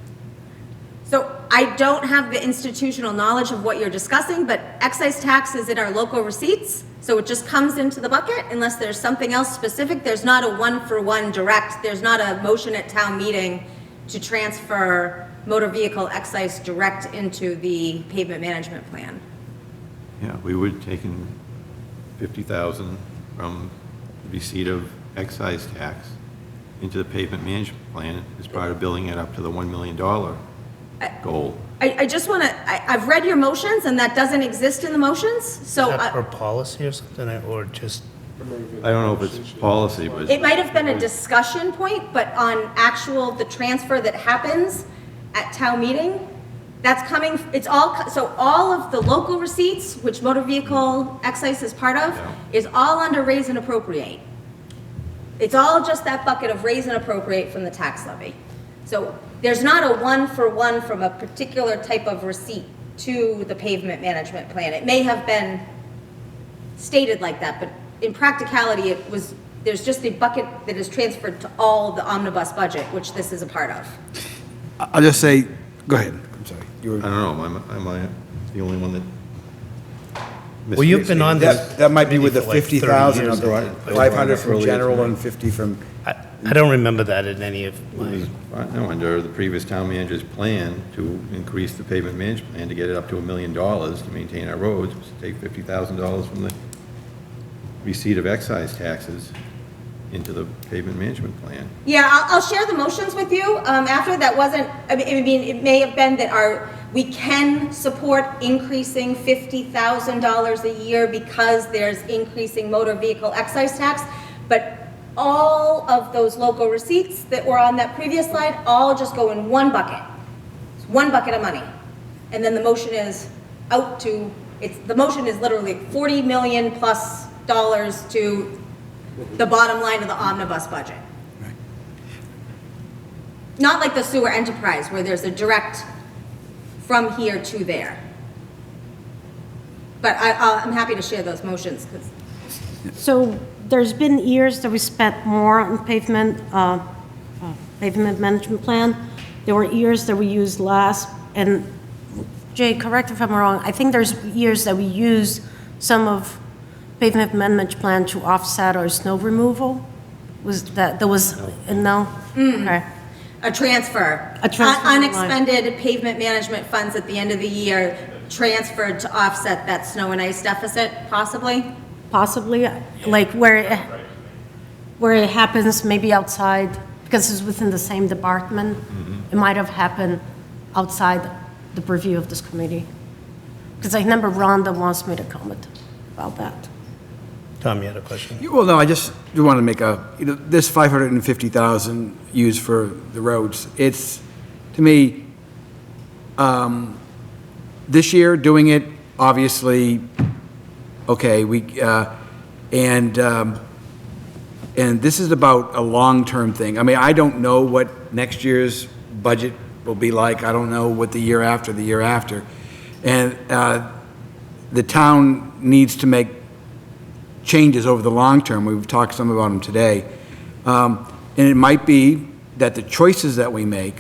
So I don't have the institutional knowledge of what you're discussing, but excise tax is in our local receipts, so it just comes into the bucket unless there's something else specific. There's not a one-for-one direct, there's not a motion at town meeting to transfer motor vehicle excise direct into the pavement management plan. Yeah, we would take in $50,000 from the receipt of excise tax into the pavement management plan as part of building it up to the $1 million goal. I just want to, I've read your motions and that doesn't exist in the motions, so. Is that for policy or something, or just I don't know if it's policy, but. It might have been a discussion point, but on actual, the transfer that happens at town meeting, that's coming, it's all, so all of the local receipts, which motor vehicle excise is part of, is all under raise and appropriate. It's all just that bucket of raise and appropriate from the tax levy. So there's not a one-for-one from a particular type of receipt to the pavement management plan. It may have been stated like that, but in practicality, it was, there's just a bucket that is transferred to all the omnibus budget, which this is a part of. I'll just say, go ahead, I'm sorry. You were- I don't know, am I the only one that? Well, you've been on this. That might be with the committee for 50,000, like 30 years, or I the think. 500 from Earlier general tonight. and 50 from, I don't remember that in any of It my, was, no, under the previous town manager's plan to increase the pavement management plan to get it up to $1 million to maintain our roads, was to take $50,000 from the receipt of excise taxes into the pavement management plan. Yeah, I'll share the motions with you. After that wasn't, I mean, it may have been that we can support increasing $50,000 a year because there's increasing motor vehicle excise tax, but all of those local receipts that were on that previous slide, all just go in one bucket. It's one bucket of money. And then the motion is out to, the motion is literally $40 million plus dollars to the bottom line of the omnibus budget. Not like the sewer enterprise where there's a direct from here to there. But I'm happy to share those motions because. So there's been years that we spent more on pavement management plan. There were years that we used less. And Jay, correct if I'm wrong, I think there's years that we use some of pavement management plan to offset our snow removal. There was, no? Okay. A transfer. A transfer line. Unexpended pavement management funds at the end of the year transferred to offset that snow and ice deficit, possibly? Possibly, like where it happens maybe outside, because it's within the same department. It might have happened outside the purview of this committee. Because I remember Rhonda wants me to comment about that. Tom, you had a question? well, no, I just want to make this 550,000 used for the roads, it's, to me, this year, doing it, obviously, okay, and this is about a long-term thing. I mean, I don't know what next year's budget will be like. I don't know what the year after. And the town needs to make changes over the long term. We've talked some about them today. And it might be that the choices that we make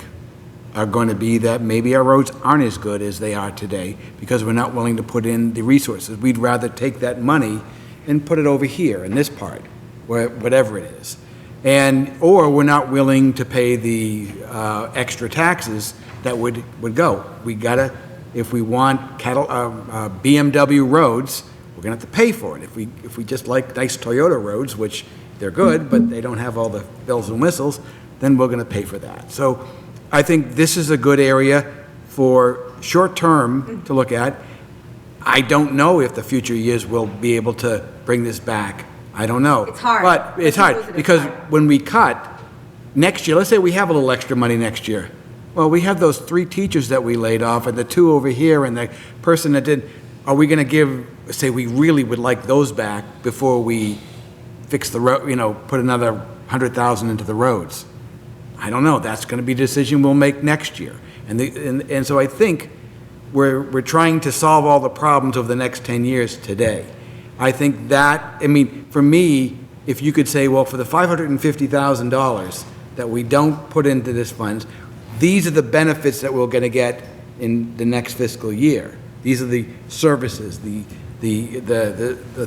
are going to be that maybe our roads aren't as good as they are today because we're not willing to put in the resources. We'd rather take that money and put it over here in this part, whatever it is. Or we're not willing to pay the extra taxes that would go. We gotta, if we want BMW roads, we're gonna have to pay for it. If we just like nice Toyota roads, which they're good, but they don't have all the bells and whistles, then we're gonna pay for that. So I think this is a good area for short-term to look at. I don't know if the future years will be able to bring this back. I don't know. It's hard. But it's hard, because when we cut, next year, let's say we have a little extra money next year. Well, we have those 3 teachers that we laid off, and the 2 over here, and the person that did, are we gonna say we really would like those back before we fix the road, put another 100,000 into the roads? I don't know. That's going to be a decision we'll make next year. And so I think we're trying to solve all the problems over the next 10 years today. I think that, for me, if you could say, well, for the $550,000 that we don't put into this fund, these are the benefits that we're going to get in the next fiscal year. These are the services, the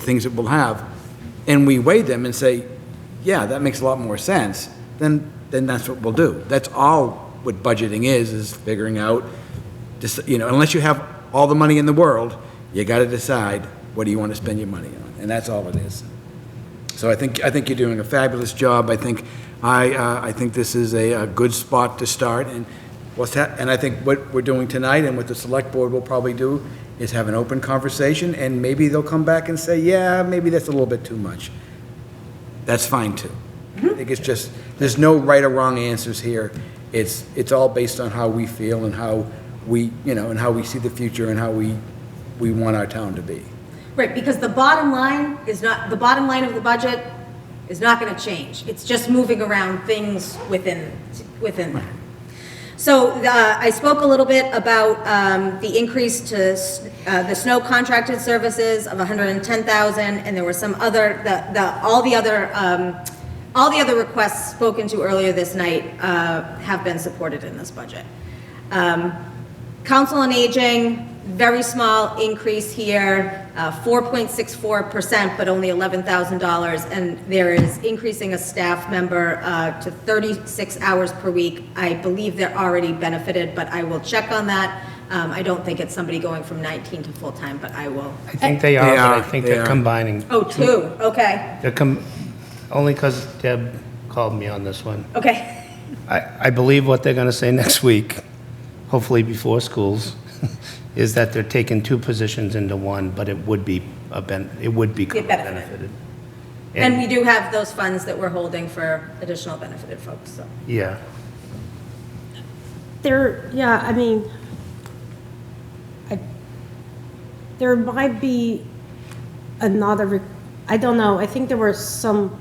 things that we'll have. And we weigh them and say, yeah, that makes a lot more sense, then that's what we'll do. That's all what budgeting is figuring out, unless you have all the money in the world, you got to decide what do you want to spend your money on, and that's all it is. So I think you're doing a fabulous job. I think this is a good spot to start, and I think what we're doing tonight and what the select board will probably do is have an open conversation, and maybe they'll come back and say, yeah, maybe that's a little bit too much. that's fine too. I think it's just, there's no right or wrong answers here. It's all based on how we feel and how we, and how we see the future and how we want our town to be. Right, because the bottom line is not, the bottom line of the budget is not going to change. It's just moving around things within that. So I spoke a little bit about the increase to the snow contracted services of $110,000, and there were some other, all the other requests spoken to earlier this night have been supported in this budget. Council on Aging, very small increase here, 4.64%, but only $11,000. And there is increasing a staff member to 36 hours per week. I believe they're already benefited, but I will check on that. I don't think it's somebody going from 19 to full-time, but I will. I think they are, but I think they're combining. Oh, two, okay, They're only because Deb called me on this one. okay. I believe what they're going to say next week, hopefully before schools, is that they're taking two positions into one, but it would be benefited. And we do have those funds that we're holding for additional benefited folks, so. Yeah. There might be another, I don't know, I think there was some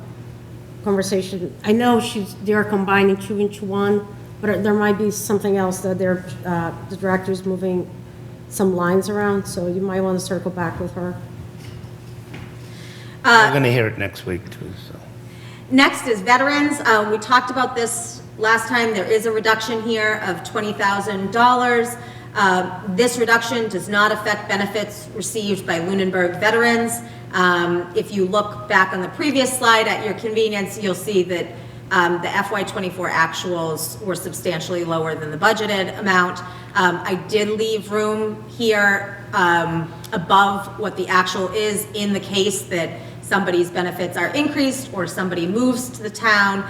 conversation. I know they're combining two into one, but there might be something else that the director's moving some lines around, so you might want to circle back with her. We're going to hear it next week, too, so. Next is veterans. We talked about this last time. There is a reduction here of $20,000. This reduction does not affect benefits received by Lunenburg veterans. If you look back on the previous slide at your convenience, you'll see that the FY24 actuals were substantially lower than the budgeted amount. I did leave room here above what the actual is in the case that somebody's benefits are increased or somebody moves to the town.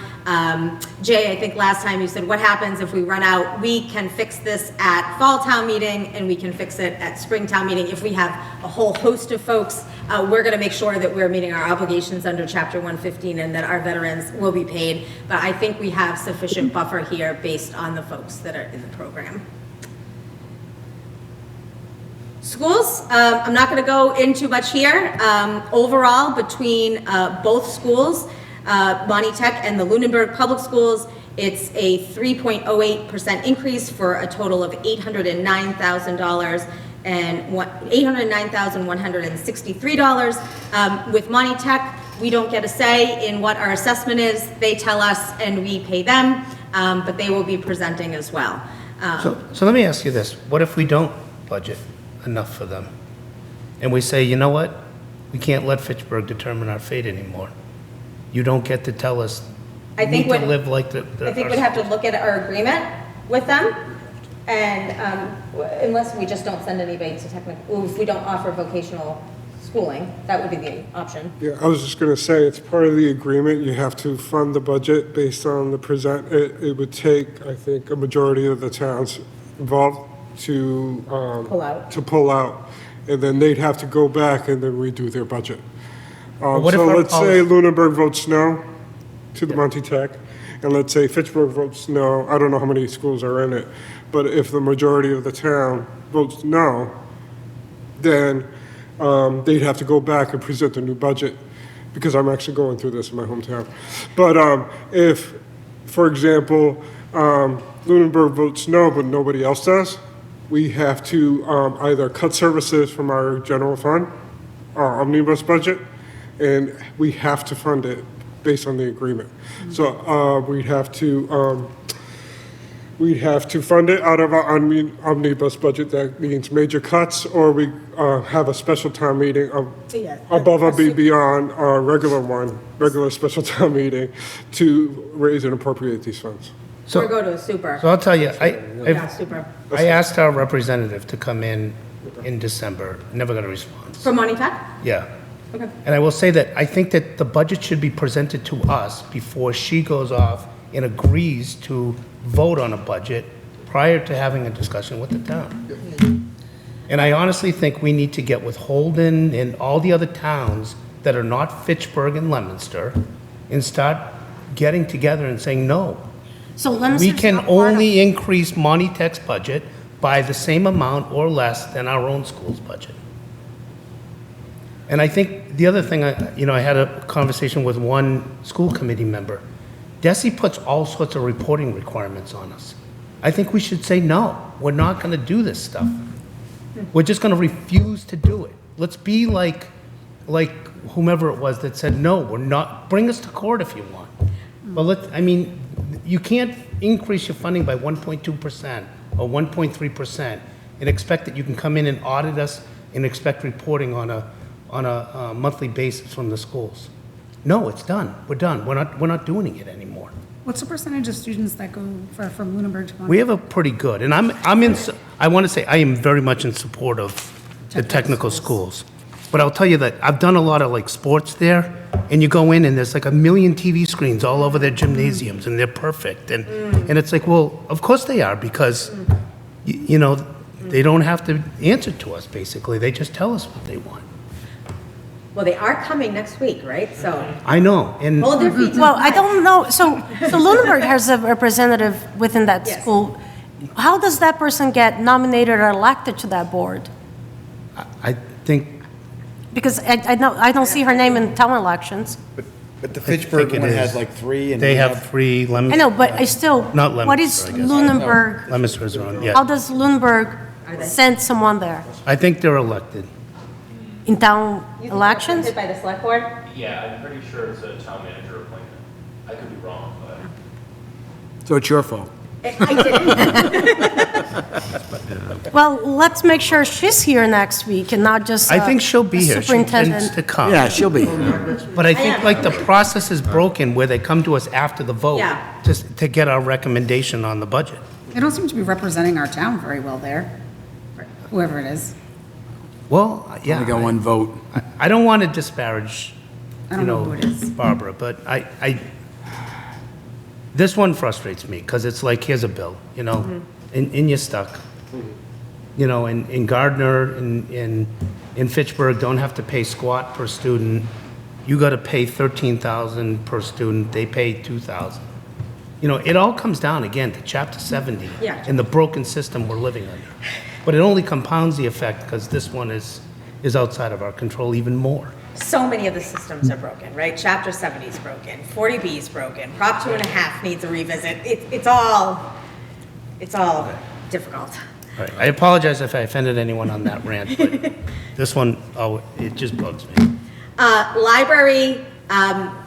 Jay, I think last time you said, what happens if we run out? We can fix this at fall town meeting and we can fix it at spring town meeting. If we have a whole host of folks, we're going to make sure that we're meeting our obligations under Chapter 115 and that our veterans will be paid. But I think we have sufficient buffer here based on the folks that are in the program. Schools, I'm not going to go into much here. Overall, between both schools, Monty Tech and the Lunenburg Public Schools, it's a 3.08% increase for a total of $809,000 and $809,163. With Monty Tech, we don't get a say in what our assessment is. They tell us and we pay them, but they will be presenting as well. So let me ask you this. What if we don't budget enough for them? And we say, you know what? We can't let Fitchburg determine our fate anymore. You don't get to tell us. I think we need to live like I think we'd have to look at our agreement with them, and unless we just don't send anybody to technical, if we don't offer vocational schooling, that would be the option. Yeah, I was just going to say, it's part of the agreement. You have to fund the budget based on the it would take, I think, a majority of the towns involved to pull out, and then they'd have to go back and then redo their budget. So let's say Lunenburg votes no to the Monty Tech, and let's say Fitchburg votes no. I don't know how many schools are in it, but if the majority of the town votes no, then they'd have to go back and present a new budget, because I'm actually going through this in my hometown. But if, for example, Lunenburg votes no, but nobody else does, we have to either cut services from our general fund, our omnibus budget, and we have to fund it based on the agreement. So we'd have to fund it out of our omnibus budget. That means major cuts, or we have a special town meeting above and beyond our regular special town meeting to raise and appropriate these funds. Or go to a super. So I'll tell you, super. I asked our representative to come in December, never got a response. For Monty Tech? Yeah. Okay. And I will say that I think that the budget should be presented to us before she goes off and agrees to vote on a budget prior to having a discussion with the town. And I honestly think we need to get with Holden and all the other towns that are not Fitchburg and Leominster and start getting together and saying, no. So Leominster We is can not part of- only increase Monty Tech's budget by the same amount or less than our own school's budget. And I think the other thing, I had a conversation with one school committee member. DESI puts all sorts of reporting requirements on us. I think we should say, no, we're not going to do this stuff. We're just going to refuse to do it. Let's be like whomever it was that said, no, we're not, bring us to court if you want. But you can't increase your funding by 1.2% or 1.3% and expect that you can come in and audit us and expect reporting on a monthly basis from the schools. No, it's done. We're done. We're not doing it anymore. What's the percentage of students that go from Lunenburg to Monty? We have a pretty good, and I want to say I am very much in support of the technical schools. But I'll tell you that I've done a lot of sports there, and you go in and there's like 1 million TV screens all over their gymnasiums, and they're perfect. And it's like, well, of course they are, because, they don't have to answer to us, basically. They just tell us what they want. Well, they are coming next week, right? So I know, and hold their feet to the Well, I fire. don't know, so Lunenburg has a representative within that school. How does that person get nominated or elected to that board? I think Because I don't see her name in town elections. But the I think Fitchburg it one is. has like 3, and they we have 3 Leominster. I know, but I still, Not what is Leominster, I guess. Lunenburg, Leominster's on, how yeah. does Lunenburg send someone there? I think they're elected. In town elections? By the select board? Yeah, I'm pretty sure it's a town manager appointment. I could be wrong, but. So it's your fault. Well, let's make sure she's here next week and not just I think she'll be the here. She tends superintendent. to come. Yeah, she'll be here. But I think the process is broken where they come to us after the vote. Yeah. Just to get our recommendation on the budget. They don't seem to be representing our town very well there, whoever it is. Well, yeah. Only got one vote. I don't want to disparage, I don't know who it is. Barbara, but this one frustrates me because it's like, here's a bill, and you're stuck. In Gardner, in Fitchburg, don't have to pay squat per student. You got to pay $13,000 per student. They pay $2,000. It all comes down again to Chapter 70 Yeah. and the broken system we're living under. But it only compounds the effect because this one is outside of our control even more. So many of the systems are broken, right? Chapter 70 is broken, 40B is broken, Prop 2.5 needs a revisit. It's all difficult. All right. I apologize if I offended anyone on that rant, but this one, it just bugs me. Library,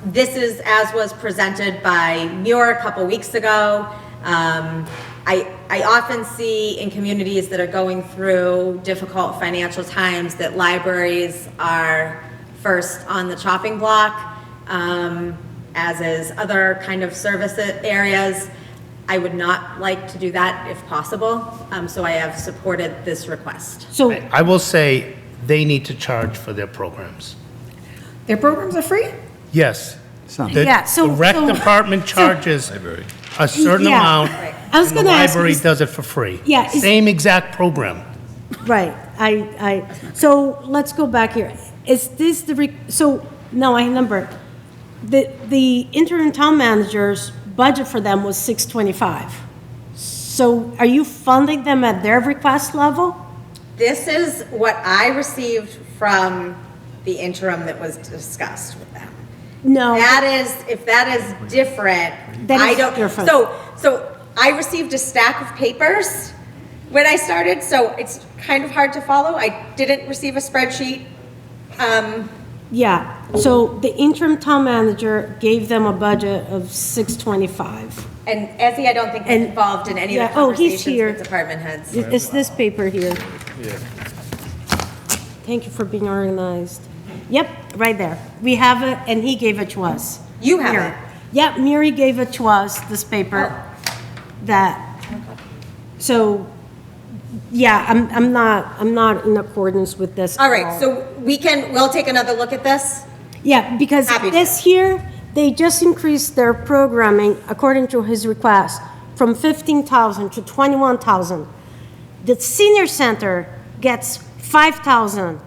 this is as was presented by Muir a couple weeks ago. I often see in communities that are going through difficult financial times that libraries are first on the chopping block, as is other kind of service areas. I would not like to do that if possible, so I have supported this request. So, I will say they need to charge for their programs. Their programs are free? Yes. Some. The Yeah, so- rec so- department charges a certain Yeah. amount, I was and the gonna ask, library is- does it for free. Yeah, is- Same exact program. right, so let's go back here. Is this so, now I remember, the interim town manager's budget for them was $625. So are you funding them at their request level? This is what I received from the interim that was discussed with them. No. If that is different, That I is don't. different. So I received a stack of papers when I started, so it's kind of hard to follow. I didn't receive a spreadsheet. Yeah, so the interim town manager gave them a budget of $625. And Ezzy, I don't think is involved in any of the Yeah, oh, he's conversations here. with department heads. It's this paper here. Thank you for being organized. Yep, right there. We have it, and he gave it to us. You have Here. it? Yep, Mary gave it to us, this paper. So, yeah, I'm not in accordance with this. All at right, so we'll take another look at this? Yeah, because Happy to. this here, they just increased their programming, according to his request, from 15,000 to 21,000. The senior center gets 5,000,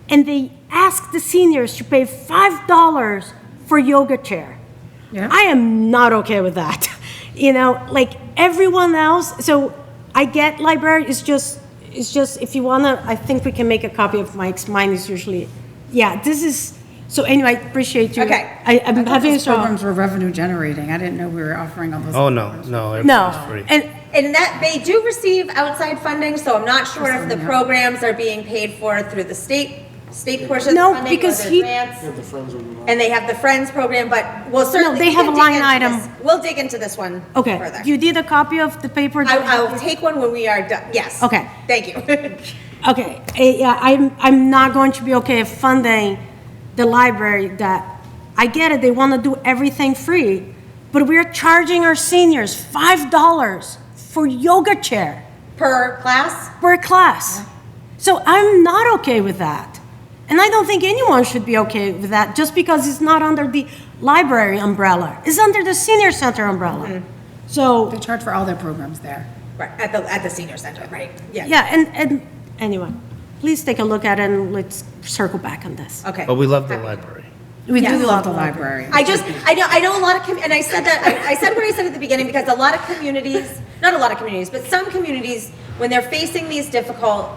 and they ask the seniors to pay $5 for yoga chair. Yeah. I am not okay with that. You know, like everyone else, so I get library, it's just, if you wanna, I think we can make a copy of Mike's. Mine is usually, yeah, this is, so anyway, I appreciate you. Okay. I'm I thought having those so. programs were revenue generating. I didn't know we were offering all those. Oh, no, everything's free. And that, they do receive outside funding, so I'm not sure if the programs are being paid for through the state portion of the No, funding or because their he- grants. And they have the Friends program, but we'll certainly. they we have can a dig line into item. this. We'll dig into this one Okay, further. you did a copy of the paper? I'll take one when we are done, yes. Okay. Thank you. Okay, yeah, I'm not going to be okay funding the library that, I get it, they want to do everything free, but we're charging our seniors $5 for yoga chair. Per class? Per class. So I'm not okay with that. And I don't think anyone should be okay with that just because it's not under the library umbrella. It's under the senior center umbrella. So. They charge for all their programs there. Right, at the senior center, right? Yeah, and anyway, please take a look at it and let's circle back on this. Okay. But we love the library. We Yes. do love The library. I know a lot of, and I said that, I said what I said at the beginning, because a lot of communities, not a lot of communities, but some communities, when they're facing these difficult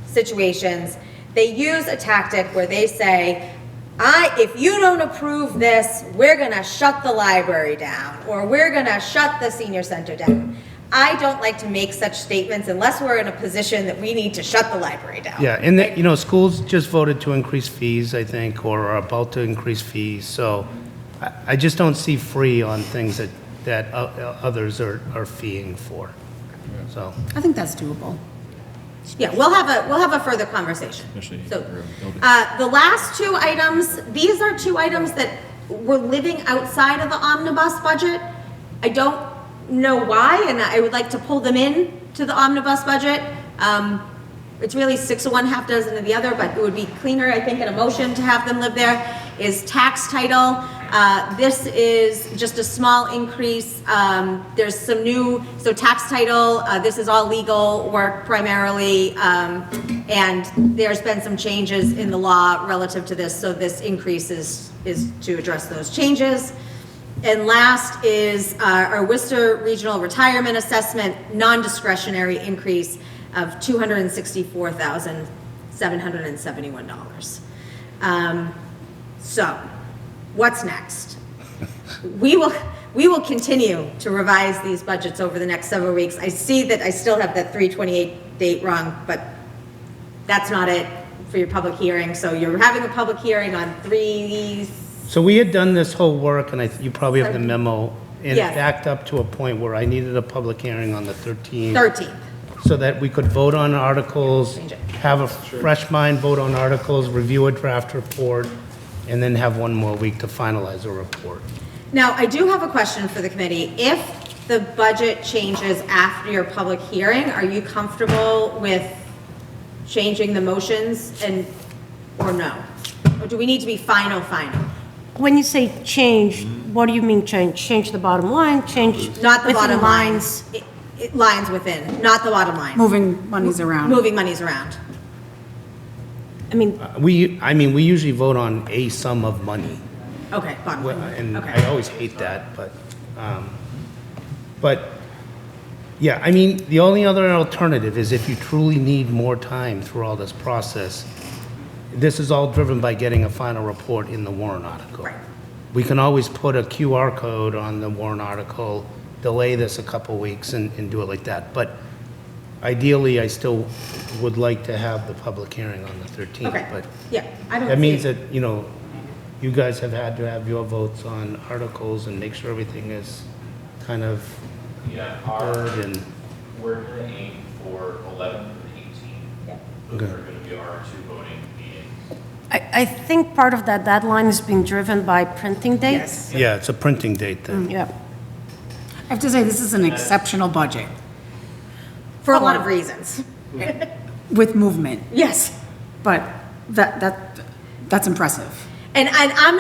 situations, they use a tactic where they say, if you don't approve this, we're gonna shut the library down, or we're gonna shut the senior center down. I don't like to make such statements unless we're in a position that we need to shut the library down. Yeah, and, you know, schools just voted to increase fees, I think, or are about to increase fees, so I just don't see free on things that others are feeing for, so. I think that's doable. Yeah, we'll have a further conversation. So, the last two items, these are two items that were living outside of the omnibus budget. I don't know why, and I would like to pull them in to the omnibus budget. It's really 6 of one, half dozen of the other, but it would be cleaner, I think, in a motion to have them live there, is tax title. This is just a small increase. There's some new, so tax title, this is all legal work primarily, and there's been some changes in the law relative to this, so this increase is to address those changes. And last is our Worcester Regional Retirement Assessment, non-discretionary increase of $264,771. So, what's next? We will continue to revise these budgets over the next several weeks. I see that I still have that 3/28 date wrong, but that's not it for your public hearing. So you're having a public hearing on 3. So we had done this whole work, and you probably have the memo, and it Yes. backed up to a point where I needed a public hearing on the 13th. 13th. So that we could vote on articles, have a fresh mind, vote on articles, review a draft report, and then have one more week to finalize a report. Now, I do have a question for the committee. If the budget changes after your public hearing, are you comfortable with changing the motions or no? Or do we need to be final? When you say change, what do you mean change? Change the bottom line, change? Not the within bottom lines. Lines within, not the bottom line. Moving monies around. Moving monies around. I mean, we usually vote on a sum of money. Okay, bottom line. And Okay. I always hate that, but, yeah, I mean, the only other alternative is if you truly need more time through all this process, this is all driven by getting a final report in the warrant article. Right. We can always put a QR code on the warrant article, delay this a couple weeks and do it like that. But ideally, I still would like to have the public hearing on the 13th. Okay. But Yeah, I don't that means see- that, you know, you guys have had to have your votes on articles and make sure everything is kind of Yeah, good and, we're gonna aim for 11 and 18. Those Okay. are gonna be our 2 voting meetings. I think part of that deadline is being driven by printing dates. yeah, it's a printing date then. Yeah. I have to say, this is an exceptional budget For a lot of reasons. with movement, Yes. but that's impressive. And I'm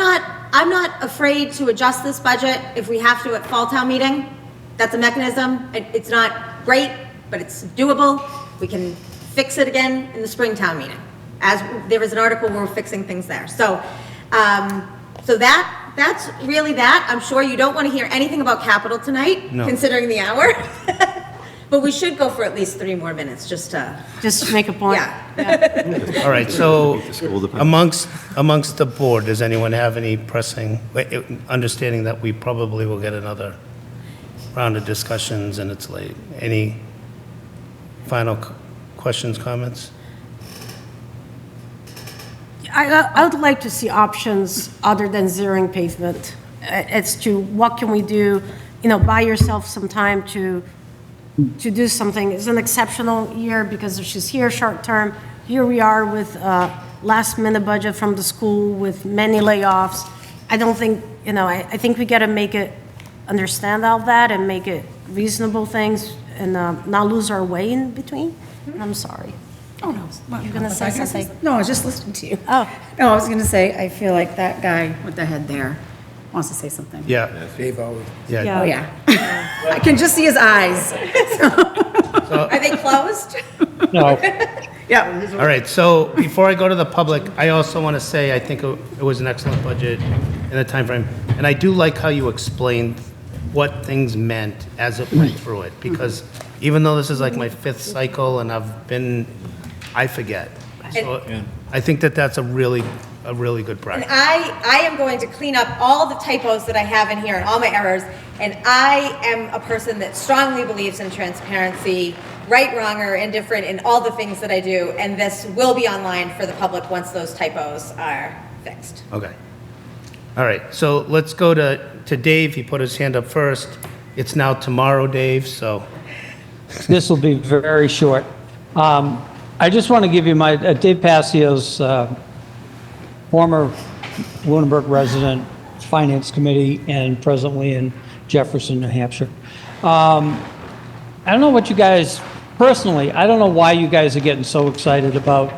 not afraid to adjust this budget if we have to at fall town meeting. That's a mechanism. It's not great, but it's doable. We can fix it again in the spring town meeting. As there is an article where we're fixing things there. So, so that that's really that. I'm sure you don't want to hear anything about capital tonight, No. considering the hour. But we should go for at least 3 more minutes, just to. Just to make a point. Yeah. All right, so amongst the board, does anyone have any pressing, understanding that we probably will get another round of discussions and it's late? Any final questions, comments? I would like to see options other than zeroing pavement as to what can we do, buy yourself some time to do something. It's an exceptional year because she's here short term. Here we are with last minute budget from the school with many layoffs. I don't think, I think we got to make it understand all that and make it reasonable things and not lose our way in between. I'm sorry. Oh, no. You're going to say something? No, I was just listening to you. Oh. No, I was going to say, I feel like that guy with the head there wants to say something. Yeah. Dave always. Yeah. Oh, yeah. I can just see his eyes. Are they closed? No. Yeah. All right, so before I go to the public, I also want to say I think it was an excellent budget in the timeframe. And I do like how you explained what things meant as it went through it, because even though this is like my 5th cycle and I forget. So I think that that's a really good And practice. I am going to clean up all the typos that I have in here and all my errors. And I am a person that strongly believes in transparency, right, wrong, or indifferent in all the things that I do. And this will be online for the public once those typos are fixed. Okay. All right, so let's go to Dave. He put his hand up first. It's now tomorrow, Dave, so. This will be very short. I just want to give you my, Dave Passio's former Lunenburg resident, Finance Committee, and presently in Jefferson, New Hampshire. I don't know what you guys, personally, I don't know why you guys are getting so excited about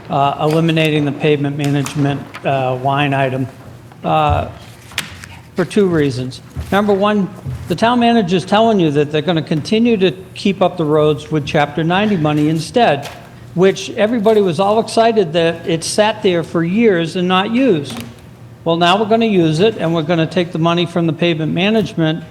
eliminating the pavement management line item for 2 reasons. Number one, the town manager's telling you that they're going to continue to keep up the roads with Chapter 90 money instead, which everybody was all excited that it sat there for years and not used. Well, now we're going to use it, and we're going to take the money from the pavement management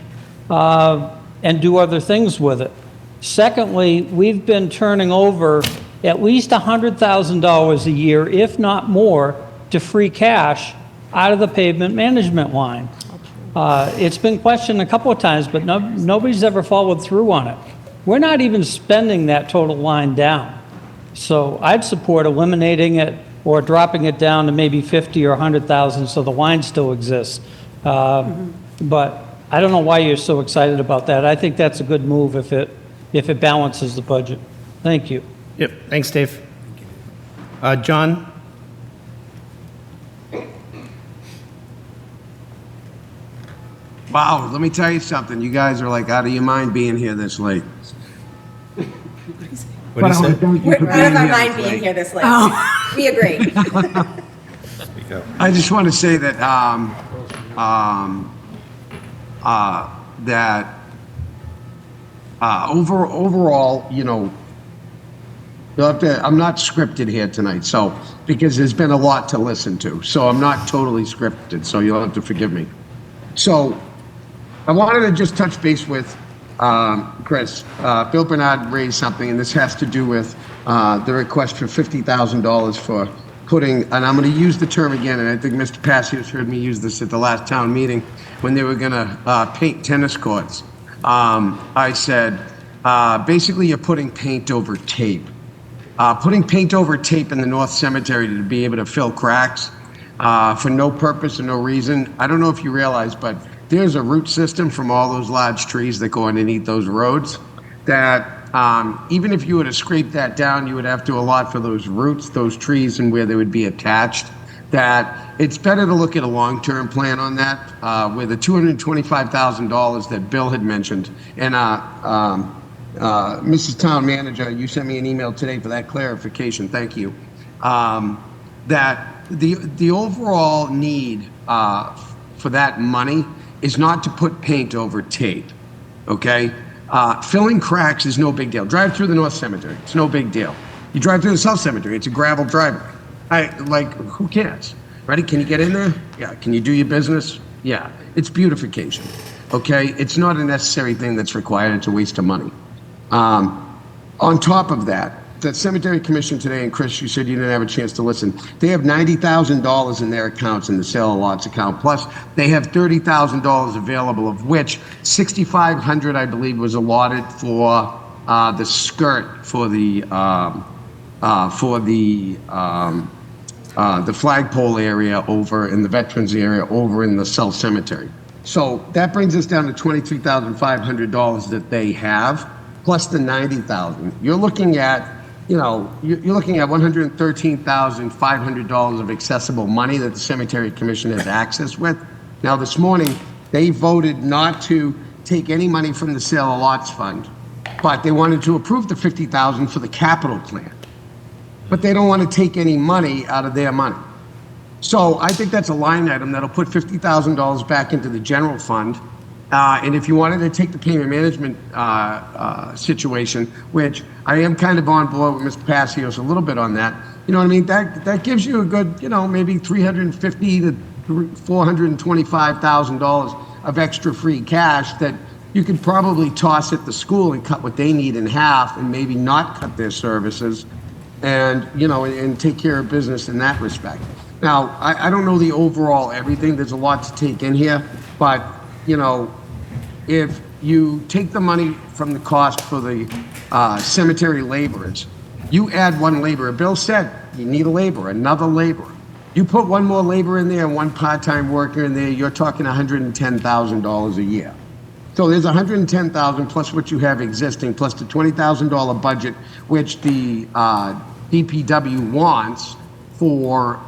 and do other things with it. Secondly, we've been turning over at least $100,000 a year, if not more, to free cash out of the pavement management line. It's been questioned a couple of times, but nobody's ever followed through on it. We're not even spending that total line down. So I'd support eliminating it or dropping it down to maybe 50 or 100,000 so the line still exists. But I don't know why you're so excited about that. I think that's a good move if it balances the budget. Thank you. Yep, thanks, Dave. John? Wow, let me tell you something. You guys are like out of your mind being here this late. What do you say? We're out of our mind being here this late. We agree. I just want to say that overall, you'll have to, I'm not scripted here tonight, so, because there's been a lot to listen to, so I'm not totally scripted, so you'll have to forgive me. So, I wanted to just touch base with Chris. Bill Bernard raised something, and this has to do with the request for $50,000 for putting, and I'm going to use the term again, and I think Mr. Passios heard me use this at the last town meeting, when they were going to paint tennis courts. I said, basically you're putting paint over tape. Putting paint over tape in the North Cemetery to be able to fill cracks for no purpose and no reason. I don't know if you realize, but there's a root system from all those large trees that go underneath those roads that even if you were to scrape that down, you would have to allot for those roots, those trees, and where they would be attached. That it's better to look at a long-term plan on that, with the $225,000 that Bill had mentioned. And Mrs. Town Manager, you sent me an email today for that clarification. Thank you. That the overall need for that money is not to put paint over tape, okay? Filling cracks is no big deal. Drive through the North Cemetery, it's no big deal. You drive through the South Cemetery, it's a gravel driveway. Who cares? Ready? Can you get in there? Yeah. Can you do your business? Yeah, it's beautification, okay? It's not a necessary thing that's required, it's a waste of money. On top of that, the Cemetery Commission today, and Chris, you said you didn't have a chance to listen, they have $90,000 in their accounts, in the sale of lots account, plus they have $30,000 available, of which $6,500, I believe, was allotted for the skirt for the flagpole area over in the Veterans area over in the South Cemetery. So that brings us down to $23,500 that they have, plus the $90,000. You're looking at, you're looking at $113,500 of accessible money that the Cemetery Commission has access with. Now, this morning, they voted not to take any money from the sale of lots fund, but they wanted to approve the $50,000 for the capital plan. But they don't want to take any money out of their money. So I think that's a line item that'll put $50,000 back into the general fund. And if you wanted to take the payment management situation, which I am kind of on board with Mr. Passios a little bit on that, you know what I mean? That gives you a good, maybe $350,000 to $425,000 of extra free cash that you could probably toss at the school and cut what they need in half and maybe not cut their services and, and take care of business in that respect. Now, I don't know the overall everything. There's a lot to take in here, but, if you take the money from the cost for the cemetery laborers, you add one laborer. Bill said you need a laborer, another laborer. You put one more laborer in there and one part-time worker in there, you're talking $110,000 a year. So there's $110,000 plus what you have existing, plus the $20,000 budget, which the DPW wants for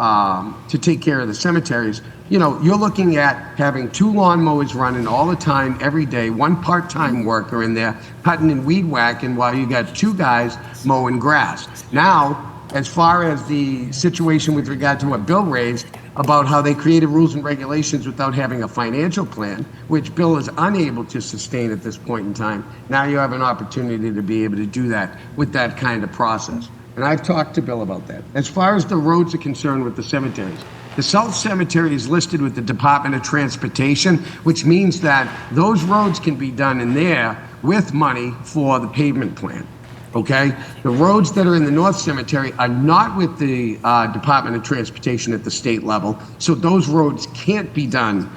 to take care of the cemeteries. You're looking at having 2 lawnmowers running all the time, every day, one part-time worker in there cutting and weed whacking while you got 2 guys mowing grass. Now, as far as the situation with regard to what Bill raised about how they created rules and regulations without having a financial plan, which Bill is unable to sustain at this point in time, now you have an opportunity to be able to do that with that kind of process. And I've talked to Bill about that. As far as the roads are concerned with the cemeteries, the South Cemetery is listed with the Department of Transportation, which means that those roads can be done in there with money for the pavement plan, okay? The roads that are in the North Cemetery are not with the Department of Transportation at the state level, so those roads can't be done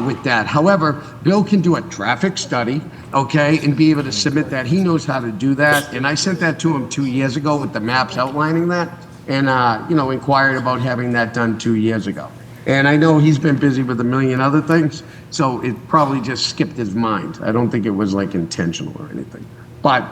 with that. However, Bill can do a traffic study, okay, and be able to submit that. He knows how to do that, and I sent that to him 2 years ago with the maps outlining that, and, inquired about having that done 2 years ago. And I know he's been busy with a million other things, so it probably just skipped his mind. I don't think it was like intentional or anything. But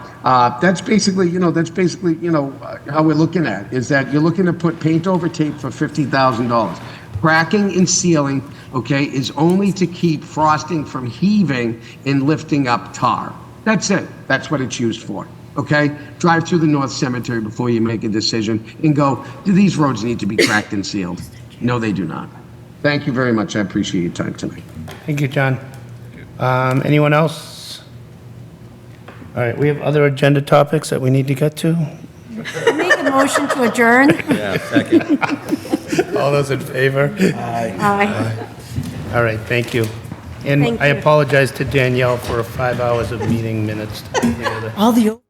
that's basically, how we're looking at, is that you're looking to put paint over tape for $50,000. Cracking and sealing, okay, is only to keep frosting from heaving and lifting up tar. That's it. That's what it's used for. Okay? Drive through the North Cemetery before you make a decision and go, do these roads need to be cracked and sealed? No, they do not. Thank you very much. I appreciate your time tonight. Thank you, John. Anyone else? All right, we have other agenda topics that we need to get to. Make a motion to adjourn. Yeah, second. All those in favor? Aye. All right, thank you. And Thank I you. apologize to Danielle for 5 hours of meeting minutes to put together. All the